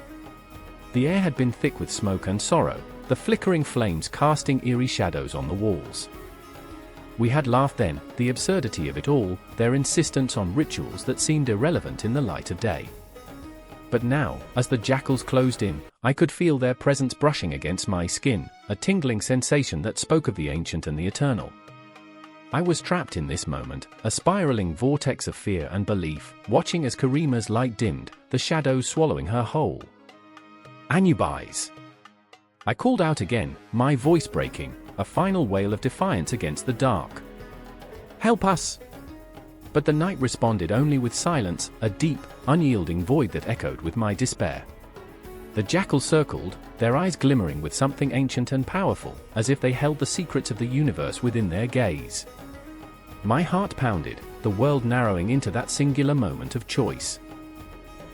The air had been thick with smoke and sorrow, the flickering flames casting eerie shadows on the walls. We had laughed then, the absurdity of it all, their insistence on rituals that seemed irrelevant in the light of day. But now, as the jackals closed in, I could feel their presence brushing against my skin, a tingling sensation that spoke of the ancient and the eternal. I was trapped in this moment, a spiraling vortex of fear and belief, watching as Karima's light dimmed, the shadows swallowing her whole. Anubis! I called out again, my voice breaking, a final wail of defiance against the dark. Help us! But the night responded only with silence, a deep, unyielding void that echoed with my despair. The jackals circled, their eyes glimmering with something ancient and powerful, as if they held the secrets of the universe within their gaze. My heart pounded, the world narrowing into that singular moment of choice.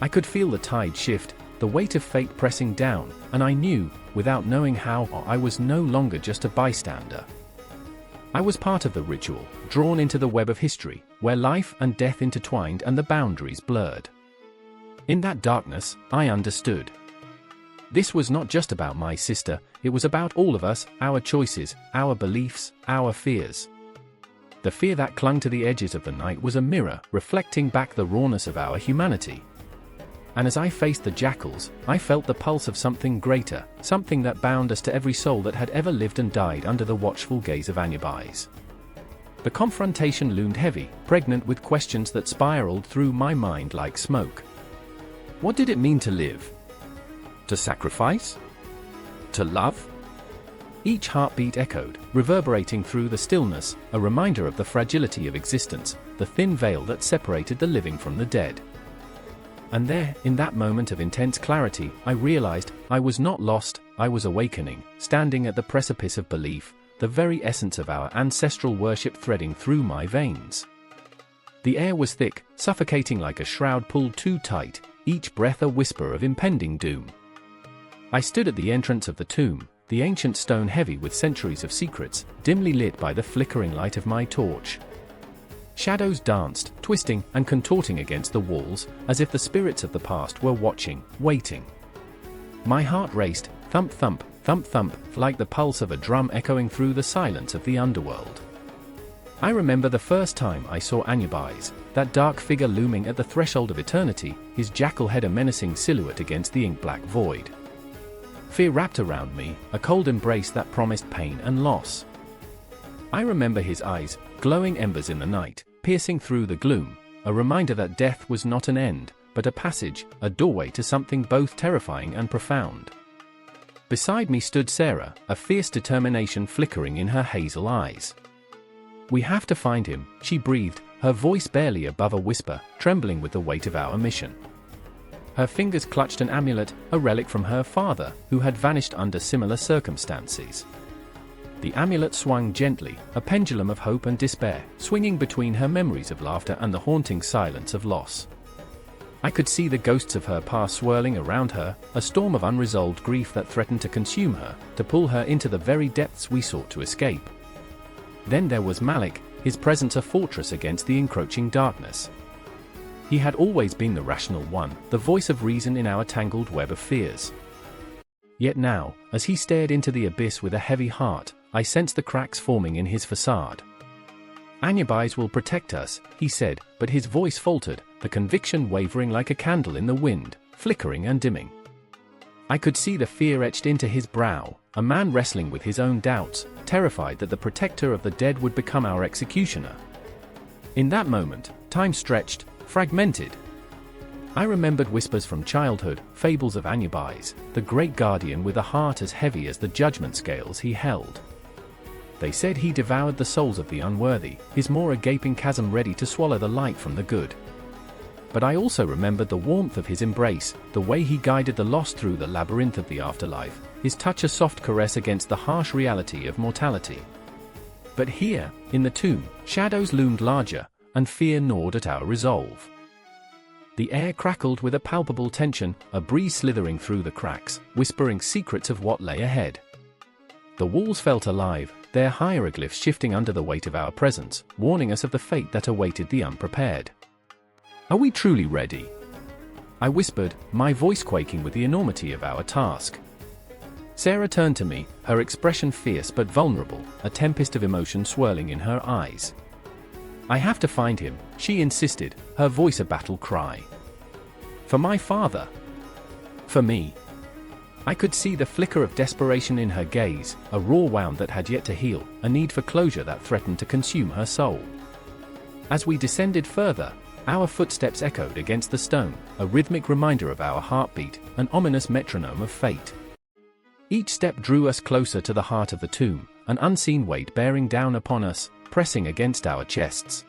I could feel the tide shift, the weight of fate pressing down, and I knew, without knowing how, I was no longer just a bystander. I was part of the ritual, drawn into the web of history, where life and death intertwined and the boundaries blurred. In that darkness, I understood. This was not just about my sister, it was about all of us, our choices, our beliefs, our fears. The fear that clung to the edges of the night was a mirror, reflecting back the rawness of our humanity. And as I faced the jackals, I felt the pulse of something greater, something that bound us to every soul that had ever lived and died under the watchful gaze of Anubis. The confrontation loomed heavy, pregnant with questions that spiraled through my mind like smoke. What did it mean to live? To sacrifice? To love? Each heartbeat echoed, reverberating through the stillness, a reminder of the fragility of existence, the thin veil that separated the living from the dead. And there, in that moment of intense clarity, I realized I was not lost, I was awakening, standing at the precipice of belief, the very essence of our ancestral worship threading through my veins. The air was thick, suffocating like a shroud pulled too tight, each breath a whisper of impending doom. I stood at the entrance of the tomb, the ancient stone heavy with centuries of secrets, dimly lit by the flickering light of my torch. Shadows danced, twisting and contorting against the walls, as if the spirits of the past were watching, waiting. My heart raced, thump thump, thump thump, like the pulse of a drum echoing through the silence of the underworld. I remember the first time I saw Anubis, that dark figure looming at the threshold of eternity, his jackal head a menacing silhouette against the ink-black void. Fear wrapped around me, a cold embrace that promised pain and loss. I remember his eyes, glowing embers in the night, piercing through the gloom, a reminder that death was not an end, but a passage, a doorway to something both terrifying and profound. Beside me stood Sarah, a fierce determination flickering in her hazel eyes. "We have to find him," she breathed, her voice barely above a whisper, trembling with the weight of our mission. Her fingers clutched an amulet, a relic from her father, who had vanished under similar circumstances. The amulet swung gently, a pendulum of hope and despair, swinging between her memories of laughter and the haunting silence of loss. I could see the ghosts of her past swirling around her, a storm of unresolved grief that threatened to consume her, to pull her into the very depths we sought to escape. Then there was Malik, his presence a fortress against the encroaching darkness. He had always been the rational one, the voice of reason in our tangled web of fears. Yet now, as he stared into the abyss with a heavy heart, I sensed the cracks forming in his facade. "Anubis will protect us," he said, but his voice faltered, the conviction wavering like a candle in the wind, flickering and dimming. I could see the fear etched into his brow, a man wrestling with his own doubts, terrified that the protector of the dead would become our executioner. In that moment, time stretched, fragmented. I remembered whispers from childhood, fables of Anubis, the great guardian with a heart as heavy as the judgment scales he held. They said he devoured the souls of the unworthy, his maw a gaping chasm ready to swallow the light from the good. but I also remembered the warmth of his embrace, the way he guided the lost through the labyrinth of the afterlife, his touch a soft caress against the harsh reality of mortality. But here, in the tomb, shadows loomed larger, and fear gnawed at our resolve. The air crackled with a palpable tension, a breeze slithering through the cracks, whispering secrets of what lay ahead. The walls felt alive, their hieroglyphs shifting under the weight of our presence, warning us of the fate that awaited the unprepared. "Are we truly ready?" I whispered, my voice quaking with the enormity of our task. Sarah turned to me, her expression fierce but vulnerable, a tempest of emotion swirling in her eyes. "I have to find him," she insisted, her voice a battle cry. "For my father. For me." I could see the flicker of desperation in her gaze, a raw wound that had yet to heal, a need for closure that threatened to consume her soul. As we descended further, our footsteps echoed against the stone, a rhythmic reminder of our heartbeat, an ominous metronome of fate. Each step drew us closer to the heart of the tomb, an unseen weight bearing down upon us, pressing against our chests.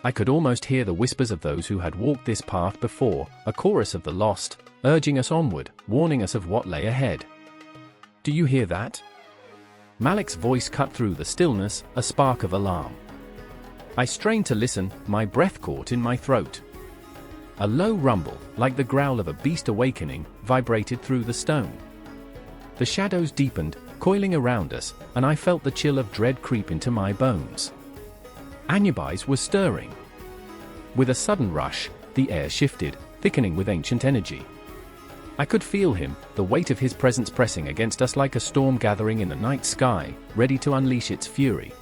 I could almost hear the whispers of those who had walked this path before, a chorus of the lost, urging us onward, warning us of what lay ahead. "Do you hear that?" Malik's voice cut through the stillness, a spark of alarm. I strained to listen, my breath caught in my throat. A low rumble, like the growl of a beast awakening, vibrated through the stone. The shadows deepened, coiling around us, and I felt the chill of dread creep into my bones. Anubis was stirring. With a sudden rush, the air shifted, thickening with ancient energy. I could feel him, the weight of his presence pressing against us like a storm gathering in the night sky, ready to unleash its fury.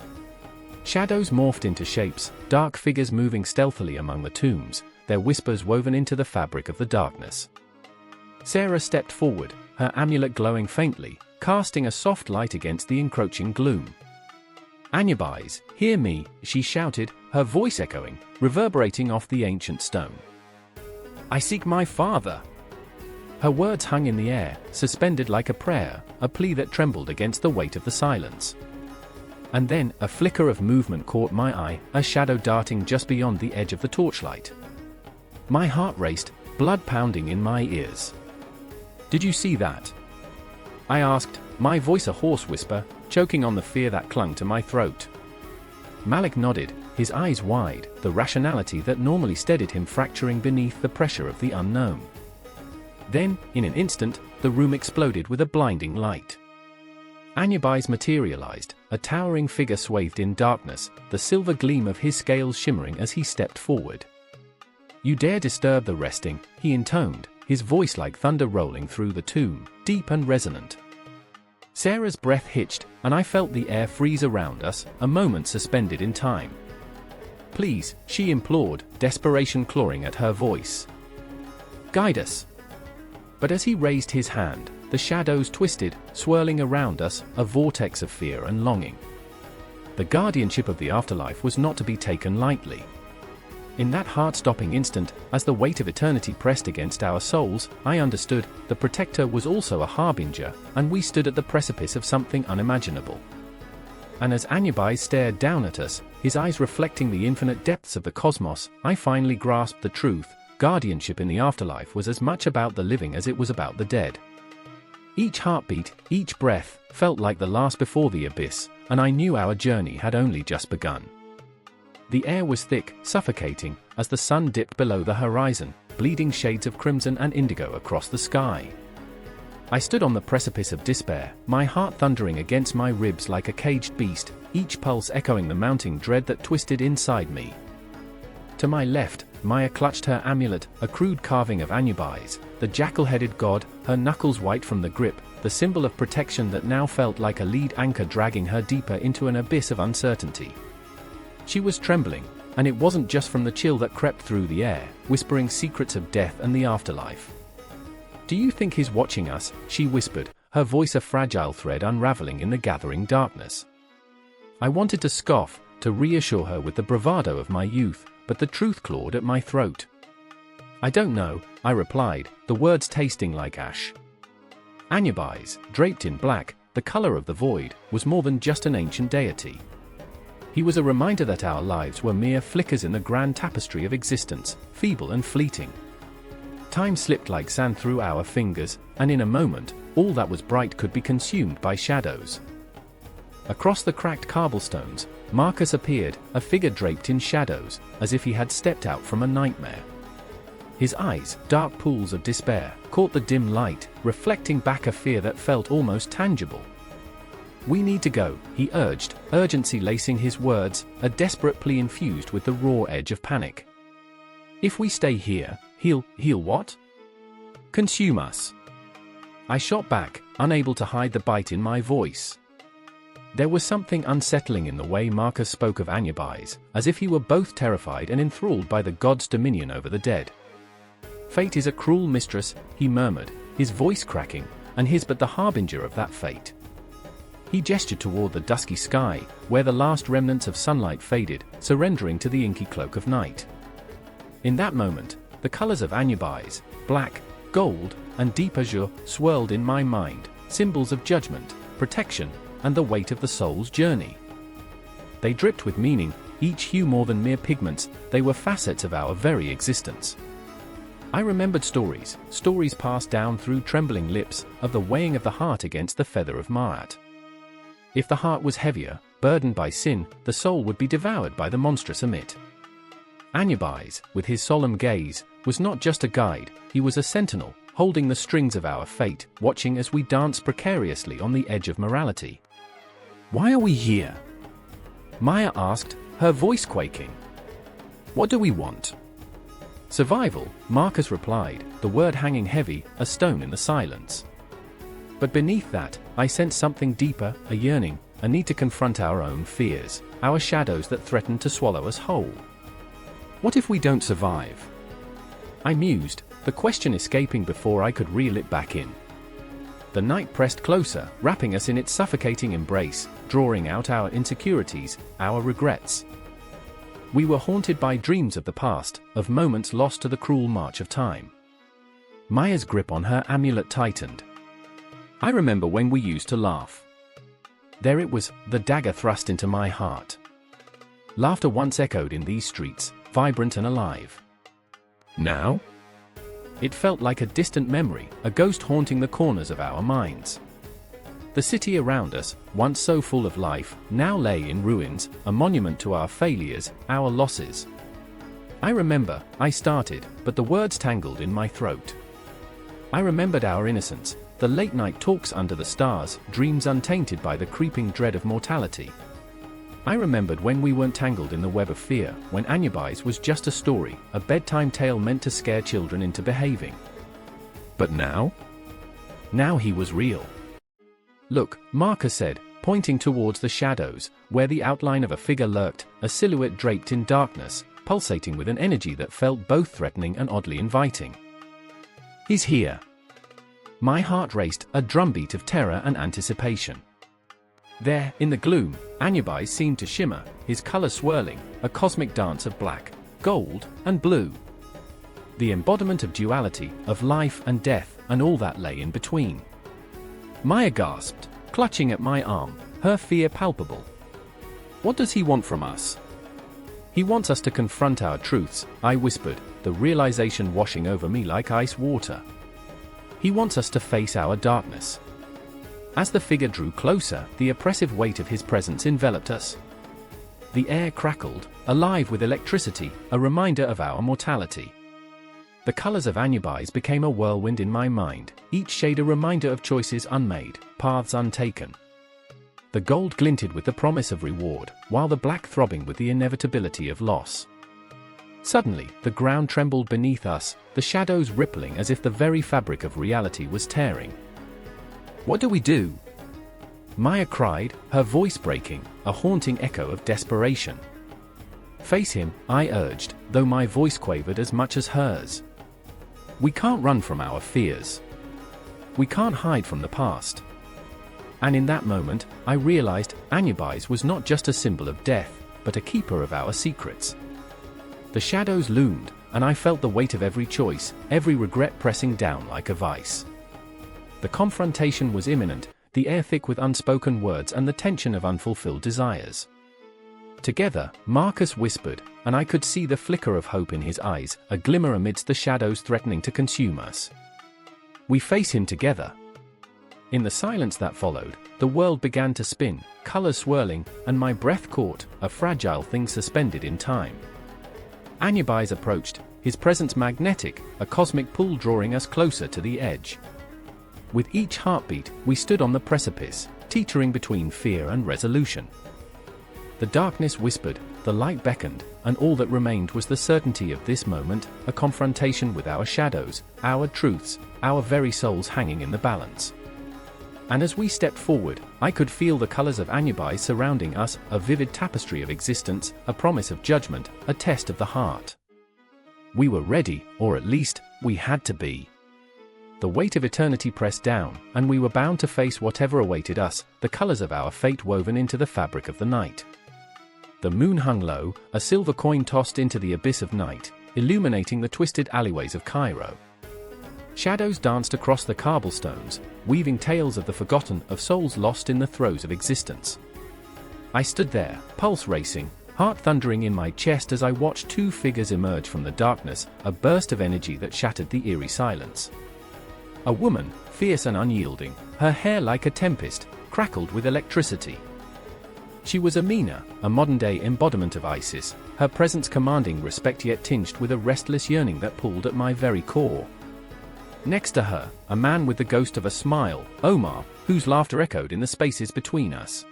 Shadows morphed into shapes, dark figures moving stealthily among the tombs, their whispers woven into the fabric of the darkness. Sarah stepped forward, her amulet glowing faintly, casting a soft light against the encroaching gloom. "Anubis, hear me," she shouted, her voice echoing, reverberating off the ancient stone. "I seek my father." Her words hung in the air, suspended like a prayer, a plea that trembled against the weight of the silence. And then, a flicker of movement caught my eye, a shadow darting just beyond the edge of the torchlight. My heart raced, blood pounding in my ears. "Did you see that?" I asked, my voice a hoarse whisper, choking on the fear that clung to my throat. Malik nodded, his eyes wide, the rationality that normally steadied him fracturing beneath the pressure of the unknown. Then, in an instant, the room exploded with a blinding light. Anubis materialized, a towering figure swathed in darkness, the silver gleam of his scales shimmering as he stepped forward. "You dare disturb the resting," he intoned, his voice like thunder rolling through the tomb, deep and resonant. Sarah's breath hitched, and I felt the air freeze around us, a moment suspended in time. "Please," she implored, desperation clawing at her voice. "Guide us." But as he raised his hand, the shadows twisted, swirling around us, a vortex of fear and longing. The guardianship of the afterlife was not to be taken lightly. In that heart-stopping instant, as the weight of eternity pressed against our souls, I understood, the protector was also a harbinger, and we stood at the precipice of something unimaginable. And as Anubis stared down at us, his eyes reflecting the infinite depths of the cosmos, I finally grasped the truth: guardianship in the afterlife was as much about the living as it was about the dead. Each heartbeat, each breath, felt like the last before the abyss, and I knew our journey had only just begun. The air was thick, suffocating, as the sun dipped below the horizon, bleeding shades of crimson and indigo across the sky. I stood on the precipice of despair, my heart thundering against my ribs like a caged beast, each pulse echoing the mounting dread that twisted inside me. To my left, Maya clutched her amulet, a crude carving of Anubis, the jackal-headed god, her knuckles white from the grip, the symbol of protection that now felt like a lead anchor dragging her deeper into an abyss of uncertainty. She was trembling, and it wasn't just from the chill that crept through the air, whispering secrets of death and the afterlife. "Do you think he's watching us?" she whispered, her voice a fragile thread unraveling in the gathering darkness. I wanted to scoff, to reassure her with the bravado of my youth, but the truth clawed at my throat. "I don't know," I replied, the words tasting like ash. Anubis, draped in black, the color of the void, was more than just an ancient deity. He was a reminder that our lives were mere flickers in the grand tapestry of existence, feeble and fleeting. Time slipped like sand through our fingers, and in a moment, all that was bright could be consumed by shadows. Across the cracked cobblestones, Marcus appeared, a figure draped in shadows, as if he had stepped out from a nightmare. His eyes, dark pools of despair, caught the dim light, reflecting back a fear that felt almost tangible. "We need to go," he urged, urgency lacing his words, a desperate plea infused with the raw edge of panic. "If we stay here, he'll what? Consume us." I shot back, unable to hide the bite in my voice. There was something unsettling in the way Marcus spoke of Anubis, as if he were both terrified and enthralled by the god's dominion over the dead. "Fate is a cruel mistress," he murmured, his voice cracking, "and his but the harbinger of that fate." He gestured toward the dusky sky, where the last remnants of sunlight faded, surrendering to the inky cloak of night. In that moment, the colors of Anubis, black, gold, and deep azure, swirled in my mind, symbols of judgment, protection, and the weight of the soul's journey. They dripped with meaning, each hue more than mere pigments, they were facets of our very existence. I remembered stories passed down through trembling lips, of the weighing of the heart against the feather of Ma'at. If the heart was heavier, burdened by sin, the soul would be devoured by the monstrous Amit. Anubis, with his solemn gaze, was not just a guide, he was a sentinel, holding the strings of our fate, watching as we danced precariously on the edge of morality. "Why are we here?" Maya asked, her voice quaking. "What do we want?" "Survival," Marcus replied, the word hanging heavy, a stone in the silence. But beneath that, I sensed something deeper, a yearning, a need to confront our own fears, our shadows that threatened to swallow us whole. "What if we don't survive?" I mused, the question escaping before I could reel it back in. The night pressed closer, wrapping us in its suffocating embrace, drawing out our insecurities, our regrets. We were haunted by dreams of the past, of moments lost to the cruel march of time. Maya's grip on her amulet tightened. "I remember when we used to laugh." There it was, the dagger thrust into my heart. Laughter once echoed in these streets, vibrant and alive. Now? It felt like a distant memory, a ghost haunting the corners of our minds. The city around us, once so full of life, now lay in ruins, a monument to our failures, our losses. I remember, I started, but the words tangled in my throat. I remembered our innocence, the late-night talks under the stars, dreams untainted by the creeping dread of mortality. I remembered when we weren't tangled in the web of fear, when Anubis was just a story, a bedtime tale meant to scare children into behaving. But now? Now he was real. "Look," Marcus said, pointing towards the shadows, where the outline of a figure lurked, a silhouette draped in darkness, pulsating with an energy that felt both threatening and oddly inviting. "He's here." My heart raced, a drumbeat of terror and anticipation. There, in the gloom, Anubis seemed to shimmer, his colors swirling, a cosmic dance of black, gold, and blue. The embodiment of duality, of life and death, and all that lay in between. Maya gasped, clutching at my arm, her fear palpable. "What does he want from us?" "He wants us to confront our truths," I whispered, the realization washing over me like ice water. "He wants us to face our darkness." As the figure drew closer, the oppressive weight of his presence enveloped us. The air crackled, alive with electricity, a reminder of our mortality. The colors of Anubis became a whirlwind in my mind, each shade a reminder of choices unmade, paths untaken. The gold glinted with the promise of reward, while the black throbbing with the inevitability of loss. Suddenly, the ground trembled beneath us, the shadows rippling as if the very fabric of reality was tearing. "What do we do?" Maya cried, her voice breaking, a haunting echo of desperation. "Face him," I urged, though my voice quavered as much as hers. "We can't run from our fears. We can't hide from the past." And in that moment, I realized Anubis was not just a symbol of death, but a keeper of our secrets. The shadows loomed, and I felt the weight of every choice, every regret pressing down like a vice. The confrontation was imminent, the air thick with unspoken words and the tension of unfulfilled desires. Together, Marcus whispered, and I could see the flicker of hope in his eyes, a glimmer amidst the shadows threatening to consume us. We face him together. In the silence that followed, the world began to spin, colors swirling, and my breath caught, a fragile thing suspended in time. Anubis approached, his presence magnetic, a cosmic pull drawing us closer to the edge. With each heartbeat, we stood on the precipice, teetering between fear and resolution. The darkness whispered, the light beckoned, and all that remained was the certainty of this moment, a confrontation with our shadows, our truths, our very souls hanging in the balance. And as we stepped forward, I could feel the colors of Anubis surrounding us, a vivid tapestry of existence, a promise of judgment, a test of the heart. We were ready, or at least, we had to be. The weight of eternity pressed down, and we were bound to face whatever awaited us, the colors of our fate woven into the fabric of the night. The moon hung low, a silver coin tossed into the abyss of night, illuminating the twisted alleyways of Cairo. Shadows danced across the cobblestones, weaving tales of the forgotten, of souls lost in the throes of existence. I stood there, pulse racing, heart thundering in my chest as I watched two figures emerge from the darkness, a burst of energy that shattered the eerie silence. A woman, fierce and unyielding, her hair like a tempest, crackled with electricity. She was Amina, a modern-day embodiment of Isis, her presence commanding respect yet tinged with a restless yearning that pulled at my very core. Next to her, a man with the ghost of a smile, Omar, whose laughter echoed in the spaces between us.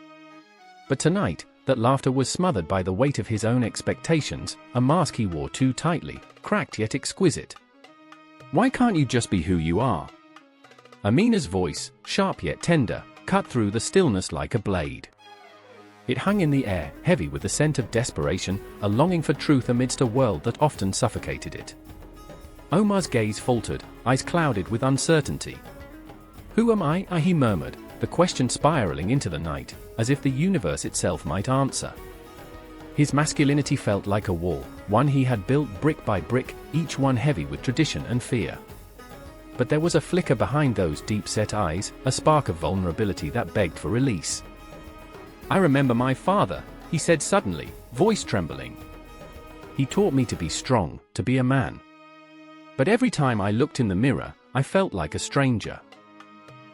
But tonight, that laughter was smothered by the weight of his own expectations, a mask he wore too tightly, cracked yet exquisite. "Why can't you just be who you are?" Amina's voice, sharp yet tender, cut through the stillness like a blade. It hung in the air, heavy with the scent of desperation, a longing for truth amidst a world that often suffocated it. Omar's gaze faltered, eyes clouded with uncertainty. "Who am I?" he murmured, the question spiraling into the night, as if the universe itself might answer. His masculinity felt like a wall, one he had built brick by brick, each one heavy with tradition and fear. But there was a flicker behind those deep-set eyes, a spark of vulnerability that begged for release. "I remember my father," he said suddenly, voice trembling. "He taught me to be strong, to be a man. But every time I looked in the mirror, I felt like a stranger."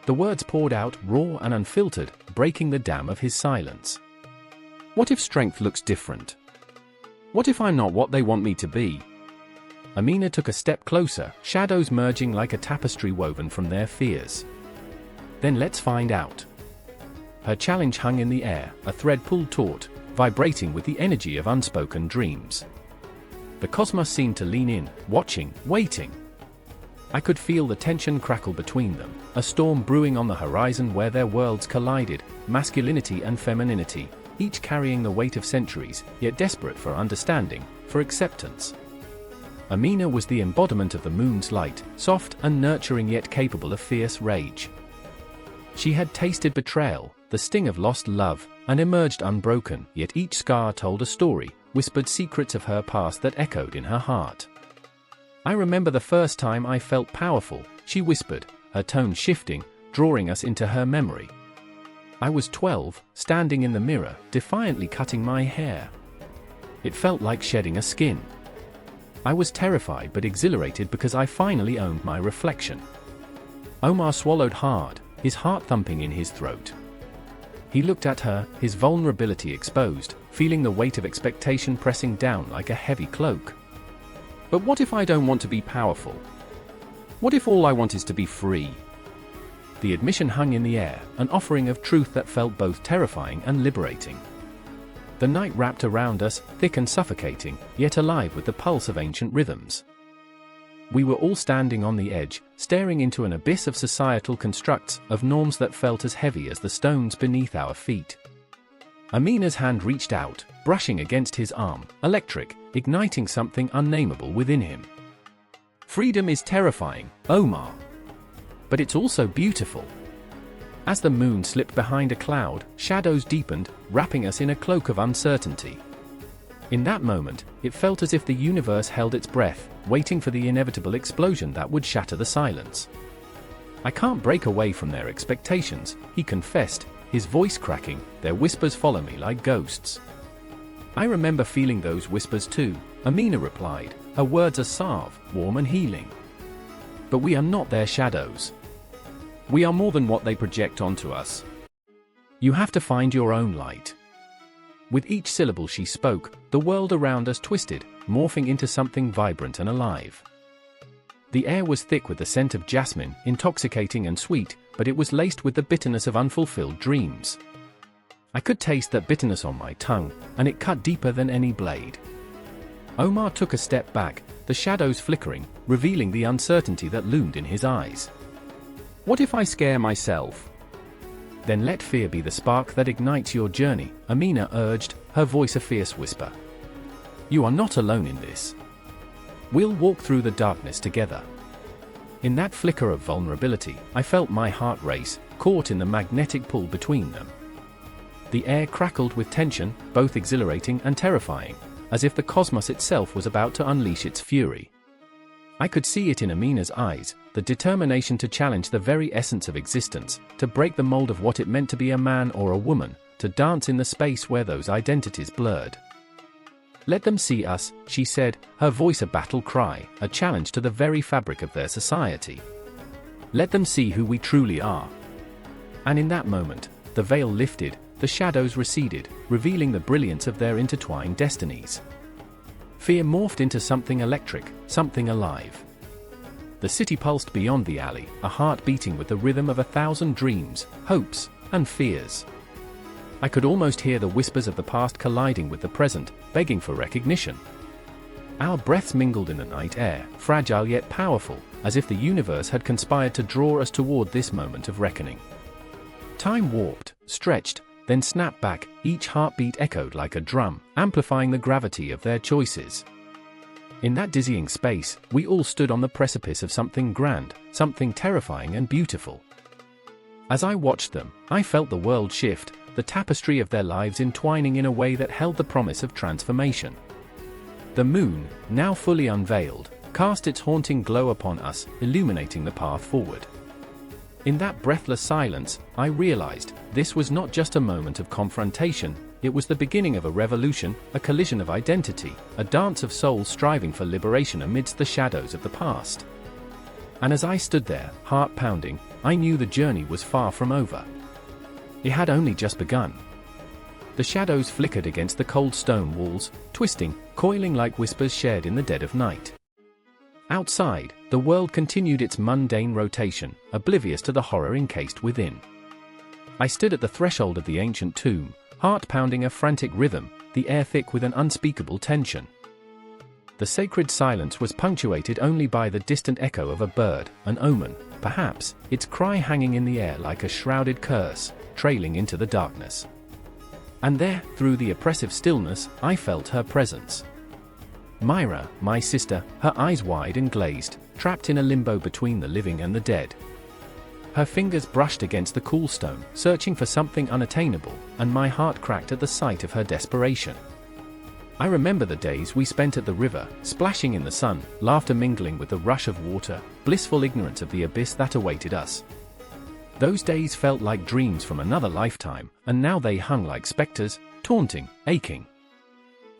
The words poured out, raw and unfiltered, breaking the dam of his silence. "What if strength looks different? What if I'm not what they want me to be?" Amina took a step closer, shadows merging like a tapestry woven from their fears. "Then let's find out." Her challenge hung in the air, a thread pulled taut, vibrating with the energy of unspoken dreams. The cosmos seemed to lean in, watching, waiting. I could feel the tension crackle between them, a storm brewing on the horizon where their worlds collided, masculinity and femininity, each carrying the weight of centuries, yet desperate for understanding, for acceptance. Amina was the embodiment of the moon's light, soft and nurturing yet capable of fierce rage. She had tasted betrayal, the sting of lost love, and emerged unbroken, yet each scar told a story, whispered secrets of her past that echoed in her heart. "I remember the first time I felt powerful," she whispered, her tone shifting, drawing us into her memory. "I was 12, standing in the mirror, defiantly cutting my hair. It felt like shedding a skin. I was terrified but exhilarated because I finally owned my reflection." Omar swallowed hard, his heart thumping in his throat. He looked at her, his vulnerability exposed, feeling the weight of expectation pressing down like a heavy cloak. "But what if I don't want to be powerful? What if all I want is to be free?" The admission hung in the air, an offering of truth that felt both terrifying and liberating. The night wrapped around us, thick and suffocating, yet alive with the pulse of ancient rhythms. We were all standing on the edge, staring into an abyss of societal constructs, of norms that felt as heavy as the stones beneath our feet. Amina's hand reached out, brushing against his arm, electric, igniting something unnameable within him. "Freedom is terrifying, Omar. But it's also beautiful." As the moon slipped behind a cloud, shadows deepened, wrapping us in a cloak of uncertainty. In that moment, it felt as if the universe held its breath, waiting for the inevitable explosion that would shatter the silence. "I can't break away from their expectations," he confessed, his voice cracking, "their whispers follow me like ghosts." I remember feeling those whispers too, Amina replied, her words a salve, warm and healing. But we are not their shadows. We are more than what they project onto us. You have to find your own light. With each syllable she spoke, the world around us twisted, morphing into something vibrant and alive. The air was thick with the scent of jasmine, intoxicating and sweet, but it was laced with the bitterness of unfulfilled dreams. I could taste that bitterness on my tongue, and it cut deeper than any blade. Omar took a step back, the shadows flickering, revealing the uncertainty that loomed in his eyes. What if I scare myself? Then let fear be the spark that ignites your journey, Amina urged, her voice a fierce whisper. You are not alone in this. We'll walk through the darkness together. In that flicker of vulnerability, I felt my heart race, caught in the magnetic pull between them. The air crackled with tension, both exhilarating and terrifying, as if the cosmos itself was about to unleash its fury. I could see it in Amina's eyes, the determination to challenge the very essence of existence, to break the mold of what it meant to be a man or a woman, to dance in the space where those identities blurred. Let them see us, she said, her voice a battle cry, a challenge to the very fabric of their society. Let them see who we truly are. And in that moment, the veil lifted, the shadows receded, revealing the brilliance of their intertwined destinies. Fear morphed into something electric, something alive. The city pulsed beyond the alley, a heart beating with the rhythm of 1,000 dreams, hopes, and fears. I could almost hear the whispers of the past colliding with the present, begging for recognition. Our breaths mingled in the night air, fragile yet powerful, as if the universe had conspired to draw us toward this moment of reckoning. Time warped, stretched, then snapped back, each heartbeat echoed like a drum, amplifying the gravity of their choices. In that dizzying space, we all stood on the precipice of something grand, something terrifying and beautiful. As I watched them, I felt the world shift, the tapestry of their lives entwining in a way that held the promise of transformation. The moon, now fully unveiled, cast its haunting glow upon us, illuminating the path forward. In that breathless silence, I realized, this was not just a moment of confrontation, it was the beginning of a revolution, a collision of identity, a dance of souls striving for liberation amidst the shadows of the past. And as I stood there, heart pounding, I knew the journey was far from over. It had only just begun. The shadows flickered against the cold stone walls, twisting, coiling like whispers shared in the dead of night. Outside, the world continued its mundane rotation, oblivious to the horror encased within. I stood at the threshold of the ancient tomb, heart pounding a frantic rhythm, the air thick with an unspeakable tension. The sacred silence was punctuated only by the distant echo of a bird, an omen, perhaps, its cry hanging in the air like a shrouded curse, trailing into the darkness. And there, through the oppressive stillness, I felt her presence. Myra, my sister, her eyes wide and glazed, trapped in a limbo between the living and the dead. Her fingers brushed against the cool stone, searching for something unattainable, and my heart cracked at the sight of her desperation. I remember the days we spent at the river, splashing in the sun, laughter mingling with the rush of water, blissful ignorance of the abyss that awaited us. Those days felt like dreams from another lifetime, and now they hung like specters, taunting, aching.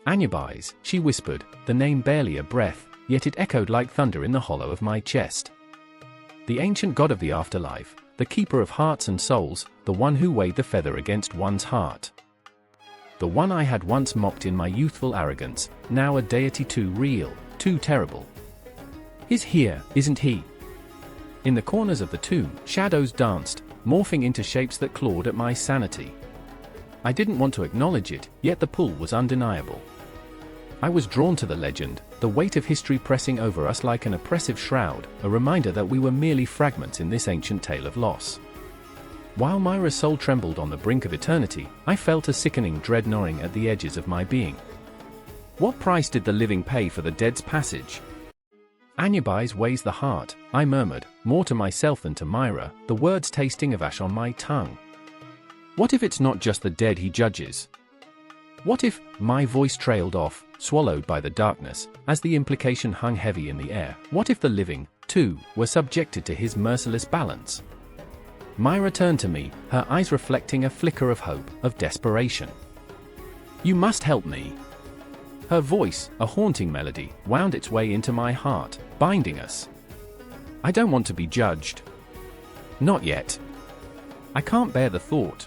Anubis, she whispered, the name barely a breath, yet it echoed like thunder in the hollow of my chest. The ancient god of the afterlife, the keeper of hearts and souls, the one who weighed the feather against one's heart. The one I had once mocked in my youthful arrogance, now a deity too real, too terrible. Is here, isn't he? In the corners of the tomb, shadows danced, morphing into shapes that clawed at my sanity. I didn't want to acknowledge it, yet the pull was undeniable. I was drawn to the legend, the weight of history pressing over us like an oppressive shroud, a reminder that we were merely fragments in this ancient tale of loss. While Myra's soul trembled on the brink of eternity, I felt a sickening dread gnawing at the edges of my being. What price did the living pay for the dead's passage? Anubis weighs the heart, I murmured, more to myself than to Myra, the words tasting of ash on my tongue. What if it's not just the dead he judges? What if, my voice trailed off, swallowed by the darkness, as the implication hung heavy in the air, what if the living, too, were subjected to his merciless balance? Myra turned to me, her eyes reflecting a flicker of hope, of desperation. You must help me. Her voice, a haunting melody, wound its way into my heart, binding us. I don't want to be judged. Not yet. I can't bear the thought.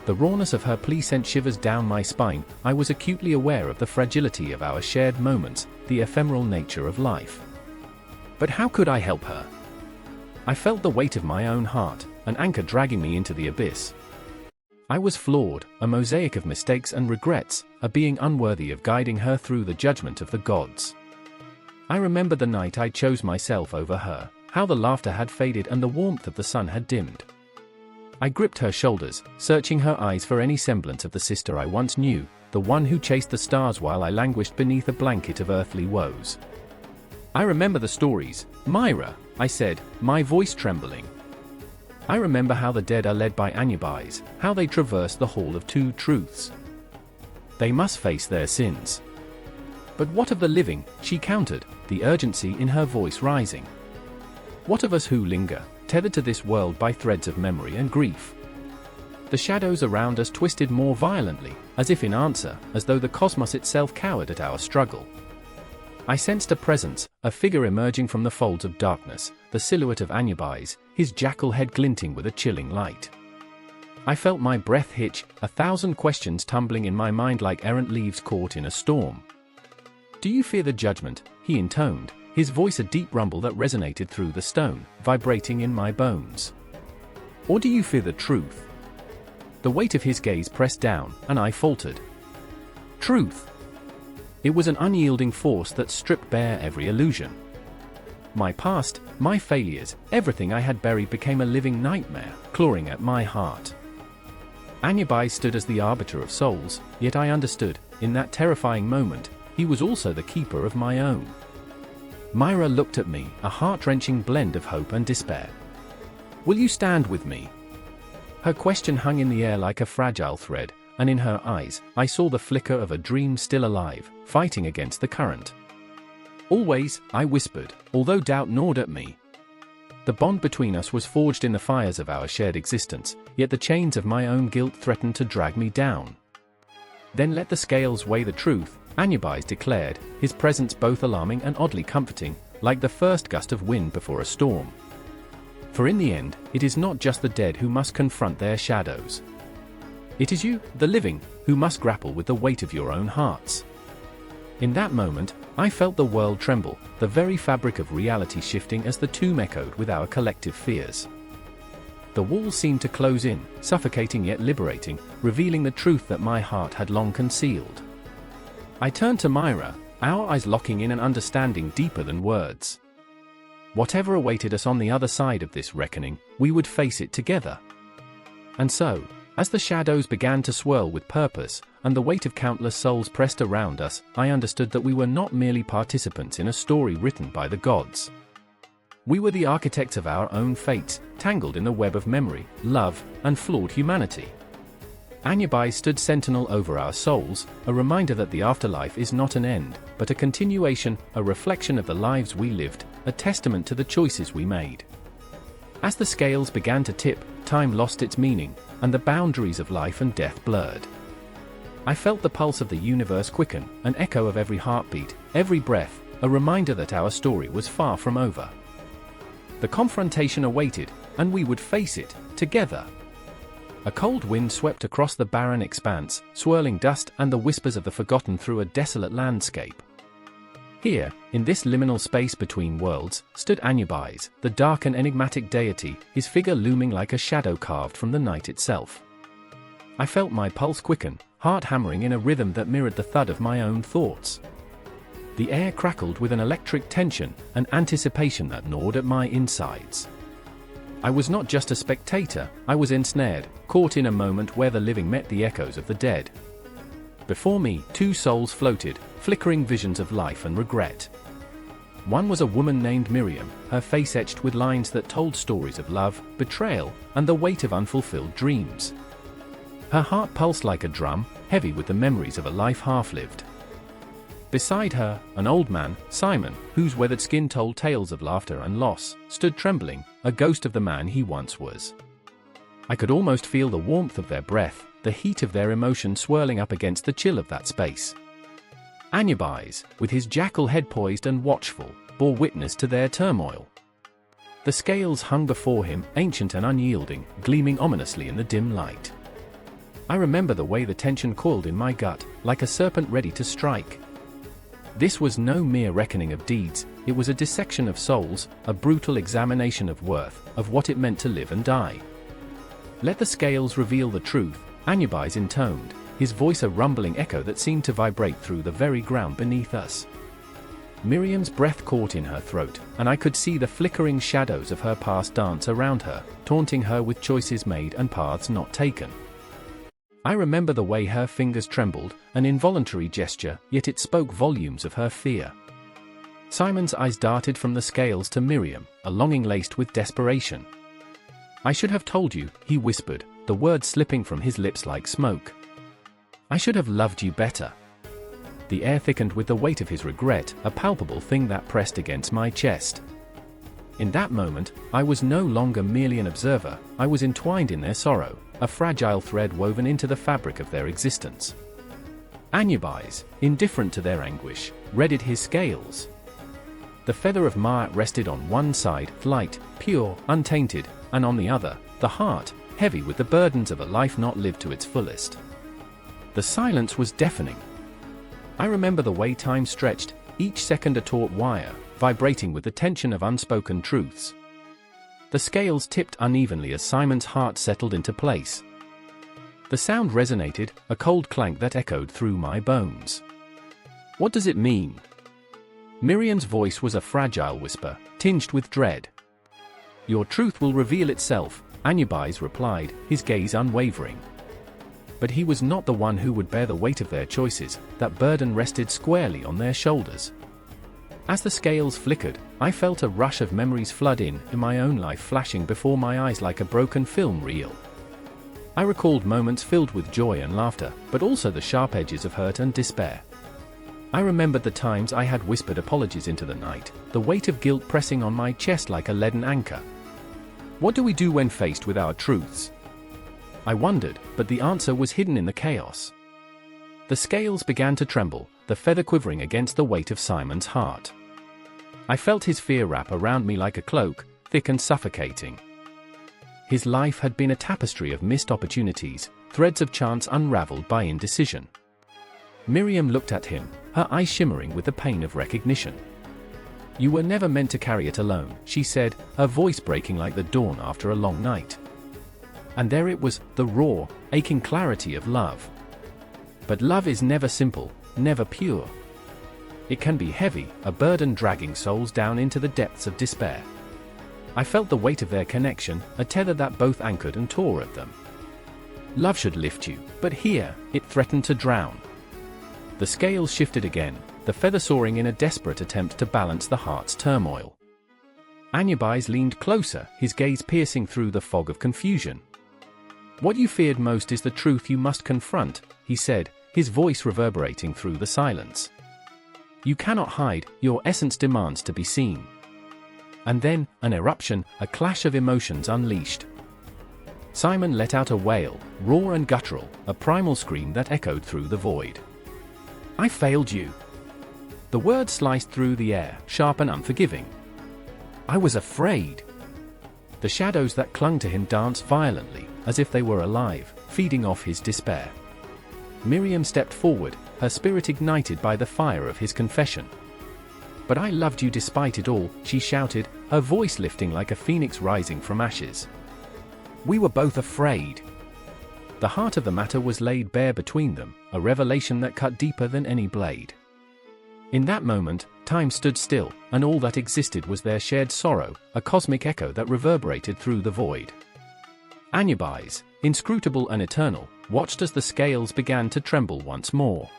The rawness of her plea sent shivers down my spine. I was acutely aware of the fragility of our shared moments, the ephemeral nature of life. But how could I help her? I felt the weight of my own heart, an anchor dragging me into the abyss. I was flawed, a mosaic of mistakes and regrets, a being unworthy of guiding her through the judgment of the gods. I remember the night I chose myself over her, how the laughter had faded and the warmth of the sun had dimmed. I gripped her shoulders, searching her eyes for any semblance of the sister I once knew, the one who chased the stars while I languished beneath a blanket of earthly woes. I remember the stories, Myra, I said, my voice trembling. I remember how the dead are led by Anubis, how they traverse the hall of two truths. They must face their sins. But what of the living, she countered, the urgency in her voice rising. What of us who linger, tethered to this world by threads of memory and grief? The shadows around us twisted more violently, as if in answer, as though the cosmos itself cowered at our struggle. I sensed a presence, a figure emerging from the folds of darkness, the silhouette of Anubis, his jackal head glinting with a chilling light. I felt my breath hitch, 1,000 questions tumbling in my mind like errant leaves caught in a storm. Do you fear the judgment? He intoned, his voice a deep rumble that resonated through the stone, vibrating in my bones. Or do you fear the truth? The weight of his gaze pressed down, and I faltered. Truth. It was an unyielding force that stripped bare every illusion. My past, my failures, everything I had buried became a living nightmare, clawing at my heart. Anubis stood as the arbiter of souls, yet I understood, in that terrifying moment, he was also the keeper of my own. Myra looked at me, a heart-wrenching blend of hope and despair. Will you stand with me? Her question hung in the air like a fragile thread, and in her eyes, I saw the flicker of a dream still alive, fighting against the current. Always, I whispered, although doubt gnawed at me. The bond between us was forged in the fires of our shared existence, yet the chains of my own guilt threatened to drag me down. Then let the scales weigh the truth, Anubis declared, his presence both alarming and oddly comforting, like the first gust of wind before a storm. For in the end, it is not just the dead who must confront their shadows. It is you, the living, who must grapple with the weight of your own hearts. In that moment, I felt the world tremble, the very fabric of reality shifting as the tomb echoed with our collective fears. The walls seemed to close in, suffocating yet liberating, revealing the truth that my heart had long concealed. I turned to Myra, our eyes locking in an understanding deeper than words. Whatever awaited us on the other side of this reckoning, we would face it together. And so, as the shadows began to swirl with purpose, and the weight of countless souls pressed around us, I understood that we were not merely participants in a story written by the gods. We were the architects of our own fates, tangled in the web of memory, love, and flawed humanity. Anubis stood sentinel over our souls, a reminder that the afterlife is not an end, but a continuation, a reflection of the lives we lived, a testament to the choices we made. As the scales began to tip, time lost its meaning, and the boundaries of life and death blurred. I felt the pulse of the universe quicken, an echo of every heartbeat, every breath, a reminder that our story was far from over. The confrontation awaited, and we would face it, together. A cold wind swept across the barren expanse, swirling dust and the whispers of the forgotten through a desolate landscape. Here, in this liminal space between worlds, stood Anubis, the dark and enigmatic deity, his figure looming like a shadow carved from the night itself. I felt my pulse quicken, heart hammering in a rhythm that mirrored the thud of my own thoughts. The air crackled with an electric tension, an anticipation that gnawed at my insides. I was not just a spectator, I was ensnared, caught in a moment where the living met the echoes of the dead. Before me, two souls floated, flickering visions of life and regret. One was a woman named Miriam, her face etched with lines that told stories of love, betrayal, and the weight of unfulfilled dreams. Her heart pulsed like a drum, heavy with the memories of a life half-lived. Beside her, an old man, Simon, whose weathered skin told tales of laughter and loss, stood trembling, a ghost of the man he once was. I could almost feel the warmth of their breath, the heat of their emotion swirling up against the chill of that space. Anubis, with his jackal head poised and watchful, bore witness to their turmoil. The scales hung before him, ancient and unyielding, gleaming ominously in the dim light. I remember the way the tension coiled in my gut, like a serpent ready to strike. This was no mere reckoning of deeds, it was a dissection of souls, a brutal examination of worth, of what it meant to live and die. "Let the scales reveal the truth," Anubis intoned, his voice a rumbling echo that seemed to vibrate through the very ground beneath us. Miriam's breath caught in her throat, and I could see the flickering shadows of her past dance around her, taunting her with choices made and paths not taken. I remember the way her fingers trembled, an involuntary gesture, yet it spoke volumes of her fear. Simon's eyes darted from the scales to Miriam, a longing laced with desperation. "I should have told you," he whispered, the words slipping from his lips like smoke. "I should have loved you better." The air thickened with the weight of his regret, a palpable thing that pressed against my chest. In that moment, I was no longer merely an observer, I was entwined in their sorrow, a fragile thread woven into the fabric of their existence. Anubis, indifferent to their anguish, readied his scales. The feather of Ma'at rested on one side, light, pure, untainted, and on the other, the heart, heavy with the burdens of a life not lived to its fullest. The silence was deafening. I remember the way time stretched, each second a taut wire, vibrating with the tension of unspoken truths. The scales tipped unevenly as Simon's heart settled into place. The sound resonated, a cold clank that echoed through my bones. "What does it mean?" Miriam's voice was a fragile whisper, tinged with dread. "Your truth will reveal itself," Anubis replied, his gaze unwavering. But he was not the one who would bear the weight of their choices, that burden rested squarely on their shoulders. As the scales flickered, I felt a rush of memories flood in, my own life flashing before my eyes like a broken film reel. I recalled moments filled with joy and laughter, but also the sharp edges of hurt and despair. I remembered the times I had whispered apologies into the night, the weight of guilt pressing on my chest like a leaden anchor. What do we do when faced with our truths? I wondered, but the answer was hidden in the chaos. The scales began to tremble, the feather quivering against the weight of Simon's heart. I felt his fear wrap around me like a cloak, thick and suffocating. His life had been a tapestry of missed opportunities, threads of chance unraveled by indecision. Miriam looked at him, her eyes shimmering with the pain of recognition. "You were never meant to carry it alone," she said, her voice breaking like the dawn after a long night. And there it was, the raw, aching clarity of love. But love is never simple, never pure. It can be heavy, a burden dragging souls down into the depths of despair. I felt the weight of their connection, a tether that both anchored and tore at them. Love should lift you, but here, it threatened to drown. The scales shifted again, the feather soaring in a desperate attempt to balance the heart's turmoil. Anubis leaned closer, his gaze piercing through the fog of confusion. "What you feared most is the truth you must confront," he said, his voice reverberating through the silence. "You cannot hide, your essence demands to be seen." And then, an eruption, a clash of emotions unleashed. Simon let out a wail, raw and guttural, a primal scream that echoed through the void. "I failed you." The words sliced through the air, sharp and unforgiving. "I was afraid." The shadows that clung to him danced violently, as if they were alive, feeding off his despair. Miriam stepped forward, her spirit ignited by the fire of his confession. "But I loved you despite it all," she shouted, her voice lifting like a phoenix rising from ashes. "We were both afraid." The heart of the matter was laid bare between them, a revelation that cut deeper than any blade. In that moment, time stood still, and all that existed was their shared sorrow, a cosmic echo that reverberated through the void. Anubis, inscrutable and eternal, watched as the scales began to tremble once more.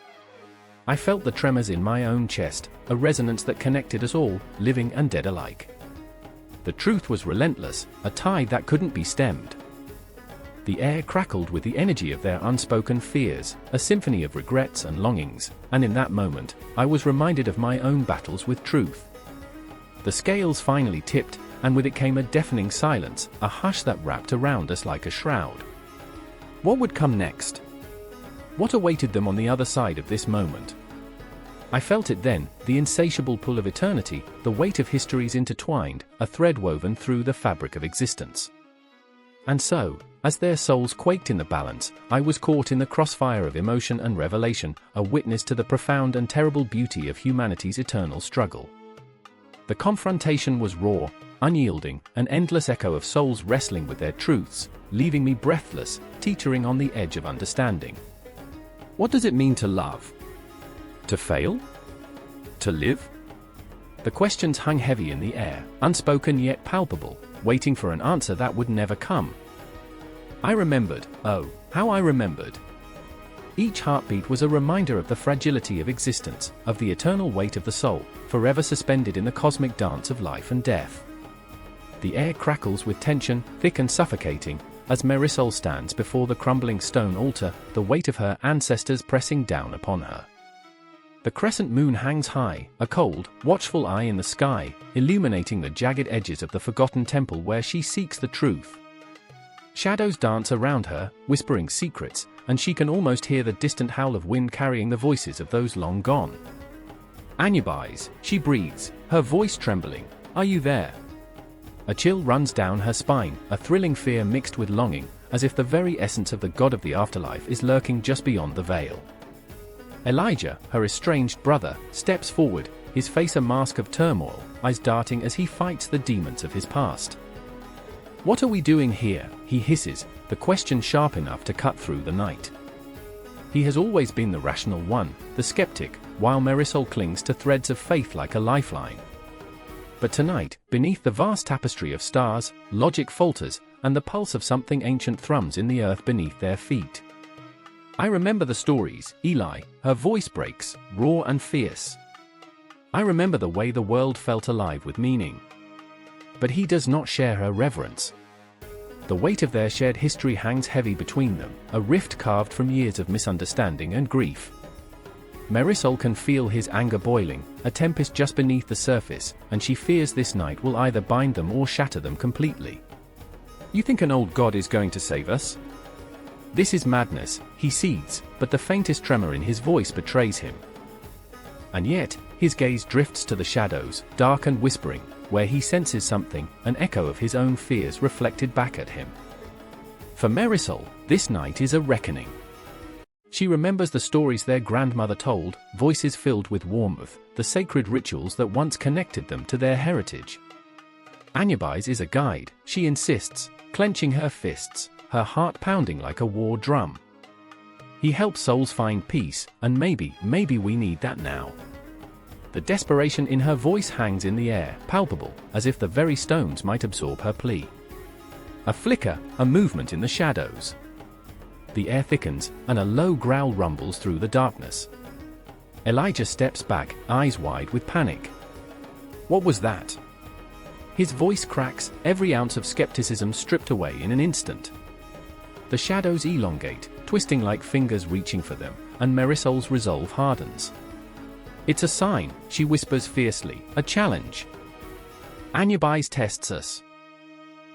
I felt the tremors in my own chest, a resonance that connected us all, living and dead alike. The truth was relentless, a tide that couldn't be stemmed. The air crackled with the energy of their unspoken fears, a symphony of regrets and longings, and in that moment, I was reminded of my own battles with truth. The scales finally tipped, and with it came a deafening silence, a hush that wrapped around us like a shroud. What would come next? What awaited them on the other side of this moment? I felt it then, the insatiable pull of eternity, the weight of histories intertwined, a thread woven through the fabric of existence. And so, as their souls quaked in the balance, I was caught in the crossfire of emotion and revelation, a witness to the profound and terrible beauty of humanity's eternal struggle. The confrontation was raw, unyielding, an endless echo of souls wrestling with their truths, leaving me breathless, teetering on the edge of understanding. What does it mean to love? To fail? To live? The questions hung heavy in the air, unspoken yet palpable, waiting for an answer that would never come. I remembered, oh, how I remembered. Each heartbeat was a reminder of the fragility of existence, of the eternal weight of the soul, forever suspended in the cosmic dance of life and death. The air crackles with tension, thick and suffocating, as Marisol stands before the crumbling stone altar, the weight of her ancestors pressing down upon her. The crescent moon hangs high, a cold, watchful eye in the sky, illuminating the jagged edges of the forgotten temple where she seeks the truth. Shadows dance around her, whispering secrets, and she can almost hear the distant howl of wind carrying the voices of those long gone. Anubis, she breathes, her voice trembling, "Are you there?" A chill runs down her spine, a thrilling fear mixed with longing, as if the very essence of the god of the afterlife is lurking just beyond the veil. Elijah, her estranged brother, steps forward, his face a mask of turmoil, eyes darting as he fights the demons of his past. "What are we doing here?" he hisses, the question sharp enough to cut through the night. He has always been the rational one, the skeptic, while Marisol clings to threads of faith like a lifeline. But tonight, beneath the vast tapestry of stars, logic falters, and the pulse of something ancient thrums in the earth beneath their feet. I remember the stories, Eli, her voice breaks, raw and fierce. I remember the way the world felt alive with meaning. But he does not share her reverence. The weight of their shared history hangs heavy between them, a rift carved from years of misunderstanding and grief. Marisol can feel his anger boiling, a tempest just beneath the surface, and she fears this night will either bind them or shatter them completely. "You think an old god is going to save us?" This is madness, he seethes, but the faintest tremor in his voice betrays him. And yet, his gaze drifts to the shadows, dark and whispering, where he senses something, an echo of his own fears reflected back at him. For Marisol, this night is a reckoning. She remembers the stories their grandmother told, voices filled with warmth, the sacred rituals that once connected them to their heritage. Anubis is a guide, she insists, clenching her fists, her heart pounding like a war drum. He helps souls find peace, and maybe we need that now. The desperation in her voice hangs in the air, palpable, as if the very stones might absorb her plea. A flicker, a movement in the shadows. The air thickens, and a low growl rumbles through the darkness. Elijah steps back, eyes wide with panic. What was that? His voice cracks, every ounce of skepticism stripped away in an instant. The shadows elongate, twisting like fingers reaching for them, and Marisol's resolve hardens. "It's a sign," she whispers fiercely, "a challenge. Anubis tests us."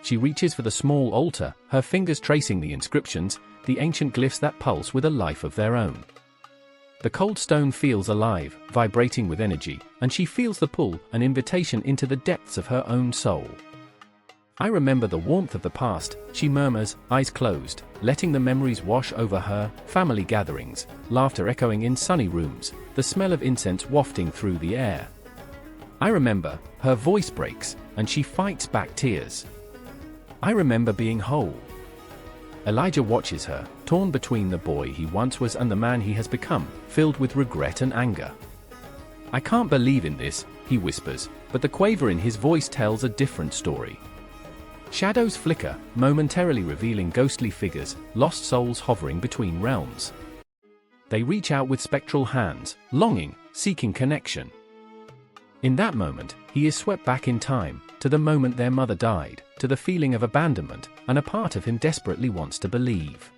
She reaches for the small altar, her fingers tracing the inscriptions, the ancient glyphs that pulse with a life of their own. The cold stone feels alive, vibrating with energy, and she feels the pull, an invitation into the depths of her own soul. "I remember the warmth of the past," she murmurs, eyes closed, letting the memories wash over her, family gatherings, laughter echoing in sunny rooms, the smell of incense wafting through the air. "I remember," her voice breaks, and she fights back tears. "I remember being whole." Elijah watches her, torn between the boy he once was and the man he has become, filled with regret and anger. "I can't believe in this," he whispers, but the quaver in his voice tells a different story. Shadows flicker, momentarily revealing ghostly figures, lost souls hovering between realms. They reach out with spectral hands, longing, seeking connection. In that moment, he is swept back in time, to the moment their mother died, to the feeling of abandonment, and a part of him desperately wants to believe.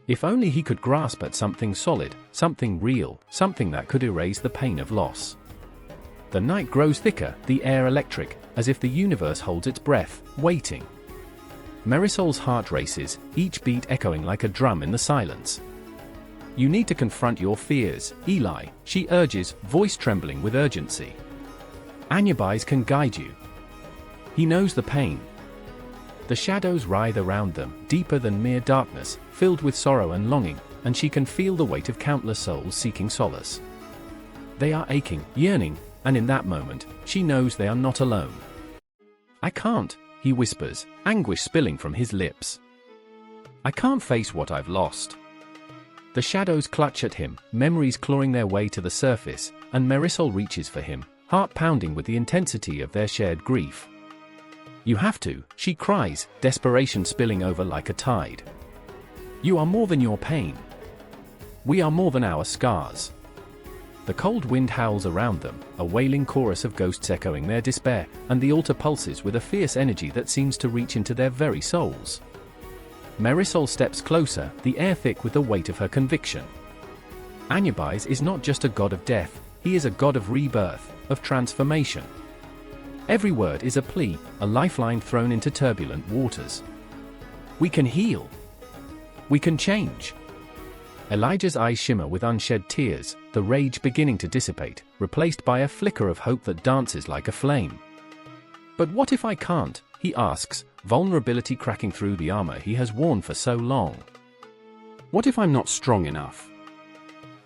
If only he could grasp at something solid, something real, something that could erase the pain of loss. The night grows thicker, the air electric, as if the universe holds its breath, waiting. Marisol's heart races, each beat echoing like a drum in the silence. You need to confront your fears, Eli, she urges, voice trembling with urgency. Anubis can guide you. He knows the pain. The shadows writhe around them, deeper than mere darkness, filled with sorrow and longing, and she can feel the weight of countless souls seeking solace. They are aching, yearning, and in that moment, she knows they are not alone. I can't, he whispers, anguish spilling from his lips. I can't face what I've lost. The shadows clutch at him, memories clawing their way to the surface, and Marisol reaches for him, heart pounding with the intensity of their shared grief. You have to, she cries, desperation spilling over like a tide. You are more than your pain. We are more than our scars. The cold wind howls around them, a wailing chorus of ghosts echoing their despair, and the altar pulses with a fierce energy that seems to reach into their very souls. Marisol steps closer, the air thick with the weight of her conviction. Anubis is not just a god of death, he is a god of rebirth, of transformation. Every word is a plea, a lifeline thrown into turbulent waters. We can heal. We can change. Elijah's eyes shimmer with unshed tears, the rage beginning to dissipate, replaced by a flicker of hope that dances like a flame. But what if I can't? He asks, vulnerability cracking through the armor he has worn for so long. What if I'm not strong enough?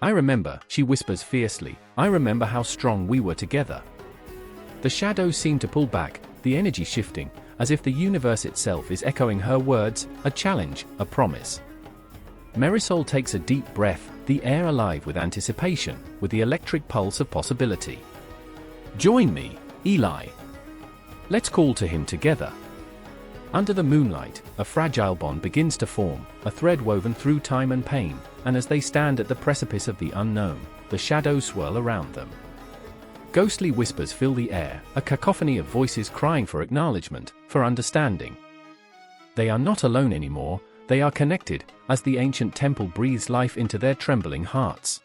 I remember, she whispers fiercely, I remember how strong we were together. The shadows seem to pull back, the energy shifting, as if the universe itself is echoing her words, a challenge, a promise. Marisol takes a deep breath, the air alive with anticipation, with the electric pulse of possibility. Join me, Eli. Let's call to him together. Under the moonlight, a fragile bond begins to form, a thread woven through time and pain, and as they stand at the precipice of the unknown, the shadows swirl around them. Ghostly whispers fill the air, a cacophony of voices crying for acknowledgement, for understanding. They are not alone anymore, they are connected, as the ancient temple breathes life into their trembling hearts.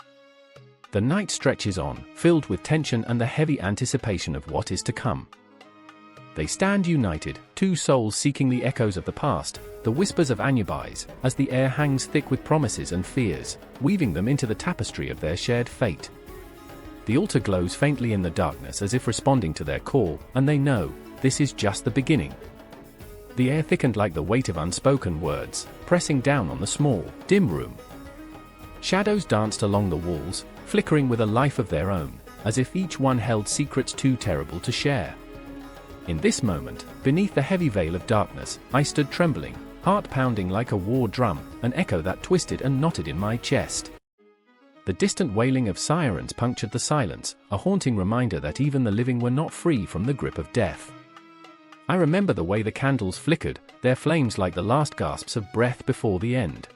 The night stretches on, filled with tension and the heavy anticipation of what is to come. They stand united, two souls seeking the echoes of the past, the whispers of Anubis, as the air hangs thick with promises and fears, weaving them into the tapestry of their shared fate. The altar glows faintly in the darkness as if responding to their call, and they know, this is just the beginning. The air thickened like the weight of unspoken words, pressing down on the small, dim room. Shadows danced along the walls, flickering with a life of their own, as if each one held secrets too terrible to share. In this moment, beneath the heavy veil of darkness, I stood trembling, heart pounding like a war drum, an echo that twisted and knotted in my chest. The distant wailing of sirens punctured the silence, a haunting reminder that even the living were not free from the grip of death. I remember the way the candles flickered, their flames like the last gasps of breath before the end.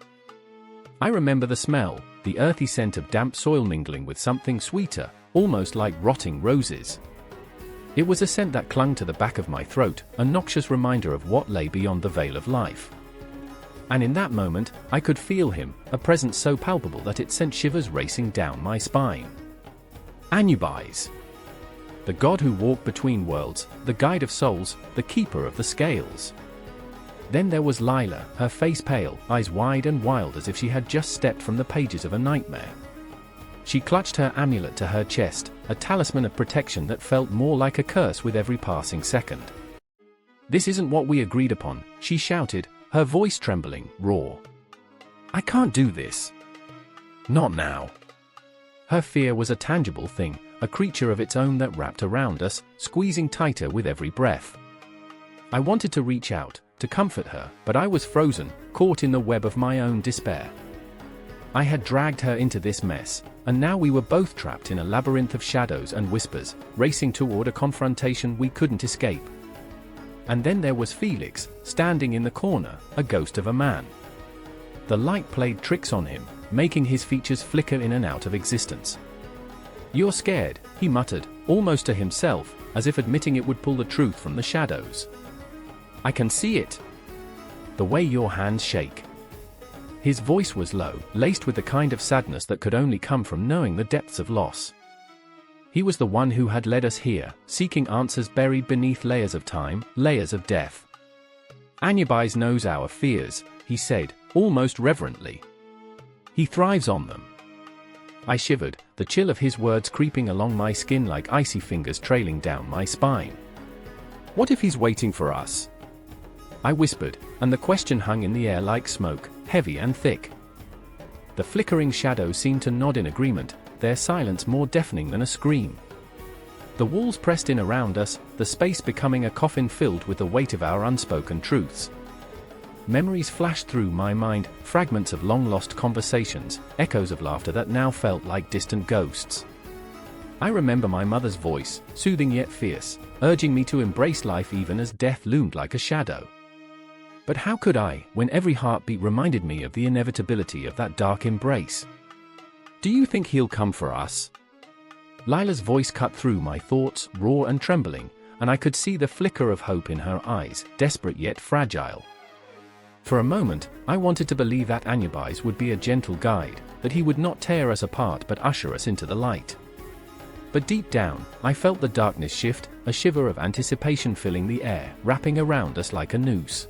I remember the smell, the earthy scent of damp soil mingling with something sweeter, almost like rotting roses. It was a scent that clung to the back of my throat, a noxious reminder of what lay beyond the veil of life. And in that moment, I could feel him, a presence so palpable that it sent shivers racing down my spine. Anubis. The god who walked between worlds, the guide of souls, the keeper of the scales. Then there was Lila, her face pale, eyes wide and wild as if she had just stepped from the pages of a nightmare. She clutched her amulet to her chest, a talisman of protection that felt more like a curse with every passing second. This isn't what we agreed upon, she shouted, her voice trembling, raw. I can't do this. Not now. Her fear was a tangible thing, a creature of its own that wrapped around us, squeezing tighter with every breath. I wanted to reach out, to comfort her, but I was frozen, caught in the web of my own despair. I had dragged her into this mess, and now we were both trapped in a labyrinth of shadows and whispers, racing toward a confrontation we couldn't escape. And then there was Felix, standing in the corner, a ghost of a man. The light played tricks on him, making his features flicker in and out of existence. You're scared, he muttered, almost to himself, as if admitting it would pull the truth from the shadows. I can see it. The way your hands shake. His voice was low, laced with the kind of sadness that could only come from knowing the depths of loss. He was the one who had led us here, seeking answers buried beneath layers of time, layers of death. Anubis knows our fears, he said, almost reverently. He thrives on them. I shivered, the chill of his words creeping along my skin like icy fingers trailing down my spine. What if he's waiting for us? I whispered, and the question hung in the air like smoke, heavy and thick. The flickering shadows seemed to nod in agreement, their silence more deafening than a scream. The walls pressed in around us, the space becoming a coffin filled with the weight of our unspoken truths. Memories flashed through my mind, fragments of long-lost conversations, echoes of laughter that now felt like distant ghosts. I remember my mother's voice, soothing yet fierce, urging me to embrace life even as death loomed like a shadow. But how could I, when every heartbeat reminded me of the inevitability of that dark embrace? Do you think he'll come for us? Lila's voice cut through my thoughts, raw and trembling, and I could see the flicker of hope in her eyes, desperate yet fragile. For a moment, I wanted to believe that Anubis would be a gentle guide, that he would not tear us apart but usher us into the light. But deep down, I felt the darkness shift, a shiver of anticipation filling the air, wrapping around us like a noose.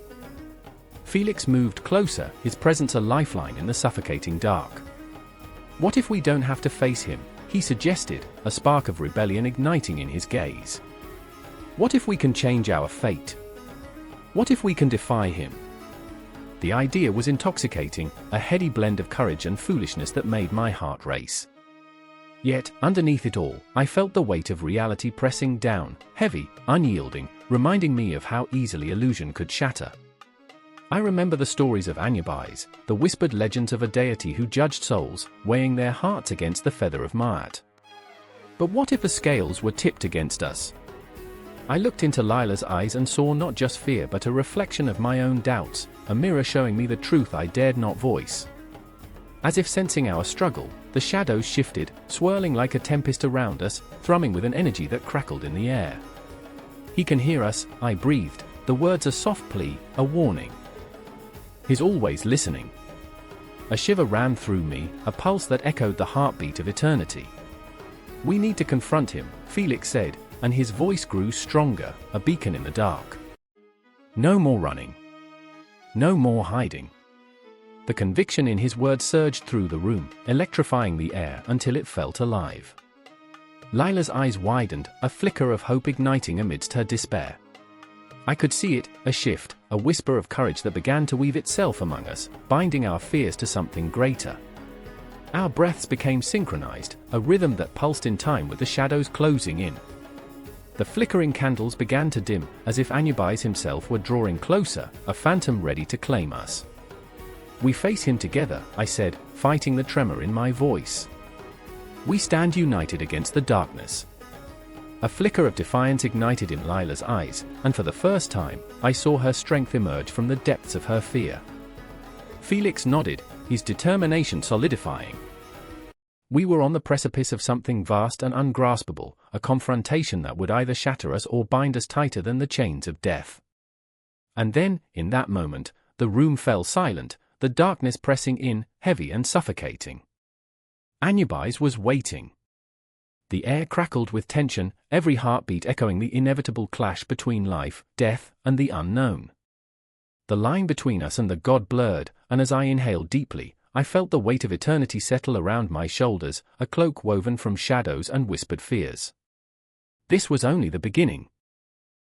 Felix moved closer, his presence a lifeline in the suffocating dark. What if we don't have to face him? He suggested, a spark of rebellion igniting in his gaze. What if we can change our fate? What if we can defy him? The idea was intoxicating, a heady blend of courage and foolishness that made my heart race. Yet, underneath it all, I felt the weight of reality pressing down, heavy, unyielding, reminding me of how easily illusion could shatter. I remember the stories of Anubis, the whispered legends of a deity who judged souls, weighing their hearts against the feather of Maat. But what if the scales were tipped against us? I looked into Lila's eyes and saw not just fear but a reflection of my own doubts, a mirror showing me the truth I dared not voice. As if sensing our struggle, the shadows shifted, swirling like a tempest around us, thrumming with an energy that crackled in the air. He can hear us, I breathed, the words a soft plea, a warning. He's always listening. A shiver ran through me, a pulse that echoed the heartbeat of eternity. We need to confront him, Felix said, and his voice grew stronger, a beacon in the dark. No more running. No more hiding. The conviction in his words surged through the room, electrifying the air until it felt alive. Lila's eyes widened, a flicker of hope igniting amidst her despair. I could see it, a shift, a whisper of courage that began to weave itself among us, binding our fears to something greater. Our breaths became synchronized, a rhythm that pulsed in time with the shadows closing in. The flickering candles began to dim, as if Anubis himself were drawing closer, a phantom ready to claim us. We face him together, I said, fighting the tremor in my voice. We stand united against the darkness. A flicker of defiance ignited in Lila's eyes, and for the first time, I saw her strength emerge from the depths of her fear. Felix nodded, his determination solidifying. We were on the precipice of something vast and ungraspable, a confrontation that would either shatter us or bind us tighter than the chains of death. And then, in that moment, the room fell silent, the darkness pressing in, heavy and suffocating. Anubis was waiting. The air crackled with tension, every heartbeat echoing the inevitable clash between life, death, and the unknown. The line between us and the god blurred, and as I inhaled deeply, I felt the weight of eternity settle around my shoulders, a cloak woven from shadows and whispered fears. This was only the beginning.